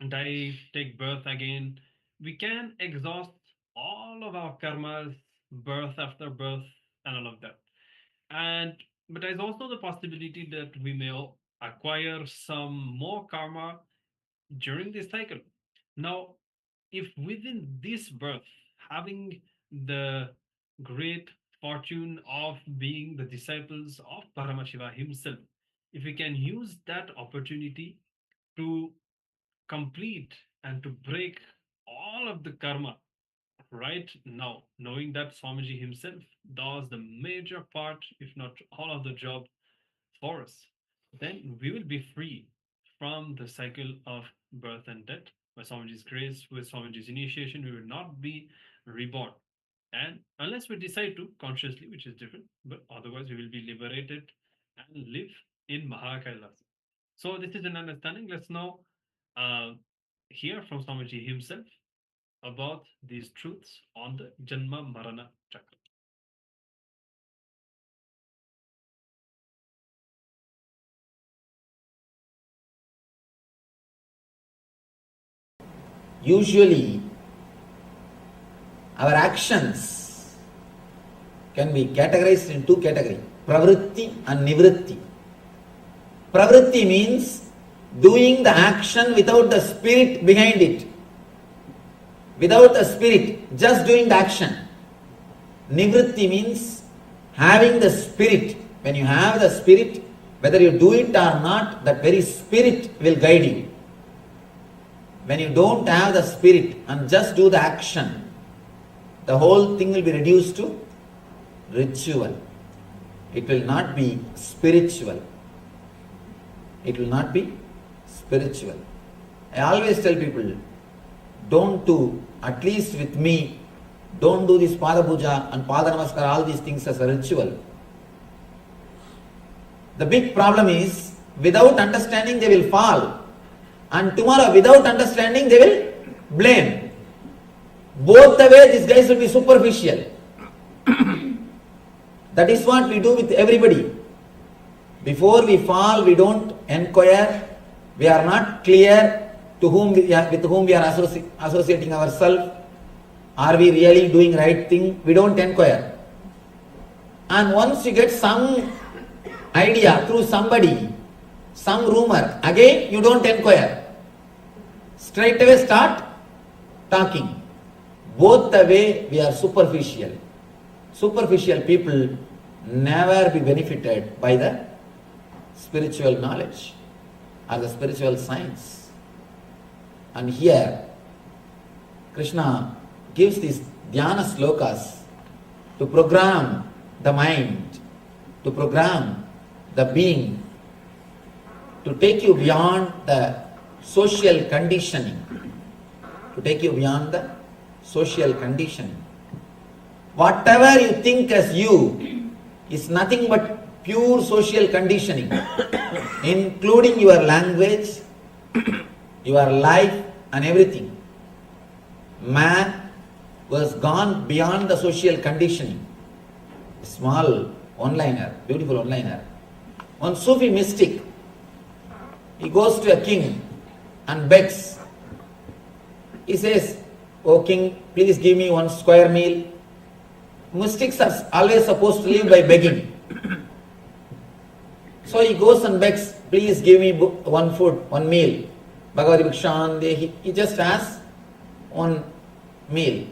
die, take birth again, we can exhaust all of our karmas, birth after birth, and all of that. And but there's also the possibility that we may acquire some more karma during this cycle. Now, if within this birth, having the great fortune of being the disciples of Paramashiva himself, if we can use that opportunity to complete and to break all of the karma right now, knowing that Swamiji himself does the major part, if not all of the job for us, then we will be free from the cycle of birth and death. By Swamiji's grace, with Swamiji's initiation, we will not be reborn. And unless we decide to consciously, which is different, but otherwise we will be liberated and live in Maha Kailasa. So this is an understanding. Let's now uh, hear from Swamiji himself about these truths on the Janma Marana Chakra. usually our actions can be categorized in two categories, pravritti and nivritti. Pravritti means doing the action without the spirit behind it. Without the spirit, just doing the action. Nivritti means having the spirit. When you have the spirit, whether you do it or not, that very spirit will guide you. When you don't have the spirit and just do the action, the whole thing will be reduced to ritual. It will not be spiritual. It will not be spiritual. I always tell people, don't do, at least with me, don't do this Pada Puja and Pada Namaskar, all these things as a ritual. The big problem is, without understanding they will fall. And tomorrow, without understanding, they will blame. Both the way, these guys will be superficial. That is what we do with everybody. Before we fall, we don't inquire. We are not clear to whom with whom we are associating ourselves. Are we really doing right thing? We don't inquire. And once you get some idea through somebody, some rumor, again you don't inquire. Straight away start talking. Both the way we are superficial. Superficial people never be benefited by the spiritual knowledge or the spiritual science. And here Krishna gives these dhyana slokas to program the mind, to program the being, to take you beyond the social conditioning, to take you beyond the social conditioning. Whatever you think as you is nothing but pure social conditioning, including your language, your life and everything. Man was gone beyond the social conditioning. Small one-liner, beautiful one-liner. One Sufi mystic, he goes to a king and begs. He says, "O king, please give me one square meal." Mystics are always supposed to live by begging. So he goes and begs, "Please give me one food, one meal." Bhagavati Bhikshan, he just asks one meal.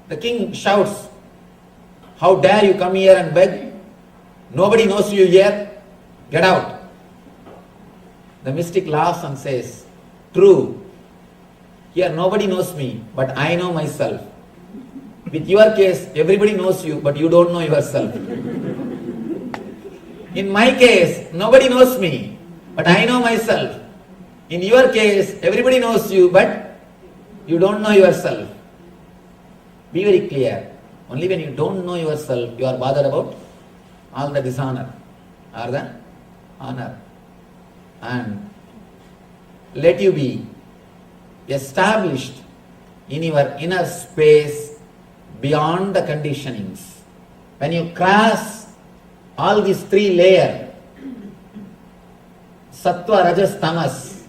The king shouts, "How dare you come here and beg? Nobody knows you here. Get out." The mystic laughs and says, "True, here nobody knows me, but I know myself. With your case, everybody knows you, but you don't know yourself. In my case, nobody knows me, but I know myself. In your case, everybody knows you, but you don't know yourself." Be very clear. Only when you don't know yourself, you are bothered about all the dishonor or the honor. And let you be established in your inner space beyond the conditionings. When you cross all these three layers, sattva, rajas, tamas,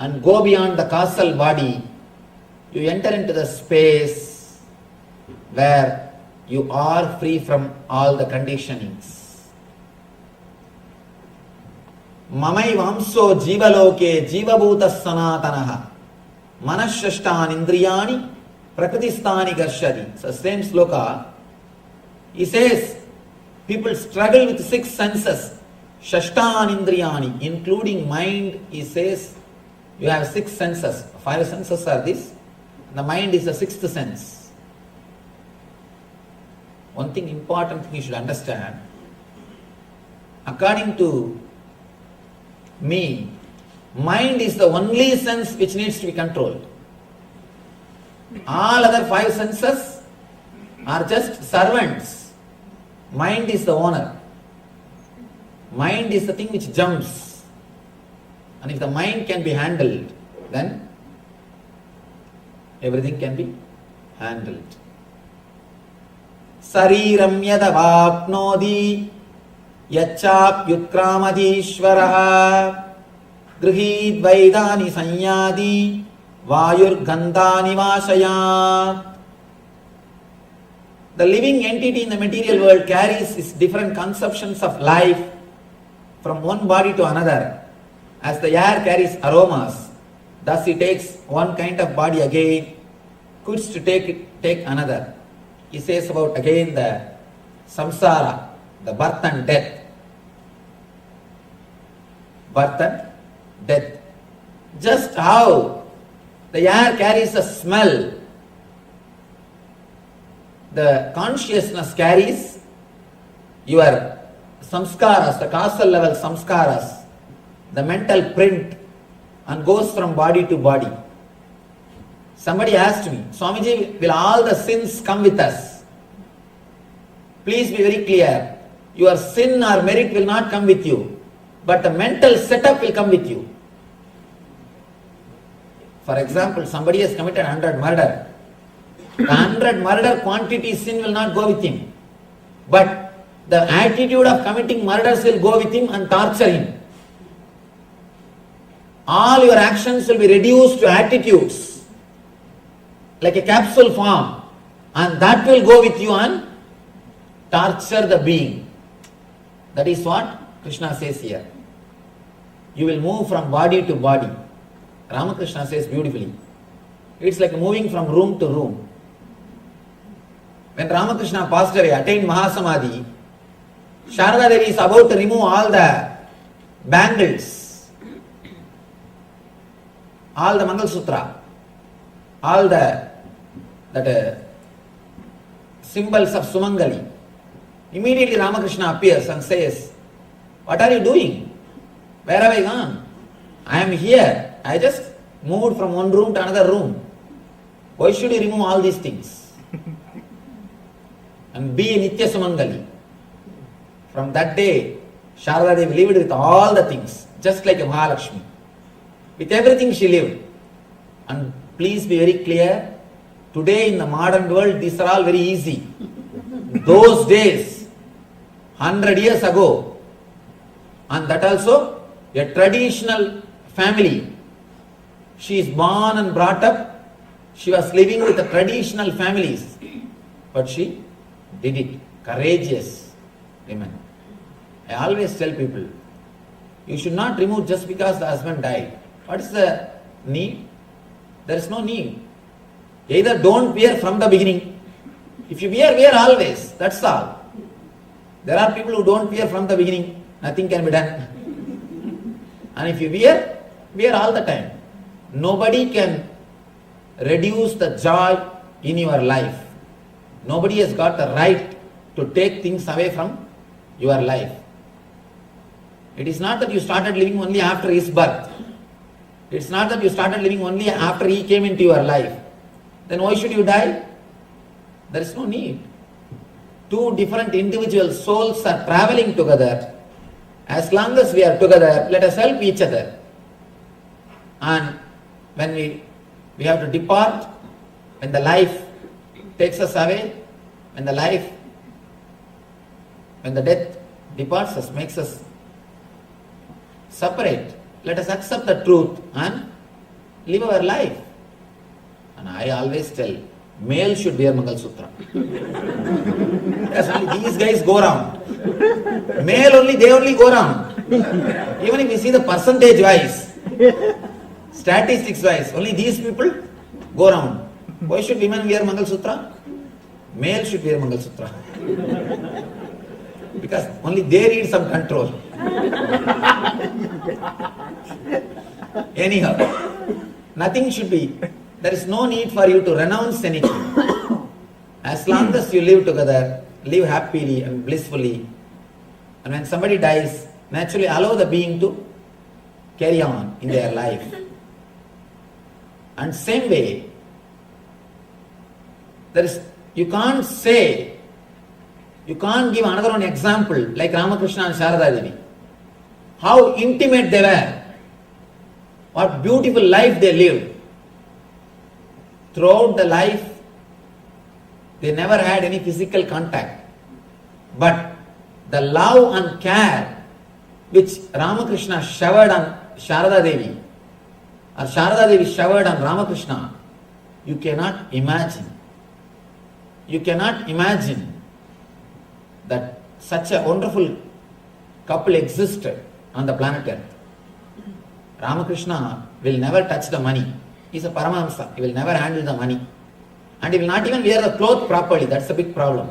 and go beyond the causal body, you enter into the space where you are free from all the conditionings. Mamai vamso jivaloke jivabhuta sanatanaha manashashtan indriyani prakritistani garshati. It's the same sloka. He says, people struggle with 6 senses. Shashtan indriyani, including mind. He says, you have 6 senses. 5 senses are this. The mind is the 6th sense. One thing important thing you should understand. According to me, mind is the only sense which needs to be controlled. All other 5 senses are just servants. Mind is the owner. Mind is the thing which jumps. And if the mind can be handled, then everything can be handled. Sariram yadavapnodi yachapyutkramadishvaraha grihid vaidani sanyadi Vayur Gandhani Vashayat. The living entity in the material world carries its different conceptions of life from one body to another. As the air carries aromas, thus he takes one kind of body again, quits to take another. He says about again the samsara, the birth and death. Birth and death. Just how the air carries a smell, the consciousness carries your samskaras, the causal level samskaras, the mental print, and goes from body to body. Somebody asked me, Swamiji, will all the sins come with us? Please be very clear. Your sin or merit will not come with you, but the mental setup will come with you. For example, somebody has committed 100 murder. The 100 murder quantity sin will not go with him, but the attitude of committing murders will go with him and torture him. All your actions will be reduced to attitudes, like a capsule form, and that will go with you and torture the being. That is what Krishna says here. You will move from body to body. Ramakrishna says beautifully. It's like moving from room to room. When Ramakrishna passed away, attained Mahasamadhi, Sharada Devi is about to remove all the bangles, all the Mangalsutra, all the symbols of Sumangali. Immediately Ramakrishna appears and says, what are you doing? Where have I gone? I am here. I just moved from one room to another room. Why should you remove all these things? And be Nitya Sumangali. From that day, Sharada Devi lived with all the things, just like a Mahalakshmi. With everything she lived. And please be very clear, today in the modern world, these are all very easy. Those days, 100 years ago, and that also a traditional family. She is born and brought up, she was living with the traditional families, but she did it. Courageous women. I always tell people, you should not remove just because the husband died. What is the need? There is no need. Either don't wear from the beginning. If you wear always. That's all. There are people who don't wear from the beginning. Nothing can be done. And if you wear all the time. Nobody can reduce the joy in your life. Nobody has got the right to take things away from your life. It is not that you started living only after his birth. It's not that you started living only after he came into your life. Then why should you die? There is no need. Two different individual souls are traveling together. As long as we are together, let us help each other. And when we have to depart, when the life takes us away, when the death departs us, makes us separate, let us accept the truth and live our life. And I always tell, male should wear Mangalsutra. Because only these guys go around. Male they only go around. Even if you see the percentage wise, statistics wise, only these people go around. Why should women wear Mangalsutra? Male should wear Mangalsutra. Because only they need some control. Anyhow, nothing should be. There is no need for you to renounce anything. As long as you live together, live happily and blissfully. And when somebody dies, naturally allow the being to carry on in their life. And same way, you can't give another one example like Ramakrishna and Sharada Devi. How intimate they were. What beautiful life they lived. Throughout the life, they never had any physical contact. But the love and care which Ramakrishna showered on Sharada Devi or Sharada Devi showered on Ramakrishna, you cannot imagine. You cannot imagine that such a wonderful couple existed on the planet Earth. Ramakrishna will never touch the money. He is a Paramahamsa. He will never handle the money. And he will not even wear the cloth properly. That's a big problem.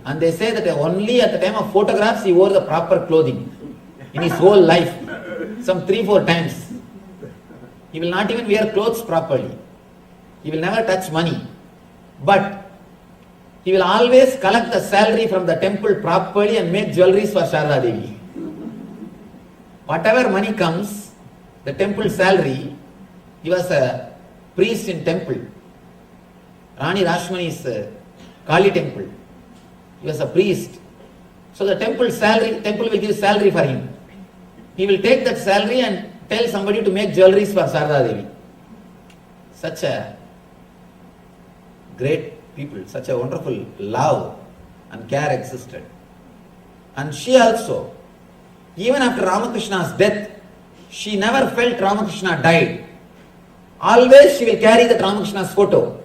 And they say that only at the time of photographs he wore the proper clothing in his whole life. Some 3-4 times. He will not even wear clothes properly. He will never touch money. But he will always collect the salary from the temple properly and make jewelries for Sharada Devi. Whatever money comes, the temple salary, he was a priest in temple. Rani Rashmani's Kali temple. He was a priest. So the temple will give salary for him. He will take that salary and tell somebody to make jewelries for Sharada Devi. Such a great people, such a wonderful love and care existed. And she also, even after Ramakrishna's death, she never felt Ramakrishna died. Always she will carry that Ramakrishna's photo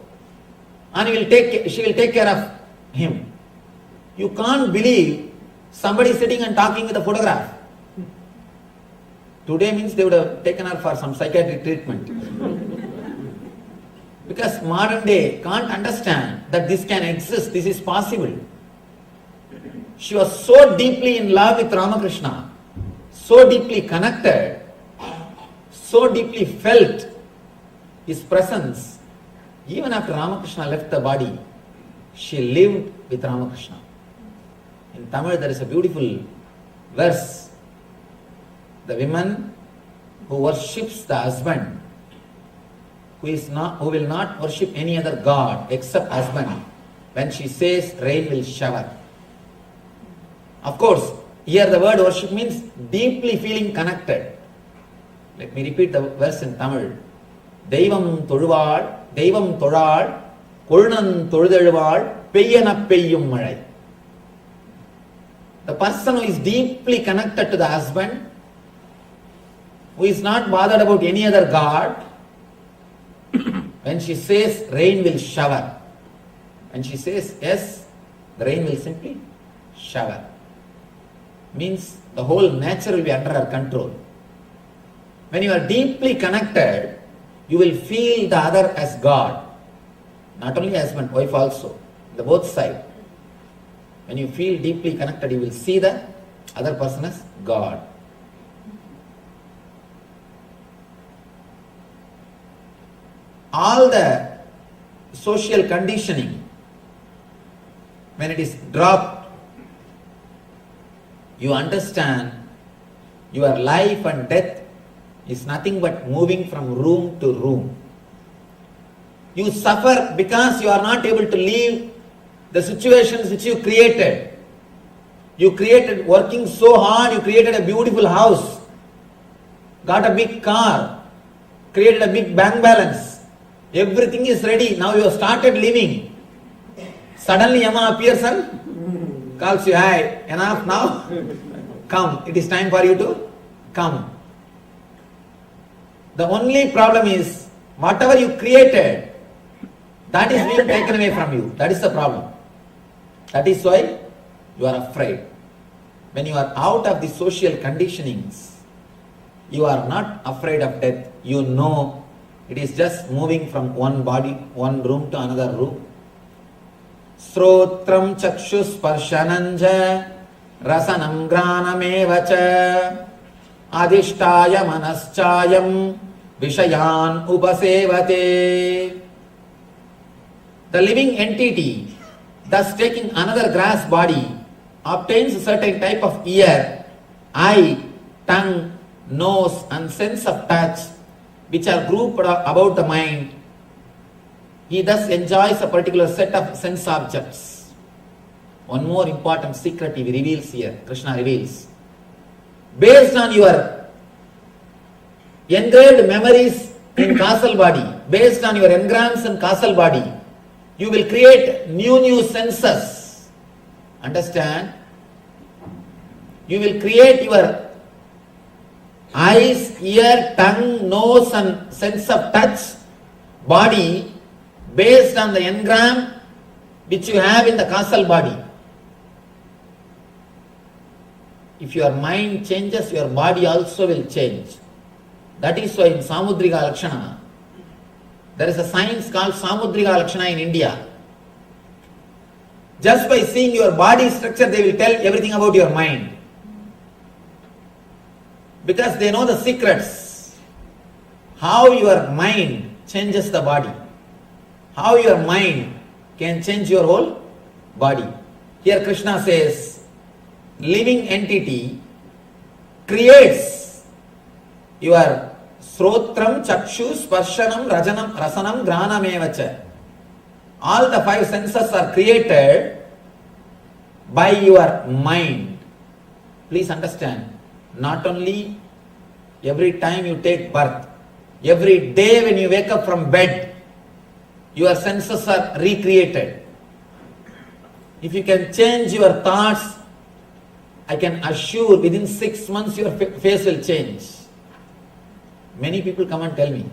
and she will take care of him. You can't believe somebody sitting and talking with a photograph. Today means they would have taken her for some psychiatric treatment. Because modern day can't understand that this can exist, this is possible. She was so deeply in love with Ramakrishna, so deeply connected, so deeply felt his presence. Even after Ramakrishna left the body, she lived with Ramakrishna. In Tamil there is a beautiful verse. The woman who worships the husband, who will not worship any other god except husband, when she says rain will shower. Of course, here the word worship means deeply feeling connected. Let me repeat the verse in Tamil. Deivam tozhal, Korunan tozhezhuzhal, peyyana peyyum malai. The person who is deeply connected to the husband, who is not bothered about any other god, when she says rain will shower, when she says yes, the rain will simply shower. Means the whole nature will be under her control. When you are deeply connected, you will feel the other as God. Not only husband, wife also. The both sides. When you feel deeply connected, you will see the other person as God. All the social conditioning, when it is dropped, you understand your life and death is nothing but moving from room to room. You suffer because you are not able to leave the situations which you created. You created, working so hard, you created a beautiful house, got a big car, created a big bank balance. Everything is ready. Now you have started living. Suddenly Yama appears and calls you, "Hi, enough now? Come, it is time for you to come." The only problem is, whatever you created, that is being taken away from you. That is the problem. That is why you are afraid. When you are out of the social conditionings, you are not afraid of death. You know it is just moving from one body, one room to another room. Srotram chakshus parshananja rasanam granamevacha adhishtaya manaschayam vishayan upasevate. The living entity, thus taking another grass body, obtains a certain type of ear, eye, tongue, nose and sense of touch, which are grouped about the mind. He thus enjoys a particular set of sense objects. One more important secret he reveals here, Krishna reveals. Based on your engraved memories in causal body, based on your engrams in causal body, you will create new senses. Understand? You will create your eyes, ear, tongue, nose and sense of touch, body, based on the engram which you have in the causal body. If your mind changes, your body also will change. That is why in Samudrika Lakshana, there is a science called Samudrika Lakshana in India. Just by seeing your body structure, they will tell everything about your mind. Because they know the secrets. How your mind changes the body. How your mind can change your whole body. Here Krishna says, living entity creates your Srotram, Chakshu, Sparshanam, Rajanam, Rasanam, Granam evacha. All the five senses are created by your mind. Please understand, not only every time you take birth, every day when you wake up from bed, your senses are recreated. If you can change your thoughts, I can assure within 6 months your face will change. Many people come and tell me,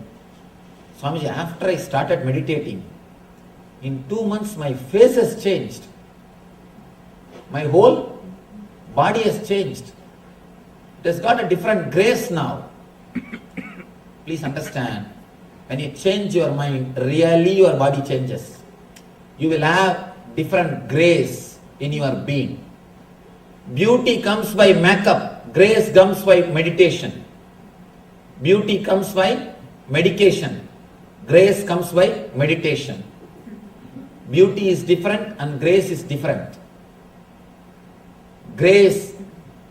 Swamiji, after I started meditating, in 2 months my face has changed. My whole body has changed. It has got a different grace now. Please understand, when you change your mind, really your body changes. You will have different grace in your being. Beauty comes by makeup, grace comes by meditation. Beauty comes by medication, grace comes by meditation. Beauty is different and grace is different. Grace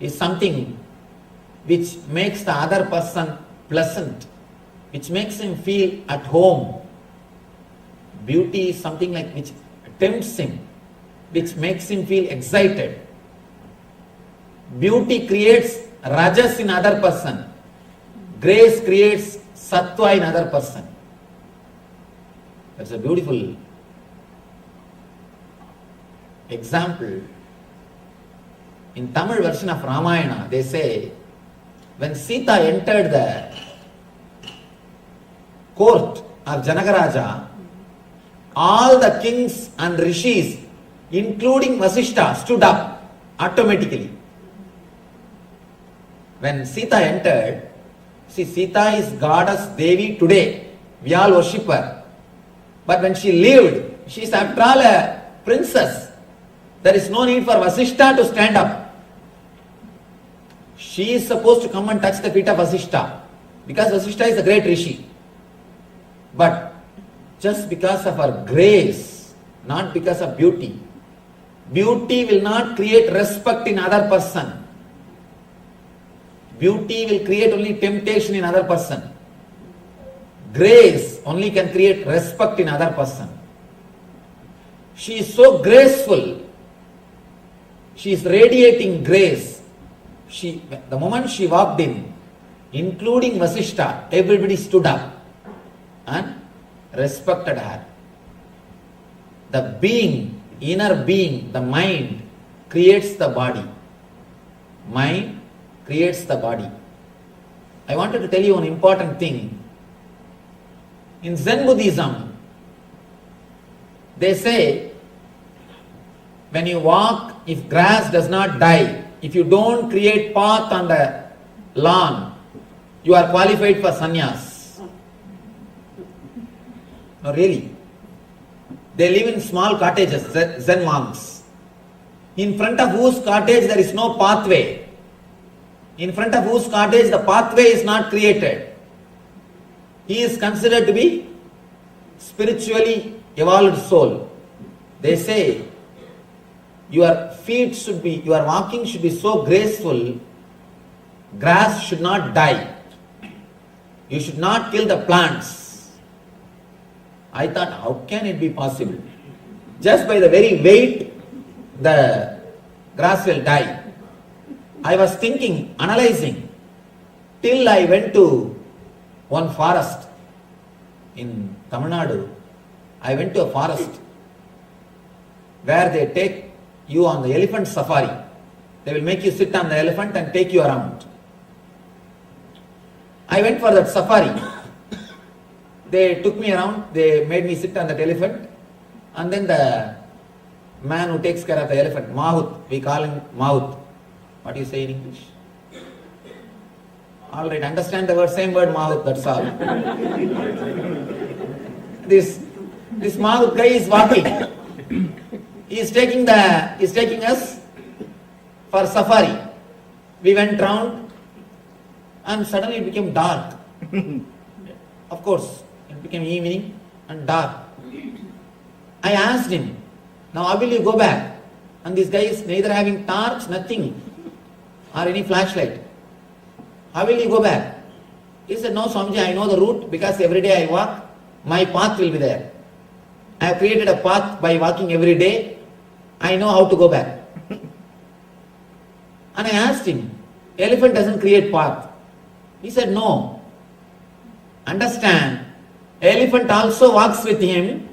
is something which makes the other person pleasant, which makes him feel at home. Beauty is something like which tempts him, which makes him feel excited. Beauty creates rajas in other person. Grace creates sattva in other person. That's a beautiful example. In Tamil version of Ramayana, they say, when Sita entered the court of Janagaraja, all the kings and rishis, including Vasishta, stood up automatically. When Sita entered, see, Sita is goddess Devi today. We all worship her. But when she lived, she is after all a princess. There is no need for Vasishta to stand up. She is supposed to come and touch the feet of Vasishta, because Vasishta is a great rishi. But just because of her grace, not because of beauty. Beauty will not create respect in other person. Beauty will create only temptation in other person. Grace only can create respect in other person. She is so graceful. She is radiating grace. The moment she walked in, including Vasishta, everybody stood up and respected her. The being, inner being, the mind creates the body. Mind creates the body. I wanted to tell you an important thing. In Zen Buddhism, they say, when you walk, if grass does not die, if you don't create path on the lawn, you are qualified for sannyas. No, really. They live in small cottages, Zen monks, in front of whose cottage there is no pathway, in front of whose cottage the pathway is not created. He is considered to be spiritually evolved soul. They say, your feet should be, your walking should be so graceful, grass should not die. You should not kill the plants. I thought, how can it be possible? Just by the very weight, the grass will die. I was thinking, analyzing, till I went to one forest in Tamil Nadu. I went to a forest where they take you on the elephant safari. They will make you sit on the elephant and take you around. I went for that safari. They took me around, they made me sit on that elephant, and then the man who takes care of the elephant, Mahut, we call him Mahut. What do you say in English? All right, understand the word, same word Mahut, that's all. This Mahut guy is walking. He is taking us for safari. We went round and suddenly it became dark. Of course, it became evening and dark. I asked him, now how will you go back? And this guy is neither having torch, nothing, or any flashlight. How will you go back? He said, no Swamiji, I know the route because every day I walk, my path will be there. I have created a path by walking every day. I know how to go back. And I asked him, elephant doesn't create path. He said, no. Understand, elephant also walks with him.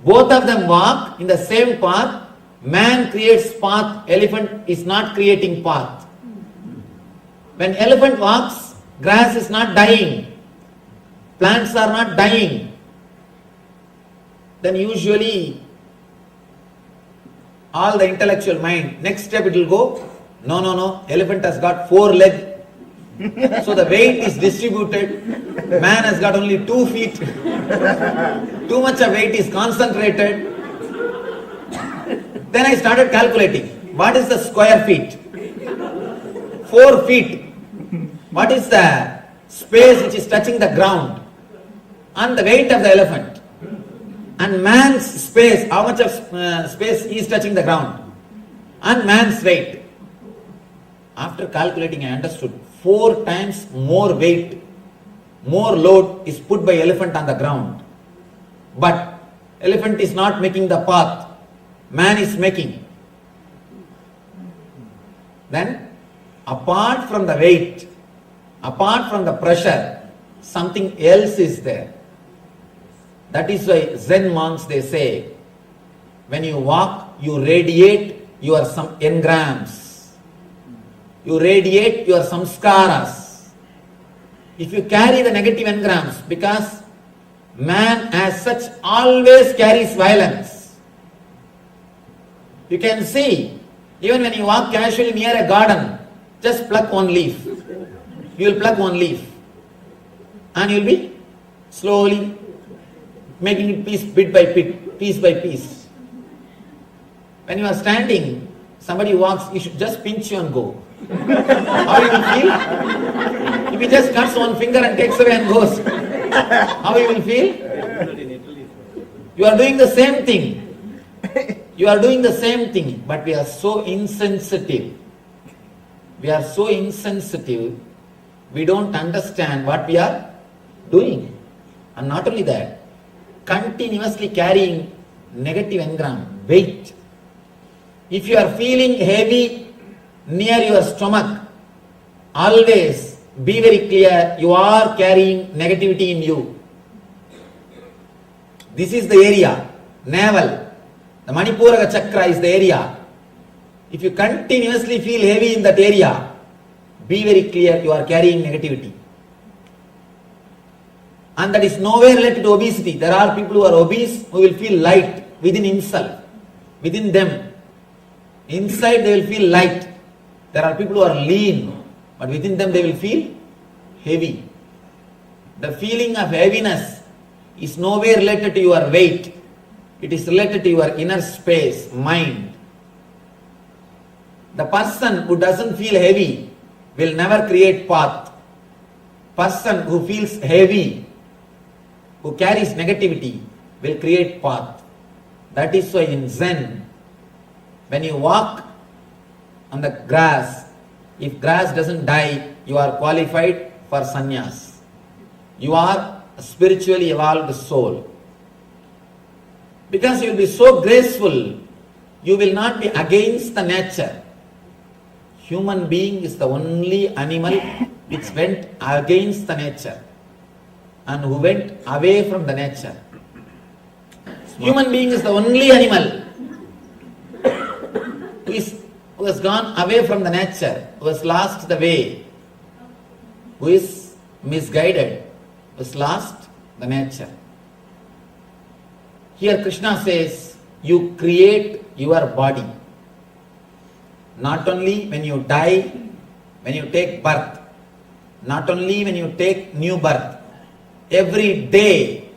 Both of them walk in the same path. Man creates path, elephant is not creating path. When elephant walks, grass is not dying. Plants are not dying. Then usually all the intellectual mind, next step it will go, no, elephant has got 4 legs. So the weight is distributed. Man has got only 2 feet. Too much of weight is concentrated. Then I started calculating. What is the square feet? 4 feet. What is the space which is touching the ground? And the weight of the elephant. And man's space, how much of space is touching the ground? And man's weight. After calculating, I understood 4 times more weight, more load is put by elephant on the ground. But elephant is not making the path, man is making. Then, apart from the weight, apart from the pressure, something else is there. That is why Zen monks, they say, when you walk, you radiate your some engrams. You radiate your samskaras. If you carry the negative engrams, because man as such always carries violence. You can see, even when you walk casually near a garden, just pluck one leaf. You will pluck one leaf. And you will be slowly making it bit by bit, piece by piece. When you are standing, somebody walks, you should just pinch you and go. How you will feel? If he just cuts one finger and takes away and goes, how you will feel? You are doing the same thing. You are doing the same thing, but we are so insensitive. We are so insensitive, we don't understand what we are doing. And not only that, continuously carrying negative engram, weight. If you are feeling heavy near your stomach, always be very clear, you are carrying negativity in you. This is the area, navel. The Manipuraka chakra is the area. If you continuously feel heavy in that area, be very clear, you are carrying negativity. And that is nowhere related to obesity. There are people who are obese who will feel light within himself, within them. Inside they will feel light. There are people who are lean, but within them they will feel heavy. The feeling of heaviness is nowhere related to your weight. It is related to your inner space, mind. The person who doesn't feel heavy will never create path. Person who feels heavy, who carries negativity, will create path. That is why in Zen, when you walk on the grass, if grass doesn't die, you are qualified for sannyas. You are a spiritually evolved soul. Because you will be so graceful, you will not be against the nature. Human being is the only animal which went against the nature and who went away from the nature. Human being is the only animal who has gone away from the nature, who has lost the way, who is misguided, was lost the nature. Here Krishna says, you create your body. Not only when you die, when you take birth, not only when you take new birth, every day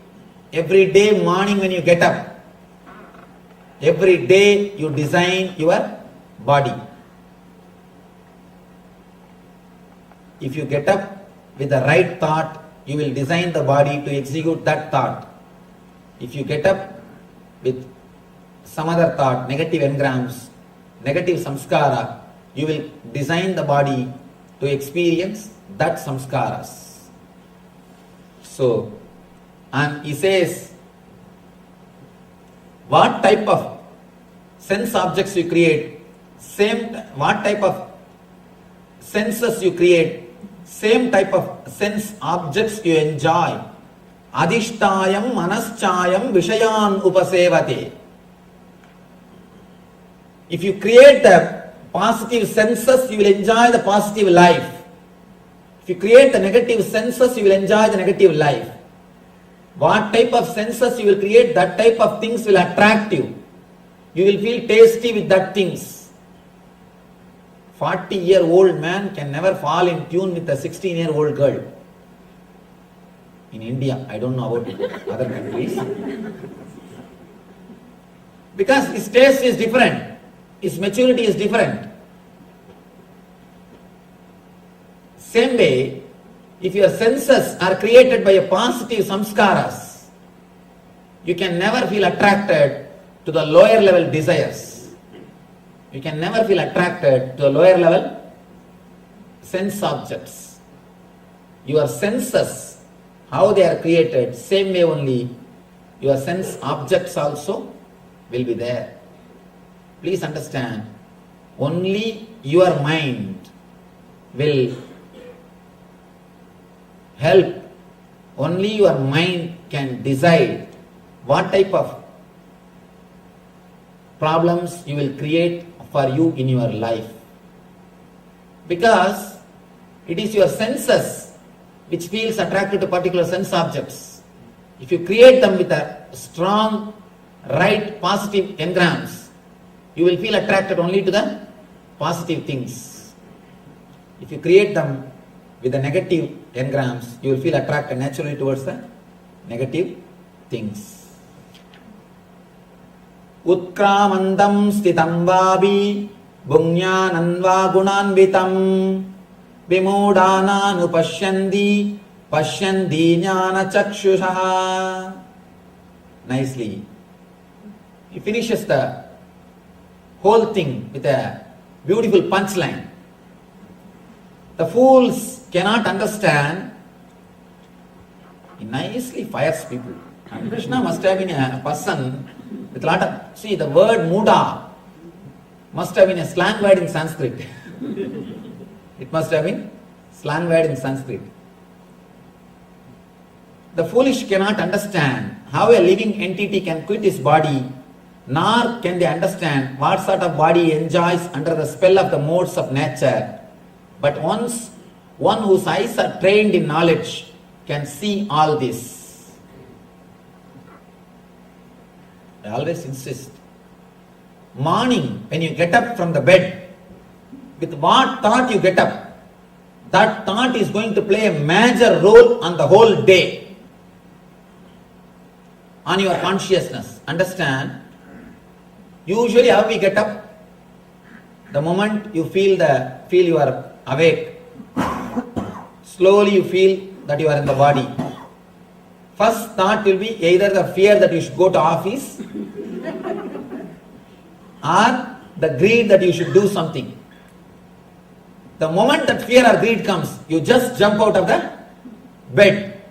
morning when you get up, every day you design your body. If you get up with the right thought, you will design the body to execute that thought. If you get up with some other thought, negative engrams, negative samskara, you will design the body to experience that samskaras. So, and he says, what type of sense objects you create, what type of senses you create, same type of sense objects you enjoy. Adhishtayam manaschayam vishayan upasevate. If you create the positive senses, you will enjoy the positive life. If you create the negative senses, you will enjoy the negative life. What type of senses you will create, that type of things will attract you. You will feel tasty with that things. 40-year-old man can never fall in tune with a 16-year-old girl. In India, I don't know about other countries. Because his taste is different. His maturity is different. Same way, if your senses are created by a positive samskaras, you can never feel attracted to the lower level desires. You can never feel attracted to the lower level sense objects. Your senses, how they are created, same way only your sense objects also will be there. Please understand, only your mind will help, only your mind can decide what type of problems you will create for you in your life. Because it is your senses which feels attracted to particular sense objects. If you create them with a strong, right, positive engrams, you will feel attracted only to the positive things. If you create them with the negative engrams, you will feel attracted naturally towards the negative things. Utkramandam stitam vabi bunyananva gunanvitam vimudana nupashyandi pashyandi jnana chakshusha. Nicely. He finishes the whole thing with a beautiful punchline. The fools cannot understand. He nicely fires people. And Krishna must have been a person with a lot of, see, the word muda must have been a slang word in Sanskrit. It must have been slang word in Sanskrit. The foolish cannot understand how a living entity can quit his body, nor can they understand what sort of body he enjoys under the spell of the modes of nature. But once one whose eyes are trained in knowledge can see all this. I always insist. Morning, when you get up from the bed, with what thought you get up, that thought is going to play a major role on the whole day, on your consciousness. Understand? Usually how we get up? The moment you feel you are awake, slowly you feel that you are in the body. First thought will be either the fear that you should go to office or the greed that you should do something. The moment that fear or greed comes, you just jump out of the bed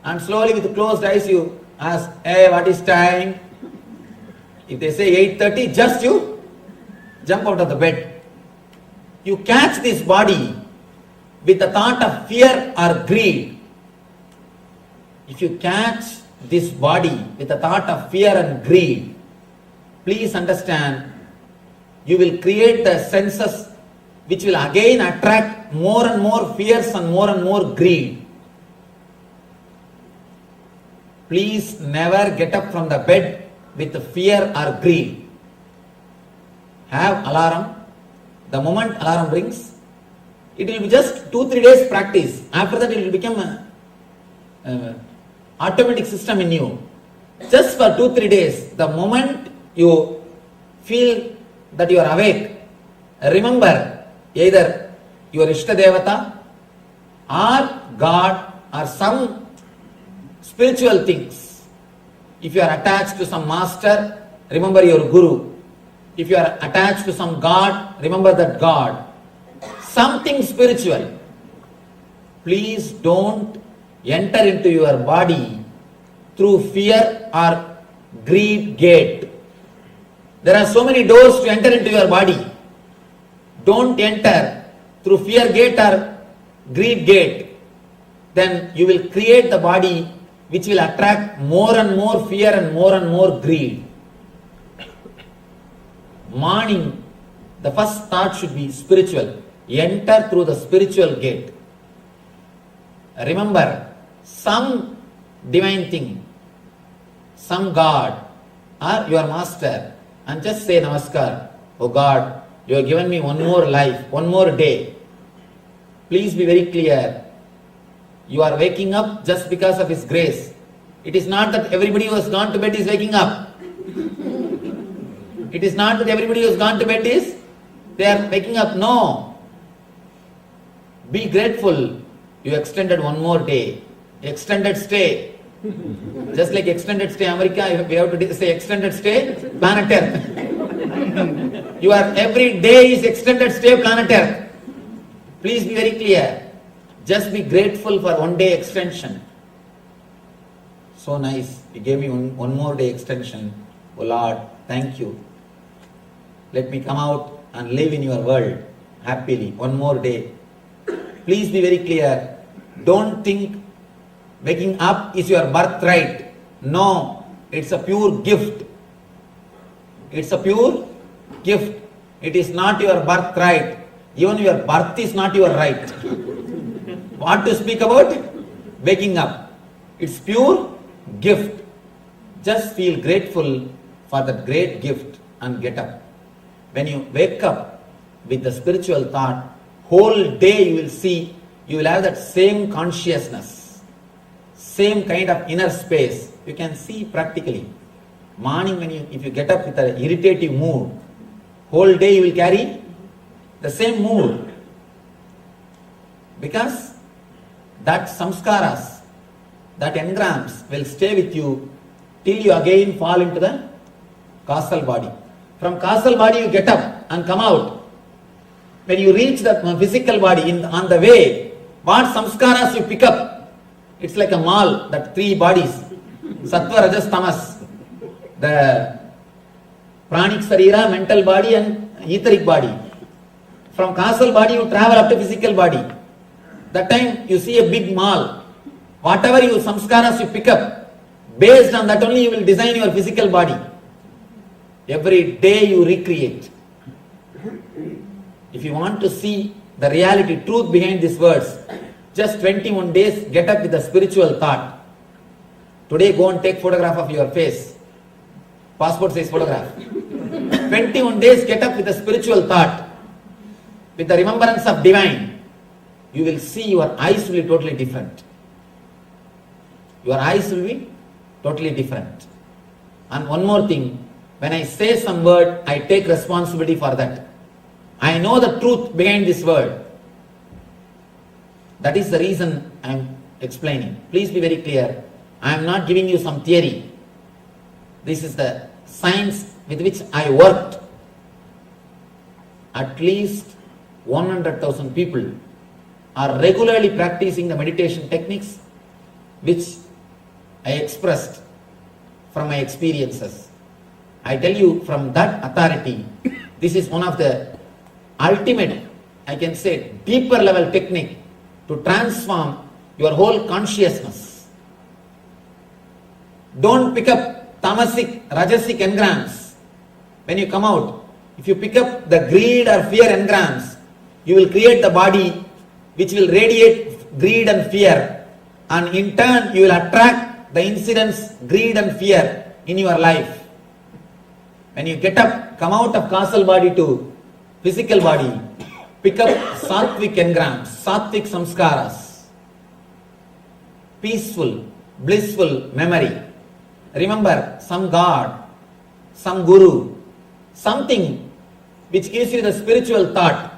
and slowly with closed eyes you ask, hey, what is time? If they say 8:30, just you jump out of the bed. You catch this body with the thought of fear or greed. If you catch this body with the thought of fear and greed, please understand, you will create the senses which will again attract more and more fears and more greed. Please never get up from the bed with fear or greed. Have alarm. The moment alarm rings, it will be just 2-3 days practice. After that, it will become a automatic system in you. Just for 2-3 days, the moment you feel that you are awake, remember either your Ishta Devata or God or some spiritual things. If you are attached to some master, remember your Guru. If you are attached to some God, remember that God. Something spiritual. Please don't enter into your body through fear or greed gate. There are so many doors to enter into your body. Don't enter through fear gate or greed gate. Then you will create the body which will attract more and more fear and more greed. Morning, the first thought should be spiritual. Enter through the spiritual gate. Remember, some divine thing, some God or your master, and just say Namaskar. Oh God, you have given me one more life, one more day. Please be very clear. You are waking up just because of His grace. It is not that everybody who has gone to bed is waking up. It is not that everybody who has gone to bed is, they are waking up. No. Be grateful. You extended one more day. Extended stay. Just like extended stay America, we have to say extended stay planet Earth. Your every day is extended stay planet Earth. Please be very clear. Just be grateful for one day extension. So nice. You gave me one more day extension. Oh Lord, thank you. Let me come out and live in your world happily. One more day. Please be very clear. Don't think waking up is your birthright. No, it's a pure gift. It's a pure gift. It is not your birthright. Even your birth is not your right. What to speak about? Waking up. It's pure gift. Just feel grateful for that great gift and get up. When you wake up with the spiritual thought, whole day you will see, you will have that same consciousness, same kind of inner space. You can see practically. Morning if you get up with an irritative mood, whole day you will carry the same mood. Because that samskaras, that engrams will stay with you till you again fall into the causal body. From causal body you get up and come out. When you reach the physical body, on the way, what samskaras you pick up? It's like a mall, that 3 bodies. Sattva, Rajas, Tamas. The pranic sarira, mental body and etheric body. From causal body you travel up to physical body. That time you see a big mall. Whatever you samskaras you pick up, based on that only you will design your physical body. Every day you recreate. If you want to see the reality, truth behind these words, just 21 days get up with a spiritual thought. Today go and take photograph of your face. Passport size photograph. 21 days get up with a spiritual thought. With the remembrance of divine. You will see your eyes will be totally different. Your eyes will be totally different. And one more thing. When I say some word, I take responsibility for that. I know the truth behind this word. That is the reason I am explaining. Please be very clear. I am not giving you some theory. This is the science with which I worked. At least 100,000 people are regularly practicing the meditation techniques which I expressed from my experiences. I tell you from that authority, this is one of the ultimate, I can say, deeper level technique to transform your whole consciousness. Don't pick up tamasic, rajasic engrams. When you come out, if you pick up the greed or fear engrams, you will create the body which will radiate greed and fear, and in turn you will attract the incidents, greed and fear in your life. When you get up, come out of causal body to physical body, pick up sattvic engrams, sattvic samskaras, peaceful, blissful memory. Remember some God, some Guru, something which gives you the spiritual thought.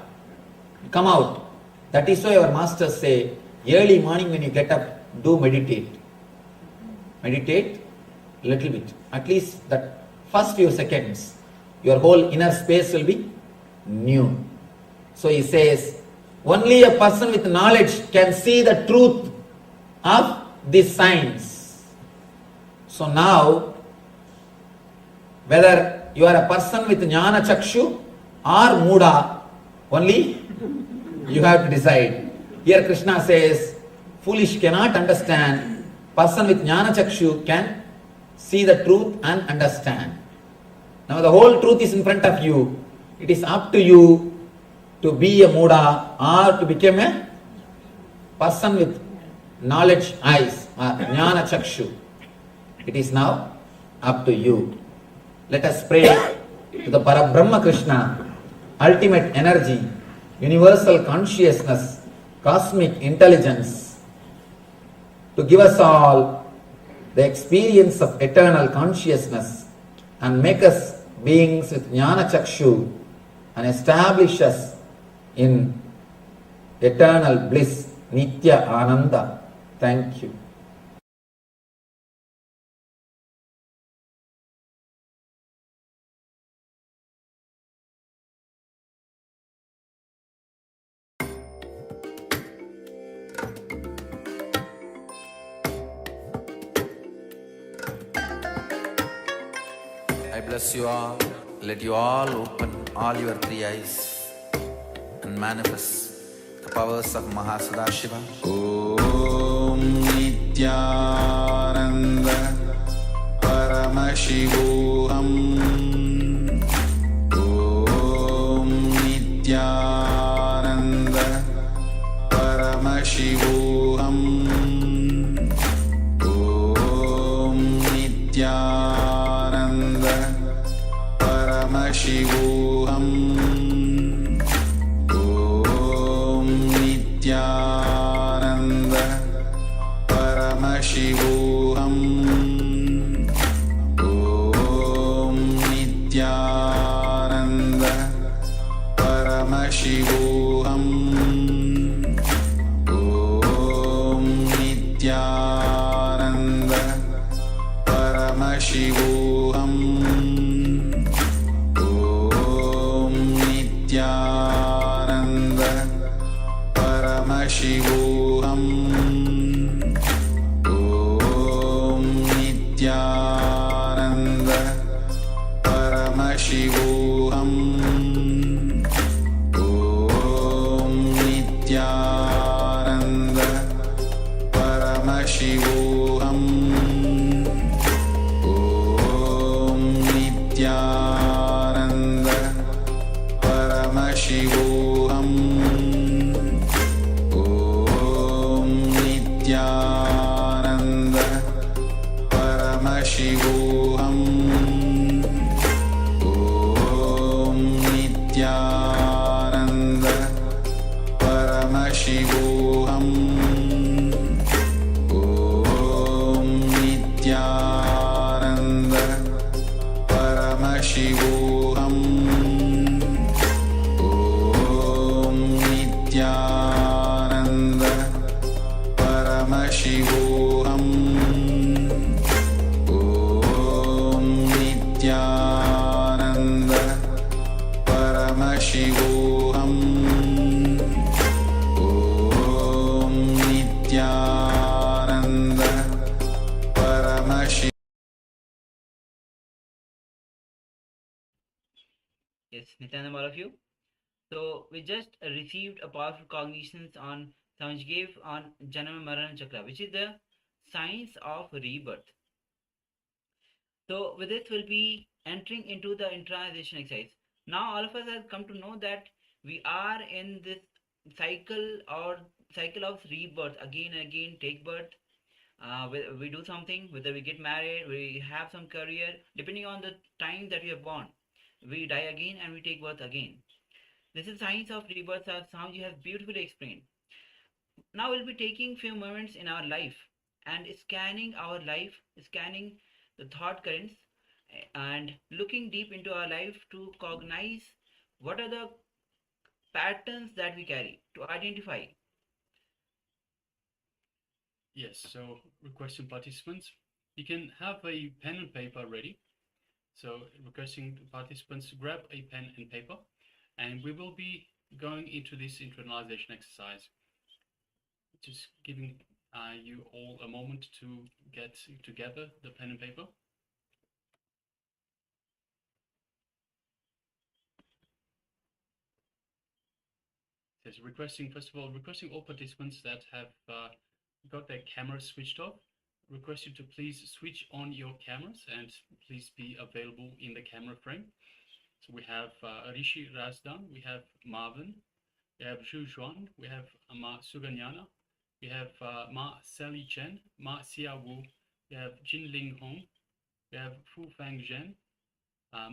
Come out. That is why our masters say, early morning when you get up, do meditate. Meditate a little bit. At least that first few seconds, your whole inner space will be new. So he says, only a person with knowledge can see the truth of this science. So now, whether you are a person with jnana chakshu or muda, only you have to decide. Here Krishna says, foolish cannot understand. Person with jnana chakshu can see the truth and understand. Now the whole truth is in front of you. It is up to you to be a muda or to become a person with knowledge eyes or jnana chakshu. It is now up to you. Let us pray to the Parabrahma Krishna, ultimate energy, universal consciousness, cosmic intelligence, to give us all the experience of eternal consciousness and make us beings with jnana chakshu and establish us in eternal bliss, nitya ananda. Thank you. I bless you all. Let you all open all your three eyes and manifest the powers of Maha Sadashiva. Om Nityananda Paramashivoham. Om Nityananda Paramashivoham. Om Nityananda Paramashivoham. Om Nityananda Paramashivoham. Om Nityananda Paramashivoham. Om Nityananda Paramashivoham. Om Nityananda Paramashivoham. Om Nityananda Paramashivoham. Om Nityananda Paramashivoham. Om Nityananda Paramashivoham. Om Nityananda Paramashivoham. Om Nityananda Paramashivoham. Om Nityananda Paramashivoham. Om Nityananda Paramashivoham. Om Nityananda Paramashivoham. Om Nityananda Paramashivoham. Yes, Nityanam, all of you. So we just received a powerful cognitions on Swamiji gave on Janama Marana Chakra, which is the science of rebirth. So with this, we'll be entering into the internalization exercise. Now all of us have come to know that we are in this cycle of rebirth, again and again take birth, we do something, whether we get married, we have some career, depending on the time that we are born, we die again and we take birth again. This is science of rebirth, as Swamiji has beautifully explained. Now we'll be taking few moments in our life and scanning our life, scanning the thought currents, and looking deep into our life to cognize what are the patterns that we carry, to identify. Yes, so requesting participants, you can have a pen and paper ready. So requesting participants to grab a pen and paper, and we will be going into this internalization exercise. Just giving you all a moment to get together the pen and paper. Yes, requesting, first of all, requesting all participants that have got their cameras switched off, request you to please switch on your cameras and please be available in the camera frame. So we have Rishi Razdan, we have Marvin, we have Zhu Xuan, we have Ma Suganyana, we have Ma Sally Chen, Ma Xia Wu, we have Jin Ling Hong, we have Fu Fang Zhen,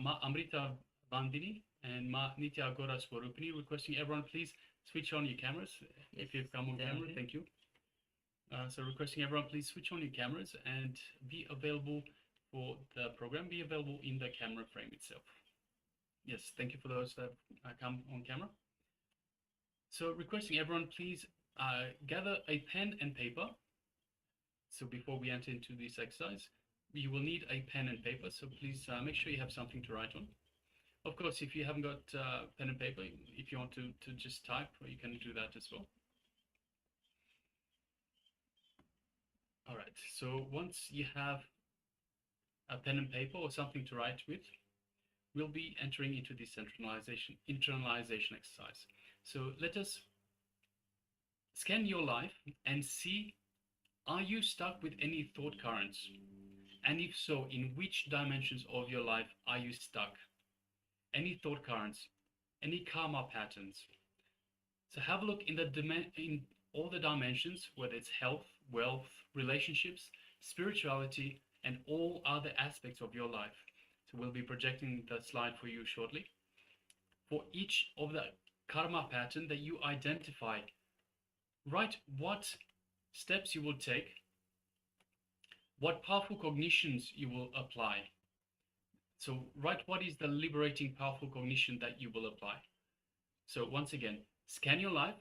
Ma Amrita Bandini, and Ma Nitya Agora Swarupini, requesting everyone please switch on your cameras. If you've come on camera, thank you. So requesting everyone please switch on your cameras and be available for the program, be available in the camera frame itself. Yes, thank you for those that come on camera. So requesting everyone please gather a pen and paper. So before we enter into this exercise, you will need a pen and paper. So please make sure you have something to write on. Of course, if you haven't got pen and paper, if you want to just type, you can do that as well. All right, so once you have a pen and paper or something to write with, we'll be entering into this internalization exercise. So let us scan your life and see, are you stuck with any thought currents? And if so, in which dimensions of your life are you stuck? Any thought currents, any karma patterns? So have a look in all the dimensions, whether it's health, wealth, relationships, spirituality, and all other aspects of your life. So we'll be projecting the slide for you shortly. For each of the karma pattern that you identify, write what steps you will take, what powerful cognitions you will apply. So write what is the liberating powerful cognition that you will apply. So once again, scan your life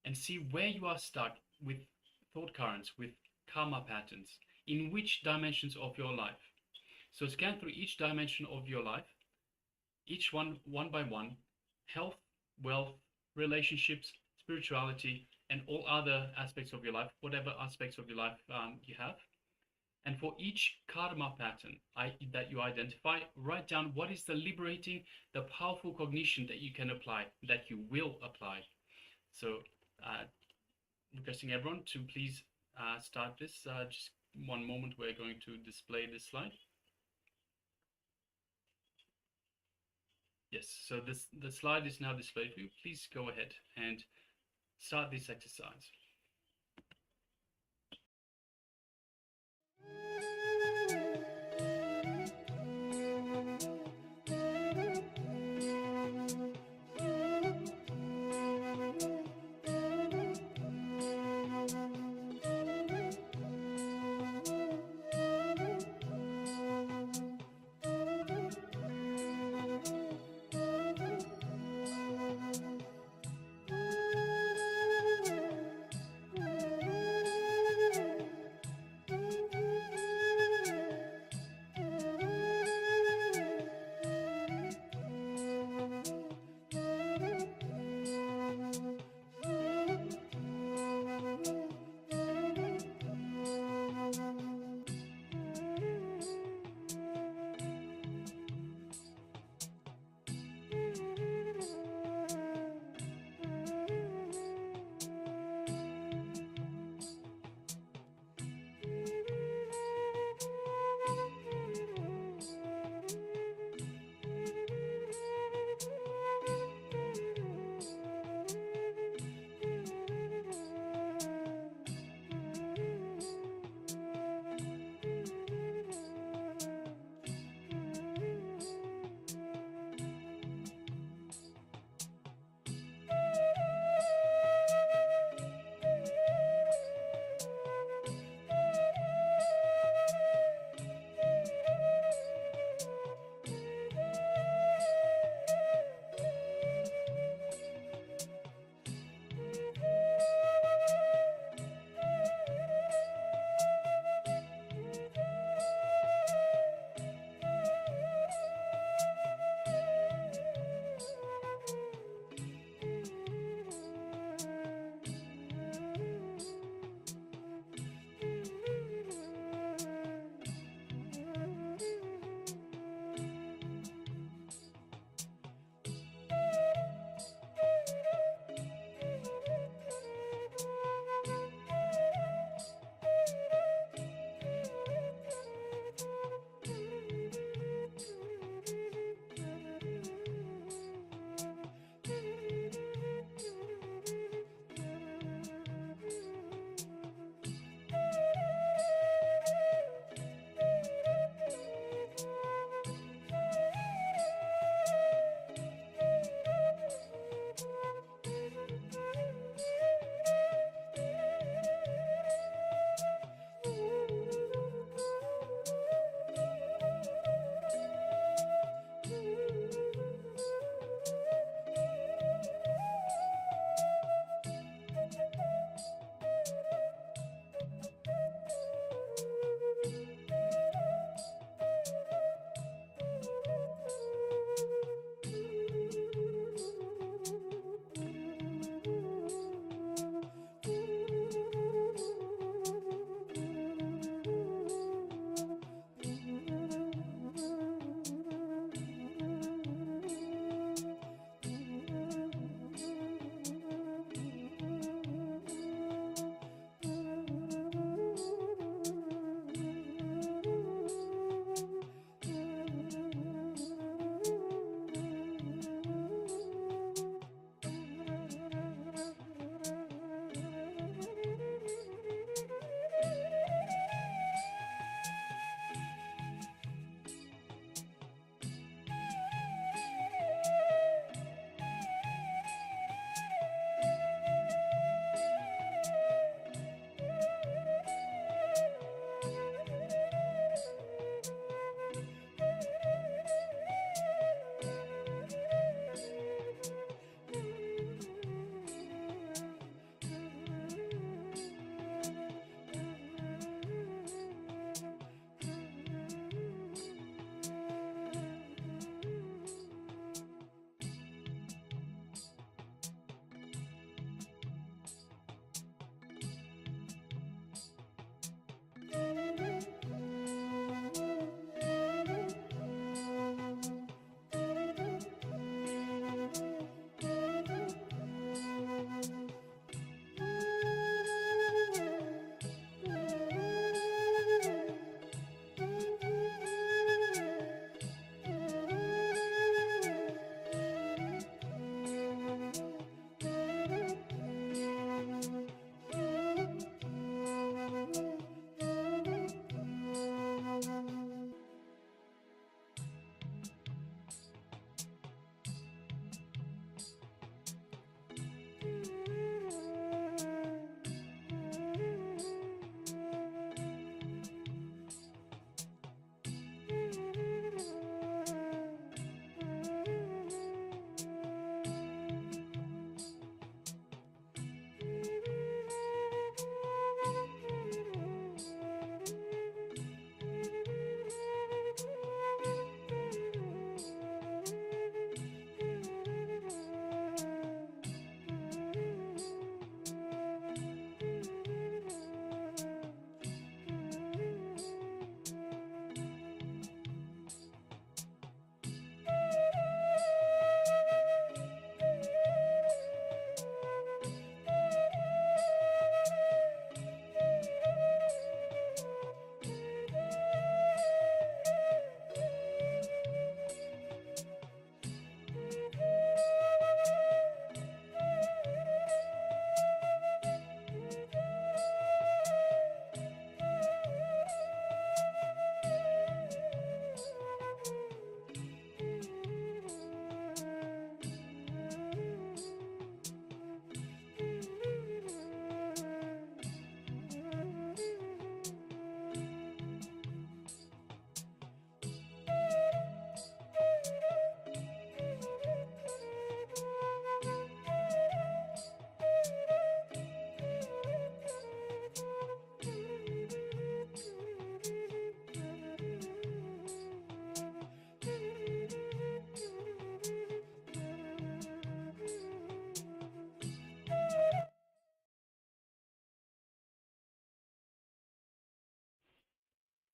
and see where you are stuck with thought currents, with karma patterns, in which dimensions of your life. So scan through each dimension of your life, each one by one, health, wealth, relationships, spirituality, and all other aspects of your life, whatever aspects of your life you have. And for each karma pattern that you identify, write down what is the liberating, the powerful cognition that you can apply, that you will apply. So requesting everyone to please start this. Just one moment, we're going to display this slide. Yes, so the slide is now displayed for you. Please go ahead and start this exercise.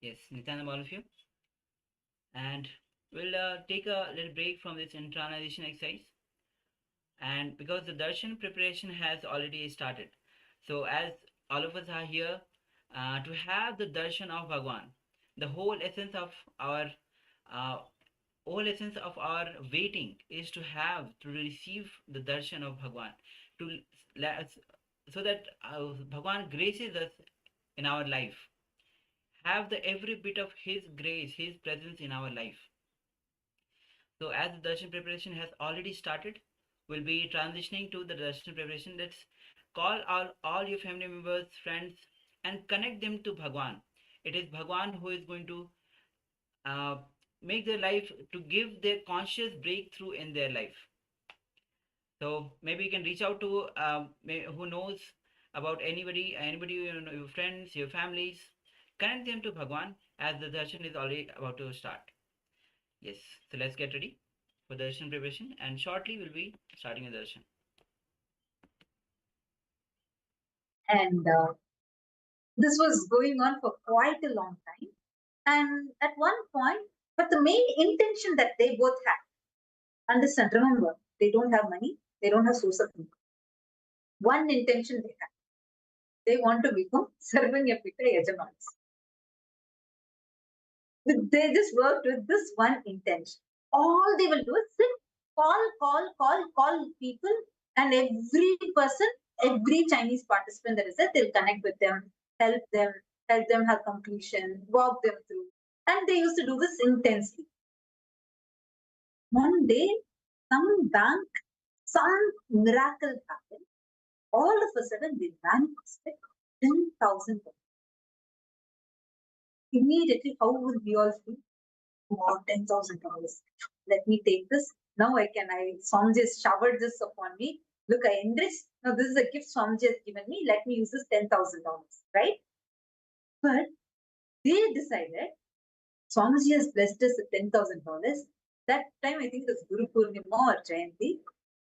Yes, Nityanam, all of you. And we'll take a little break from this internalization exercise. And because the darshan preparation has already started, so as all of us are here to have the darshan of Bhagwan, the uh, whole essence of our waiting is to have to receive the darshan of Bhagwan, to so that Bhagwan graces us in our life, have the every bit of His grace, His presence in our life. So as the darshan preparation has already started, we'll be transitioning to the darshan preparation. Let's call all your family members, friends, and connect them to Bhagwan. It is Bhagwan who is going to uh, make their life, to give their conscious breakthrough in their life. So maybe you can reach out to who knows about anybody, your friends, your families. Connect them to Bhagwan as the darshan is already about to start. Yes, so let's get ready for darshan preparation, and shortly we'll be starting a darshan. And this was going on for quite a long time. And at one point, but the main intention that they both had, understand, remember, they don't have money, they don't have source of income. One intention they have, they want to become Sarvanyapita Yajamans. They just worked with this one intention. All they will do is sit, call people, and every person, every Chinese participant that is there, they'll connect with them, help them have completion, walk them through. And they used to do this intensely. One day, some bank, some miracle happened. All of a sudden, they manifested 10,000. Immediately, how would we all feel? Wow, $10,000. Let me take this. Now Swamiji has showered this upon me. Look, I enriched. Now this is a gift Swamiji has given me. Let me use this $10,000, right? But they decided, Swamiji has blessed us with $10,000. That time, I think it was Guru Purnima or Jayanti.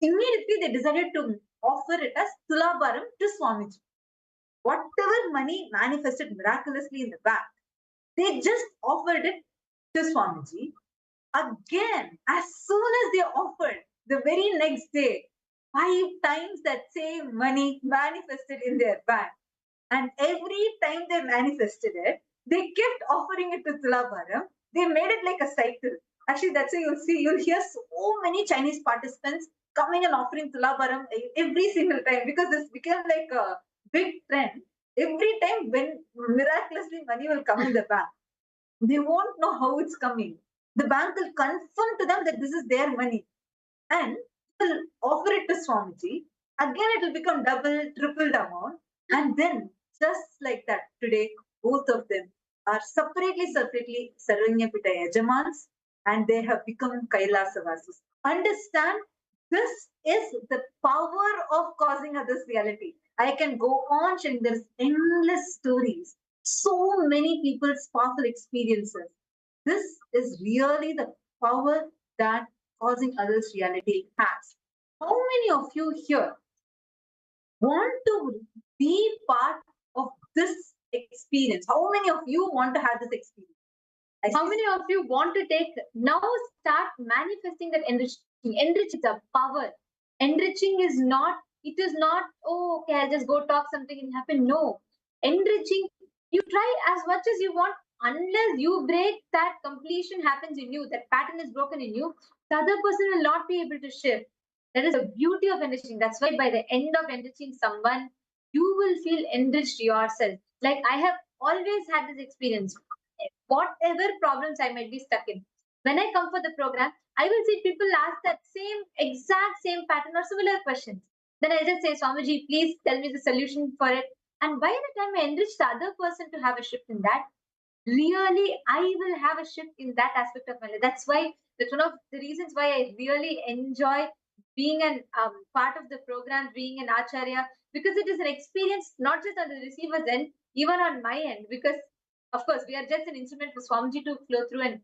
Immediately, they decided to offer it as Tulabharam to Swamiji. Whatever money manifested miraculously in the bank, they just offered it to Swamiji. Again, as soon as they offered, the very next day, 5 times that same money manifested in their bank. And every time they manifested it, they kept offering it to Tulabharam. They made it like a cycle. Actually, that's why you'll hear so many Chinese participants coming and offering Tulabharam every single time, because this became like a big trend. Every time when miraculously money will come in the bank, they won't know how it's coming. The bank will confirm to them that this is their money and will offer it to Swamiji. Again, it will become double, triple the amount. And then, just like that, today, both of them are separately Sarvanyapita Yajamans, and they have become Kailasavasis. Understand, this is the power of causing others reality. I can go on sharing, there's endless stories, so many people's powerful experiences. This is really the power that causing others reality has. How many of you here want to be part of this experience? How many of you want to have this experience? How many of you want to start manifesting that enriching? Enriching is a power. Enriching is not, it is not, oh, okay, I'll just go talk something and happen. No. Enriching, you try as much as you want, unless you break that completion happens in you, that pattern is broken in you, the other person will not be able to shift. That is the beauty of enriching. That's why by the end of enriching someone, you will feel enriched yourself. Like I have always had this experience. Whatever problems I might be stuck in, when I come for the program, I will see people ask that exact same pattern or similar questions. Then I just say, Swamiji, please tell me the solution for it. And by the time I enrich the other person to have a shift in that, really I will have a shift in that aspect of my life. That's one of the reasons why I really enjoy being an part of the program, being an acharya, because it is an experience not just on the receiver's end, even on my end. Because of course we are just an instrument for Swamiji to flow through and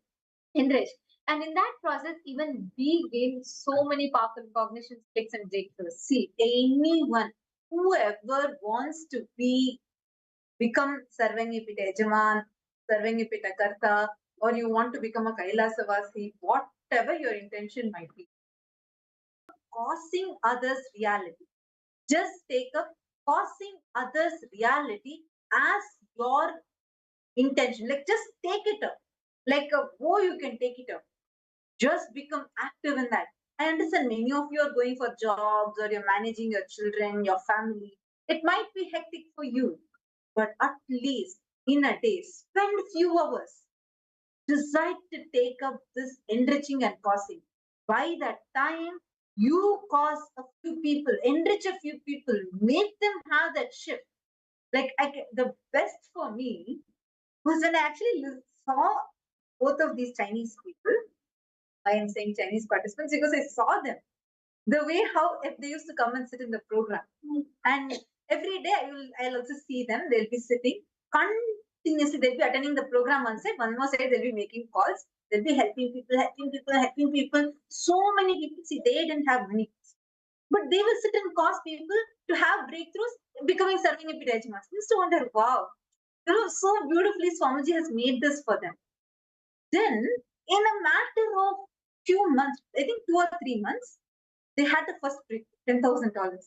enrich. And in that process, even we gain so many powerful cognition clicks and breakthroughs. See, anyone, whoever wants to become Sarvanyapita Yajaman, Sarvangapita Karta, or you want to become a Kailasavasi, whatever your intention might be. Causing others' reality. Just take up causing others' reality as your intention. Like just take it up. Like a bow, you can take it up. Just become active in that. I understand many of you are going for jobs or you're managing your children, your family. It might be hectic for you, but at least in a day, spend few hours. Decide to take up this enriching and causing. By that time, you cause a few people, enrich a few people, make them have that shift. Like the best for me was when I actually saw both of these Chinese people. I am saying Chinese participants because I saw them. The way how if they used to come and sit in the program, and every day I'll also see them. They'll be sitting continuously. They'll be attending the program one side, one more side they'll be making calls. They'll be helping people, helping people, helping people. So many people. See, they didn't have money, but they will sit and cause people to have breakthroughs, becoming serving a Pidajmas. You used to wonder, wow, so beautifully Swamiji has made this for them. Then, in a matter of few months, I think 2 or 3 months, they had the first breakthrough, $10,000.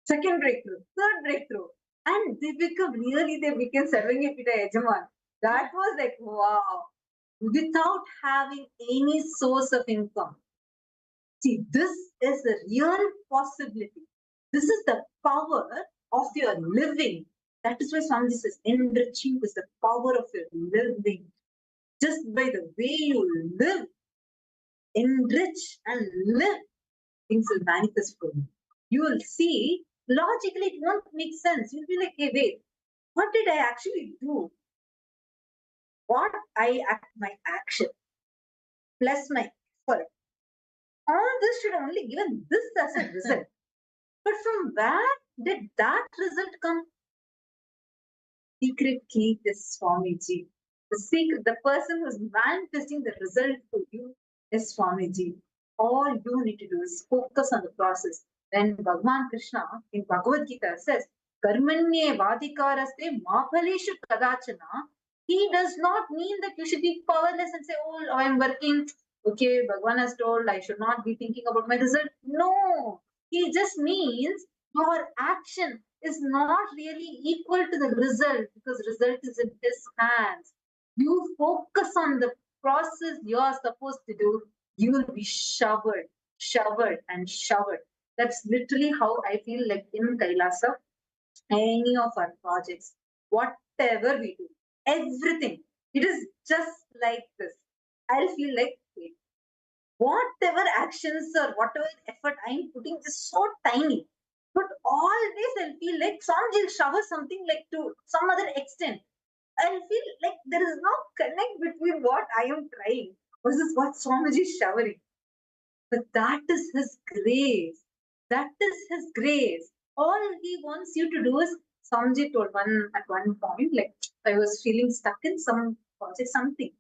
Second breakthrough, third breakthrough. And they became serving a Pita Yajaman. That was like, wow, without having any source of income. See, this is the real possibility. This is the power of your living. That is why Swamiji says, enriching is the power of your living. Just by the way you live, enrich and live, things will manifest for you. You will see, logically, it won't make sense. You'll be like, hey, wait, what did I actually do? My action plus my effort, all this should only given this as a result. But from where did that result come? Secret key is Swamiji. The person who's manifesting the result for you is Swamiji. All you need to do is focus on the process. When Bhagavan Krishna in Bhagavad Gita says, Karmanye vadikaraste maphaleshu kadachana, he does not mean that you should be powerless and say, oh, I'm working. Okay, Bhagavan has told I should not be thinking about my result. No, he just means your action is not really equal to the result because result is in his hands. You focus on the process you are supposed to do, you will be showered and showered. That's literally how I feel like in Kailasa, any of our projects, whatever we do, everything, it is just like this. I'll feel like, wait, whatever actions or whatever effort I'm putting is so tiny. But always I'll feel like Swamiji will shower something like to some other extent. I'll feel like there is no connect between what I am trying versus what Swamiji is showering. But that is his grace. That is his grace. All he wants you to do is, Swamiji told at one point, like I was feeling stuck in some project, something.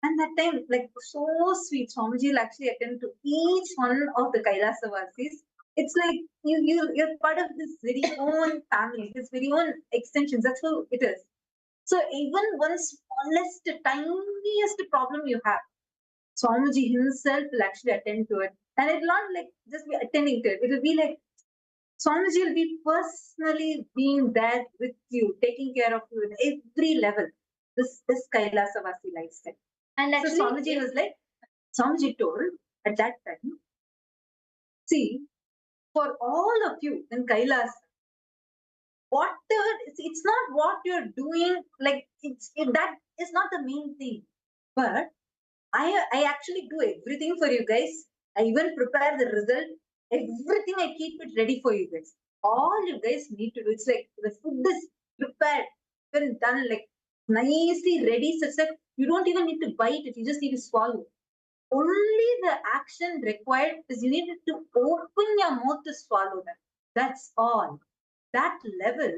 And that time, like so sweet, Swamiji will actually attend to each one of the Kailasavasis. It's like you're part of this very own family, this very own extensions. That's how it is. So even one smallest, tiniest problem you have, Swamiji himself will actually attend to it. And it will not like just be attending to it. It will be like Swamiji will be personally being there with you, taking care of you at every level. This Kailasavasi lifestyle. And actually, so Swamiji was like, Swamiji told at that time, see, for all of you in Kailas, whatever, it's not what you're doing, like that is not the main thing. But I actually do everything for you guys. I even prepare the result. Everything I keep it ready for you guys. All you guys need to do, it's like the food is prepared, been done like nicely ready, such that you don't even need to bite it. You just need to swallow. Only the action required is you need to open your mouth to swallow that. That's all. That level,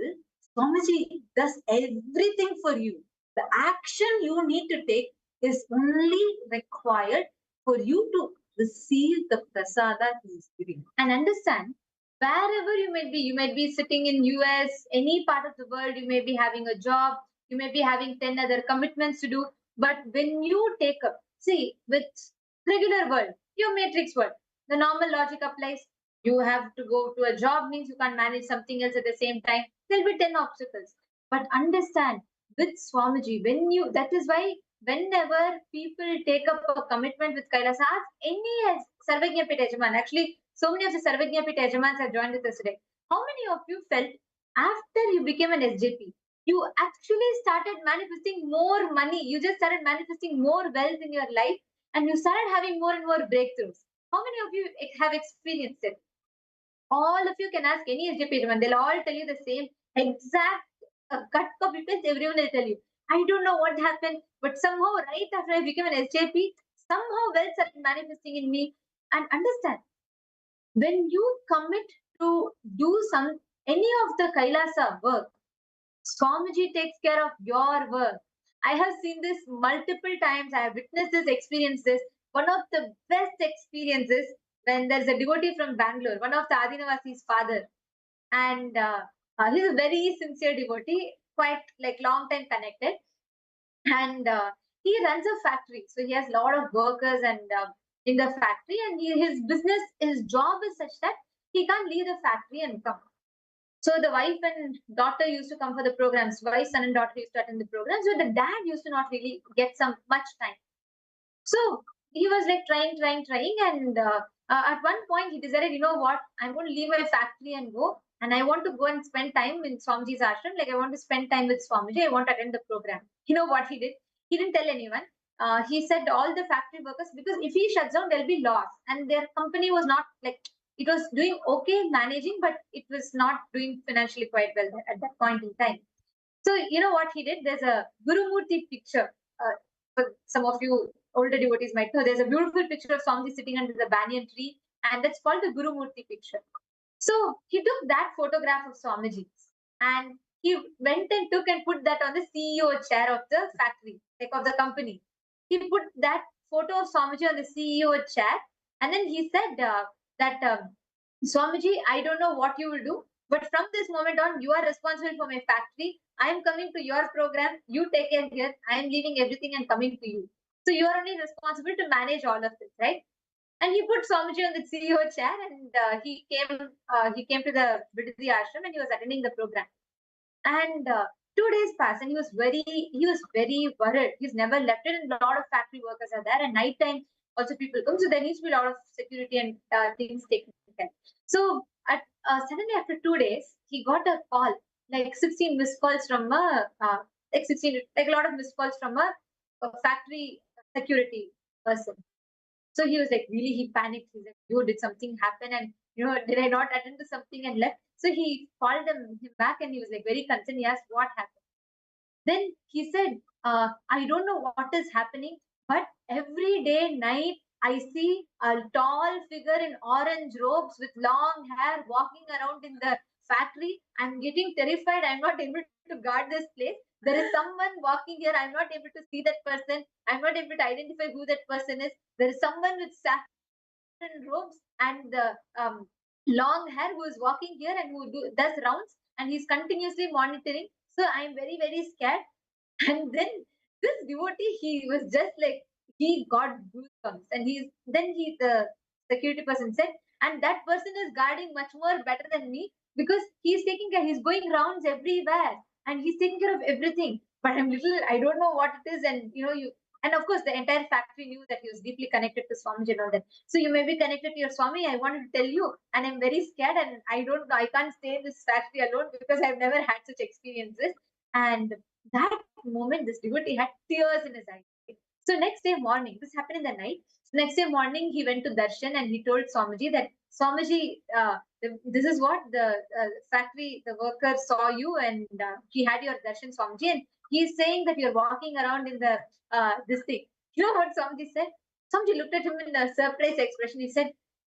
Swamiji does everything for you. The action you need to take is only required for you to receive the prasada he is giving. And understand, wherever you might be sitting in US, any part of the world, you may be having a job, You may be having 10 other commitments to do. But when you take up, see, with regular world, your matrix world, the normal logic applies. You have to go to a job means you can't manage something else at the same time. There'll be 10 obstacles. But understand, with Swamiji, that is why whenever people take up a commitment with Kailasa, ask any Sarvajñapita Yajaman. Actually, so many of the Sarvajñapita Yajamans have joined with us today. How many of you felt after you became an SJP, you actually started manifesting more money? You just started manifesting more wealth in your life and you started having more and more breakthroughs. How many of you have experienced it? All of you can ask any SJP Yajaman. They'll all tell you the same exact cut copy paste. Everyone will tell you. I don't know what happened, but somehow right after I became an SJP, somehow wealth started manifesting in me. And understand, when you commit to do any of the Kailasa work, Swamiji takes care of your work. I have seen this multiple times. I have witnessed this, experienced this. One of the best experiences when there's a devotee from Bangalore, one of the Adinavasi's father, and he's a very sincere devotee, quite like long time connected, and he runs a factory. So he has a lot of workers and in the factory, and his job is such that he can't leave the factory and come. So the wife and daughter used to come for the programs. Wife, son, and daughter used to attend the programs. So the dad used to not really get much time. So he was like trying, and at one point he decided, you know what, I'm going to leave my factory and go, and I want to go and spend time in Swamiji's ashram. Like I want to spend time with Swamiji. I want to attend the program. You know what he did? He didn't tell anyone. He said all the factory workers, because if he shuts down, there'll be loss, and their company was not like, it was doing okay managing, but it was not doing financially quite well at that point in time. So you know what he did? There's a Gurumurti picture. For some of you older devotees might know, there's a beautiful picture of Swamiji sitting under the banyan tree, and that's called the Gurumurti picture. So he took that photograph of Swamiji and he went and took and put that on the CEO chair of the factory, like of the company. He put that photo of Swamiji on the CEO chair, and then he said that Swamiji, I don't know what you will do, but from this moment on, you are responsible for my factory. I am coming to your program. You take care here. I am leaving everything and coming to you. So you are only responsible to manage all of this, right? And he put Swamiji on the CEO chair, and he came to the Vidhi ashram, and he was attending the program. And 2 days passed, and he was very worried. He's never left it, and a lot of factory workers are there, and night time also people come. So there needs to be a lot of security and things taken care. So suddenly after 2 days, he got a call, like 16 missed calls from like 16, like a lot of missed calls from a factory security person. So he was like, really, he panicked. He's like, yo, did something happen? And, did I not attend to something and left? So he called him back, and he was like very concerned. He asked what happened. Then he said, I don't know what is happening, but every day, night, I see a tall figure in orange robes with long hair walking around in the factory. I'm getting terrified. I'm not able to guard this place. There is someone walking here. I'm not able to see that person. I'm not able to identify who that person is. There is someone with saffron robes and long hair who is walking here and who does rounds, and he's continuously monitoring. So I'm very, very scared. And then this devotee, he was just like, he got goosebumps. And the security person said, and that person is guarding much more better than me, because he's taking care, he's going rounds everywhere and he's taking care of everything. But I don't know what it is. And and of course, the entire factory knew that he was deeply connected to Swamiji and all that. So you may be connected to your Swami. I wanted to tell you, and I'm very scared, and I don't know, I can't stay in this factory alone because I've never had such experiences. And that moment, this devotee had tears in his eyes. So next day morning, this happened in the night. Next day morning, he went to darshan and he told Swamiji that, Swamiji, this is what the factory, the worker saw you, and he had your darshan, Swamiji, and he's saying that you're walking around in the this thing. You know what Swamiji said? Swamiji looked at him in a surprised expression. He said,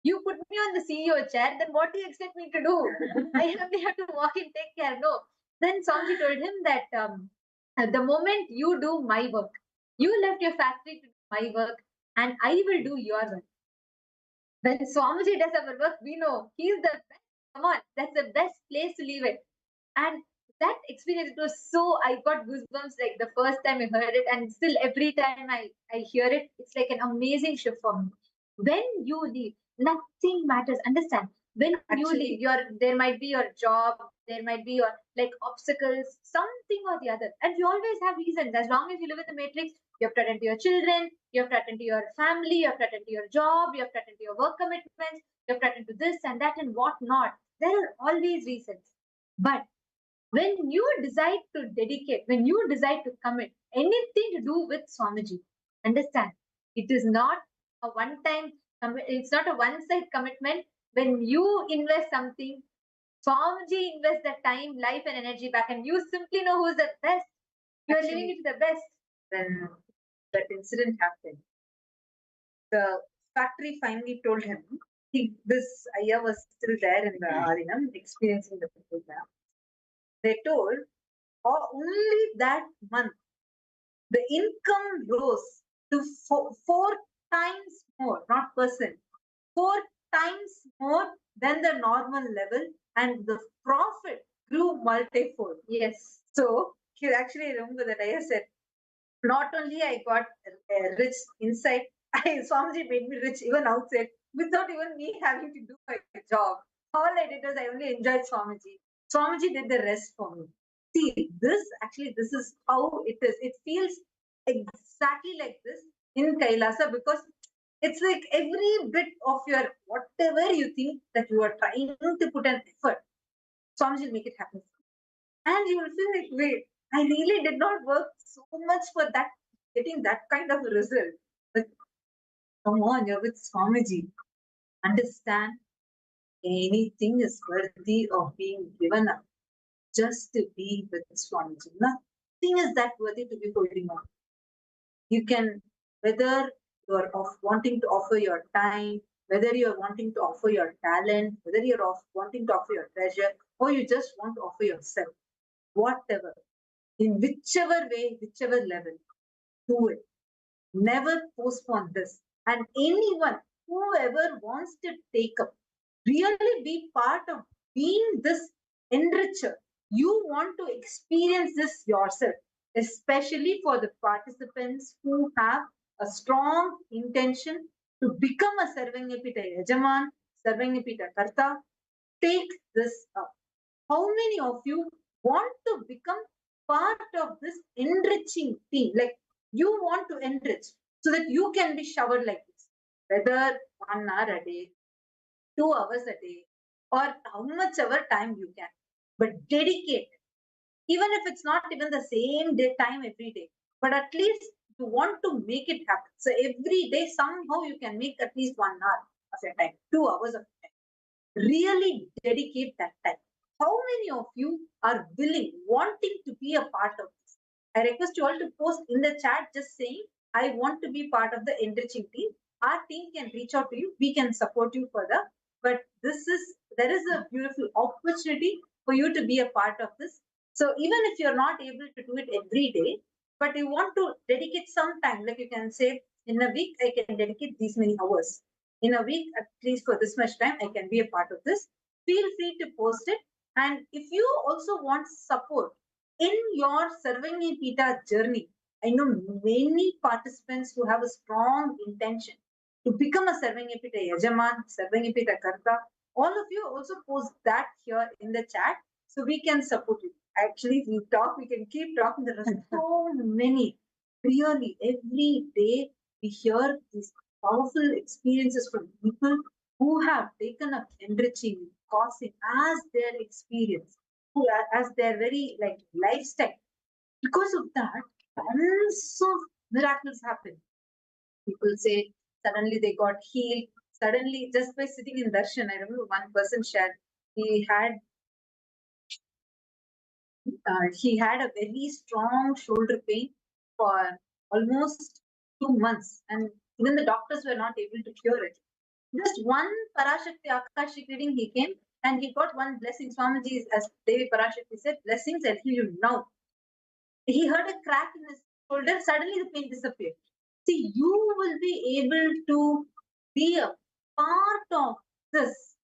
you put me on the CEO chair, then what do you expect me to do? I only have to walk and take care. No. Then Swamiji told him that the moment you do my work, you left your factory to do my work, and I will do your work. When Swamiji does our work, we know he's the best. Come on, that's the best place to leave it. And that experience, it was so, I got goosebumps like the first time I heard it, and still every time I hear it, it's like an amazing shift for me. When you leave, nothing matters. Understand? When you leave, there might be your job, there might be your like obstacles, something or the other. And you always have reasons. As long as you live in the matrix, you have to attend to your children, you have to attend to your family, you have to attend to your job, you have to attend to your work commitments, you have to attend to this and that and what not. There are always reasons. But when you decide to dedicate, when you decide to commit anything to do with Swamiji, understand, it is not a one-time, it's not a one-side commitment. When you invest something, Swamiji invests the time, life and energy back, and you simply know who's the best. You are living it to the best. When that incident happened, the factory finally told him, this Ayya was still there in the Arinam, experiencing the program. They told, only that month, the income rose to four times more, not percent, 4 times more than the normal level, and the profit grew multifold. Yes. So, you actually remember that I said, not only I got rich inside, Swamiji made me rich even outside without even me having to do my job. All I did was I only enjoyed Swamiji. Swamiji did the rest for me. See, this is how it is. It feels exactly like this in Kailasa, because it's like every bit of your whatever you think that you are trying to put an effort, Swamiji will make it happen. And you will feel like, wait, I really did not work so much for that, getting that kind of result. But come on, you're with Swamiji. Understand, anything is worthy of being given up just to be with Swamiji. Nothing is that worthy to be holding on. You can, whether you're wanting to offer your time, whether you're wanting to offer your talent, whether you're wanting to offer your treasure, or you just want to offer yourself, whatever, in whichever way, whichever level, do it. Never postpone this. And anyone, whoever wants to take up, really be part of being this enricher. You want to experience this yourself, especially for the participants who have a strong intention to become a Sarvanyapita Yajaman, Sarvanyapita Karta. Take this up. How many of you want to become part of this enriching team? Like, you want to enrich so that you can be showered like this, whether 1 hour a day, 2 hours a day, or how much ever time you can, but dedicate. Even if it's not even the same day time every day, but at least you want to make it happen. So every day somehow you can make at least 1 hour of your time, 2 hours of time. Really dedicate that time. How many of you are willing, wanting to be a part of this? I request you all to post in the chat just saying, I want to be part of the enriching team. Our team can reach out to you. We can support you further. But there is a beautiful opportunity for you to be a part of this. So even if you're not able to do it every day, but you want to dedicate some time, like you can say, in a week, I can dedicate these many hours. In a week, at least for this much time, I can be a part of this. Feel free to post it. And if you also want support in your Sarvanyapita journey, I know many participants who have a strong intention to become a Sarvanyapita Yajaman, Sarvanyapita Karta. All of you also post that here in the chat so we can support you. Actually, we can keep talking. There are so many. Really, every day we hear these powerful experiences from people who have taken up enriching, causing as their experience, as their very lifestyle. Because of that, tons of miracles happen. People say suddenly they got healed. Suddenly, just by sitting in darshan, I remember one person shared he had a very strong shoulder pain for almost 2 months, and even the doctors were not able to cure it. Just one Parashakti Akashik reading he came, and he got one blessing. Swamiji, as Devi Parashakti said, blessings, I'll heal you now. He heard a crack in his shoulder, suddenly the pain disappeared. See, you will be able to be a part of this.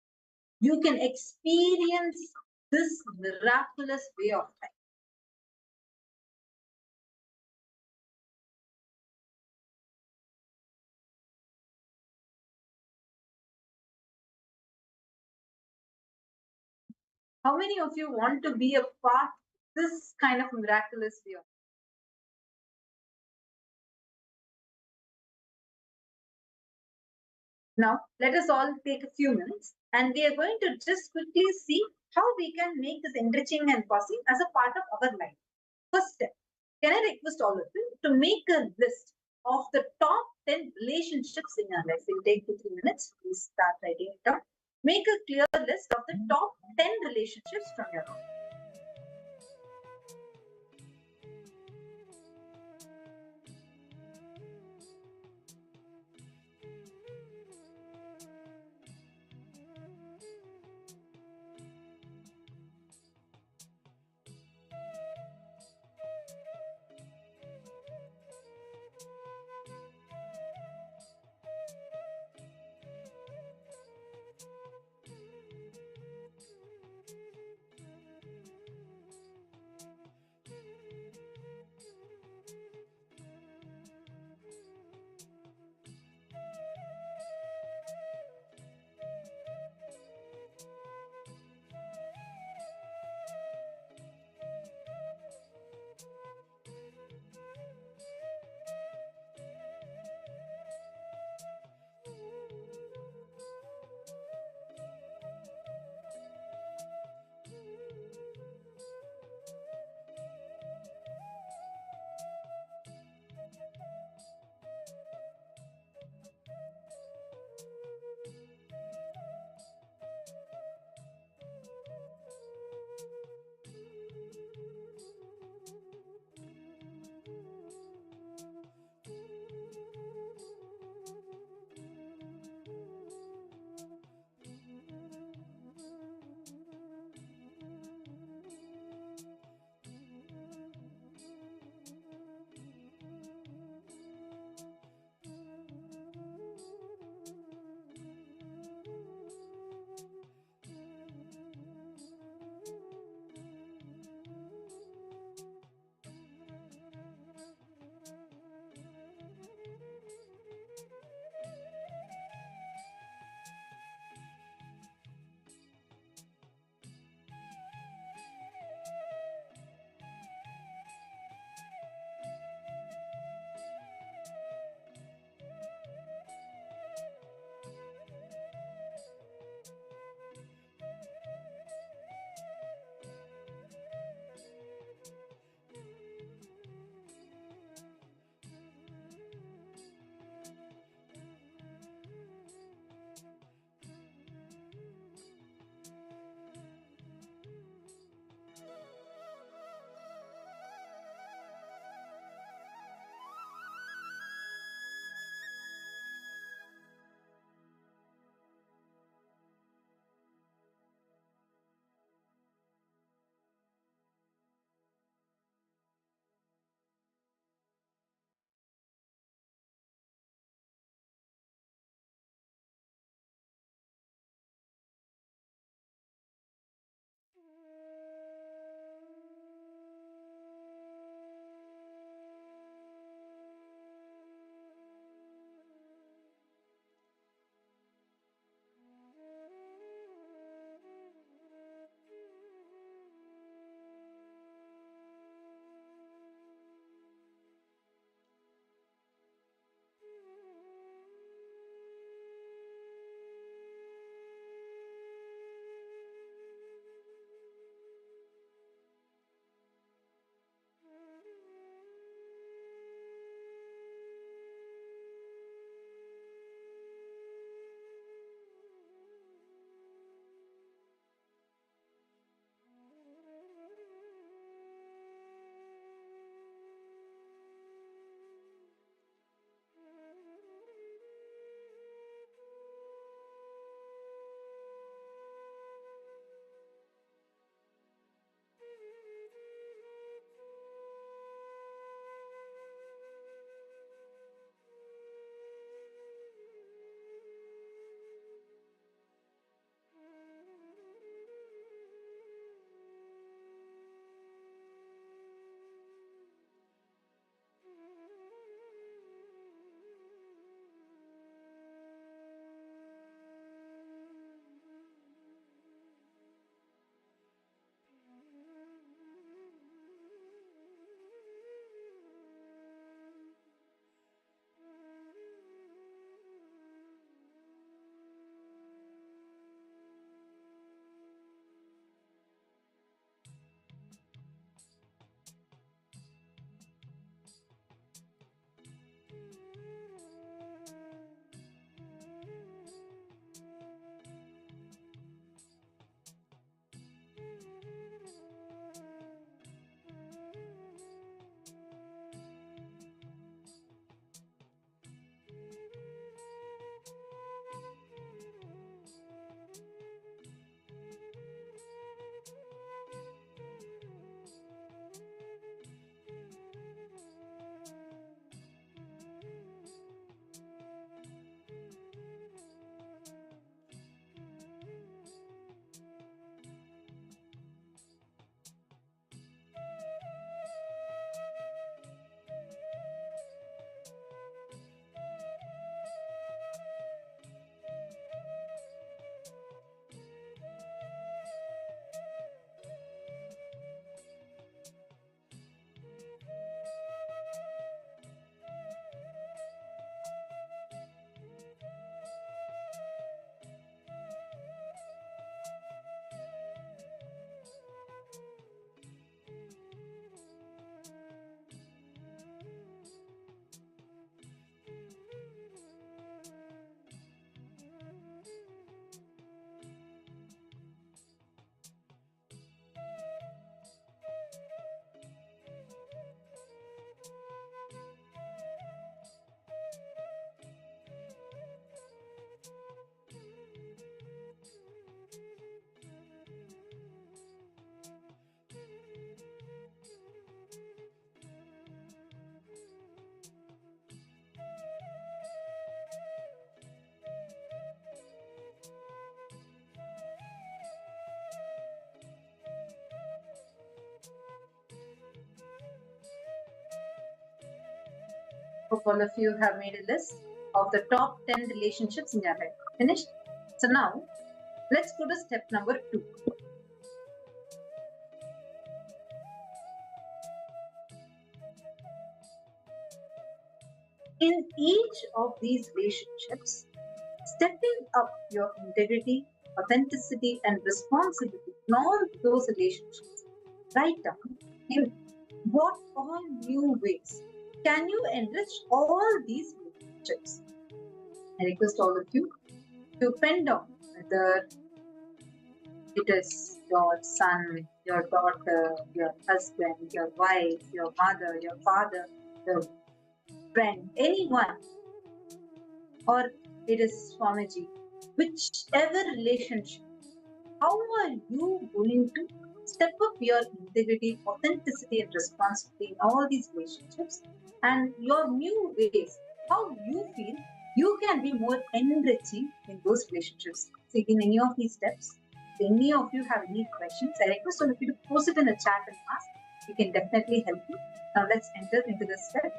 You can experience this miraculous way of life. How many of you want to be a part of this kind of miraculous way of life? Now, let us all take a few minutes and we are going to just quickly see how we can make this enriching and passing as a part of our life. First step, can I request all of you to make a list of the top 10 relationships in your life? We'll take 2-3 minutes. Please start writing it down. Make a clear list of the top 10 relationships from your life. Hope all of you have made a list of the top 10 relationships in your head. Finished? So now, let's go to step number 2. In each of these relationships, stepping up your integrity, authenticity, and responsibility in all those relationships, write down in what all new ways can you enrich all these relationships. I request all of you to pen down whether it is your son, your daughter, your husband, your wife, your mother, your father, your friend, anyone, or it is Swamiji, whichever relationship, how are you going to step up your integrity, authenticity, and responsibility in all these relationships, and your new ways, how you feel you can be more enriching in those relationships. So, in any of these steps, if any of you have any questions, I request all of you to post it in the chat and ask. We can definitely help you. Now, let's enter into the step.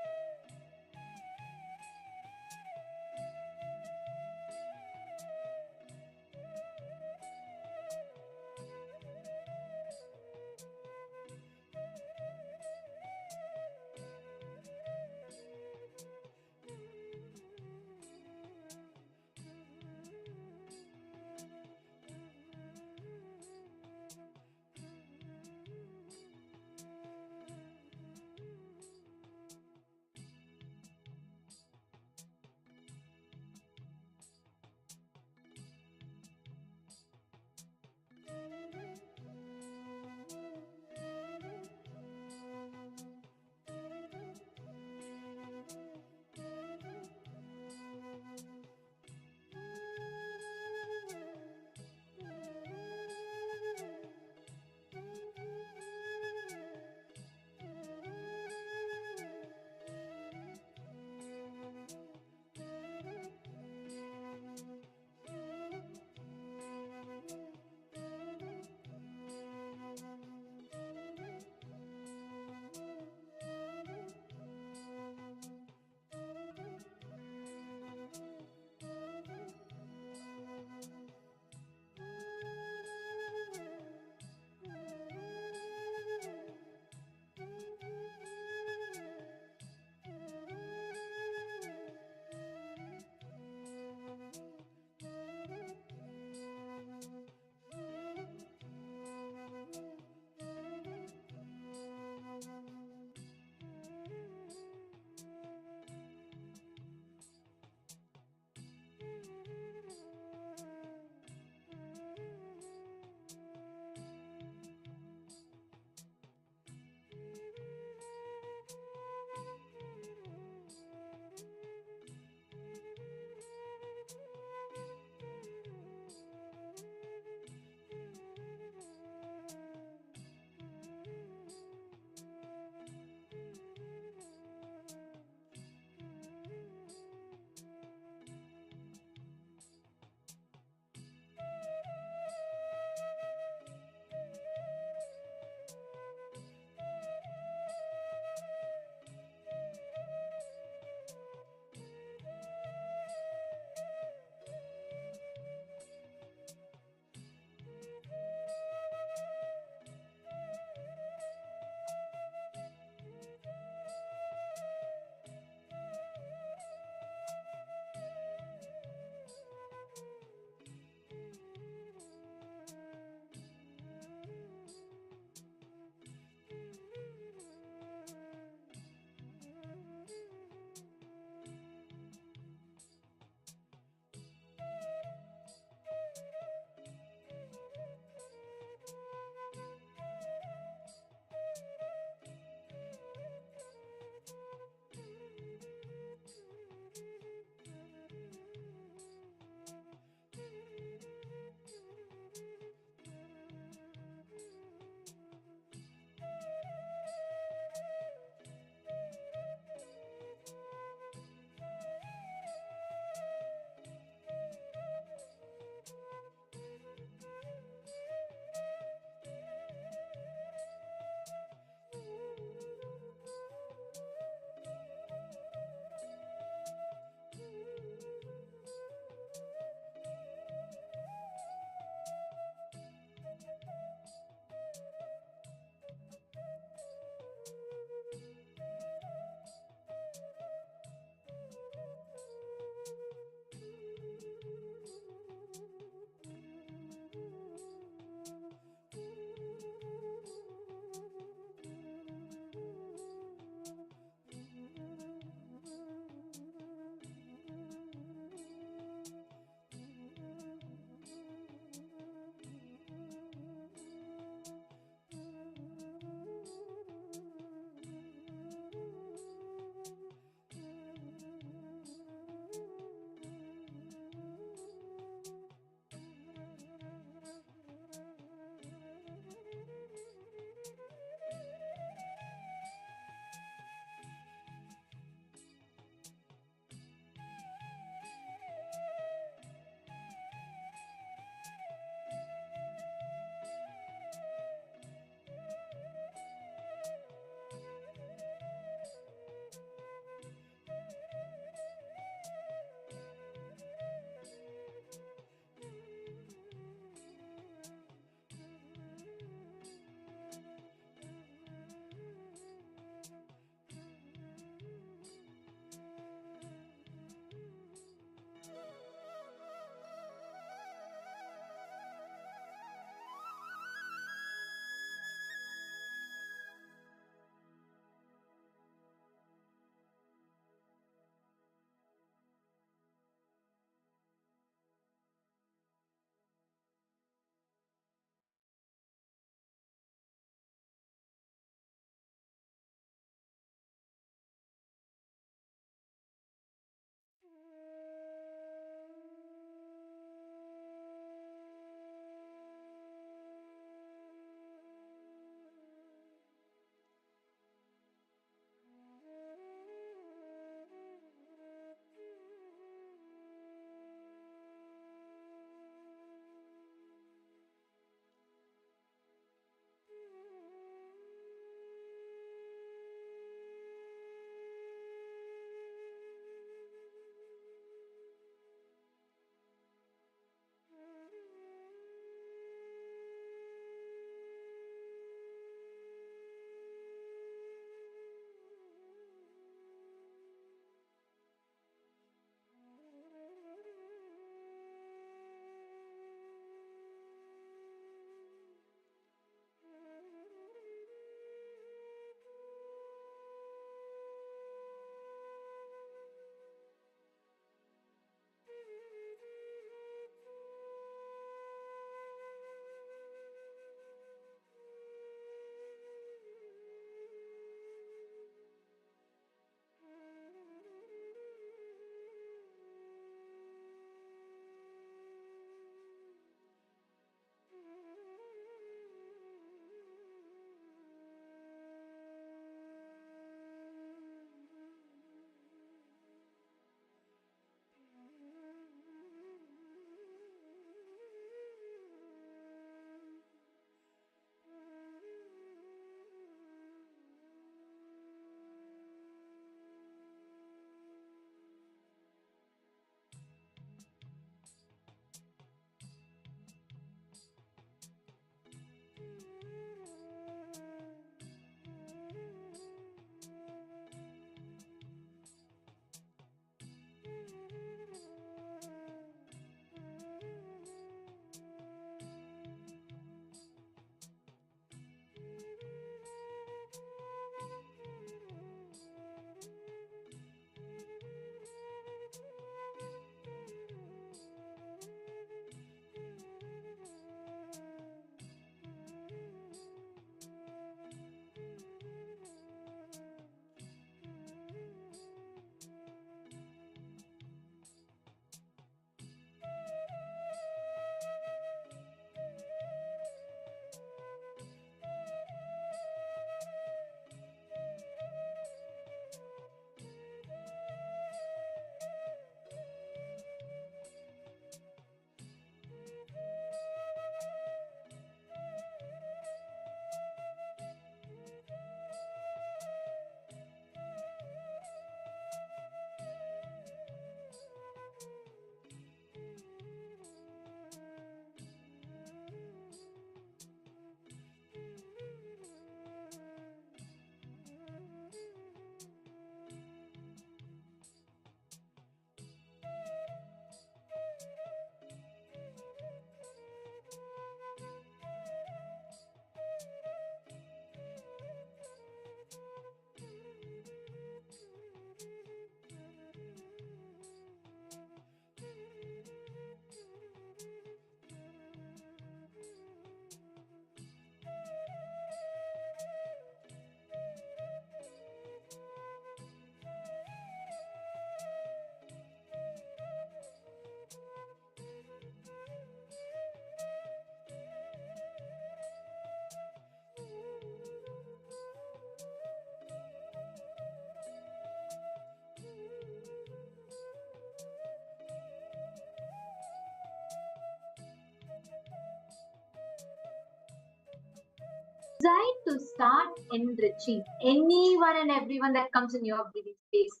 decide to start enriching anyone and everyone that comes in your breathing space.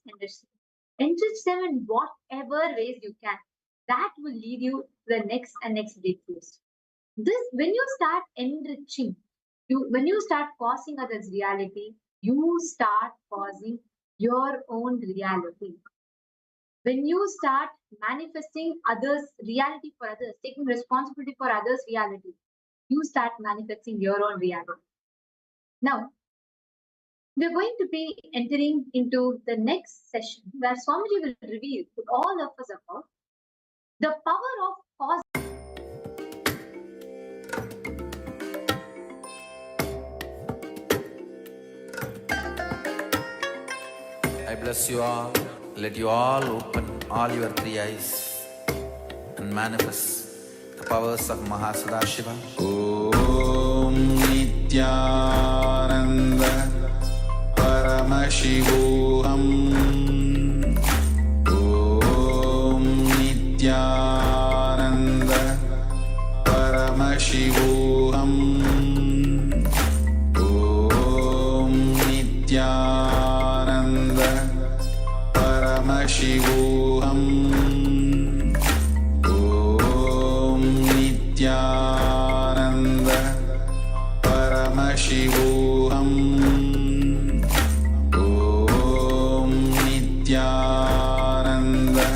Enrich them in whatever ways you can. That will lead you to the next and next breakthroughs. When you start enriching, when you start causing others reality, you start causing your own reality. When you start manifesting others' reality for others, taking responsibility for others' reality, you start manifesting your own reality. Now, we're going to be entering into the next session where Swamiji will reveal to all of us about the power of cause. I bless you all. Let you all open all your three eyes and manifest the powers of Maha Sadashiva. Om Nityananda Paramashivoham. Om Nityananda Paramashivoham. Om Nityananda Paramashivoham. Om Nityananda Paramashivoham. Om Nityananda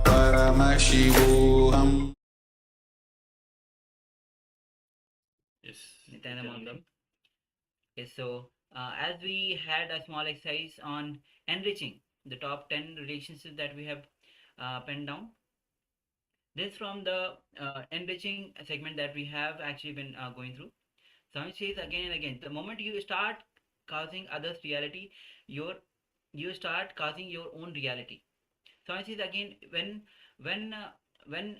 Paramashivoham. Yes. Nityananda. Okay, so as we had a small exercise on enriching the top 10 relationships that we have penned down, this from the enriching segment that we have actually been going through. So it says again and again, the moment you start causing others reality, you start causing your own reality. So it says again, when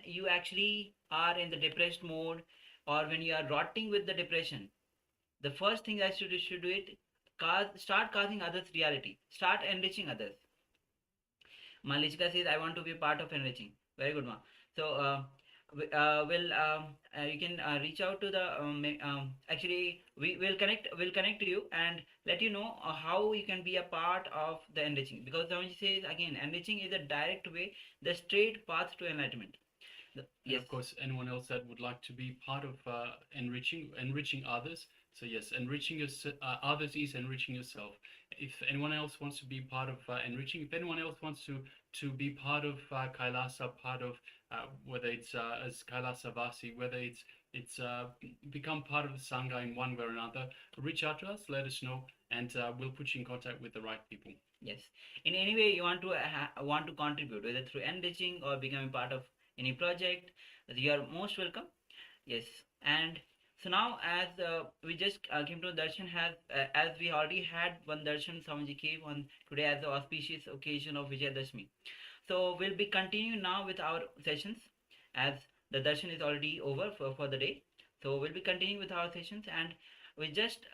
you actually are in the depressed mode, or when you are rotting with the depression, the first thing that you should do it, start causing others reality, start enriching others. Malishka says, I want to be part of enriching. Very good, ma. So you can reach out to the actually we'll connect to you and let you know how you can be a part of the enriching, because Swamiji says again, enriching is a direct way, the straight path to enlightenment. And Yes. of course, anyone else that would like to be part of enriching others. So yes, enriching others is enriching yourself. If anyone else wants to be part of enriching, if anyone else wants to be part of Kailasa, part of whether it's as Kailasavasi, whether it's become part of the Sangha in one way or another, reach out to us, let us know, and we'll put you in contact with the right people. Yes. In any way you want to contribute, whether through enriching or becoming part of any project, you are most welcome. Yes. And so now, as we just came to darshan, as we already had one darshan Swamiji gave on today as the auspicious occasion of Vijaya Dashami. So we'll be continuing now with our sessions, as the darshan is already over for the day. So we'll be continuing with our sessions, and we just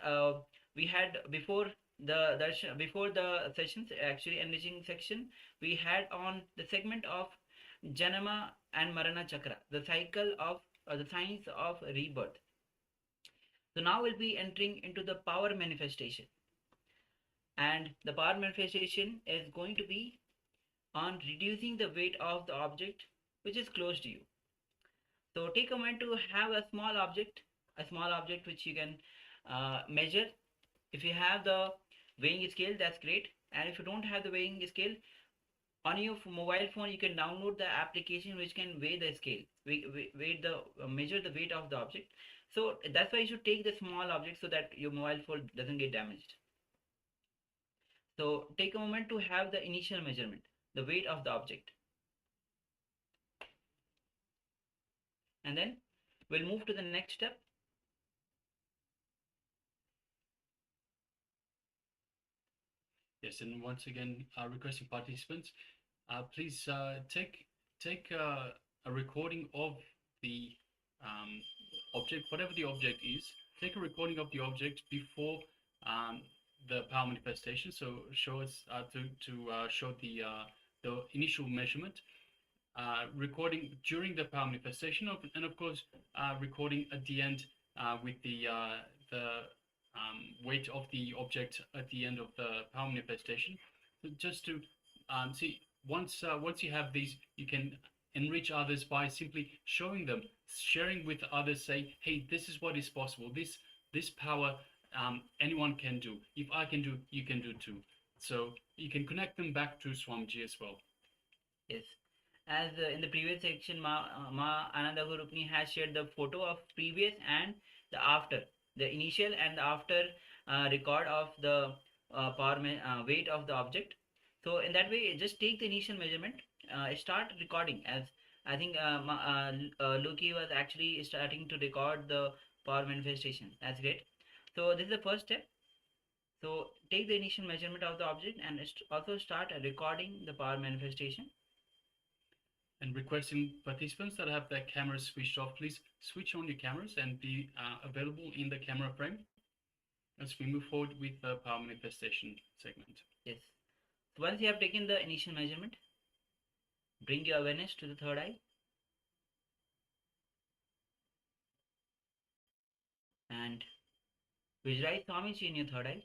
we had before the darshan, before the sessions, actually enriching section, we had on the segment of Janama and Marana Chakra, the cycle of the signs of rebirth. So now we'll be entering into the power manifestation, and the power manifestation is going to be on reducing the weight of the object which is close to you. So take a moment to have a small object which you can measure. If you have the weighing scale, that's great, and if you don't have the weighing scale, on your mobile phone you can download the application which can weigh the scale, measure the weight of the object. So that's why you should take the small object so that your mobile phone doesn't get damaged. So take a moment to have the initial measurement, the weight of the object, and then we'll move to the next step. Yes, and once again, requesting participants, please take a recording of the object, whatever the object is. Take a recording of the object before the power manifestation. So show us to show the initial measurement. Recording during the power manifestation, and of course recording at the end with the the weight of the object at the end of the power manifestation. So just to see, once you have these, you can enrich others by simply showing them, sharing with others, say, hey, this is what is possible. This power anyone can do. If I can do, you can do too. So you can connect them back to Swamiji as well. Yes. As in the previous section, Ma Ananda Gurupni has shared the photo of previous and the after, the initial and the after record of the weight of the object. So in that way, just take the initial measurement, start recording. As I think Luki was actually starting to record the power manifestation. That's great. So this is the first step. So take the initial measurement of the object and also start recording the power manifestation. And requesting participants that have their cameras switched off, please switch on your cameras and be available in the camera frame as we move forward with the power manifestation segment. Yes. So once you have taken the initial measurement, bring your awareness to the third eye. And visualize Swamiji in your third eye.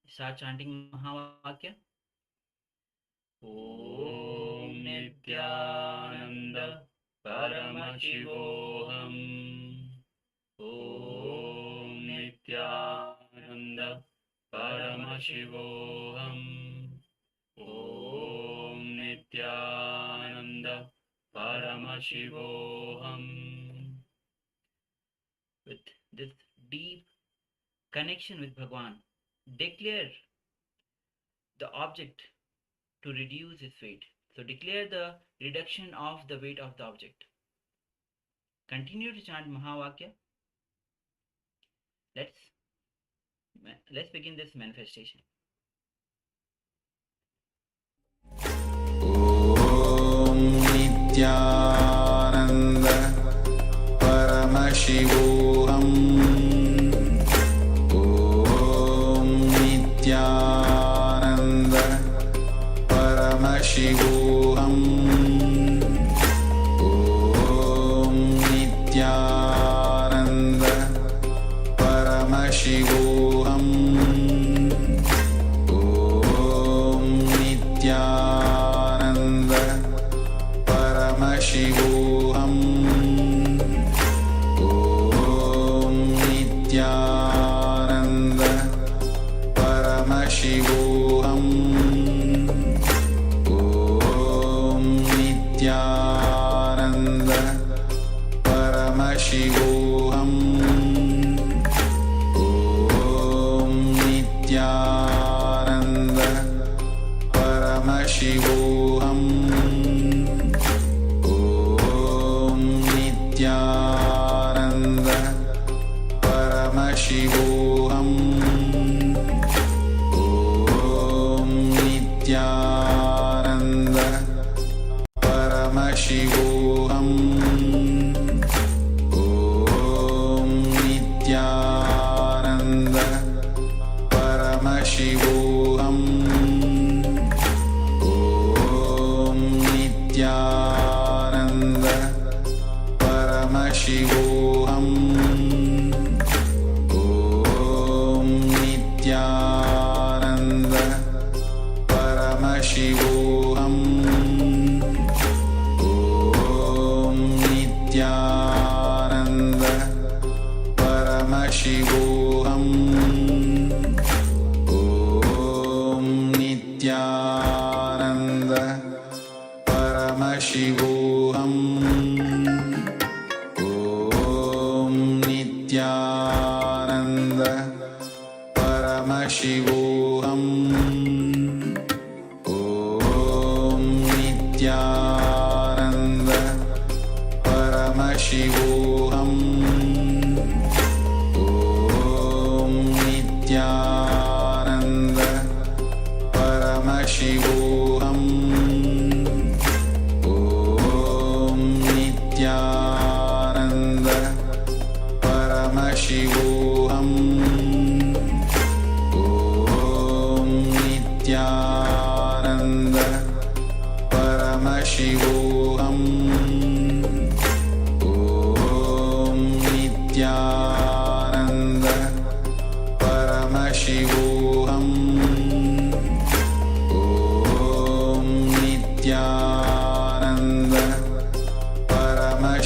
Start chanting Mahavakya. Om Nityananda Paramashivoham. Om Nityananda Paramashivoham. Om Nityananda Paramashivoham. With this deep connection with Bhagwan, declare the object to reduce its weight. So declare the reduction of the weight of the object. Continue to chant Mahavakya. Let's begin this manifestation. Om Nityananda Paramashivoham. Om Nityananda Paramashivoham. Om Nityananda Paramashivoham. Om Nityananda Paramashivoham. Om Nityananda Paramashivoham. Om Nityananda Paramashivoham. Om Nityananda Paramashivoham. Om Nityananda Paramashivoham. Om Nityananda Paramashivoham. Om Nityananda Paramashivoham. Om Nityananda Paramashivoham. Om Nityananda Paramashivoham. Om Nityananda Paramashivoham. Om Nityananda Paramashivoham. Om Nityananda Paramashivoham. Om Nityananda Paramashivoham. Om Nityananda Paramashivoham. Om Nityananda Paramashivoham. Om Nityananda Paramashivoham. Om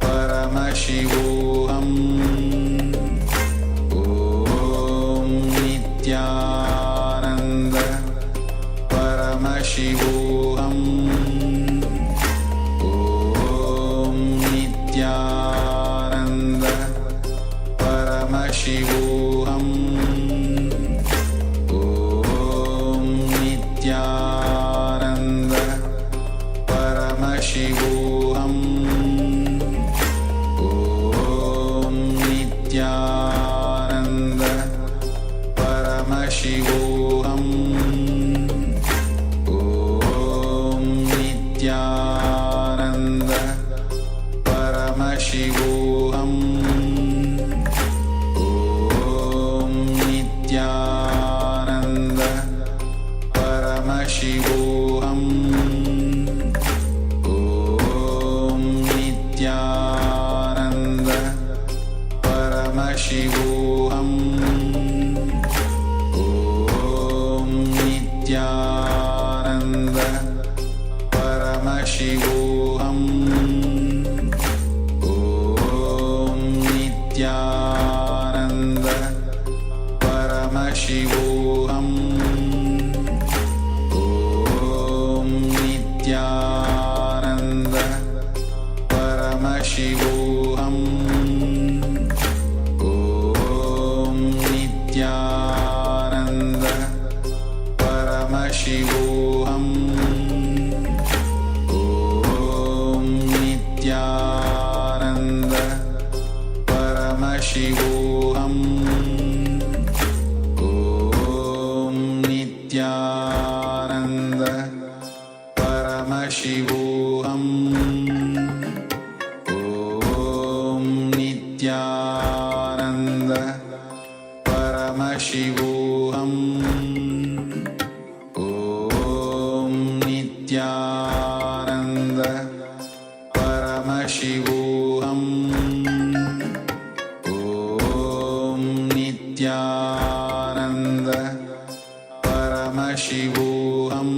Paramashivoham Om Nityananda Paramashivoham Om Nityananda Paramashivoham Om Nityananda Paramashivoham Om Nityananda Paramashivoham Om Nityananda Paramashivoham Om Nityananda Paramashivoham Om Nityananda Paramashivoham Om Nityananda Paramashivoham Om Nityananda Paramashivoham Om Nityananda Paramashivoham Om Nityananda Paramashivoham Om Nityananda Paramashivoham Om Nityananda Paramashivoham Om Nityananda Paramashivoham Om Nityananda Paramashivoham Om Nityananda Paramashivoham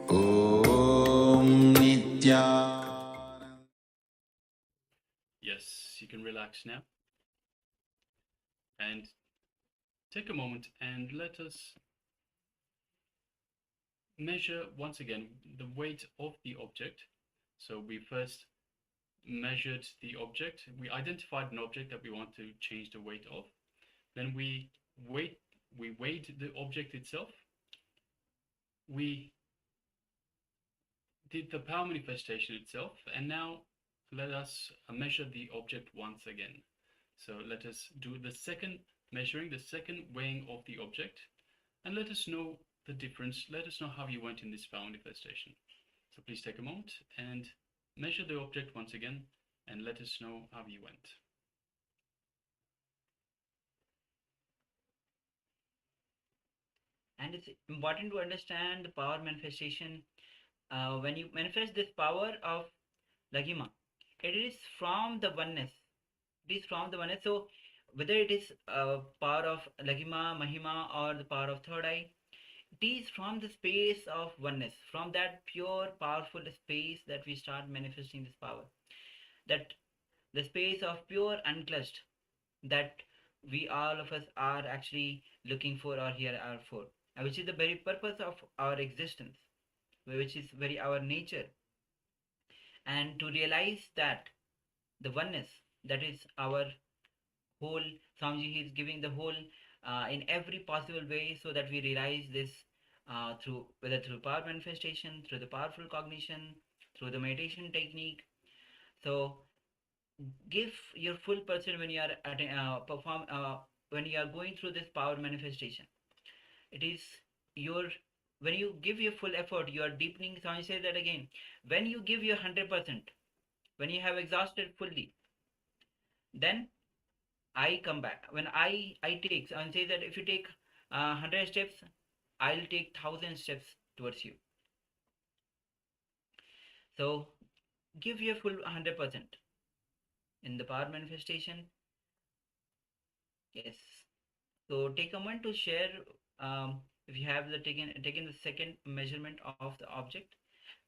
Om Nityananda. Yes, you can relax now. And take a moment and let us measure once again the weight of the object. So we first measured the object. We identified an object that we want to change the weight of. Then we weighed the object itself. We did the power manifestation itself, and now let us measure the object once again. So let us do the second measuring, the second weighing of the object, and let us know the difference. Let us know how you went in this power manifestation. So please take a moment and measure the object once again, and let us know how you went. And it's important to understand the power manifestation. When you manifest this power of Lagima, it is from the oneness. It is from the oneness. So whether it is power of Lagima, Mahima, or the power of third eye, it is from the space of oneness, from that pure, powerful space that we start manifesting this power. That the space of pure unclutched that we all of us are actually looking for or here are for, which is the very purpose of our existence, which is very our nature. And to realize that the oneness, that is our whole, Swamiji is giving the whole in every possible way, so that we realize this through, whether through power manifestation, through the powerful cognition, through the meditation technique. So give your full person when you are when you are going through this power manifestation. It is your, when you give your full effort, you are deepening. Swami says that again, when you give your 100%, when you have exhausted fully, then I come back. When I take, Swami says that if you take 100 steps, I'll take 1,000 steps towards you. So give your full 100% in the power manifestation. Yes. So take a moment to share if you have the taken the second measurement of the object,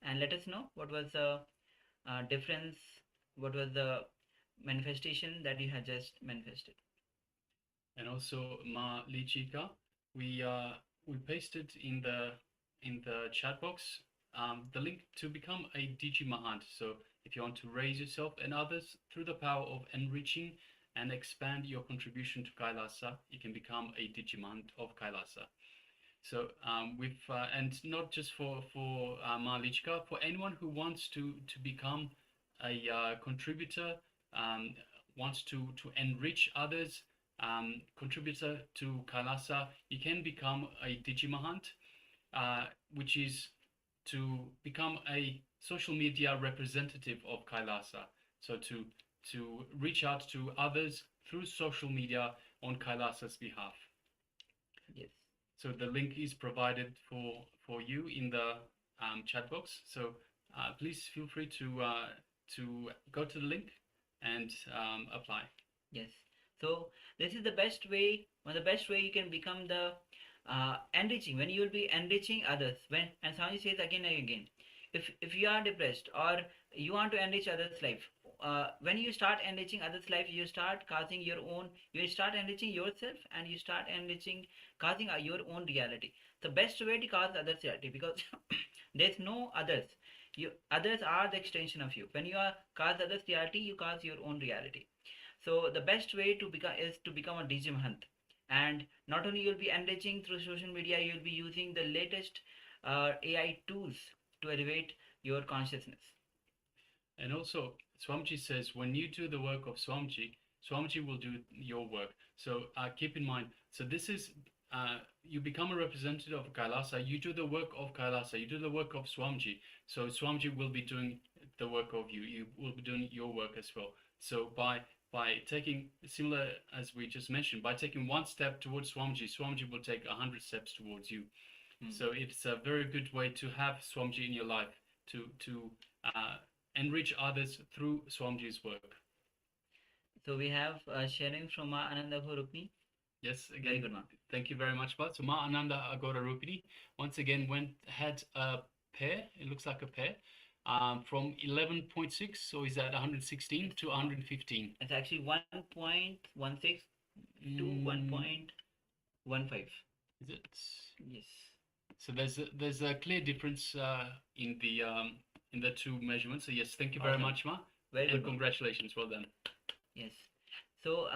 and let us know what was the difference, what was the manifestation that you had just manifested. And also, Ma Lichika, we pasted in the chat box the link to become a Digimahant. So if you want to raise yourself and others through the power of enriching and expand your contribution to Kailasa, you can become a Digimahant of Kailasa. So and not just for Ma Lichika, for anyone who wants to become a contributor, wants to enrich others, contributor to Kailasa, you can become a Digimahant, which is to become a social media representative of Kailasa. So to reach out to others through social media on Kailasa's behalf. Yes. So the link is provided for you in the chat box. So please feel free to go to the link and apply. Yes. So this is the best way, one of the best way you can become the enriching, when you will be enriching others. When, and Swami says again and again, if you are depressed or you want to enrich others' life, when you start enriching others' life, you start causing your own, you start enriching yourself and you start enriching, causing your own reality. The best way to cause others' reality, because there's no others. Others are the extension of you. When you are cause others' reality, you cause your own reality. So the best way to become is to become a Digimahant. And not only you'll be enriching through social media, you'll be using the latest AI tools to elevate your consciousness. And also, Swamiji says, when you do the work of Swamiji, Swamiji will do your work. So keep in mind, so this is, you become a representative of Kailasa, you do the work of Kailasa, you do the work of Swamiji. So Swamiji will be doing the work of you, you will be doing your work as well. So by taking, similar as we just mentioned, by taking one step towards Swamiji, Swamiji will take 100 steps towards you. So it's a very good way to have Swamiji in your life, to enrich others through Swamiji's work. So we have sharing from Ma Ananda Rupini. Yes, again, Very good, Ma. Thank you very much, Ma. So Ma Ananda Agora Rupini once again had a pair, it looks like a pair, from 11.6, so is that 116 to 115? It's actually 1.16 to 1.15. Is it? Yes. So there's a clear difference in the two measurements. So yes, thank you very much, Ma. Very good. Congratulations, well done. Yes. So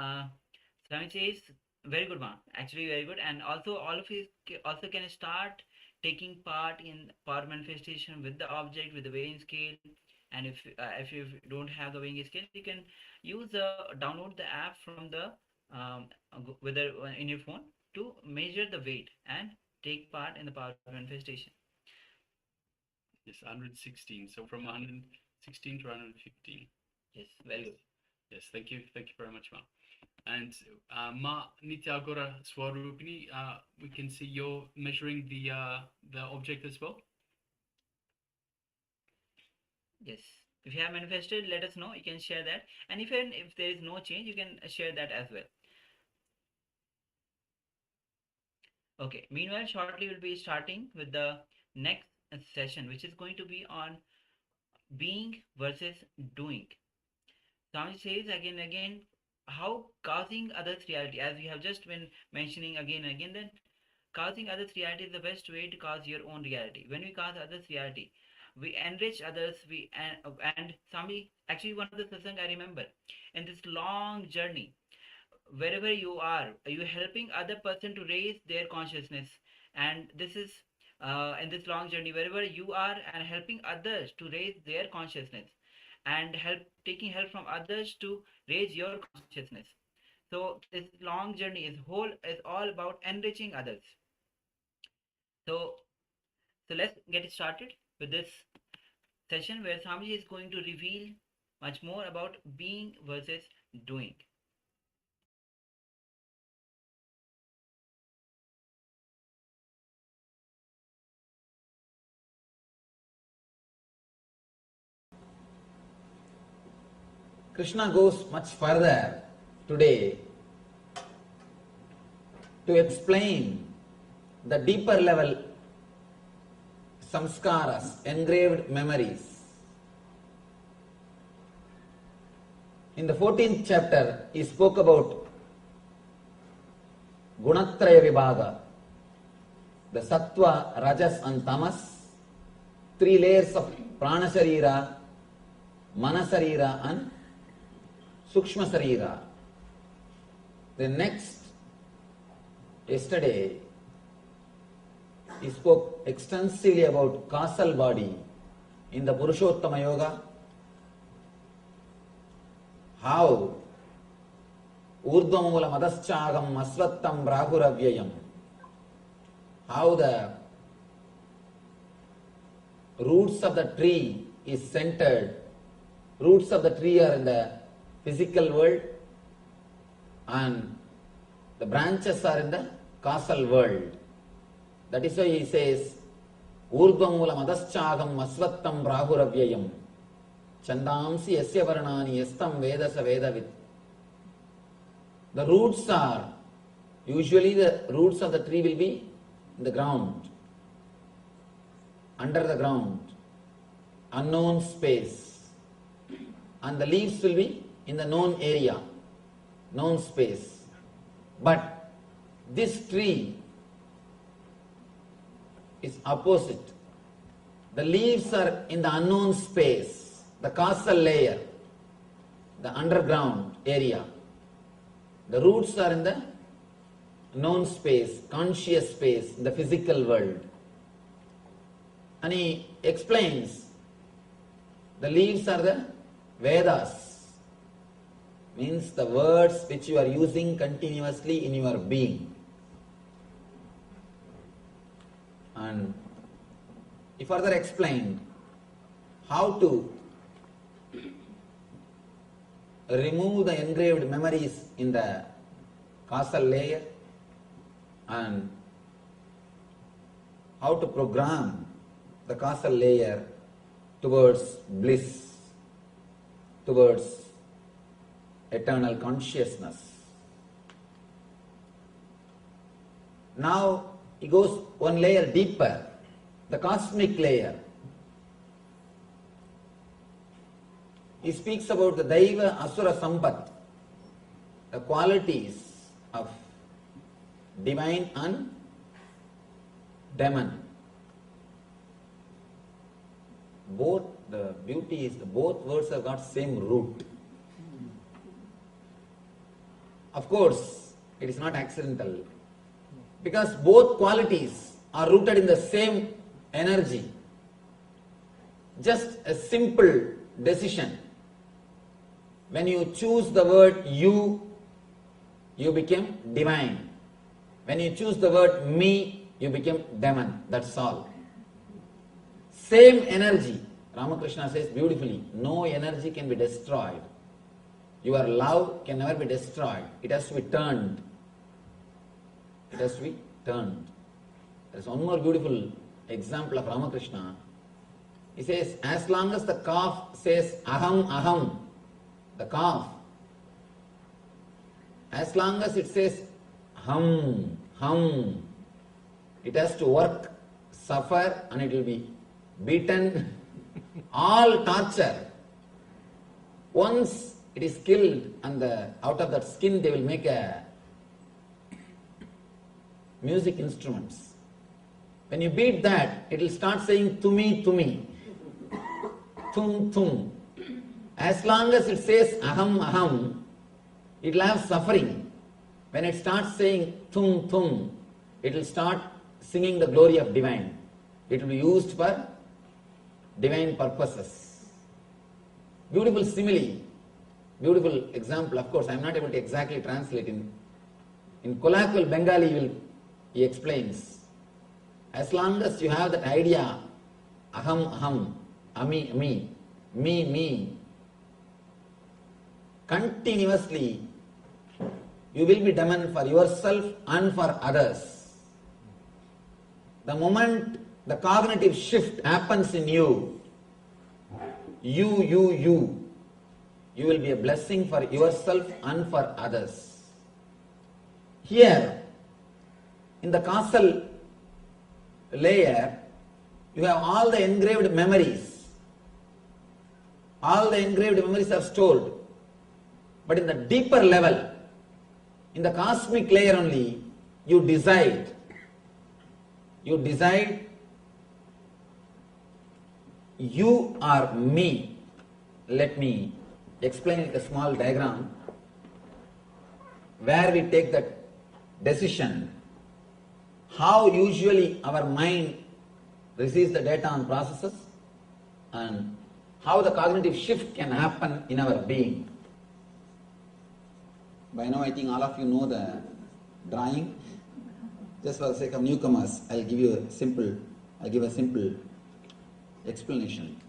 Swami says, very good, Ma. Actually, very good. And also, all of you also can start taking part in power manifestation with the object, with the weighing scale. And if you don't have the weighing scale, you can use download the app from the whether in your phone to measure the weight and take part in the power manifestation. Yes, 116. So from 116 to 115. Yes, very good. Yes, thank you very much, Ma. And Ma Nityagora Swarupini, we can see you're measuring the object as well. Yes. If you have manifested, let us know. You can share that. And even if there is no change, you can share that as well. Okay. Meanwhile, shortly we'll be starting with the next session, which is going to be on being versus doing. Swami says again and again, how causing others' reality, as we have just been mentioning again and again, that causing others' reality is the best way to cause your own reality. When we cause others' reality, we enrich others. And Swami, actually one of the satsang I remember, in this long journey, wherever you are helping other person to raise their consciousness. And this is in this long journey, wherever you are and helping others to raise their consciousness and taking help from others to raise your consciousness. So this long journey is all about enriching others. So let's get started with this session where Swamiji is going to reveal much more about being versus doing. Krishna goes much further today to explain the deeper level samskaras, engraved memories. In the 14th chapter, he spoke about Gunatraya Vibhaga, the Sattva, Rajas and Tamas, 3 layers of Prana Sharira, Mana Sharira and Sukshma Sharira. The next, yesterday, he spoke extensively about causal body in the Purushottama Yoga, how Urdhvamula Madaschagam Asvattam Brahuravyayam, how the roots of the tree is centered, roots of the tree are in the physical world and the branches are in the causal world. That is why he says, Urdhvamula Madaschagam Asvattam Brahuravyayam Chandamsi Yasya Varnani Yastam Vedasa Vedavit. The roots are, usually the roots of the tree will be in the ground, under the ground, unknown space, and the leaves will be in the known area, known space. But this tree is opposite. The leaves are in the unknown space, the causal layer, the underground area. The roots are in the known space, conscious space, the physical world. And he explains the leaves are the Vedas, means the words which you are using continuously in your being. And he further explained how to remove the engraved memories in the causal layer and how to program the causal layer towards bliss, towards eternal consciousness. Now he goes one layer deeper, the cosmic layer. He speaks about the Daiva Asura Sampat, the qualities of divine and demon. Both, the beauty is both words have got same root. Of course, it is not accidental, because both qualities are rooted in the same energy. Just a simple decision. When you choose the word you became divine. When you choose the word me, you became demon. That's all. Same energy. Ramakrishna says beautifully, no energy can be destroyed. Your love can never be destroyed. It has to be turned. It has to be turned. There is one more beautiful example of Ramakrishna. He says, as long as the calf says aham, aham, the calf, as long as it says hum, hum, it has to work, suffer, and it will be beaten, all torture. Once it is killed and out of that skin they will make a music instruments. When you beat that, it will start saying tumi, tumi, tum, tum. As long as it says aham, aham, it will have suffering. When it starts saying tum, tum, it will start singing the glory of divine. It will be used for divine purposes. Beautiful simile, beautiful example. Of course, I am not able to exactly translate. In colloquial Bengali, he explains. As long as you have that idea, aham, aham, ami, ami, me, me, continuously, you will be demon for yourself and for others. The moment the cognitive shift happens in you, you will be a blessing for yourself and for others. Here, in the causal layer, You have all the engraved memories. All the engraved memories are stored. But in the deeper level, in the cosmic layer only, you decide. You decide, you are me. Let me explain it a small diagram where we take that decision. How usually our mind receives the data and processes, and how the cognitive shift can happen in our being. By now I think all of you know the drawing. Just for the sake of newcomers, I'll give a simple explanation.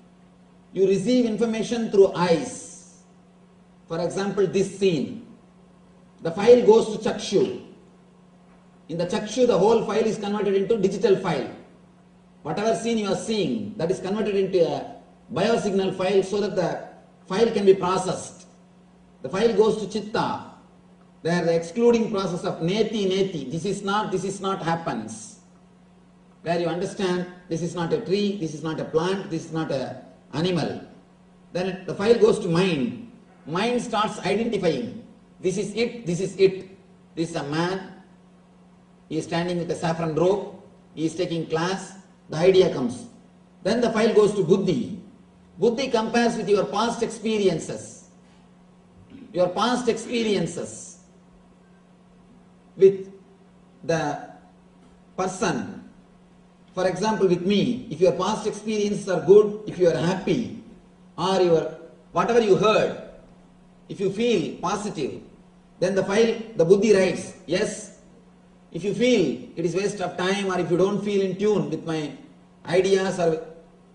You receive information through eyes. For example, this scene. The file goes to Chakshu. In the Chakshu, the whole file is converted into digital file. Whatever scene you are seeing, that is converted into a biosignal file so that the file can be processed. The file goes to Chitta, where the excluding process of neti, this is not happens. Where you understand, this is not a tree, this is not a plant, this is not an animal. Then the file goes to mind. Mind starts identifying. This is it, this is it. This is a man, he is standing with a saffron robe, he is taking class, the idea comes. Then the file goes to Buddhi. Buddhi compares with your past experiences. Your past experiences with the person. For example, with me, if your past experiences are good, if you are happy, or whatever you heard, if you feel positive, then the file, the Buddhi writes, yes. If you feel it is waste of time, or if you don't feel in tune with my ideas, or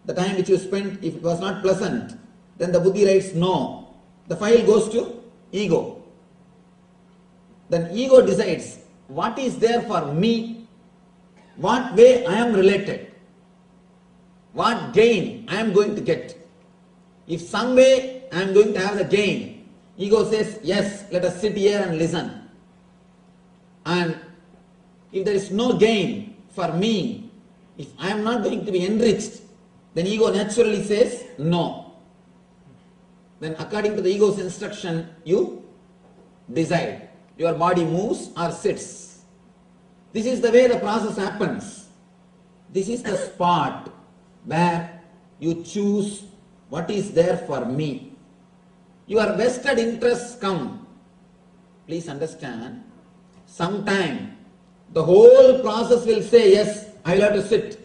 the time which you spent, if it was not pleasant, then the Buddhi writes no. The file goes to ego. Then ego decides what is there for me, what way I am related, what gain I am going to get. If some way I am going to have the gain, ego says, yes, let us sit here and listen. And if there is no gain for me, if I am not going to be enriched, then ego naturally says no. Then according to the ego's instruction, you decide. Your body moves or sits. This is the way the process happens. This is the spot where you choose what is there for me. Your vested interests come. Please understand, sometime the whole process will say, yes, I will have to sit.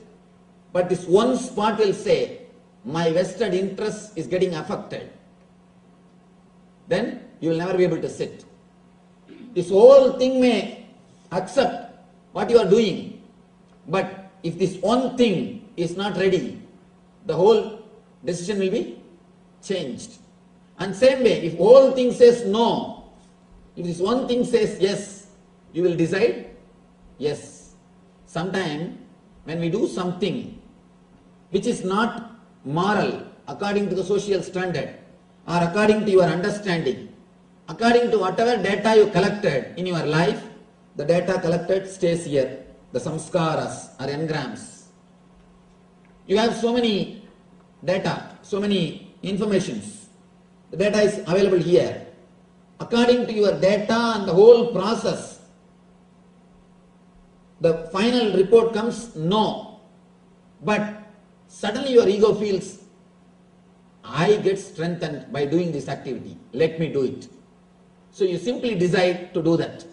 But this one spot will say, my vested interest is getting affected. Then you will never be able to sit. This whole thing may accept what you are doing. But if this one thing is not ready, the whole decision will be changed. And same way, if whole thing says no, if this one thing says yes, you will decide yes. Sometime when we do something which is not moral according to the social standard, or according to your understanding, according to whatever data you collected in your life, the data collected stays here, the samskaras or engrams. You have so many data, so many informations. The data is available here. According to your data and the whole process, the final report comes no. But suddenly your ego feels, I get strengthened by doing this activity. Let me do it. So you simply decide to do that.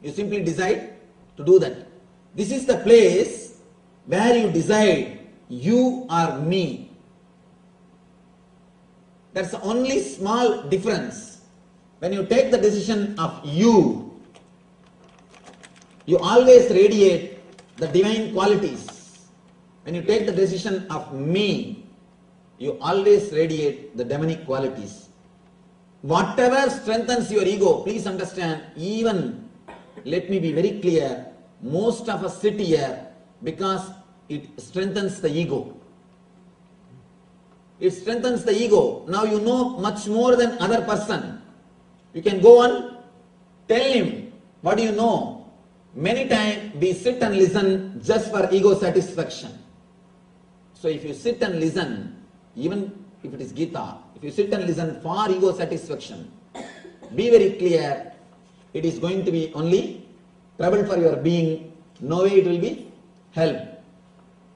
You simply decide to do that. This is the place where you decide, you are me. That's the only small difference. When you take the decision of you always radiate the divine qualities. When you take the decision of me, you always radiate the demonic qualities. Whatever strengthens your ego, please understand, even, let me be very clear, most of us sit here because it strengthens the ego. It strengthens the ego. Now you know much more than other person. You can go on, tell him, what do you know? Many times we sit and listen just for ego satisfaction. So if you sit and listen, even if it is Gita, if you sit and listen for ego satisfaction, be very clear, it is going to be only trouble for your being, no way it will be help.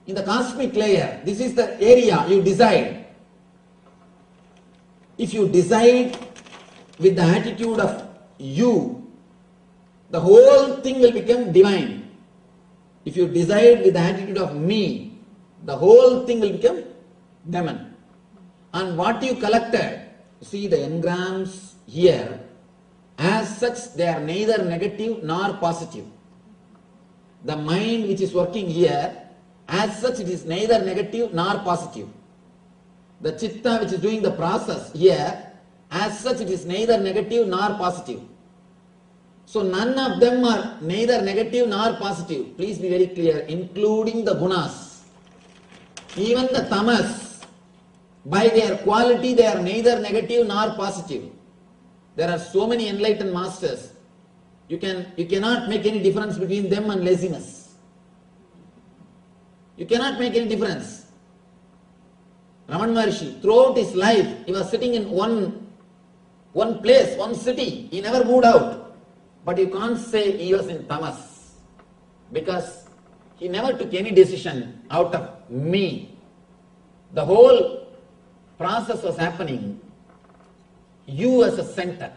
In the cosmic layer, this is the area you decide. If you decide with the attitude of you, the whole thing will become divine. If you decide with the attitude of me, the whole thing will become demon. And what you collected, see the engrams here, as such they are neither negative nor positive. The mind which is working here, as such it is neither negative nor positive. The chitta which is doing the process here, as such it is neither negative nor positive. So none of them are neither negative nor positive. Please be very clear, including the gunas. Even the tamas, by their quality they are neither negative nor positive. There are so many enlightened masters. You cannot make any difference between them and laziness. You cannot make any difference. Raman Maharshi, throughout his life, he was sitting in one place, one city. He never moved out. But you can't say he was in tamas, because he never took any decision out of me. The whole process was happening, you as a center,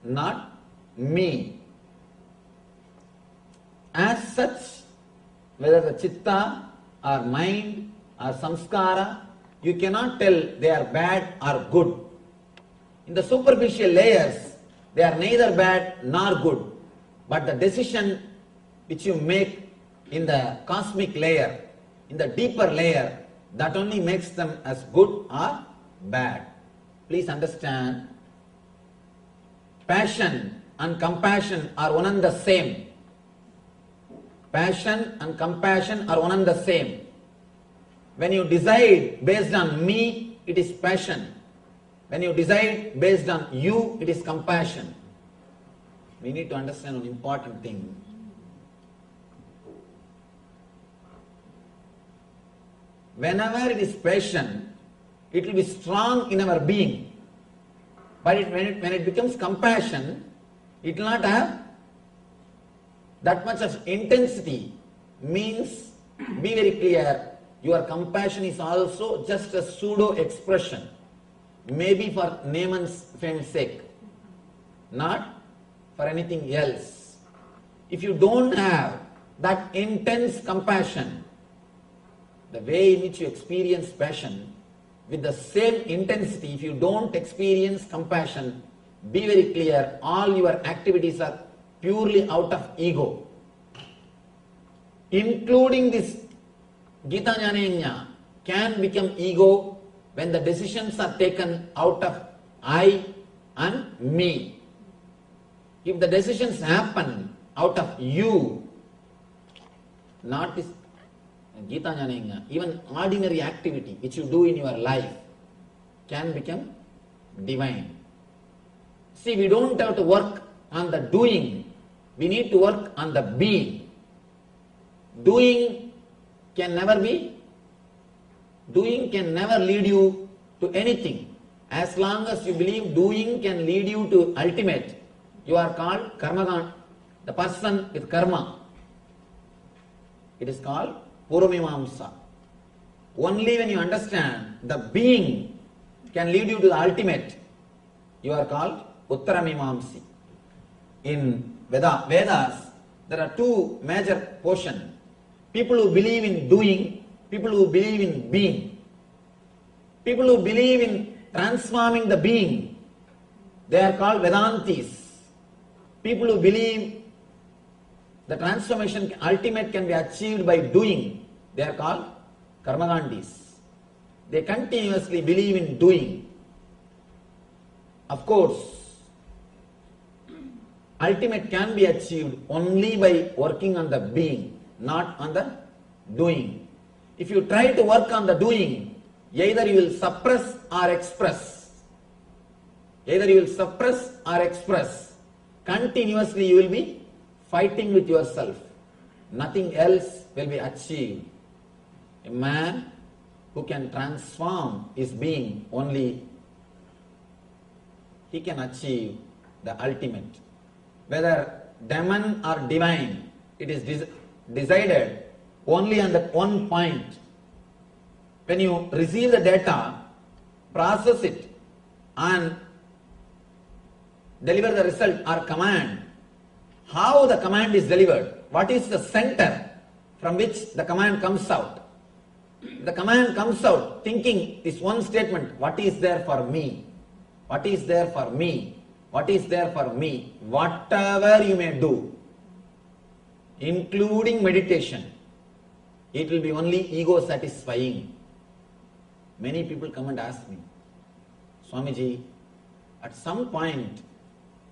not me. As such, whether the chitta or mind or samskara, you cannot tell they are bad or good. In the superficial layers, they are neither bad nor good. But the decision which you make in the cosmic layer, in the deeper layer, that only makes them as good or bad. Please understand, passion and compassion are one and the same. Passion and compassion are one and the same. When you decide based on me, it is passion. When you decide based on you, it is compassion. We need to understand an important thing. Whenever it is passion, it will be strong in our being. But when it becomes compassion, it will not have that much of intensity. Means, be very clear, your compassion is also just a pseudo expression. Maybe for name and fame's sake, not for anything else. If you don't have that intense compassion, the way in which you experience passion, with the same intensity, if you don't experience compassion, be very clear, all your activities are purely out of ego. Including this Gita Jnana can become ego when the decisions are taken out of I and me. If the decisions happen out of you, not this Gita Jnana, even ordinary activity which you do in your life can become divine. See, we don't have to work on the doing, we need to work on the being. Doing can never lead you to anything. As long as you believe doing can lead you to ultimate, you are called karmagan, the person with karma. It is called Puramimamsa. Only when you understand the being can lead you to the ultimate, you are called Uttaramimamsi. In Vedas, there are two major portions. People who believe in doing, people who believe in being. People who believe in transforming the being, they are called Vedantis. People who believe the transformation ultimate can be achieved by doing, they are called Karmagandis. They continuously believe in doing. Of course, ultimate can be achieved only by working on the being, not on the doing. If you try to work on the doing, either you will suppress or express. Either you will suppress or express. Continuously you will be fighting with yourself. Nothing else will be achieved. A man who can transform his being, only he can achieve the ultimate. Whether demon or divine, it is decided only on that one point. When you receive the data, process it and deliver the result or command, how the command is delivered, what is the center from which the command comes out. The command comes out thinking this one statement, what is there for me? What is there for me? What is there for me? Whatever you may do, including meditation, it will be only ego satisfying. Many people come and ask me, Swamiji, at some point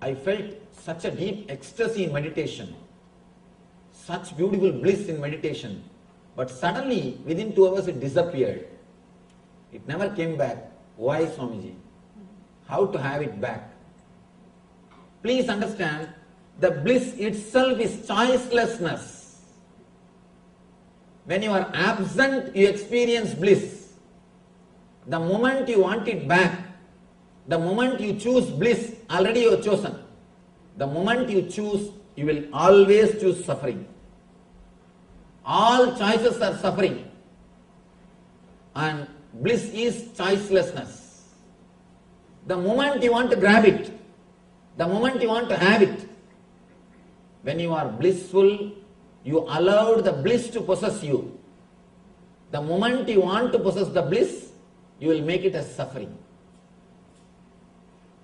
I felt such a deep ecstasy in meditation, such beautiful bliss in meditation, but suddenly within 2 hours it disappeared. It never came back. Why, Swamiji? How to have it back? Please understand, the bliss itself is choicelessness. When you are absent, you experience bliss. The moment you want it back, the moment you choose bliss, already you have chosen. The moment you choose, you will always choose suffering. All choices are suffering. And bliss is choicelessness. The moment you want to grab it, the moment you want to have it, when you are blissful, you allowed the bliss to possess you. The moment you want to possess the bliss, you will make it as suffering.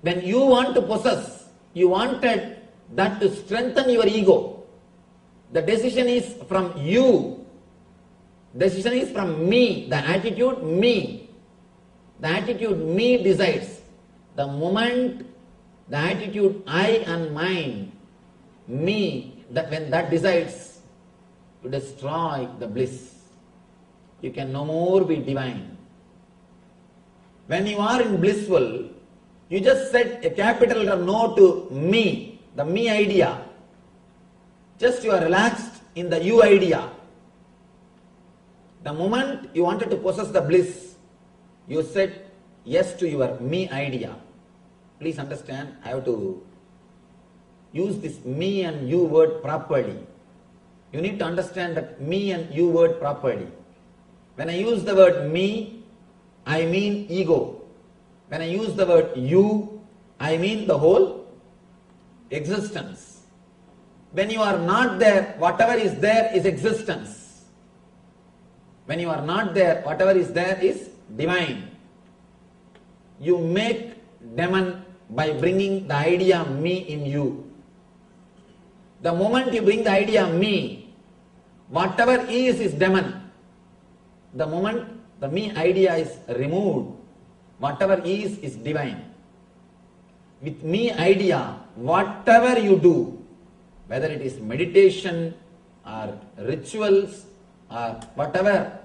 When you want to possess, you wanted that to strengthen your ego. The decision is from you. Decision is from me. The attitude, me. The attitude, me decides. The moment the attitude, I and mine, me, that when that decides to destroy the bliss, you can no more be divine. When you are in blissful, you just set a capital no to me, the me idea. Just you are relaxed in the you idea. The moment you wanted to possess the bliss, you said yes to your me idea. Please understand, I have to use this me and you word properly. You need to understand that me and you word properly. When I use the word me, I mean ego. When I use the word you, I mean the whole existence. When you are not there, whatever is there is existence. When you are not there, whatever is there is divine. You make demon by bringing the idea me in you. The moment you bring the idea me, whatever is demon. The moment the me idea is removed, whatever is divine. With me idea, whatever you do, whether it is meditation or rituals or whatever,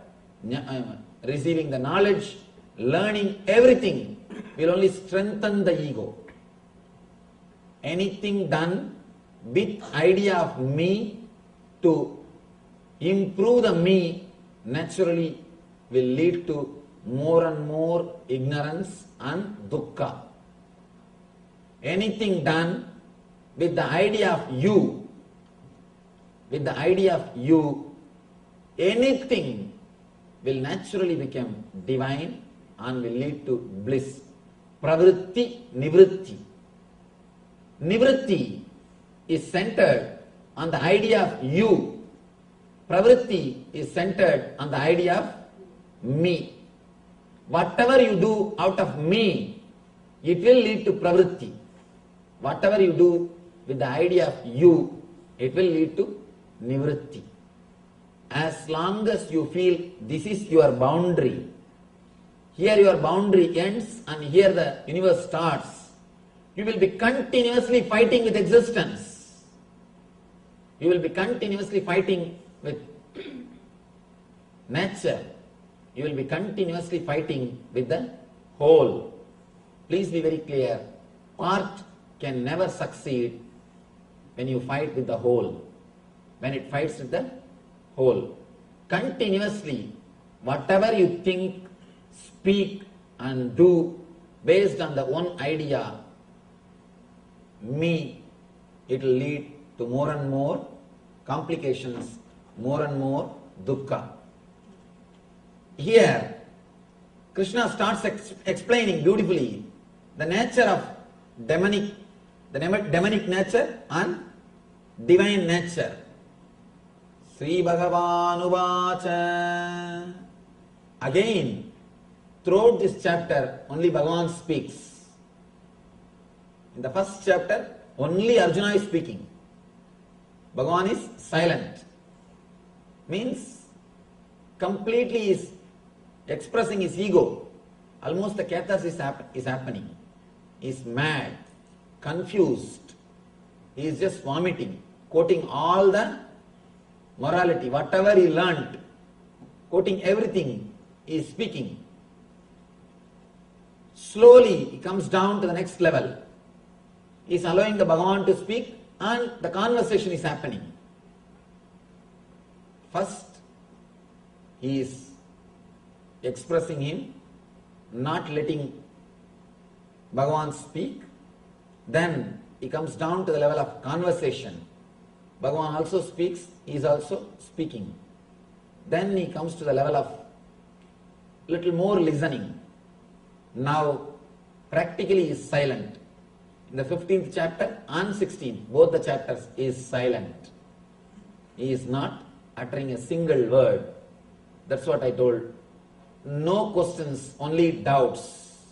receiving the knowledge, learning, everything will only strengthen the ego. Anything done with idea of me to improve the me naturally will lead to more and more ignorance and dukkha. Anything done with the idea of you, anything will naturally become divine and will lead to bliss. Pravritti, nivritti. Nivritti is centered on the idea of you. Pravritti is centered on the idea of me. Whatever you do out of me, it will lead to pravritti. Whatever you do with the idea of you, it will lead to nivritti. As long as you feel this is your boundary, here your boundary ends and here the universe starts, you will be continuously fighting with existence. You will be continuously fighting with nature. You will be continuously fighting with the whole. Please be very clear. Part can never succeed when you fight with the whole. When it fights with the whole. Continuously whatever you think, speak and do based on the one idea, me, it will lead to more and more complications, more and more dukkha. Here, Krishna starts explaining beautifully the nature of demonic nature and divine nature. Sri Bhagavan Uvacha. Again, throughout this chapter, only Bhagavan speaks. In the first chapter, only Arjuna is speaking. Bhagavan is silent. Means completely is expressing his ego. Almost the chaos is happening. He is mad, confused. He is just vomiting, quoting all the morality, whatever he learnt, quoting everything, he is speaking. Slowly he comes down to the next level. He is allowing the Bhagavan to speak and the conversation is happening. First, he is expressing him, not letting Bhagavan speak. Then he comes down to the level of conversation. Bhagavan also speaks, he is also speaking. Then he comes to the level of little more listening. Now practically he is silent. In the 15th chapter and 16th, both the chapters, he is silent. He is not uttering a single word. That's what I told. No questions, only doubts.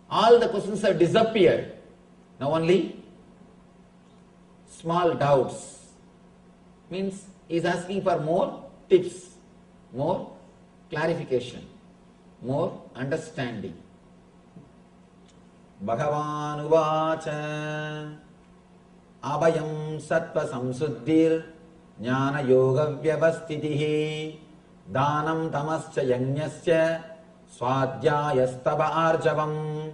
All the questions have disappeared. Now only small doubts. Means he is asking for more tips, more clarification, more understanding. Bhagavan Uvacha Abhayam Sattva Samsuddhir Jnana Yoga Vyavastitihi Dhanam Tamascha Yajnasya Swadhyayastava Arjavam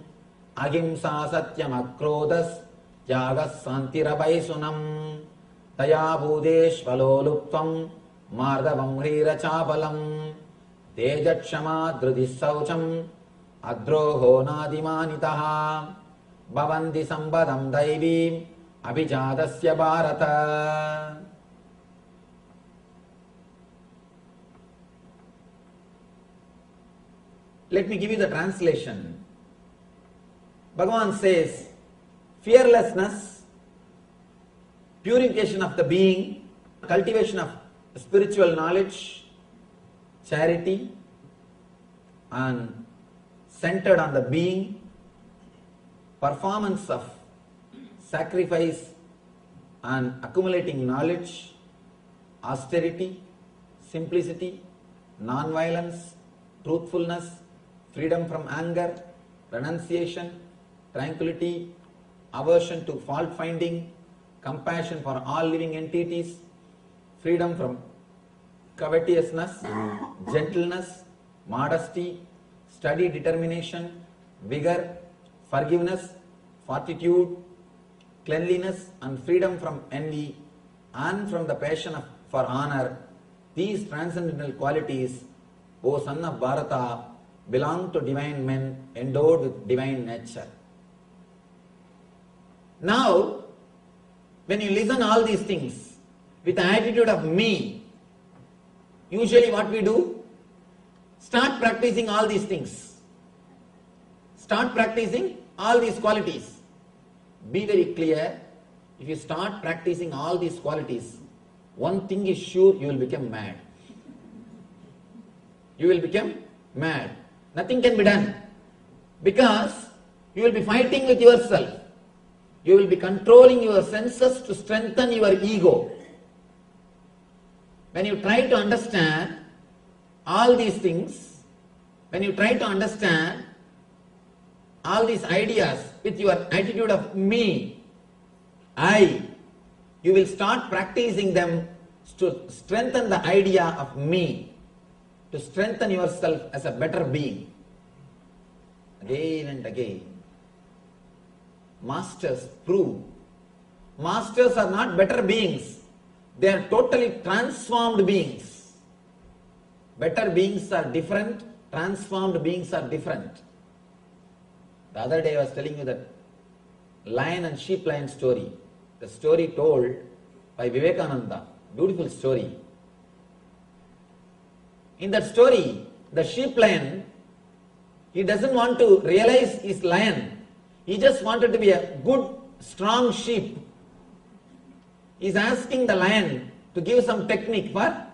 Ahimsa Satyam Akrodas Tyagas Santirabaysunam Taya Bhudeshvaloluptam Mardavam Hrirachapalam Tejatshama Drudissaucham Adroho Nadimanitaha Bhavanti Sambadam Daivim Abhijadasya Bharata. Let me give you the translation. Bhagavan says, fearlessness, purification of the being, cultivation of spiritual knowledge, charity, and centered on the being, performance of sacrifice and accumulating knowledge, austerity, simplicity, non-violence, truthfulness, freedom from anger, renunciation, tranquility, aversion to fault finding, compassion for all living entities, freedom from covetousness, gentleness, modesty, steady determination, vigor, forgiveness, fortitude, cleanliness, and freedom from envy and from the passion for honor. These transcendental qualities, O son of Bharata, belong to divine men endowed with divine nature. Now, when you listen all these things with the attitude of me, usually what we do? Start practicing all these things. Start practicing all these qualities. Be very clear, if you start practicing all these qualities, one thing is sure, you will become mad. You will become mad. Nothing can be done. Because you will be fighting with yourself. You will be controlling your senses to strengthen your ego. When you try to understand all these things, when you try to understand all these ideas with your attitude of me, I, you will start practicing them to strengthen the idea of me, to strengthen yourself as a better being. Again and again. Masters prove. Masters are not better beings. They are totally transformed beings. Better beings are different, transformed beings are different. The other day I was telling you that lion and sheep lion story. The story told by Vivekananda. Beautiful story. In that story, the sheep lion, he doesn't want to realize he's lion. He just wanted to be a good, strong sheep. He's asking the lion to give some technique for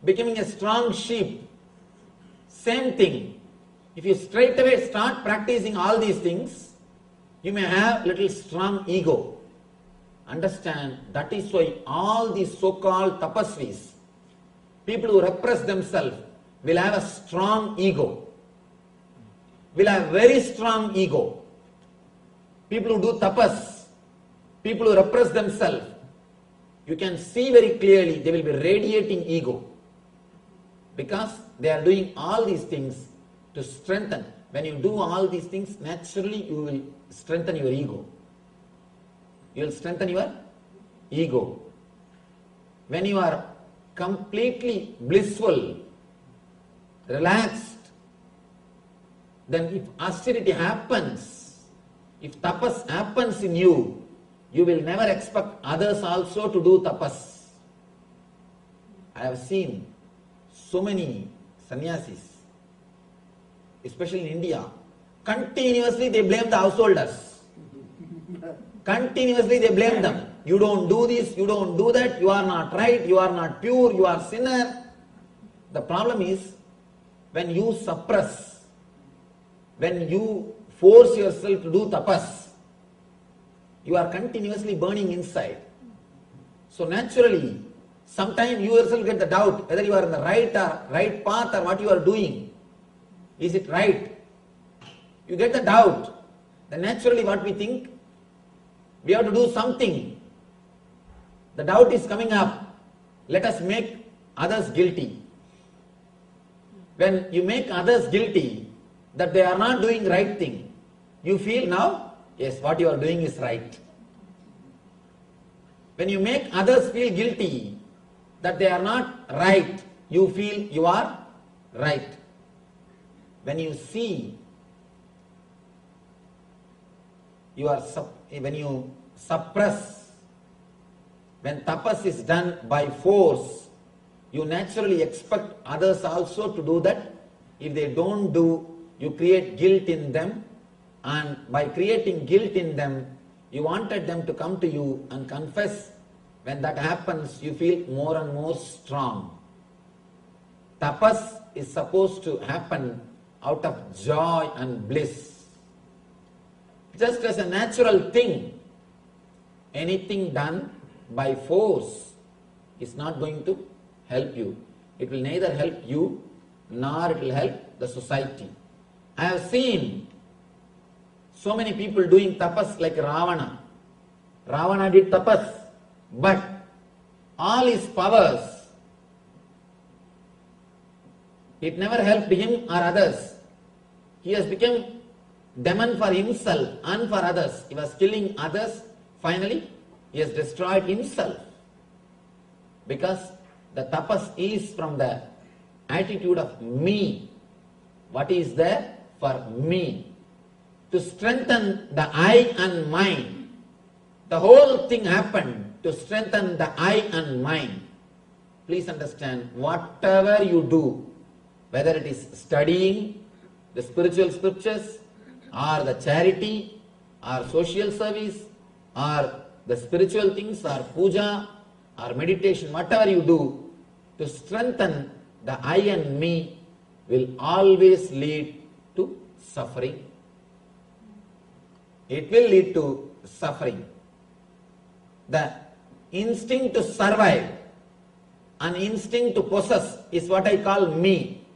becoming a strong sheep. Same thing. If you straight away start practicing all these things, you may have little strong ego. Understand, that is why all these so-called tapasvis, people who repress themselves, will have a strong ego. Will have very strong ego. People who do tapas, people who repress themselves, you can see very clearly they will be radiating ego. Because they are doing all these things to strengthen. When you do all these things, naturally you will strengthen your ego. You will strengthen your ego. When you are completely blissful, relaxed, then if austerity happens, if tapas happens in you, you will never expect others also to do tapas. I have seen so many sannyasis, especially in India, continuously they blame the householders. Continuously they blame them. You don't do this, you don't do that, you are not right, you are not pure, you are sinner. The problem is, when you suppress, when you force yourself to do tapas, you are continuously burning inside. So naturally, sometimes you yourself get the doubt whether you are in the right path or what you are doing. Is it right? You get the doubt. Then naturally what we think, we have to do something. The doubt is coming up. Let us make others guilty. When you make others guilty that they are not doing right thing, you feel now, yes, what you are doing is right. When you make others feel guilty that they are not right, you feel you are right. When you see when you suppress, when tapas is done by force, you naturally expect others also to do that. If they don't do, you create guilt in them, and by creating guilt in them, you wanted them to come to you and confess. When that happens, you feel more and more strong. Tapas is supposed to happen out of joy and bliss. Just as a natural thing, anything done by force is not going to help you. It will neither help you nor it will help the society. I have seen so many people doing tapas like Ravana. Ravana did tapas, but all his powers, it never helped him or others. He has become demon for himself and for others. He was killing others. Finally, he has destroyed himself. Because the tapas is from the attitude of me. What is there for me? To strengthen the I and mind. The whole thing happened to strengthen the I and mind. Please understand, whatever you do, whether it is studying the spiritual scriptures, or the charity, or social service, or the spiritual things, or puja, or meditation, whatever you do, to strengthen the I and me will always lead to suffering. It will lead to suffering. The instinct to survive and instinct to possess is what I call me.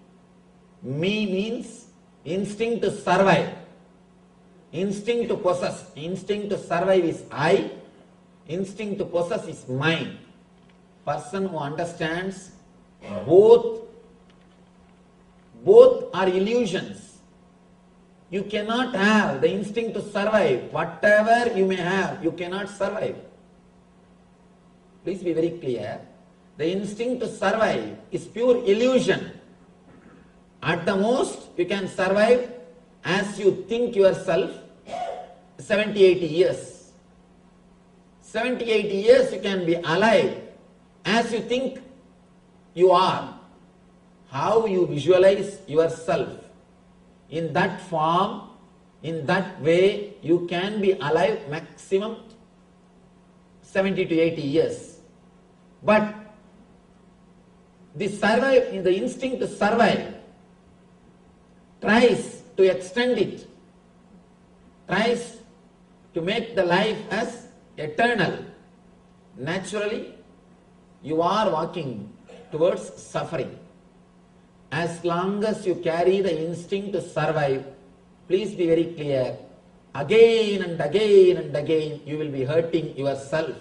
Me means instinct to survive. Instinct to possess. Instinct to survive is I. Instinct to possess is mine. Person who understands both are illusions. You cannot have the instinct to survive. Whatever you may have, you cannot survive. Please be very clear. The instinct to survive is pure illusion. At the most, you can survive as you think yourself 70, 80 years. 70, 80 years you can be alive as you think you are. How you visualize yourself in that form, in that way, you can be alive maximum 70 to 80 years. But the instinct to survive tries to extend it, tries to make the life as eternal. Naturally, you are walking towards suffering. As long as you carry the instinct to survive, please be very clear, again and again and again, you will be hurting yourself.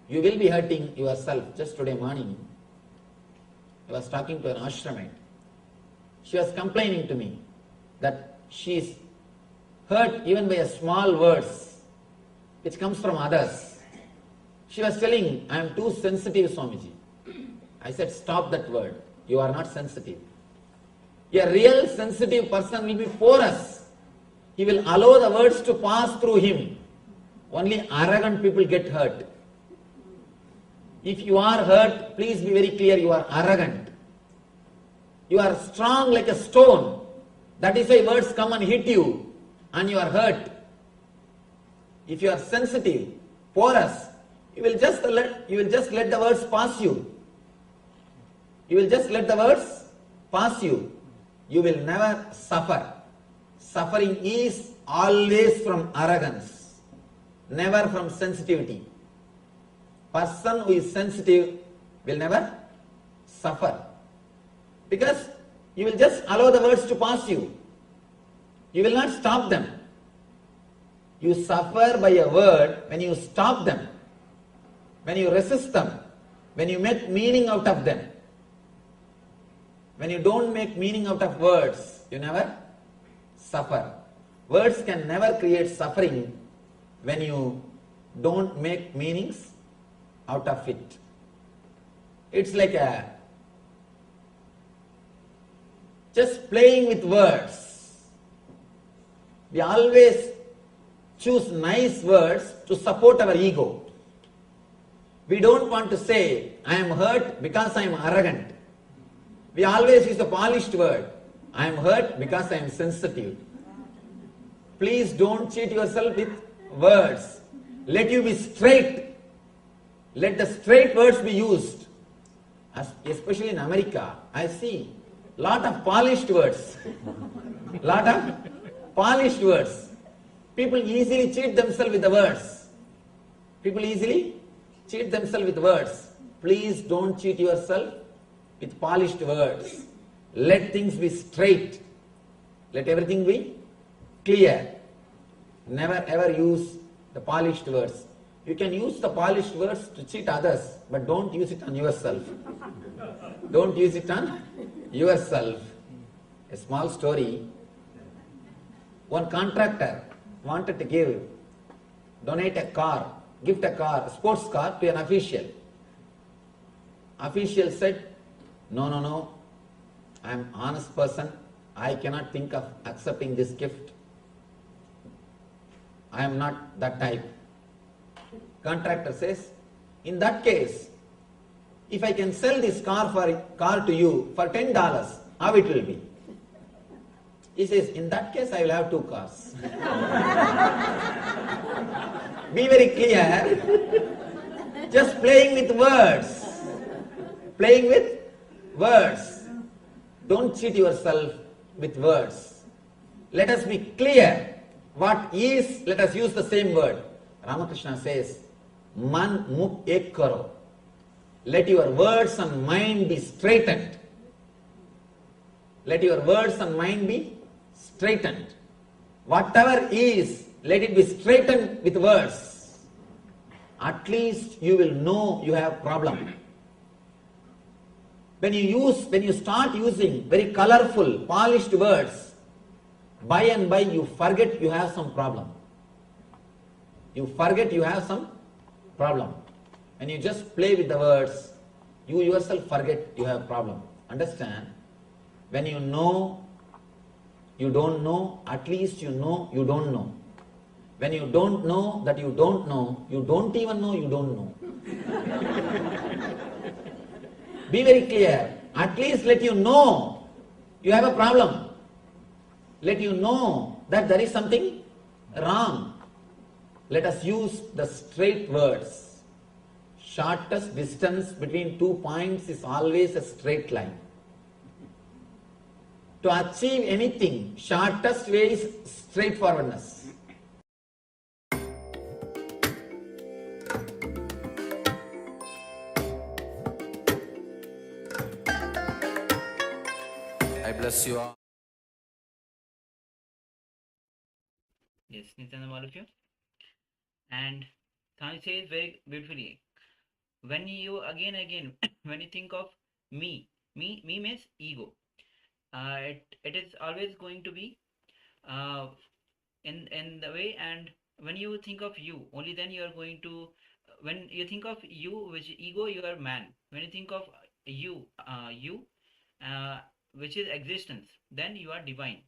You will be hurting yourself. Just today morning, I was talking to an ashramite. She was complaining to me that she is hurt even by a small words which comes from others. She was telling, I am too sensitive, Swamiji. I said, stop that word. You are not sensitive. A real sensitive person will be porous. He will allow the words to pass through him. Only arrogant people get hurt. If you are hurt, please be very clear, you are arrogant. You are strong like a stone. That is why words come and hit you and you are hurt. If you are sensitive, porous, you will just let the words pass you. You will just let the words pass you. You will never suffer. Suffering is always from arrogance, never from sensitivity. Person who is sensitive will never suffer. Because you will just allow the words to pass you. You will not stop them. You suffer by a word when you stop them, when you resist them, when you make meaning out of them. When you don't make meaning out of words, you never suffer. Words can never create suffering when you don't make meanings out of it. It's like just playing with words. We always choose nice words to support our ego. We don't want to say, I am hurt because I am arrogant. We always use a polished word. I am hurt because I am sensitive. Please don't cheat yourself with words. Let you be straight. Let the straight words be used. Especially in America, I see lot of polished words. Lot of polished words. People easily cheat themselves with the words. People easily cheat themselves with words. Please don't cheat yourself with polished words. Let things be straight. Let everything be clear. Never ever use the polished words. You can use the polished words to cheat others, but don't use it on yourself. Don't use it on yourself. A small story. One contractor wanted to donate a car, gift a car, a sports car to an official. Official said, no, I am an honest person. I cannot think of accepting this gift. I am not that type. Contractor says, in that case, if I can sell this car to you for $10, how it will be? He says, in that case, I will have 2 cars. Be very clear. Just playing with words. Playing with words. Don't cheat yourself with words. Let us be clear. What is, let us use the same word. Ramakrishna says, Man mukh ek karo. Let your words and mind be straightened. Let your words and mind be straightened. Whatever is, let it be straightened with words. At least you will know you have problem. When you start using very colorful, polished words, by and by you forget you have some problem. You forget you have some problem. When you just play with the words, you yourself forget you have problem. Understand? When you know you don't know, at least you know you don't know. When you don't know that you don't know, you don't even know you don't know. Be very clear. At least let you know you have a problem. Let you know that there is something wrong. Let us use the straight words. Shortest distance between 2 points is always a straight line. To achieve anything, shortest way is straightforwardness. I bless you all. Yes, Nityanam, all of you. And Swami says very beautifully, when you again, when you think of me means ego. It is always going to be uh, in the way, and when you think of you, only then you are going to. When you think of you, which ego, you are man. When you think of you, uh, which is existence, then you are divine.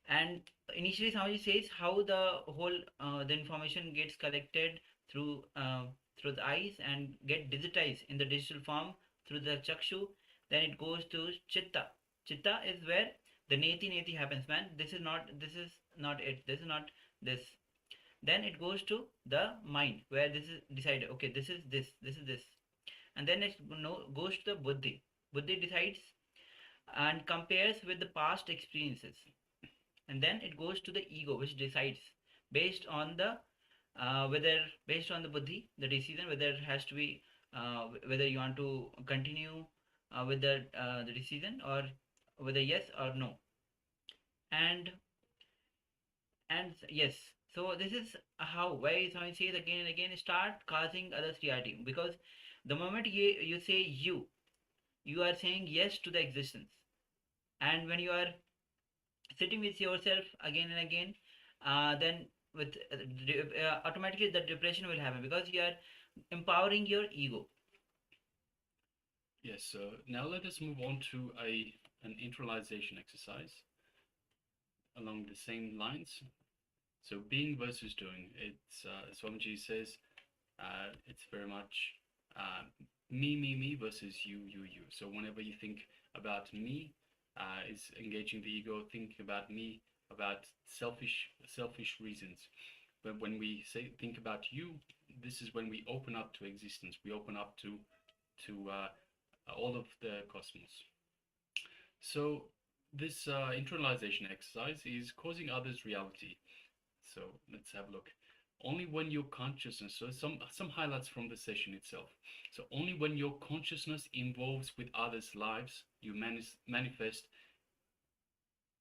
And initially Swamiji says how the whole the information gets collected through the eyes and get digitized in the digital form through the chakshu. Then it goes to chitta is where the neti happens, man. This is not it, this is not this. Then it goes to the mind where this is decided, okay, this is this. And then it goes to the buddhi decides and compares with the past experiences. And then it goes to the ego, which decides based on the whether based on the buddhi, the decision, whether it has to be whether you want to continue with the decision, or whether yes or no. And and yes, so this is how why Swami says again and again, start causing others reality, because the moment you say you are saying yes to the existence. And when you are sitting with yourself again and again, then with automatically the depression will happen, because you are empowering your ego. Yes, so now let us move on to an internalization exercise along the same lines. So being versus doing, it's Swamiji says, it's very much me versus you. So whenever you think about me, is engaging the ego, thinking about me, about selfish reasons. But when we say think about you, this is when we open up to existence. We open up to all of the cosmos. So this internalization exercise is causing others reality. So let's have a look. Only when your consciousness, so some highlights from the session itself. So only when your consciousness involves with others' lives, you manifest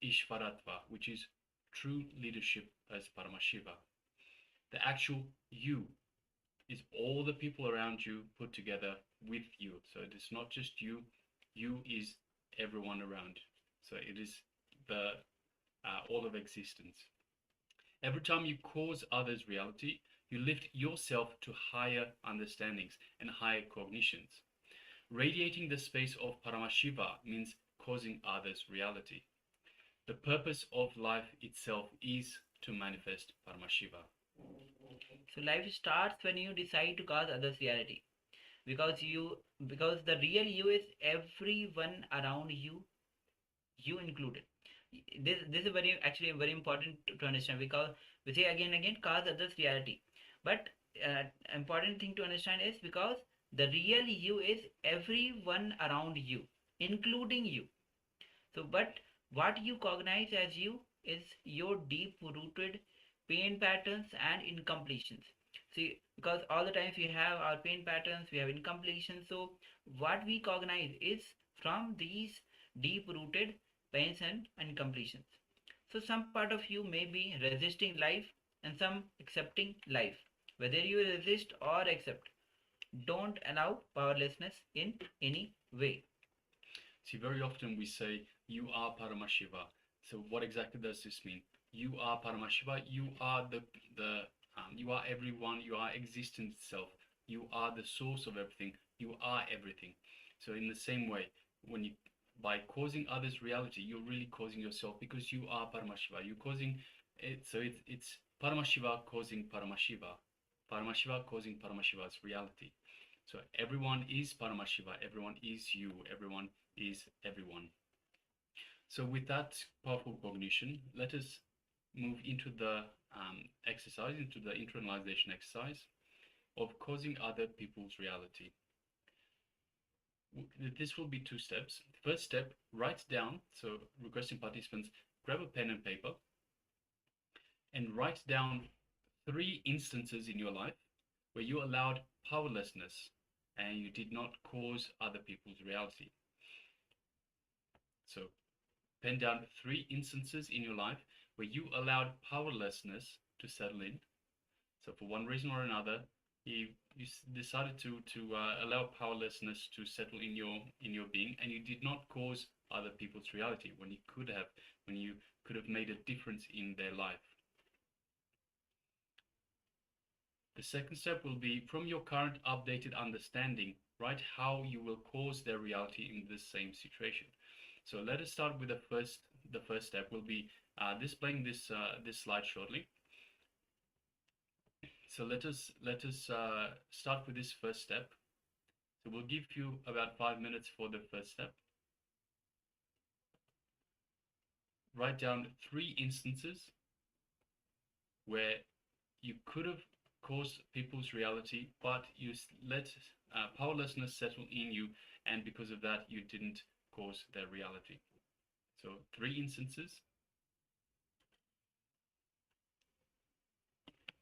Ishvaratva, which is true leadership as Paramashiva. The actual you is all the people around you put together with you. So it is not just you. You is everyone around. So it is the all of existence. Every time you cause others reality, you lift yourself to higher understandings and higher cognitions. Radiating the space of Paramashiva means causing others reality. The purpose of life itself is to manifest Paramashiva. So life starts when you decide to cause others reality, because the real you is everyone around you, you included. This is very important to understand, because we say again and again, cause others reality. But important thing to understand is, because the real you is everyone around you, including you. So, but what you cognize as you is your deep rooted pain patterns and incompletions. See, because all the times we have our pain patterns, we have incompletions. So, what we cognize is from these deep rooted pains and incompletions. So, some part of you may be resisting life and some accepting life. Whether you resist or accept, don't allow powerlessness in any way. See, very often we say, you are Paramashiva. So what exactly does this mean? You are Paramashiva, you are you are everyone, you are existence itself, you are the source of everything, you are everything. So in the same way, by causing others reality, you're really causing yourself, because you are Paramashiva. You're causing it, so it's Paramashiva causing Paramashiva. Paramashiva causing Paramashiva's reality. So everyone is Paramashiva, everyone is you, everyone is everyone. So with that powerful cognition, let us move into the exercise, into the internalization exercise of causing other people's reality. This will be 2 steps. First step, write down, so requesting participants, grab a pen and paper and write down 3 instances in your life where you allowed powerlessness and you did not cause other people's reality. So pen down 3 instances in your life where you allowed powerlessness to settle in. So for one reason or another, you decided to allow powerlessness to settle in your being, and you did not cause other people's reality when you could have made a difference in their life. The second step will be, from your current updated understanding, write how you will cause their reality in this same situation. So let us start with the first step. We'll be displaying this slide shortly. So let us start with this first step. So we'll give you about 5 minutes for the first step. Write down 3 instances where you could have caused people's reality, but you let powerlessness settle in you, and because of that, you didn't cause their reality. So 3 instances.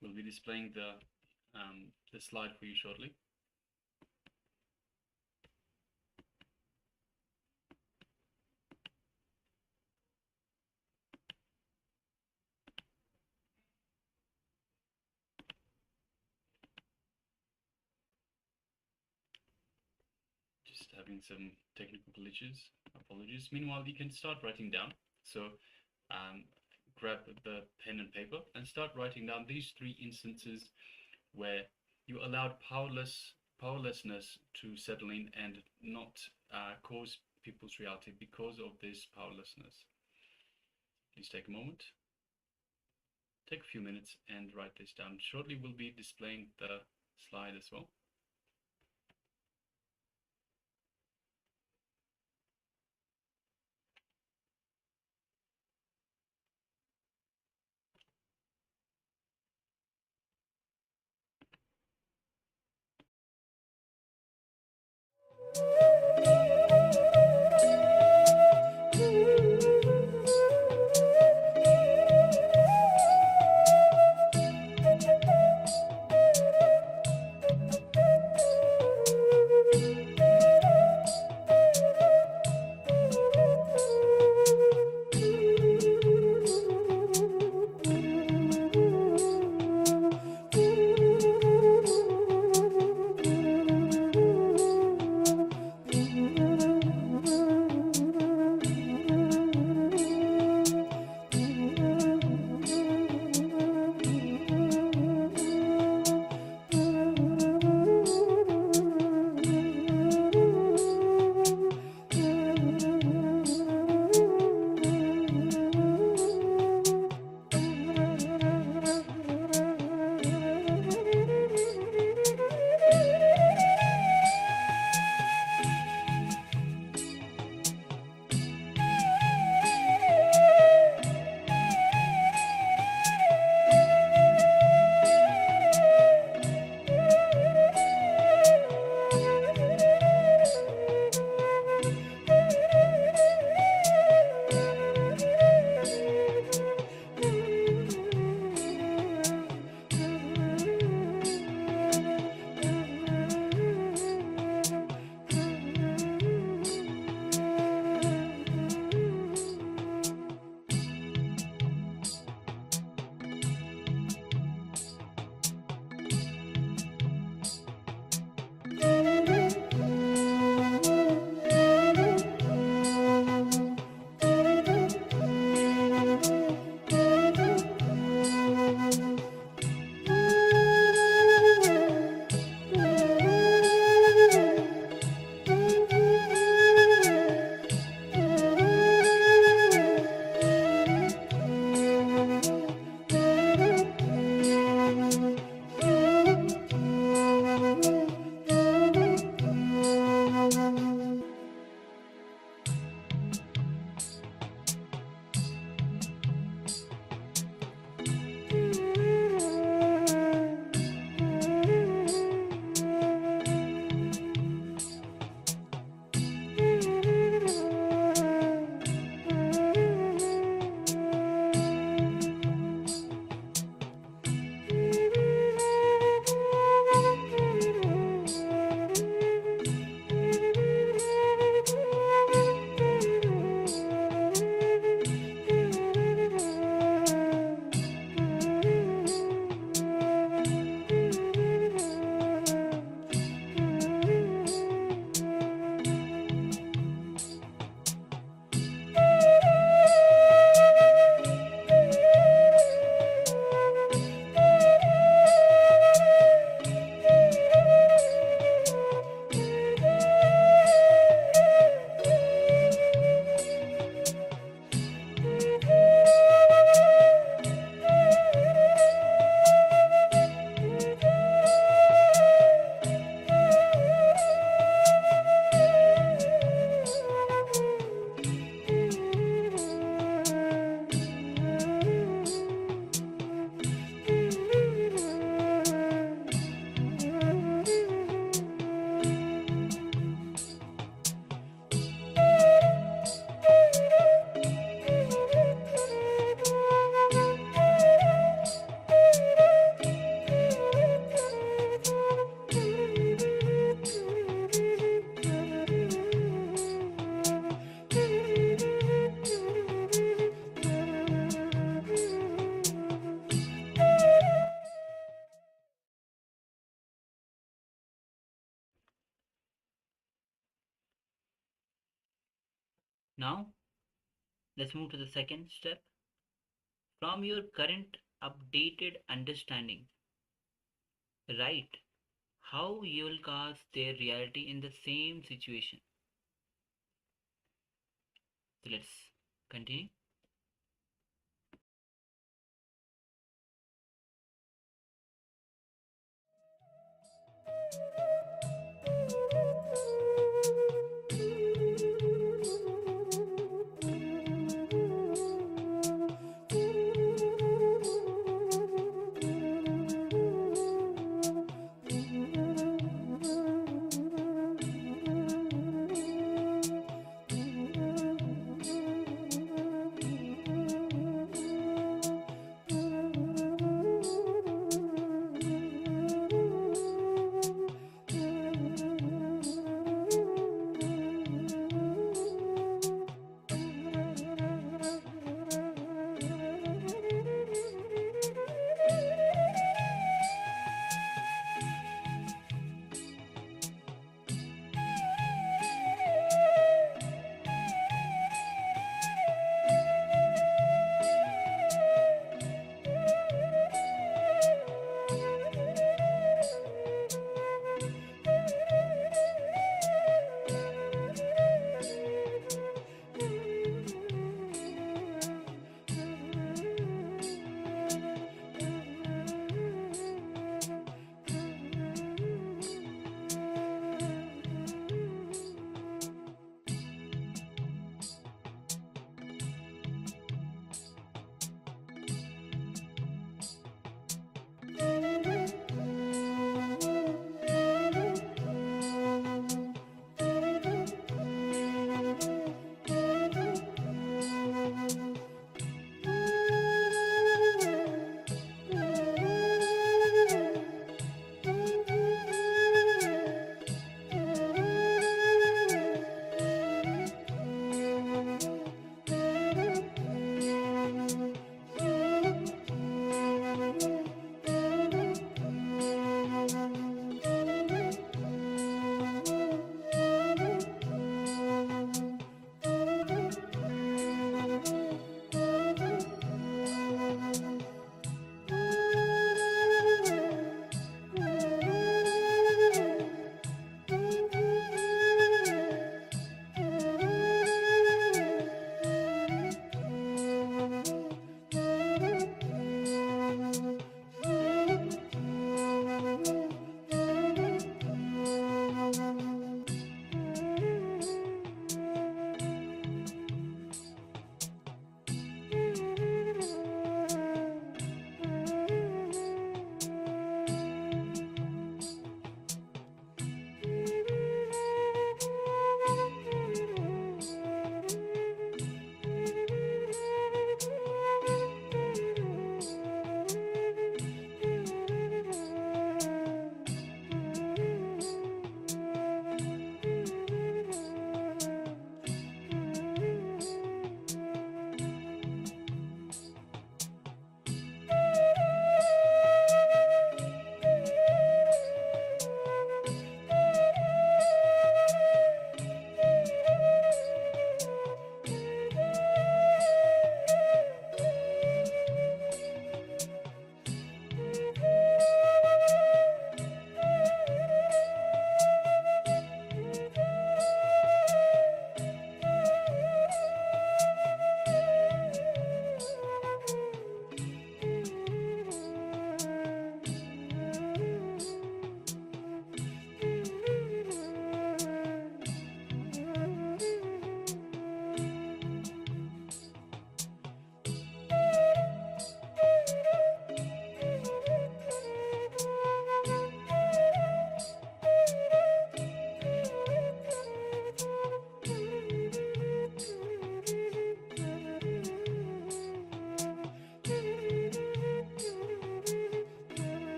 We'll be displaying the slide for you shortly. Just having some technical glitches. Apologies. Meanwhile, you can start writing down. So grab the pen and paper and start writing down these 3 instances where you allowed powerlessness to settle in and not cause people's reality because of this powerlessness. Please take a moment. Take a few minutes and write this down. Shortly we'll be displaying the slide as well. Now, let's move to the second step. From your current updated understanding, write how you will cast their reality in the same situation. So let's continue.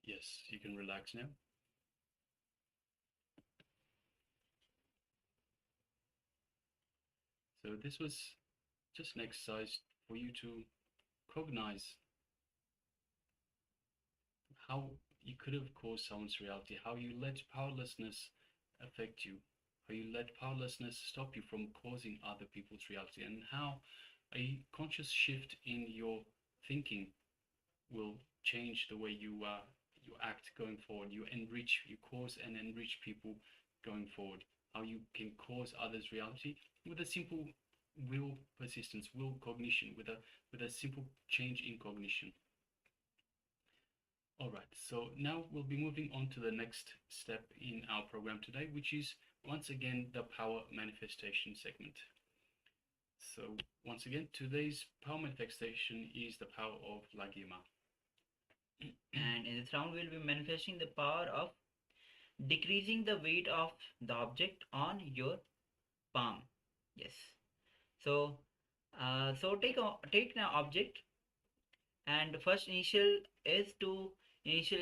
Yes, you can relax now. So this was just an exercise for you to cognize how you could have caused someone's reality, how you let powerlessness affect you, how you let powerlessness stop you from causing other people's reality, and how a conscious shift in your thinking will change the way you act going forward. You cause and enrich people going forward. How you can cause others' reality with a simple will persistence, will cognition, with a simple change in cognition. All right, so now we'll be moving on to the next step in our program today, which is once again the power manifestation segment. So once again, today's power manifestation is the power of Lagima. And in this round, we'll be manifesting the power of decreasing the weight of the object on your palm. Yes. So, take an object, and the first initial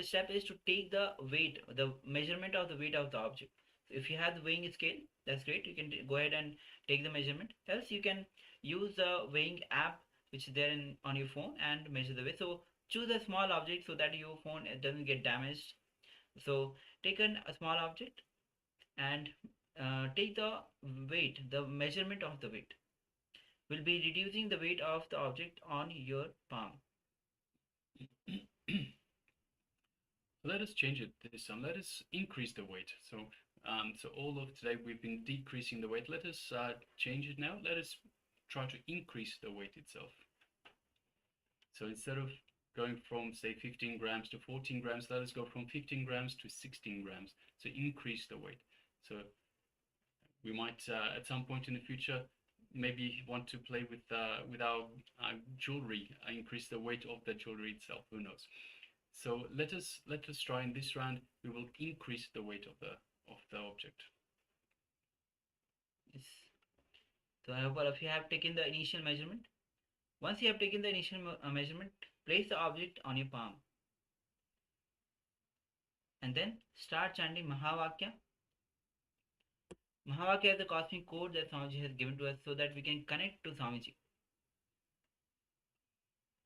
step is to take the weight, the measurement of the weight of the object. If you have the weighing scale, that's great. You can go ahead and take the measurement. Else, you can use the weighing app which is there on your phone and measure the weight. So choose a small object so that your phone doesn't get damaged. So take a small object and take the weight, the measurement of the weight. Will be reducing the weight of the object on your palm. Let us change it this time. Let us increase the weight. So all of today we've been decreasing the weight. Let us change it now. Let us try to increase the weight itself. So instead of going from say 15 grams to 14 grams, let us go from 15 grams to 16 grams. So increase the weight. So we might at some point in the future maybe want to play with our jewelry, increase the weight of the jewelry itself. Who knows? So let us try in this round. We will increase the weight of the object. Yes. So I hope all of you have taken the initial measurement. Once you have taken the initial measurement, place the object on your palm. And then start chanting Mahavakya. Mahavakya is the cosmic code that Swamiji has given to us so that we can connect to Swamiji.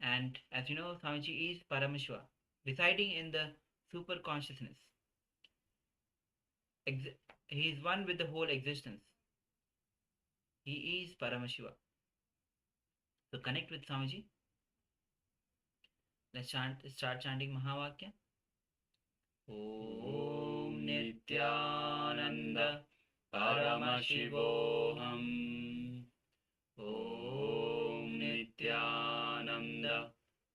And as you know, Swamiji is Paramashiva, residing in the super consciousness. He is one with the whole existence. He is Paramashiva. So connect with Swamiji. Let's start chanting Mahavakya. Om Nityananda Paramashivoham. Om Nityananda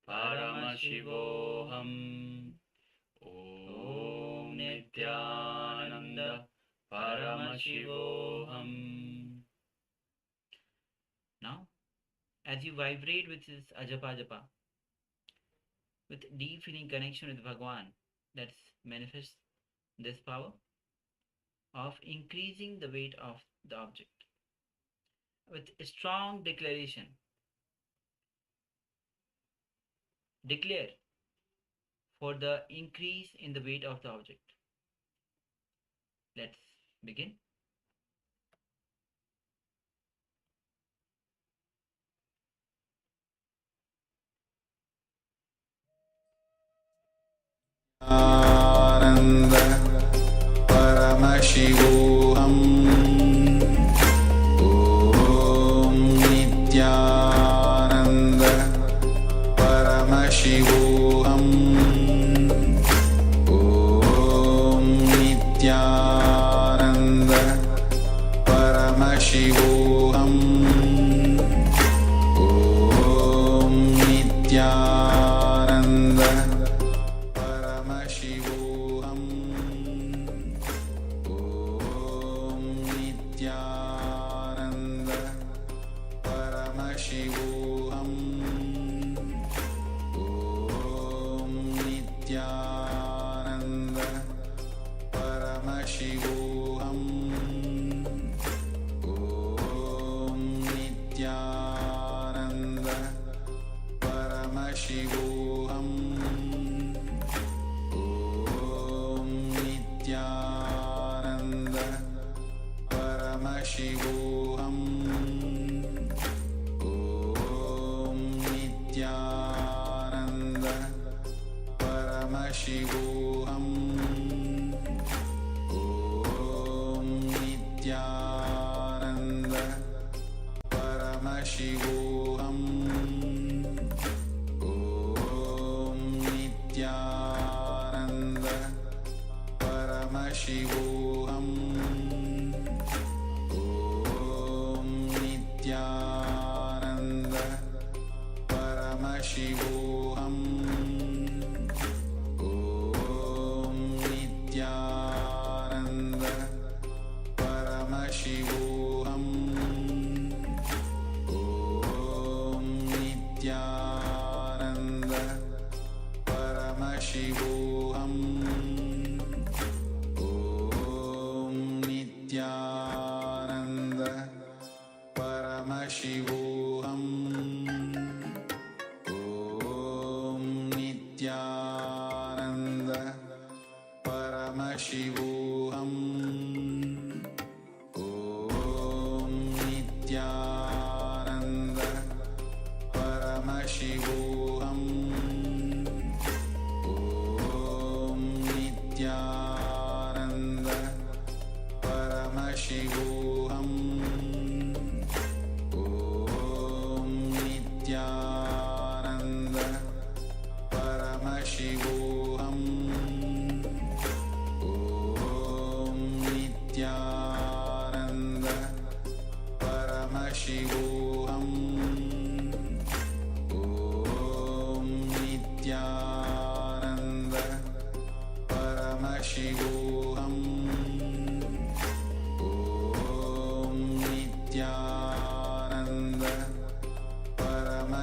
Paramashivoham. Om Nityananda Paramashivoham. Now, as you vibrate with this ajapa japa, with deep feeling connection with Bhagwan, let's manifest this power of increasing the weight of the object with a strong declaration. Declare for the increase in the weight of the object. Let's begin. Ananda Paramashivoham Om Nityananda Paramashivoham Om Nityananda Paramashivoham Om Nityananda Paramashivoham Om Nityananda Paramashivoham Om Nityananda Paramashivoham Om Nityananda Paramashivoham Om Nityananda Paramashivoham Om Nityananda Paramashivoham Om Nityananda Paramashivoham Om Nityananda Paramashivoham Om Nityananda Paramashivoham Om Nityananda Paramashivoham Om Nityananda Paramashivoham Om Nityananda Paramashivoham Om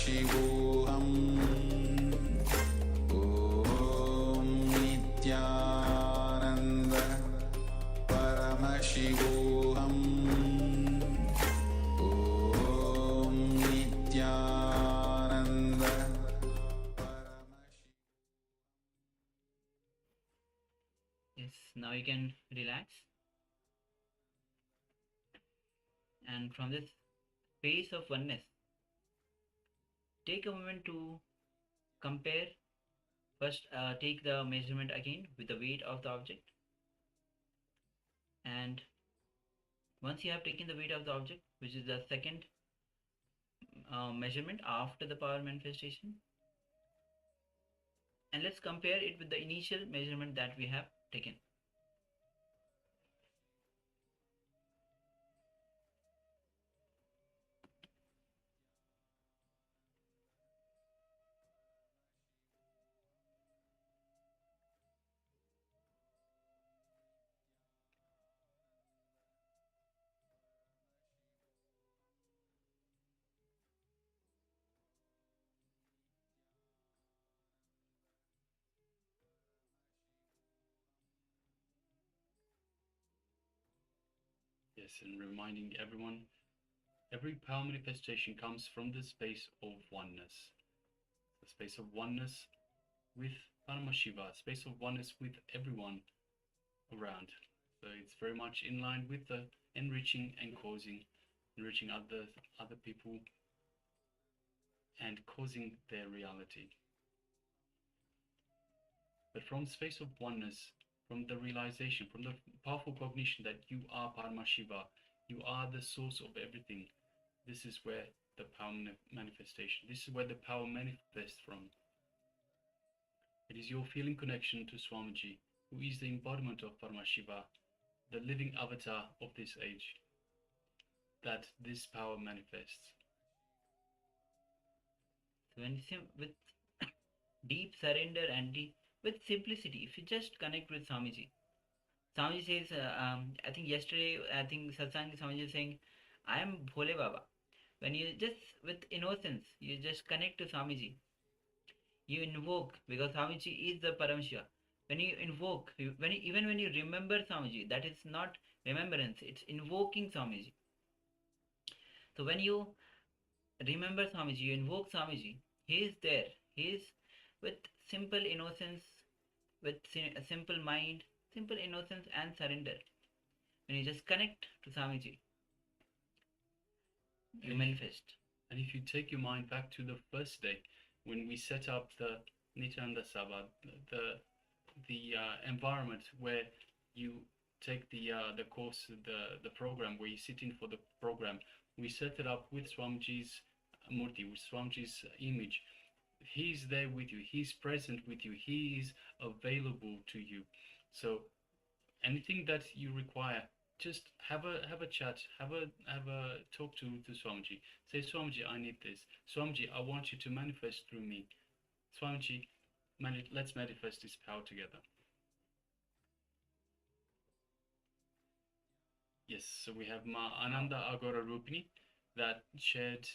Paramashivoham Om Nityananda Paramashivoham Om Nityananda Yes, now you can relax. And from this space of oneness, take a moment to compare. First, take the measurement again with the weight of the object. And once you have taken the weight of the object, which is the second measurement after the power manifestation, and let's compare it with the initial measurement that we have taken. Yes, and reminding everyone, every power manifestation comes from the space of oneness. The space of oneness with Paramashiva, space of oneness with everyone around. So it's very much in line with the enriching and causing, enriching other people and causing their reality. But from space of oneness, from the realization, from the powerful cognition that you are Paramashiva, you are the source of everything. This is where the power manifestation, this is where the power manifests from. It is your feeling connection to Swamiji, who is the embodiment of Paramashiva, the living avatar of this age, that this power manifests. So when with deep surrender and with simplicity, if you just connect with Swamiji. Swamiji says, I think yesterday, Satsang Swamiji is saying, I am Bhole Baba. When you just, with innocence, you just connect to Swamiji. You invoke, because Swamiji is the Paramashiva. When you invoke, even when you remember Swamiji, that is not remembrance, it's invoking Swamiji. So when you remember Swamiji, you invoke Swamiji, he is there. He is with simple innocence, with a simple mind, simple innocence and surrender. When you just connect to Swamiji, you manifest. And if you take your mind back to the first day, when we set up the Nityananda Sabha, the environment where you take the course, the program, where you sit in for the program, we set it up with Swamiji's Murti, with Swamiji's image. He's there with you. He's present with you. He is available to you. So anything that you require, just have a chat, have a talk to Swamiji. Say, Swamiji, I need this. Swamiji, I want you to manifest through me. Swamiji, let's manifest this power together. Yes, so we have Ma Ananda Agora Rupini that shared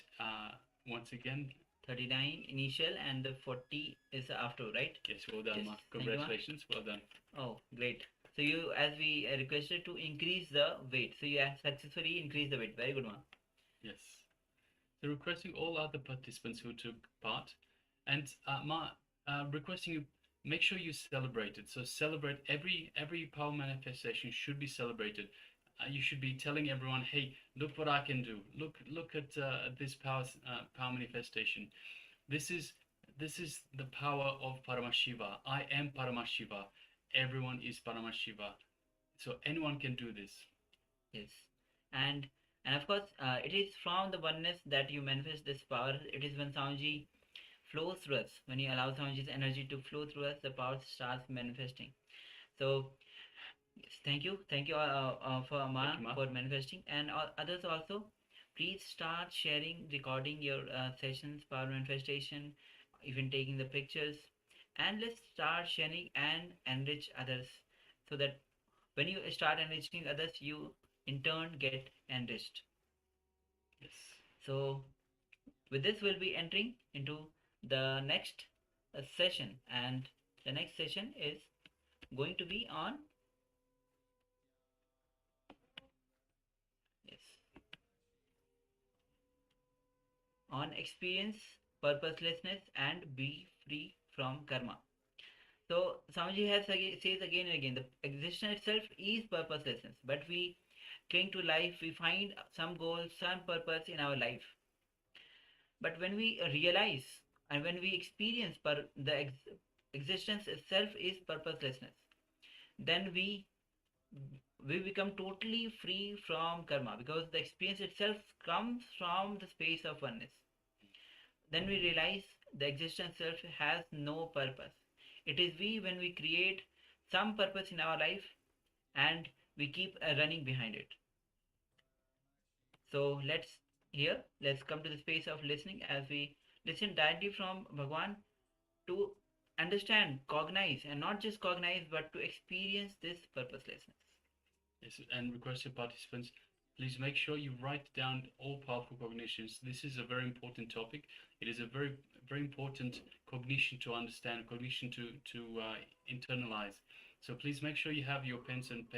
once again 39 initial and the 40 is after, right? Yes, well done, Yes, Ma. thank you, Ma. Congratulations, well done. Oh, great. So you, as we requested to increase the weight, so you have successfully increased the weight. Very good, Ma. Yes. So requesting all other participants who took part, and Ma, requesting you, make sure you celebrate it. So celebrate every power manifestation should be celebrated. You should be telling everyone, hey, look what I can do. Look at this power manifestation. This is the power of Paramashiva. I am Paramashiva. Everyone is Paramashiva. So anyone can do this. Yes. And of course, it is from the oneness that you manifest this power. It is when Swamiji flows through us. When you allow Swamiji's energy to flow through us, the power starts manifesting. So yes, thank you for Ma for manifesting, and others also. Please start sharing, recording your sessions, power manifestation, even taking the pictures, and let's start sharing and enrich others, so that when you start enriching others, you in turn get enriched. Yes. So with this, we'll be entering into the next session, and the next session is going to be on on experience purposelessness and be free from karma. So Swamiji says again and again, the existence itself is purposelessness, but we cling to life, we find some goal, some purpose in our life. But when we realize and when we experience the existence itself is purposelessness, then we become totally free from karma, because the experience itself comes from the space of oneness. Then we realize the existence itself has no purpose. It is we when we create some purpose in our life and we keep running behind it. So let's come to the space of listening as we listen directly from Bhagwan to understand, cognize, and not just cognize, but to experience this purposelessness. Yes, and requested participants, please make sure you write down all powerful cognitions. This is a very important topic. It is a very, very important cognition to understand, cognition to internalize. So please make sure you have your pens and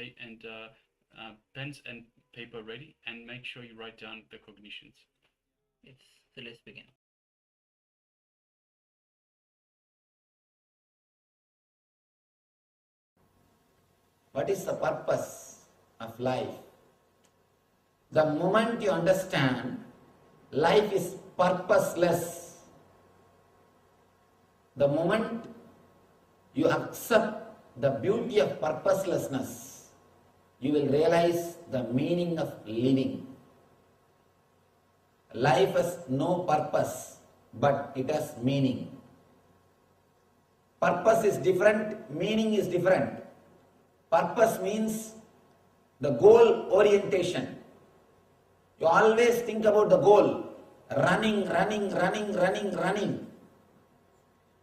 pens and paper ready, and make sure you write down the cognitions. Yes. So let's begin. What is the purpose of life? The moment you understand life is purposeless, the moment you accept the beauty of purposelessness, you will realize the meaning of living. Life has no purpose, but it has meaning. Purpose is different, meaning is different. Purpose means the goal orientation. You always think about the goal, running.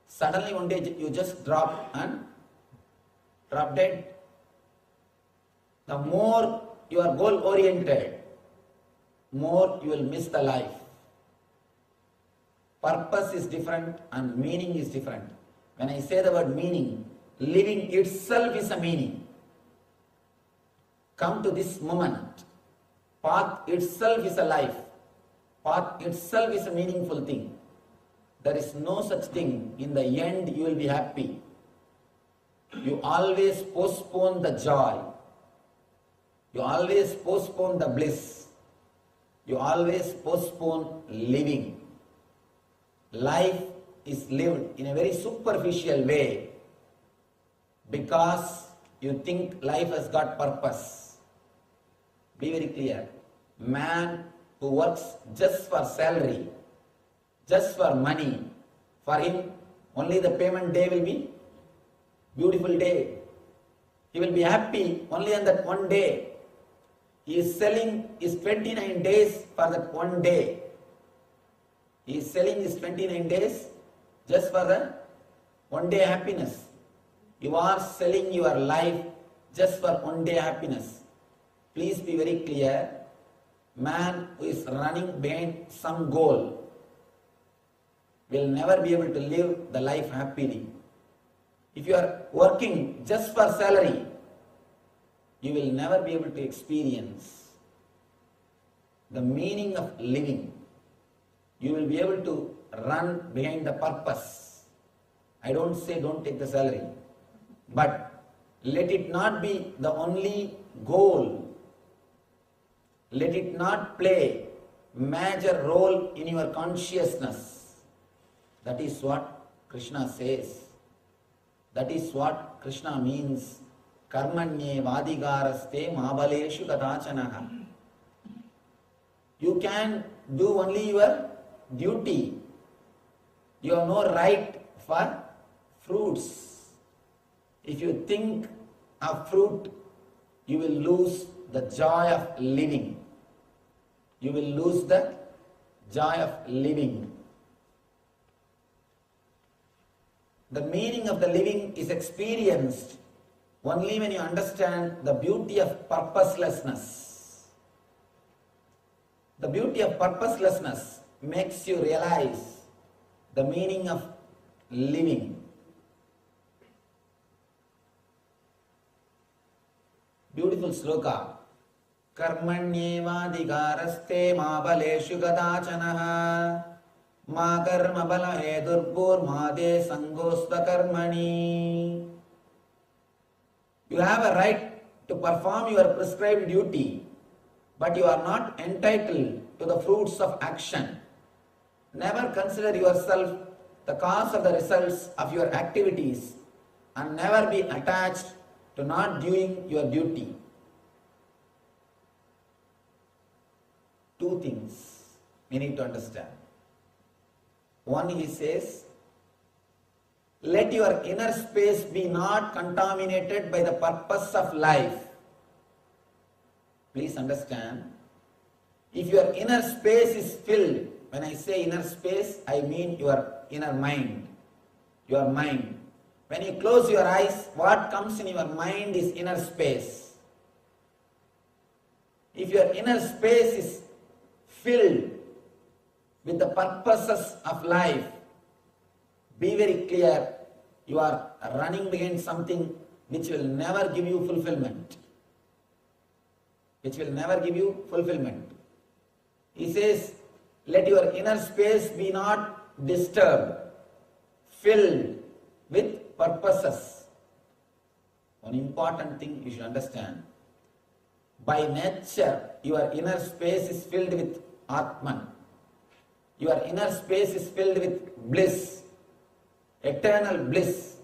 Suddenly one day you just drop dead. The more you are goal oriented, more you will miss the life. Purpose is different and meaning is different. When I say the word meaning, living itself is a meaning. Come to this moment. Path itself is a life. Path itself is a meaningful thing. There is no such thing. In the end, you will be happy. You always postpone the joy. You always postpone the bliss. You always postpone living. Life is lived in a very superficial way because you think life has got purpose. Be very clear. Man who works just for salary, just for money, for him only the payment day will be beautiful day. He will be happy only on that one day. He is selling his 29 days for that one day. He is selling his 29 days just for the one day happiness. You are selling your life just for one day happiness. Please be very clear. Man who is running behind some goal will never be able to live the life happily. If you are working just for salary, you will never be able to experience the meaning of living. You will be able to run behind the purpose. I don't say don't take the salary, but let it not be the only goal. Let it not play major role in your consciousness. That is what Krishna says. That is what Krishna means. Karmanye vadigaraste mabaleshu kadachanaha. You can do only your duty. You have no right for fruits. If you think of fruit, you will lose the joy of living. You will lose the joy of living. The meaning of the living is experienced only when you understand the beauty of purposelessness. The beauty of purposelessness makes you realize the meaning of living. Beautiful sloka. Karmanyevadhikaraste ma baleshu kadachanaha ma karma bala hedurbur ma de sangosta karmani. You have a right to perform your prescribed duty, but you are not entitled to the fruits of action. Never consider yourself the cause of the results of your activities and never be attached to not doing your duty. Two things we need to understand. One, he says, let your inner space be not contaminated by the purpose of life. Please understand, if your inner space is filled, when I say inner space, I mean your inner mind, your mind. When you close your eyes, what comes in your mind is inner space. If your inner space is filled with the purposes of life, be very clear, you are running behind something which will never give you fulfillment. Which will never give you fulfillment. He says, let your inner space be not disturbed, filled with purposes. One important thing you should understand. By nature, your inner space is filled with Atman. Your inner space is filled with bliss, eternal bliss.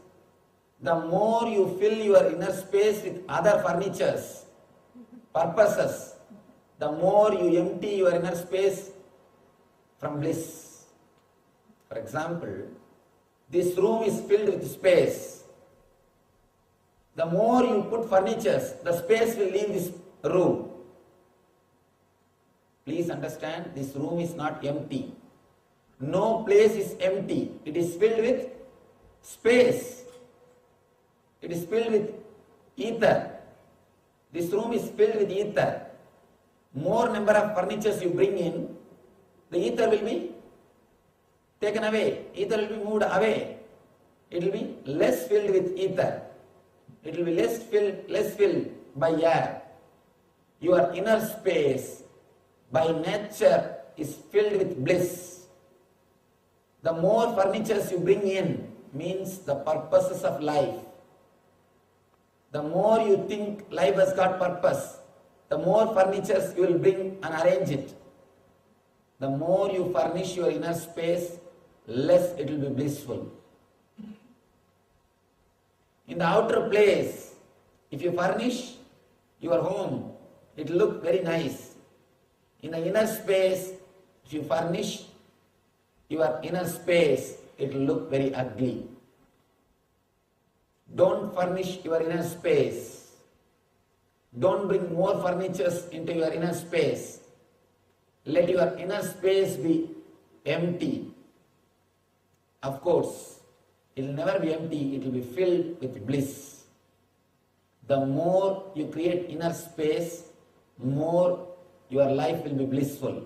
The more you fill your inner space with other furnitures, purposes, the more you empty your inner space from bliss. For example, this room is filled with space. The more you put furnitures, the space will leave this room. Please understand, this room is not empty. No place is empty. It is filled with space. It is filled with ether. This room is filled with ether. More number of furnitures you bring in, the ether will be taken away. Ether will be moved away. It will be less filled with ether. It will be less filled by air. Your inner space by nature is filled with bliss. The more furnitures you bring in means the purposes of life. The more you think life has got purpose, the more furnitures you will bring and arrange it. The more you furnish your inner space, less it will be blissful. In the outer place, if you furnish your home, it will look very nice. In the inner space, if you furnish your inner space, it will look very ugly. Don't furnish your inner space. Don't bring more furnitures into your inner space. Let your inner space be empty. Of course, it will never be empty, it will be filled with bliss. The more you create inner space, more your life will be blissful.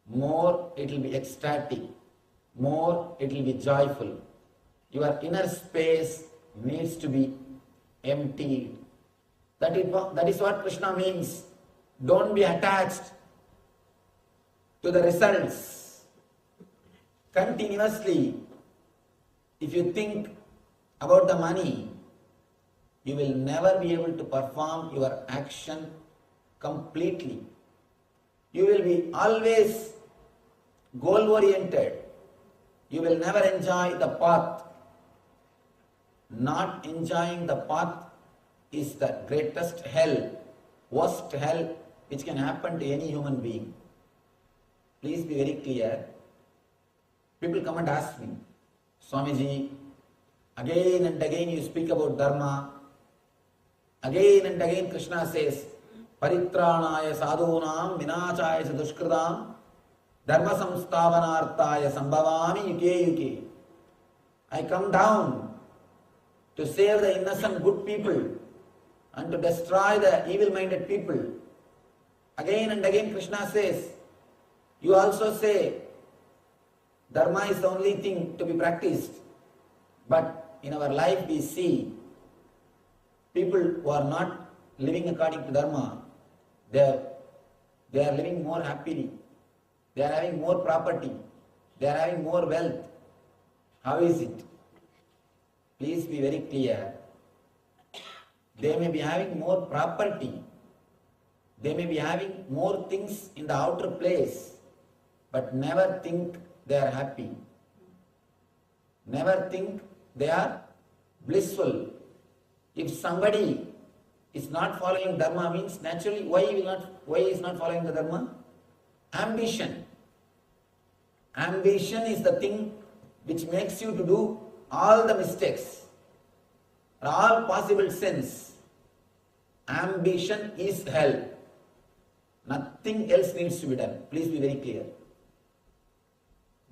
More it will be ecstatic. More it will be joyful. Your inner space needs to be emptied. That is what Krishna means. Don't be attached to the results. Continuously, if you think about the money, you will never be able to perform your action completely. You will be always goal-oriented. You will never enjoy the path. Not enjoying the path is the greatest hell, worst hell which can happen to any human being. Please be very clear. People come and ask me, Swamiji, again and again you speak about dharma. Again and again Krishna says, Paritranaya sadhunam vinachaya dushkridam dharma samstavanarthaya sambhavami yuke yuke. I come down to save the innocent good people and to destroy the evil-minded people. Again and again Krishna says, you also say Dharma is the only thing to be practiced. But in our life we see people who are not living according to Dharma, they are living more happily, they are having more property, they are having more wealth. How is it? Please be very clear. They may be having more property, they may be having more things in the outer place, but never think they are happy. Never think they are blissful. If somebody is not following Dharma, means naturally why is not following the Dharma? Ambition. Ambition is the thing which makes you to do all the mistakes, all possible sins. Ambition is hell. Nothing else needs to be done. Please be very clear.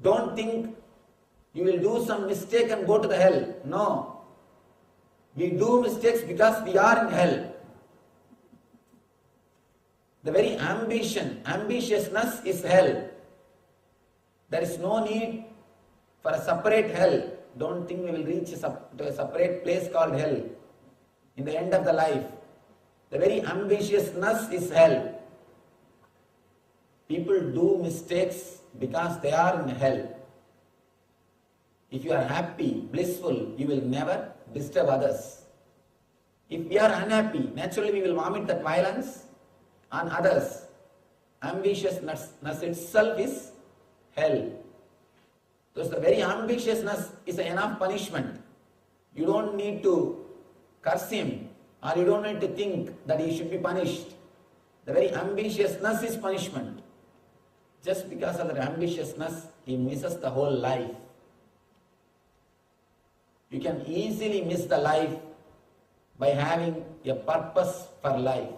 Don't think you will do some mistake and go to the hell. No. We do mistakes because we are in hell. The very ambitiousness is hell. There is no need for a separate hell. Don't think we will reach to a separate place called hell in the end of the life. The very ambitiousness is hell. People do mistakes because they are in hell. If you are happy, blissful, you will never disturb others. If we are unhappy, naturally we will vomit that violence on others. Ambitiousness itself is hell. So the very ambitiousness is enough punishment. You don't need to curse him, or you don't need to think that he should be punished. The very ambitiousness is punishment. Just because of that ambitiousness, he misses the whole life. You can easily miss the life by having a purpose for life.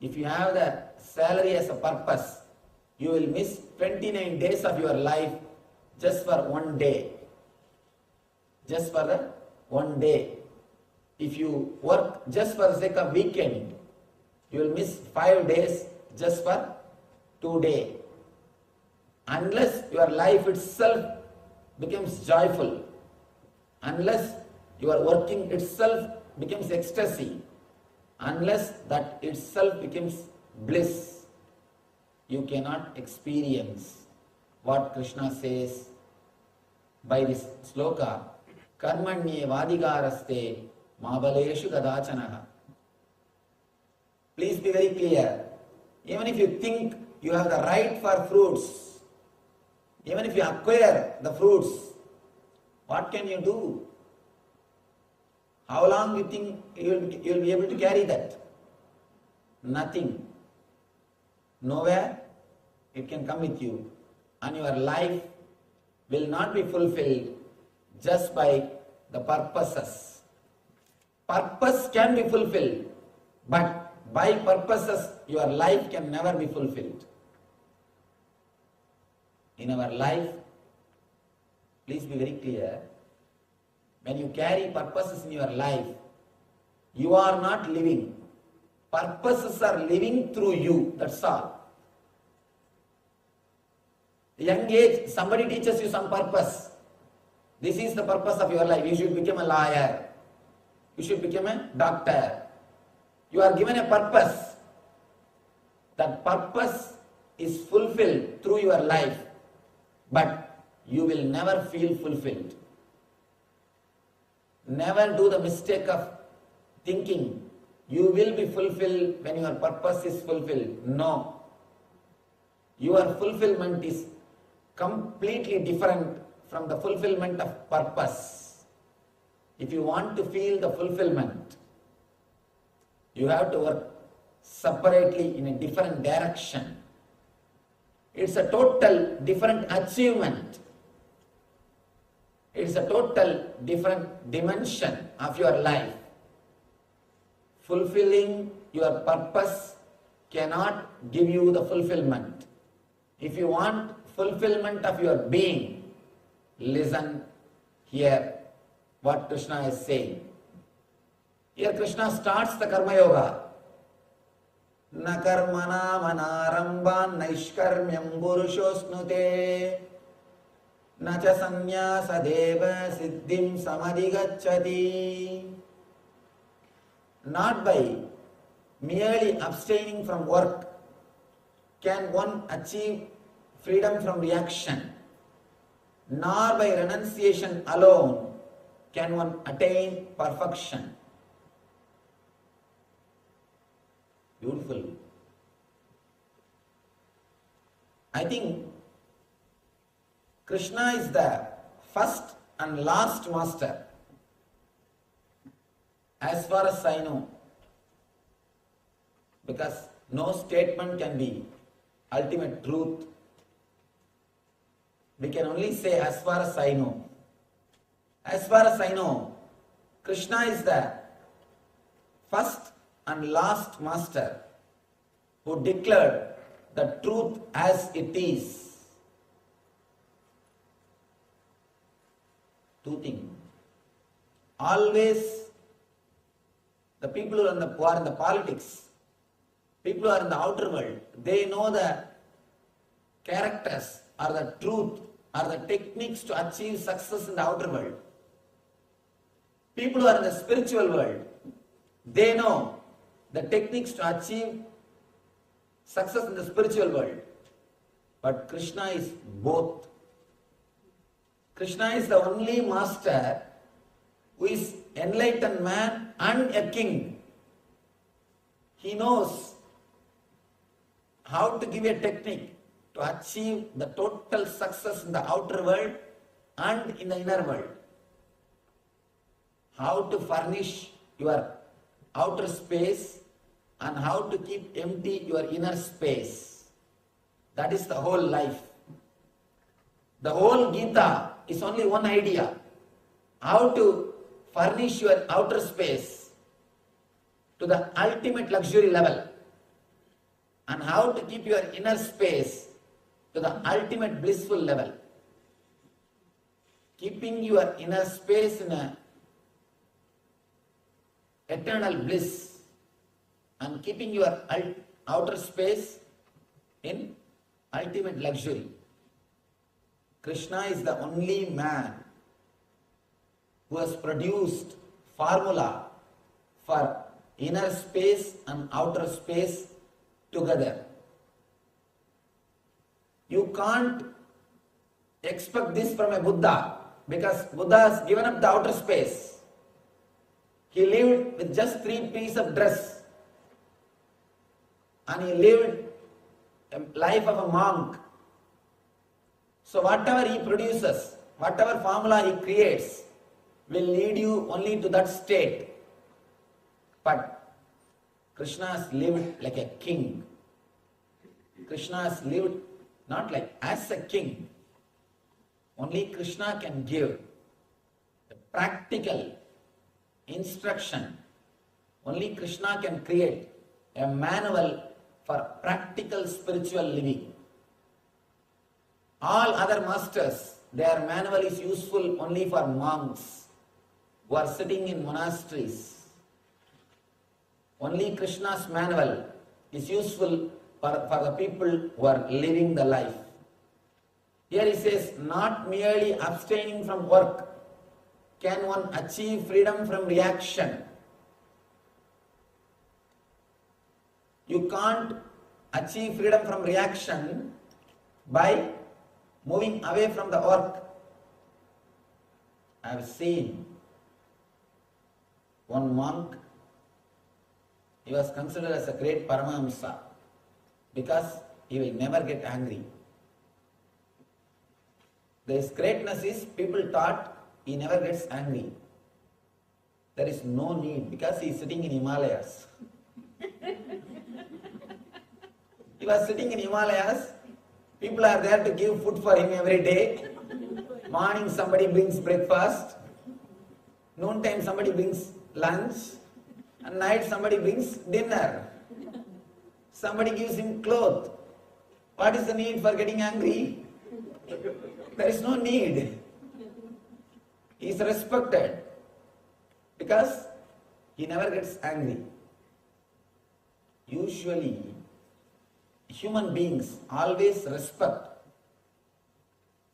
If you have the salary as a purpose, you will miss 29 days of your life just for one day. Just for the one day. If you work just for the sake of weekend, you will miss 5 days just for 2 days. Unless your life itself becomes joyful, unless your working itself becomes ecstasy, unless that itself becomes bliss, you cannot experience what Krishna says by this sloka, karmanye vadigaraste mabaleshu gadachanaha. Please be very clear. Even if you think you have the right for fruits, even if you acquire the fruits, what can you do? How long you think you will be able to carry that? Nothing. Nowhere it can come with you. And your life will not be fulfilled just by the purposes. Purpose can be fulfilled, but by purposes your life can never be fulfilled. In our life, please be very clear, when you carry purposes in your life, you are not living. Purposes are living through you, that's all. Young age, somebody teaches you some purpose. This is the purpose of your life. You should become a lawyer. You should become a doctor. You are given a purpose. That purpose is fulfilled through your life, but you will never feel fulfilled. Never do the mistake of thinking you will be fulfilled when your purpose is fulfilled. No. Your fulfillment is completely different from the fulfillment of purpose. If you want to feel the fulfillment, you have to work separately in a different direction. It's a total different achievement. It's a total different dimension of your life. Fulfilling your purpose cannot give you the fulfillment. If you want fulfillment of your being, listen here what Krishna is saying. Here Krishna starts the Karma Yoga. Na karmana manarambhan naishkarmyam purushosnute na cha sanyasadeva siddhim samadhigacchati. Not by merely abstaining from work can one achieve freedom from reaction, nor by renunciation alone can one attain perfection. Beautiful. I think Krishna is the first and last master, as far as I know, because no statement can be ultimate truth. We can only say as far as I know. As far as I know, Krishna is the first and last master who declared the truth as it is. Two things. Always the people who are in the politics, people who are in the outer world, they know the characters or the truth or the techniques to achieve success in the outer world. People who are in the spiritual world, they know the techniques to achieve success in the spiritual world. But Krishna is both. Krishna is the only master who is enlightened man and a king. He knows how to give a technique to achieve the total success in the outer world and in the inner world. How to furnish your outer space and how to keep empty your inner space. That is the whole life. The whole Gita is only one idea. How to furnish your outer space to the ultimate luxury level and how to keep your inner space to the ultimate blissful level. Keeping your inner space in a eternal bliss and keeping your outer space in ultimate luxury. Krishna is the only man who has produced formula for inner space and outer space together. You can't expect this from a Buddha because Buddha has given up the outer space. He lived with just 3 pieces of dress and he lived a life of a monk. So whatever he produces, whatever formula he creates will lead you only to that state. But Krishna has lived like a king. Krishna has lived not like as a king. Only Krishna can give a practical instruction. Only Krishna can create a manual for practical spiritual living. All other masters, their manual is useful only for monks who are sitting in monasteries. Only Krishna's manual is useful for the people who are living the life. Here he says, not merely abstaining from work can one achieve freedom from reaction. You can't achieve freedom from reaction by moving away from the work. I have seen one monk, he was considered as a great Paramahamsa because he will never get angry. His greatness is people thought he never gets angry. There is no need because he is sitting in Himalayas. He was sitting in Himalayas. People are there to give food for him every day. Morning somebody brings breakfast. Noontime somebody brings lunch. And night somebody brings dinner. Somebody gives him clothes. What is the need for getting angry? There is no need. He is respected because he never gets angry. Usually, human beings always respect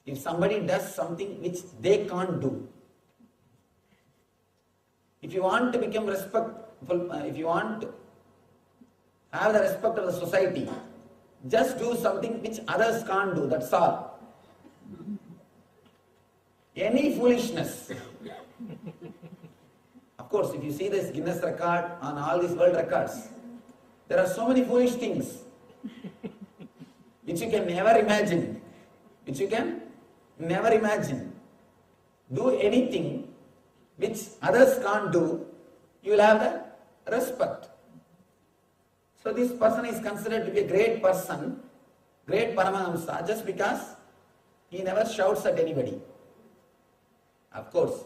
If somebody does something which they can't do, if you want to become respectful, if you want to have the respect of the society, just do something which others can't do, that's all. Any foolishness. Of course, if you see this Guinness record on all these world records, there are so many foolish things which you can never imagine. Which you can never imagine. Do anything which others can't do, you will have the respect. So this person is considered to be a great person, great Paramahamsa, just because he never shouts at anybody. Of course,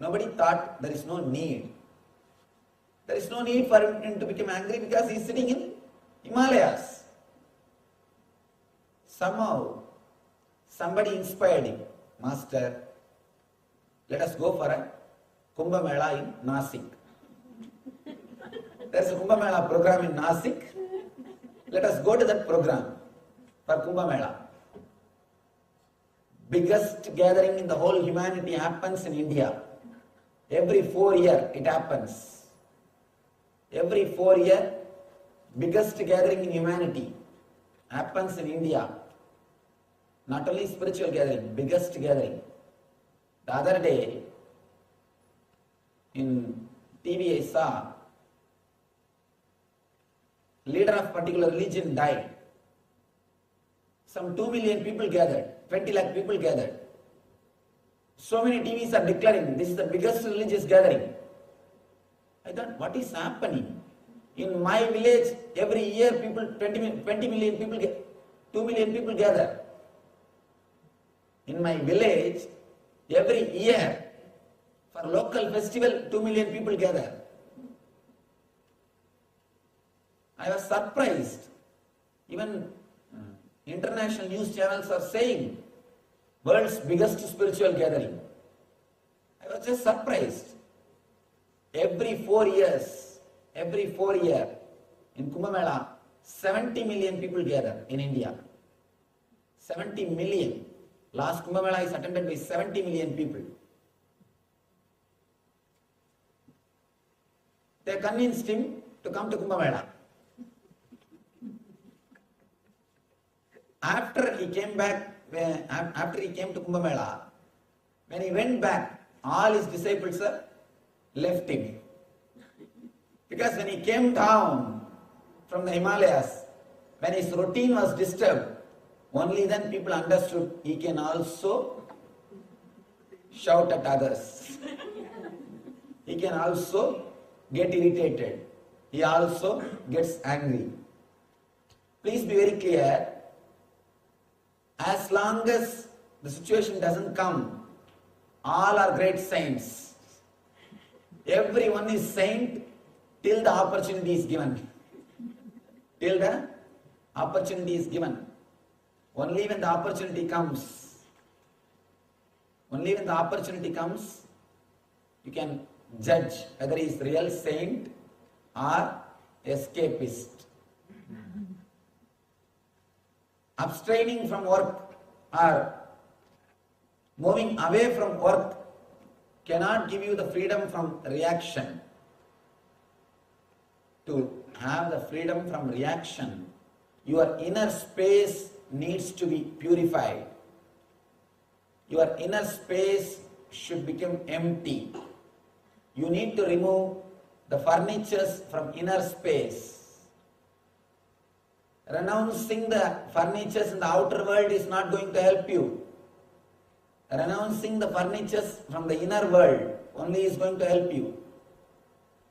nobody thought there is no need. There is no need for him to become angry because he is sitting in Himalayas. Somehow, somebody inspired him. Master, let us go for a Kumbh Mela in Nasik. There is a Kumbh Mela program in Nasik. Let us go to that program for Kumbh Mela. Biggest gathering in the whole humanity happens in India. Every 4 years it happens. Every 4 years, biggest gathering in humanity happens in India. Not only spiritual gathering, biggest gathering. The other day, in TV I saw, leader of particular religion died. Some 2 million people gathered, 20 lakh people gathered. So many TVs are declaring this is the biggest religious gathering. I thought, what is happening? In my village, every year people, 20 million people, 2 million people gather. In my village, every year, for local festival, 2 million people gather. I was surprised. Even international news channels are saying, world's biggest spiritual gathering. I was just surprised. Every 4 years, in Kumbh Mela, 70 million people gather in India. 70 million. Last Kumbh Mela is attended by 70 million people. They convinced him to come to Kumbh Mela. After he came to Kumbh Mela, when he went back, all his disciples left him. Because when he came down from the Himalayas, when his routine was disturbed, only then people understood he can also shout at others. He can also get irritated. He also gets angry. Please be very clear. As long as the situation doesn't come, all are great saints. Everyone is saint till the opportunity is given. Till the opportunity is given. Only when the opportunity comes, you can judge whether he is real saint or escapist. Abstaining from work or moving away from work cannot give you the freedom from reaction. To have the freedom from reaction, your inner space needs to be purified. Your inner space should become empty. You need to remove the furnitures from inner space. Renouncing the furnitures in the outer world is not going to help you. Renouncing the furnitures from the inner world only is going to help you.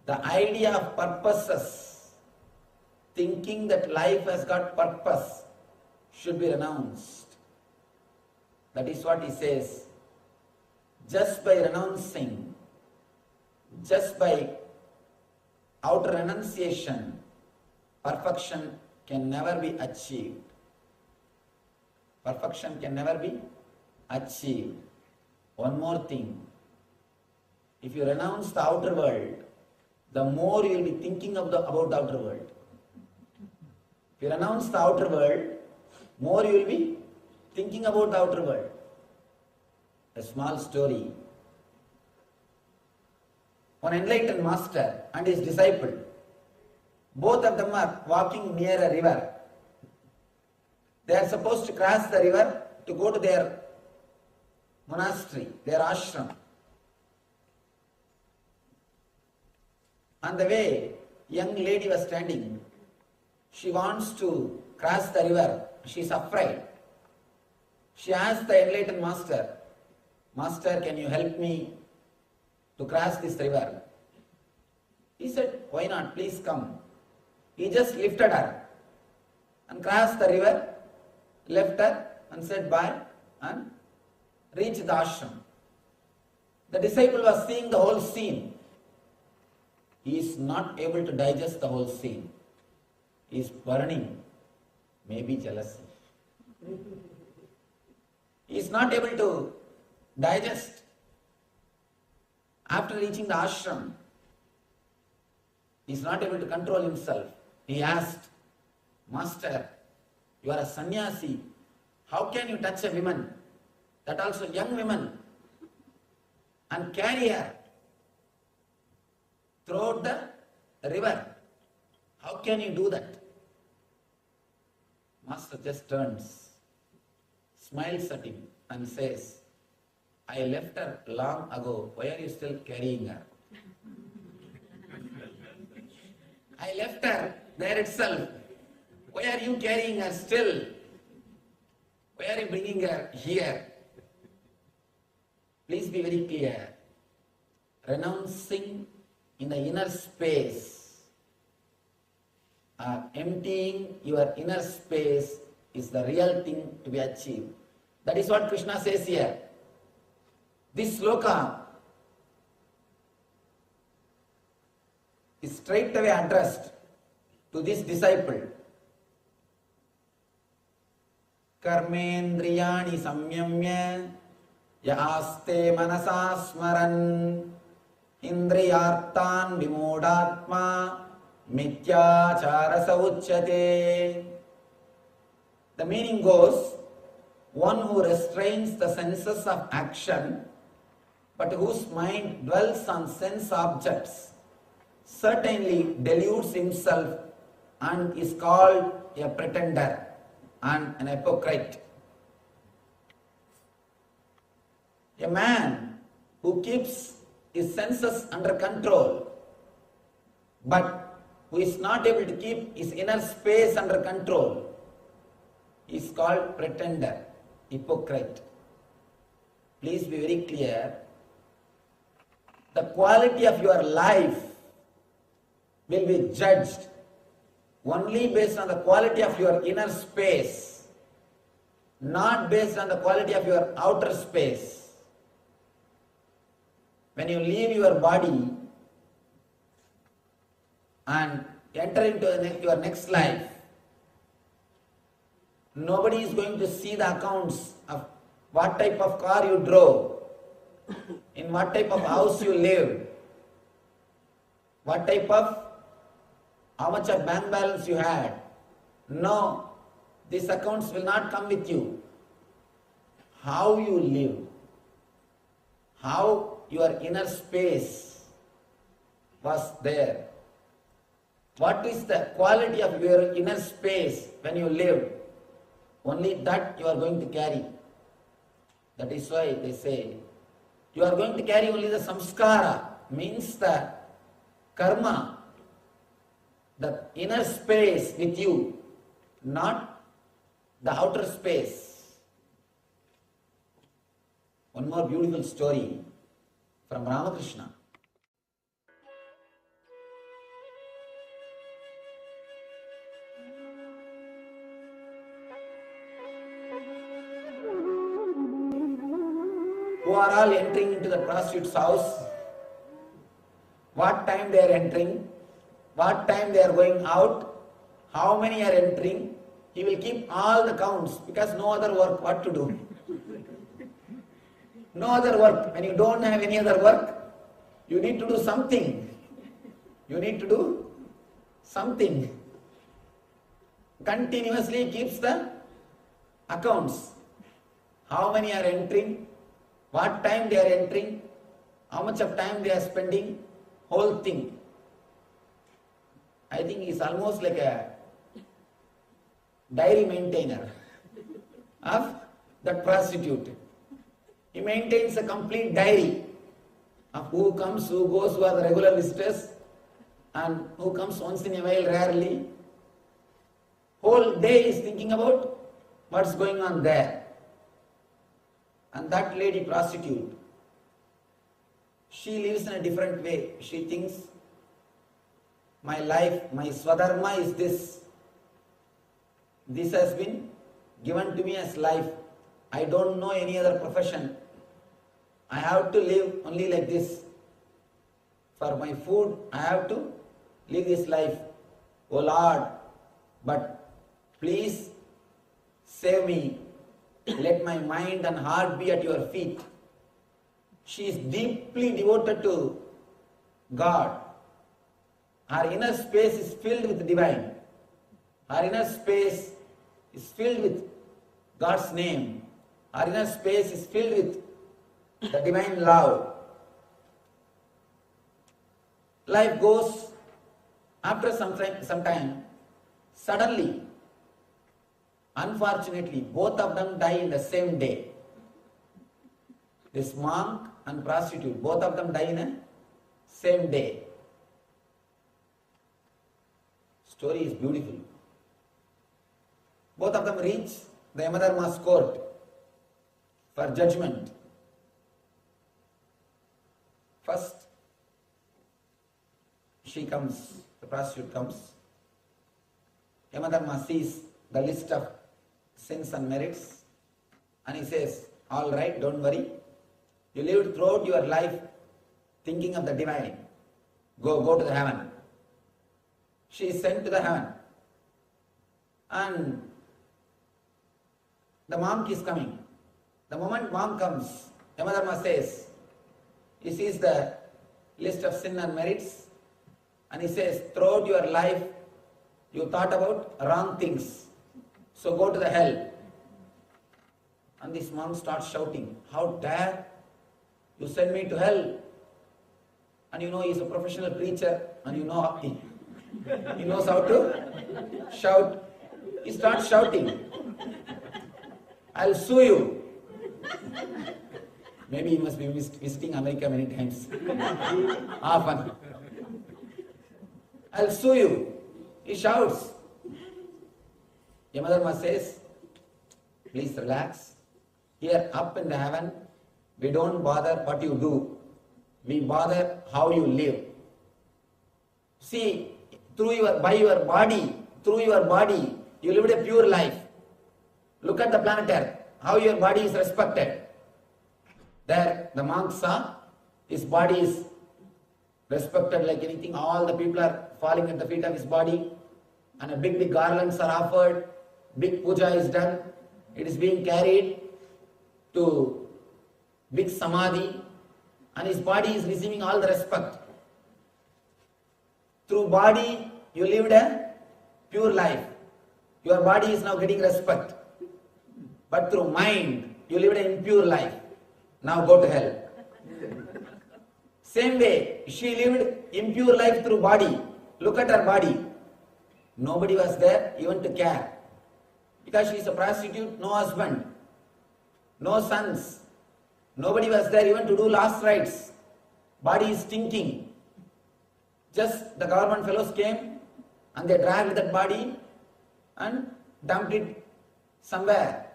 The idea of purposes, thinking that life has got purpose, should be renounced. That is what he says. Just by renouncing, just by outer renunciation, perfection can never be achieved. Perfection can never be achieved. One more thing. If you renounce the outer world, the more you will be thinking about the outer world. If you renounce the outer world, more you will be thinking about the outer world. a small story. One enlightened master and his disciple, both of them are walking near a river. They are supposed to cross the river to go to their monastery, their ashram. On the way, young lady was standing. She wants to cross the river. She is afraid. She asked the enlightened master, Master, can you help me to cross this river? He said, why not? Please come. He just lifted her and crossed the river, left her and said bye and reached the ashram. The disciple was seeing the whole scene. He is not able to digest the whole scene. He is burning, maybe jealousy. He is not able to digest. After reaching the ashram, he is not able to control himself. He asked, Master, you are a sannyasi. How can you touch a woman, that also young woman, and carry her throughout the river? How can you do that? Master just turns, smiles at him and says, I left her long ago. Why are you still carrying her? I left her there itself. Why are you carrying her still? Why are you bringing her here? Please be very clear. Renouncing in the inner space, emptying your inner space is the real thing to be achieved. That is what Krishna says here. This sloka is straight away addressed to this disciple. Karmendriyani samyamya yaste manasa smaran indriyartan vimodatma mityacharasa uchyate. The meaning goes, one who restrains the senses of action but whose mind dwells on sense objects certainly deludes himself and is called a pretender and an hypocrite. A man who keeps his senses under control but who is not able to keep his inner space under control is called pretender, hypocrite. Please be very clear. The quality of your life will be judged only based on the quality of your inner space, not based on the quality of your outer space. When you leave your body and enter into your next life, nobody is going to see the accounts of what type of car you drove, in what type of house you lived, what type of, how much of bank balance you had. No, these accounts will not come with you. How you live, how your inner space was there. What is the quality of your inner space when you lived? Only that you are going to carry. That is why they say, you are going to carry only the samskara, means the karma, the inner space with you, not the outer space. One more beautiful story from Ramakrishna. Who are all entering into the prostitute's house, what time they are entering, what time they are going out, how many are entering. He will keep all the counts because no other work, what to do? No other work. When you don't have any other work, you need to do something. You need to do something. Continuously keeps the accounts. How many are entering? what time they are entering, how much of time they are spending, whole thing. I think he's almost like a diary maintainer of that prostitute. He maintains a complete diary of who comes, who goes, who are the regular visitors, and who comes once in a while, rarely. Whole day is thinking about what's going on there. And that lady prostitute, she lives in a different way. She thinks, my life, my swadharma is this. This has been given to me as life. I don't know any other profession. I have to live only like this. For my food, I have to live this life. Oh Lord, but please save me. Let my mind and heart be at your feet. She is deeply devoted to God. Her inner space is filled with divine. Her inner space is filled with God's name. Her inner space is filled with the divine love. Life goes, after some time, suddenly, unfortunately, both of them die in the same day. This monk and prostitute, both of them die in the same day. Story is beautiful. Both of them reach the Yamadharma's court for judgment. First, she comes, the prostitute comes. Yamadharma sees the list of sins and merits, and he says, all right, don't worry. You lived throughout your life thinking of the divine. Go to the heaven. She is sent to the heaven. And the monk is coming. The moment monk comes, Yamadharma says, he sees the list of sin and merits, and he says, throughout your life, you thought about wrong things. So go to the hell. And this monk starts shouting, how dare you send me to hell? And you know he's a professional preacher, and you know he knows how to shout. He starts shouting, I'll sue you. Maybe he must be visiting America many times. Often. I'll sue you. He shouts. Yamadharma says, please relax. Here up in the heaven, we don't bother what you do. We bother how you live. See, by your body, you lived a pure life. Look at the planet Earth, how your body is respected. There, the monk saw, his body is respected like anything. All the people are falling at the feet of his body, and big garlands are offered, big puja is done, it is being carried to big samadhi, and his body is receiving all the respect. Through body, you lived a pure life. Your body is now getting respect. But through mind, you lived an impure life. Now go to hell. Same way, she lived impure life through body. Look at her body. Nobody was there even to care. Because she is a prostitute, no husband, no sons. Nobody was there even to do last rites. Body is stinking. Just the government fellows came and they dragged that body and dumped it somewhere.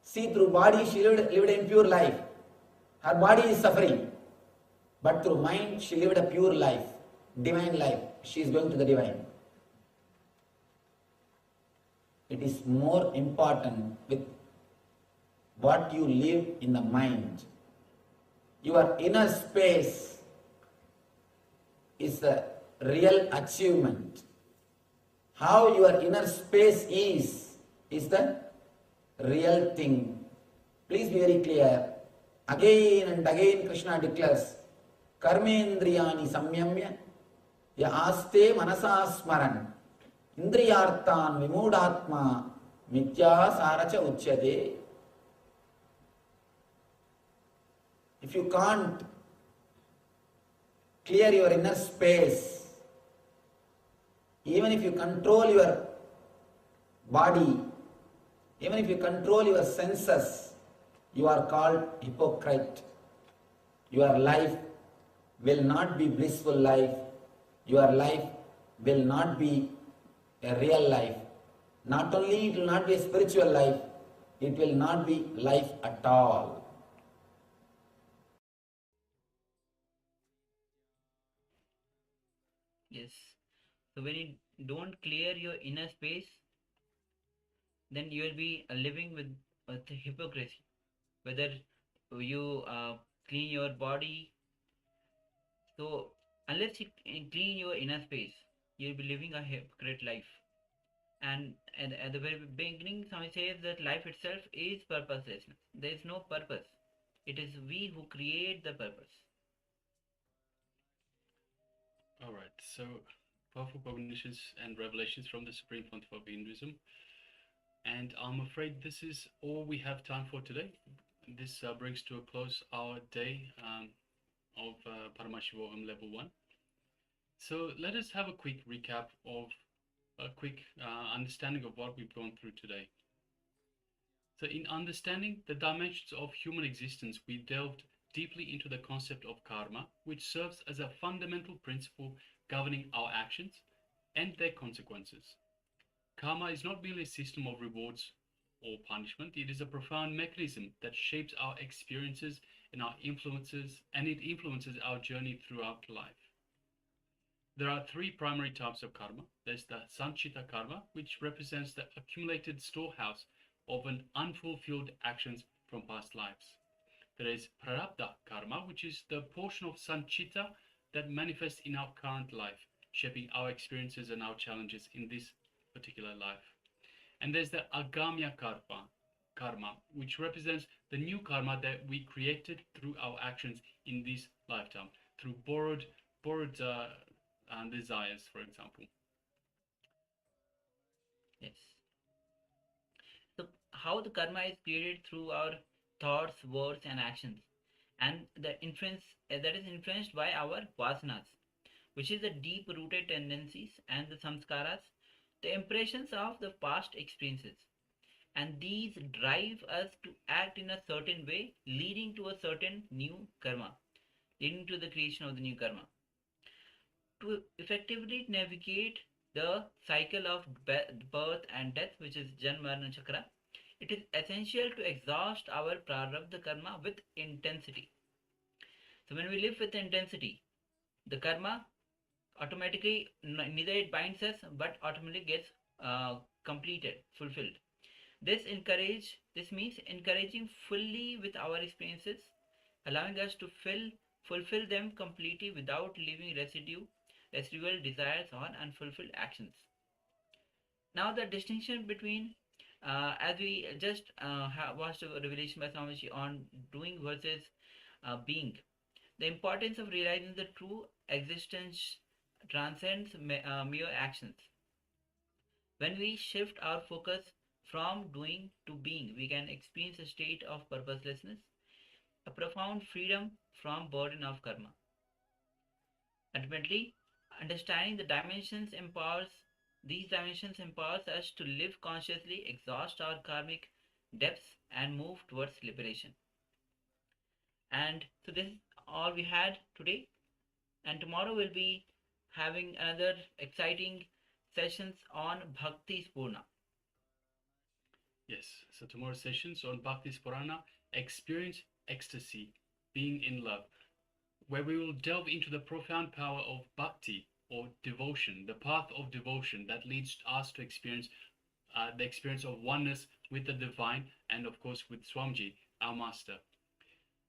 See, through body she lived an impure life. Her body is suffering. But through mind she lived a pure life, divine life. She is going to the divine. It is more important with what you live in the mind. Your inner space is the real achievement. How your inner space is the real thing. Please be very clear. Again and again Krishna declares, Karmendriyani samyamya ya aste manasa smaran indriyartan vimudatma mitya saracha uchyate. if you can't clear your inner space, even if you control your body, even if you control your senses, you are called hypocrite. Your life will not be blissful life. Your life will not be a real life. Not only it will not be a spiritual life, it will not be life at all. Yes. So when you don't clear your inner space, then you will be living with hypocrisy. Whether you clean your body, so unless you clean your inner space, you'll be living a hypocrite life. And at the very beginning, Swami says that life itself is purposelessness. There is no purpose. It is we who create the purpose. All right, so powerful cognitions and revelations from the Supreme Pontiff of Hinduism. And I'm afraid this is all we have time for today. This brings to a close our day of Paramashivoham Level 1. So let us have a quick recap of a quick understanding of what we've gone through today. So in understanding the dimensions of human existence, we delved deeply into the concept of karma, which serves as a fundamental principle governing our actions and their consequences. Karma is not merely a system of rewards or punishment, it is a profound mechanism that shapes our experiences and it influences our journey throughout life. There are three primary types of karma. There's the sanchita karma, which represents the accumulated storehouse of an unfulfilled actions from past lives. There is prarabdha karma, which is the portion of sanchita that manifests in our current life, shaping our experiences and our challenges in this particular life. And there's the agamya karma, which represents the new karma that we created through our actions in this lifetime, through borrowed desires, for example. Yes. So how the karma is created through our thoughts, words, and actions, and the influence that is influenced by our vasanas, which is the deep-rooted tendencies and the samskaras, the impressions of the past experiences, and these drive us to act in a certain way, leading to a certain new karma, leading to the creation of the new karma. To effectively navigate the cycle of birth and death, which is Janmarna Chakra, it is essential to exhaust our prarabdha karma with intensity. So when we live with intensity, the karma automatically neither it binds us but automatically gets completed, fulfilled. This means encouraging fully with our experiences, allowing us to fulfill them completely without leaving residual desires or unfulfilled actions. Now the distinction between as we just watched a revelation by Swamiji on doing versus being, the importance of realizing the true existence transcends mere actions. When we shift our focus from doing to being, we can experience a state of purposelessness, a profound freedom from burden of karma. Ultimately, understanding these dimensions empowers us to live consciously, exhaust our karmic depths, and move towards liberation. And so this is all we had today. And tomorrow we'll be having another exciting sessions on Bhakti Spurna. Yes, so tomorrow's sessions on Bhakti Spurana, Experience Ecstasy, Being in Love, where we will delve into the profound power of bhakti or devotion, the path of devotion that leads us to experience the experience of oneness with the divine and of course with Swamiji, our master.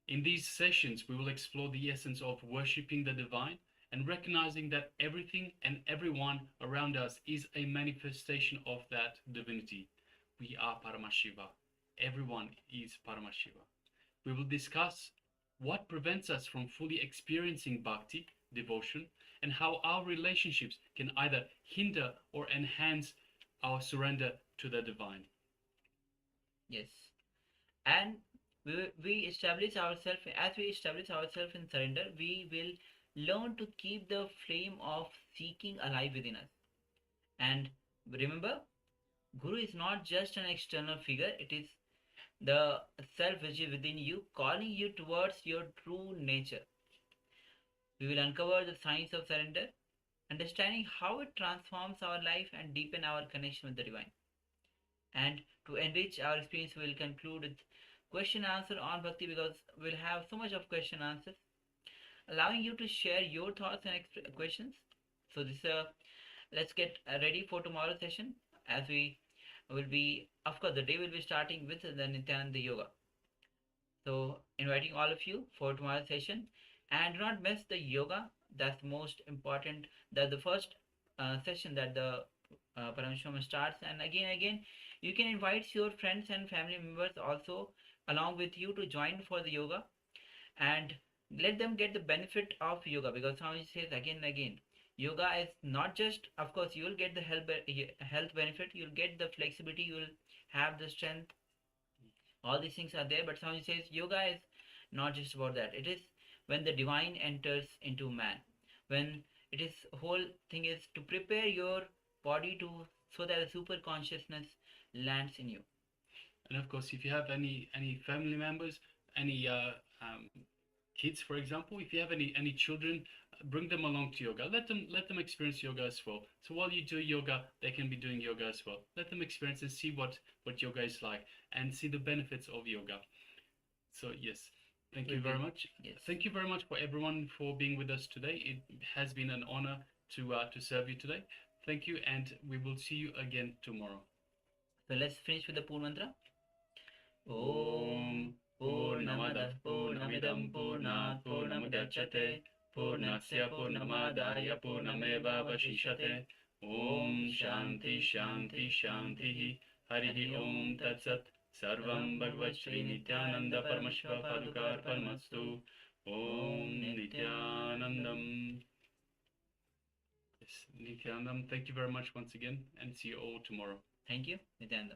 In these sessions, we will explore the essence of worshipping the divine and recognizing that everything and everyone around us is a manifestation of that divinity. We are Paramashiva. Everyone is Paramashiva. We will discuss what prevents us from fully experiencing bhakti, devotion, and how our relationships can either hinder or enhance our surrender to the divine. Yes. And we establish ourselves. As we establish ourselves in surrender, we will learn to keep the flame of seeking alive within us. And remember, Guru is not just an external figure, it is the self which is within you, calling you towards your true nature. We will uncover the science of surrender, understanding how it transforms our life and deepen our connection with the divine. And to enrich our experience, we will conclude with question answer on bhakti, because we'll have so much of question answers, allowing you to share your thoughts and questions. So this let's get ready for tomorrow's session, as we will be, of course, the day will be starting with the Nityananda Yoga. So inviting all of you for tomorrow's session, and do not miss the yoga. That's most important. That's the first session that the Paramashivoham starts, and again you can invite your friends and family members also along with you to join for the yoga, and let them get the benefit of yoga, because Swami says again and again, yoga is not just, of course you will get the health benefit, you'll get the flexibility, you'll have the strength, all these things are there, but Swami says yoga is not just about that. It is when the divine enters into man, when it is whole thing is to prepare your body to, so that the super consciousness lands in you. And of course, if you have any family members, any kids, for example, if you have any children, bring them along to yoga. Let them experience yoga as well. So while you do yoga, they can be doing yoga as well. Let them experience and see what yoga is like, and see the benefits of yoga. So yes, thank you very much. Yes. Thank you very much for everyone for being with us today. It has been an honor to serve you today. Thank you, and we will see you again tomorrow. So let's finish with the Poon Mantra. Om Purnamadah Purnamidam Purnat Purnamudachyate Purnasya Purnamadaya Purnameva Vashishate. Om Shanti Shanti Shanti Harihi Om Tat Sat. Sarvam Bhagavad Shri Nityananda Paramashiva Padukar Paramastu. Om Nityanandam. Yes, Nityanandam, thank you very much once again, and see you all tomorrow. Thank you, Nityananda.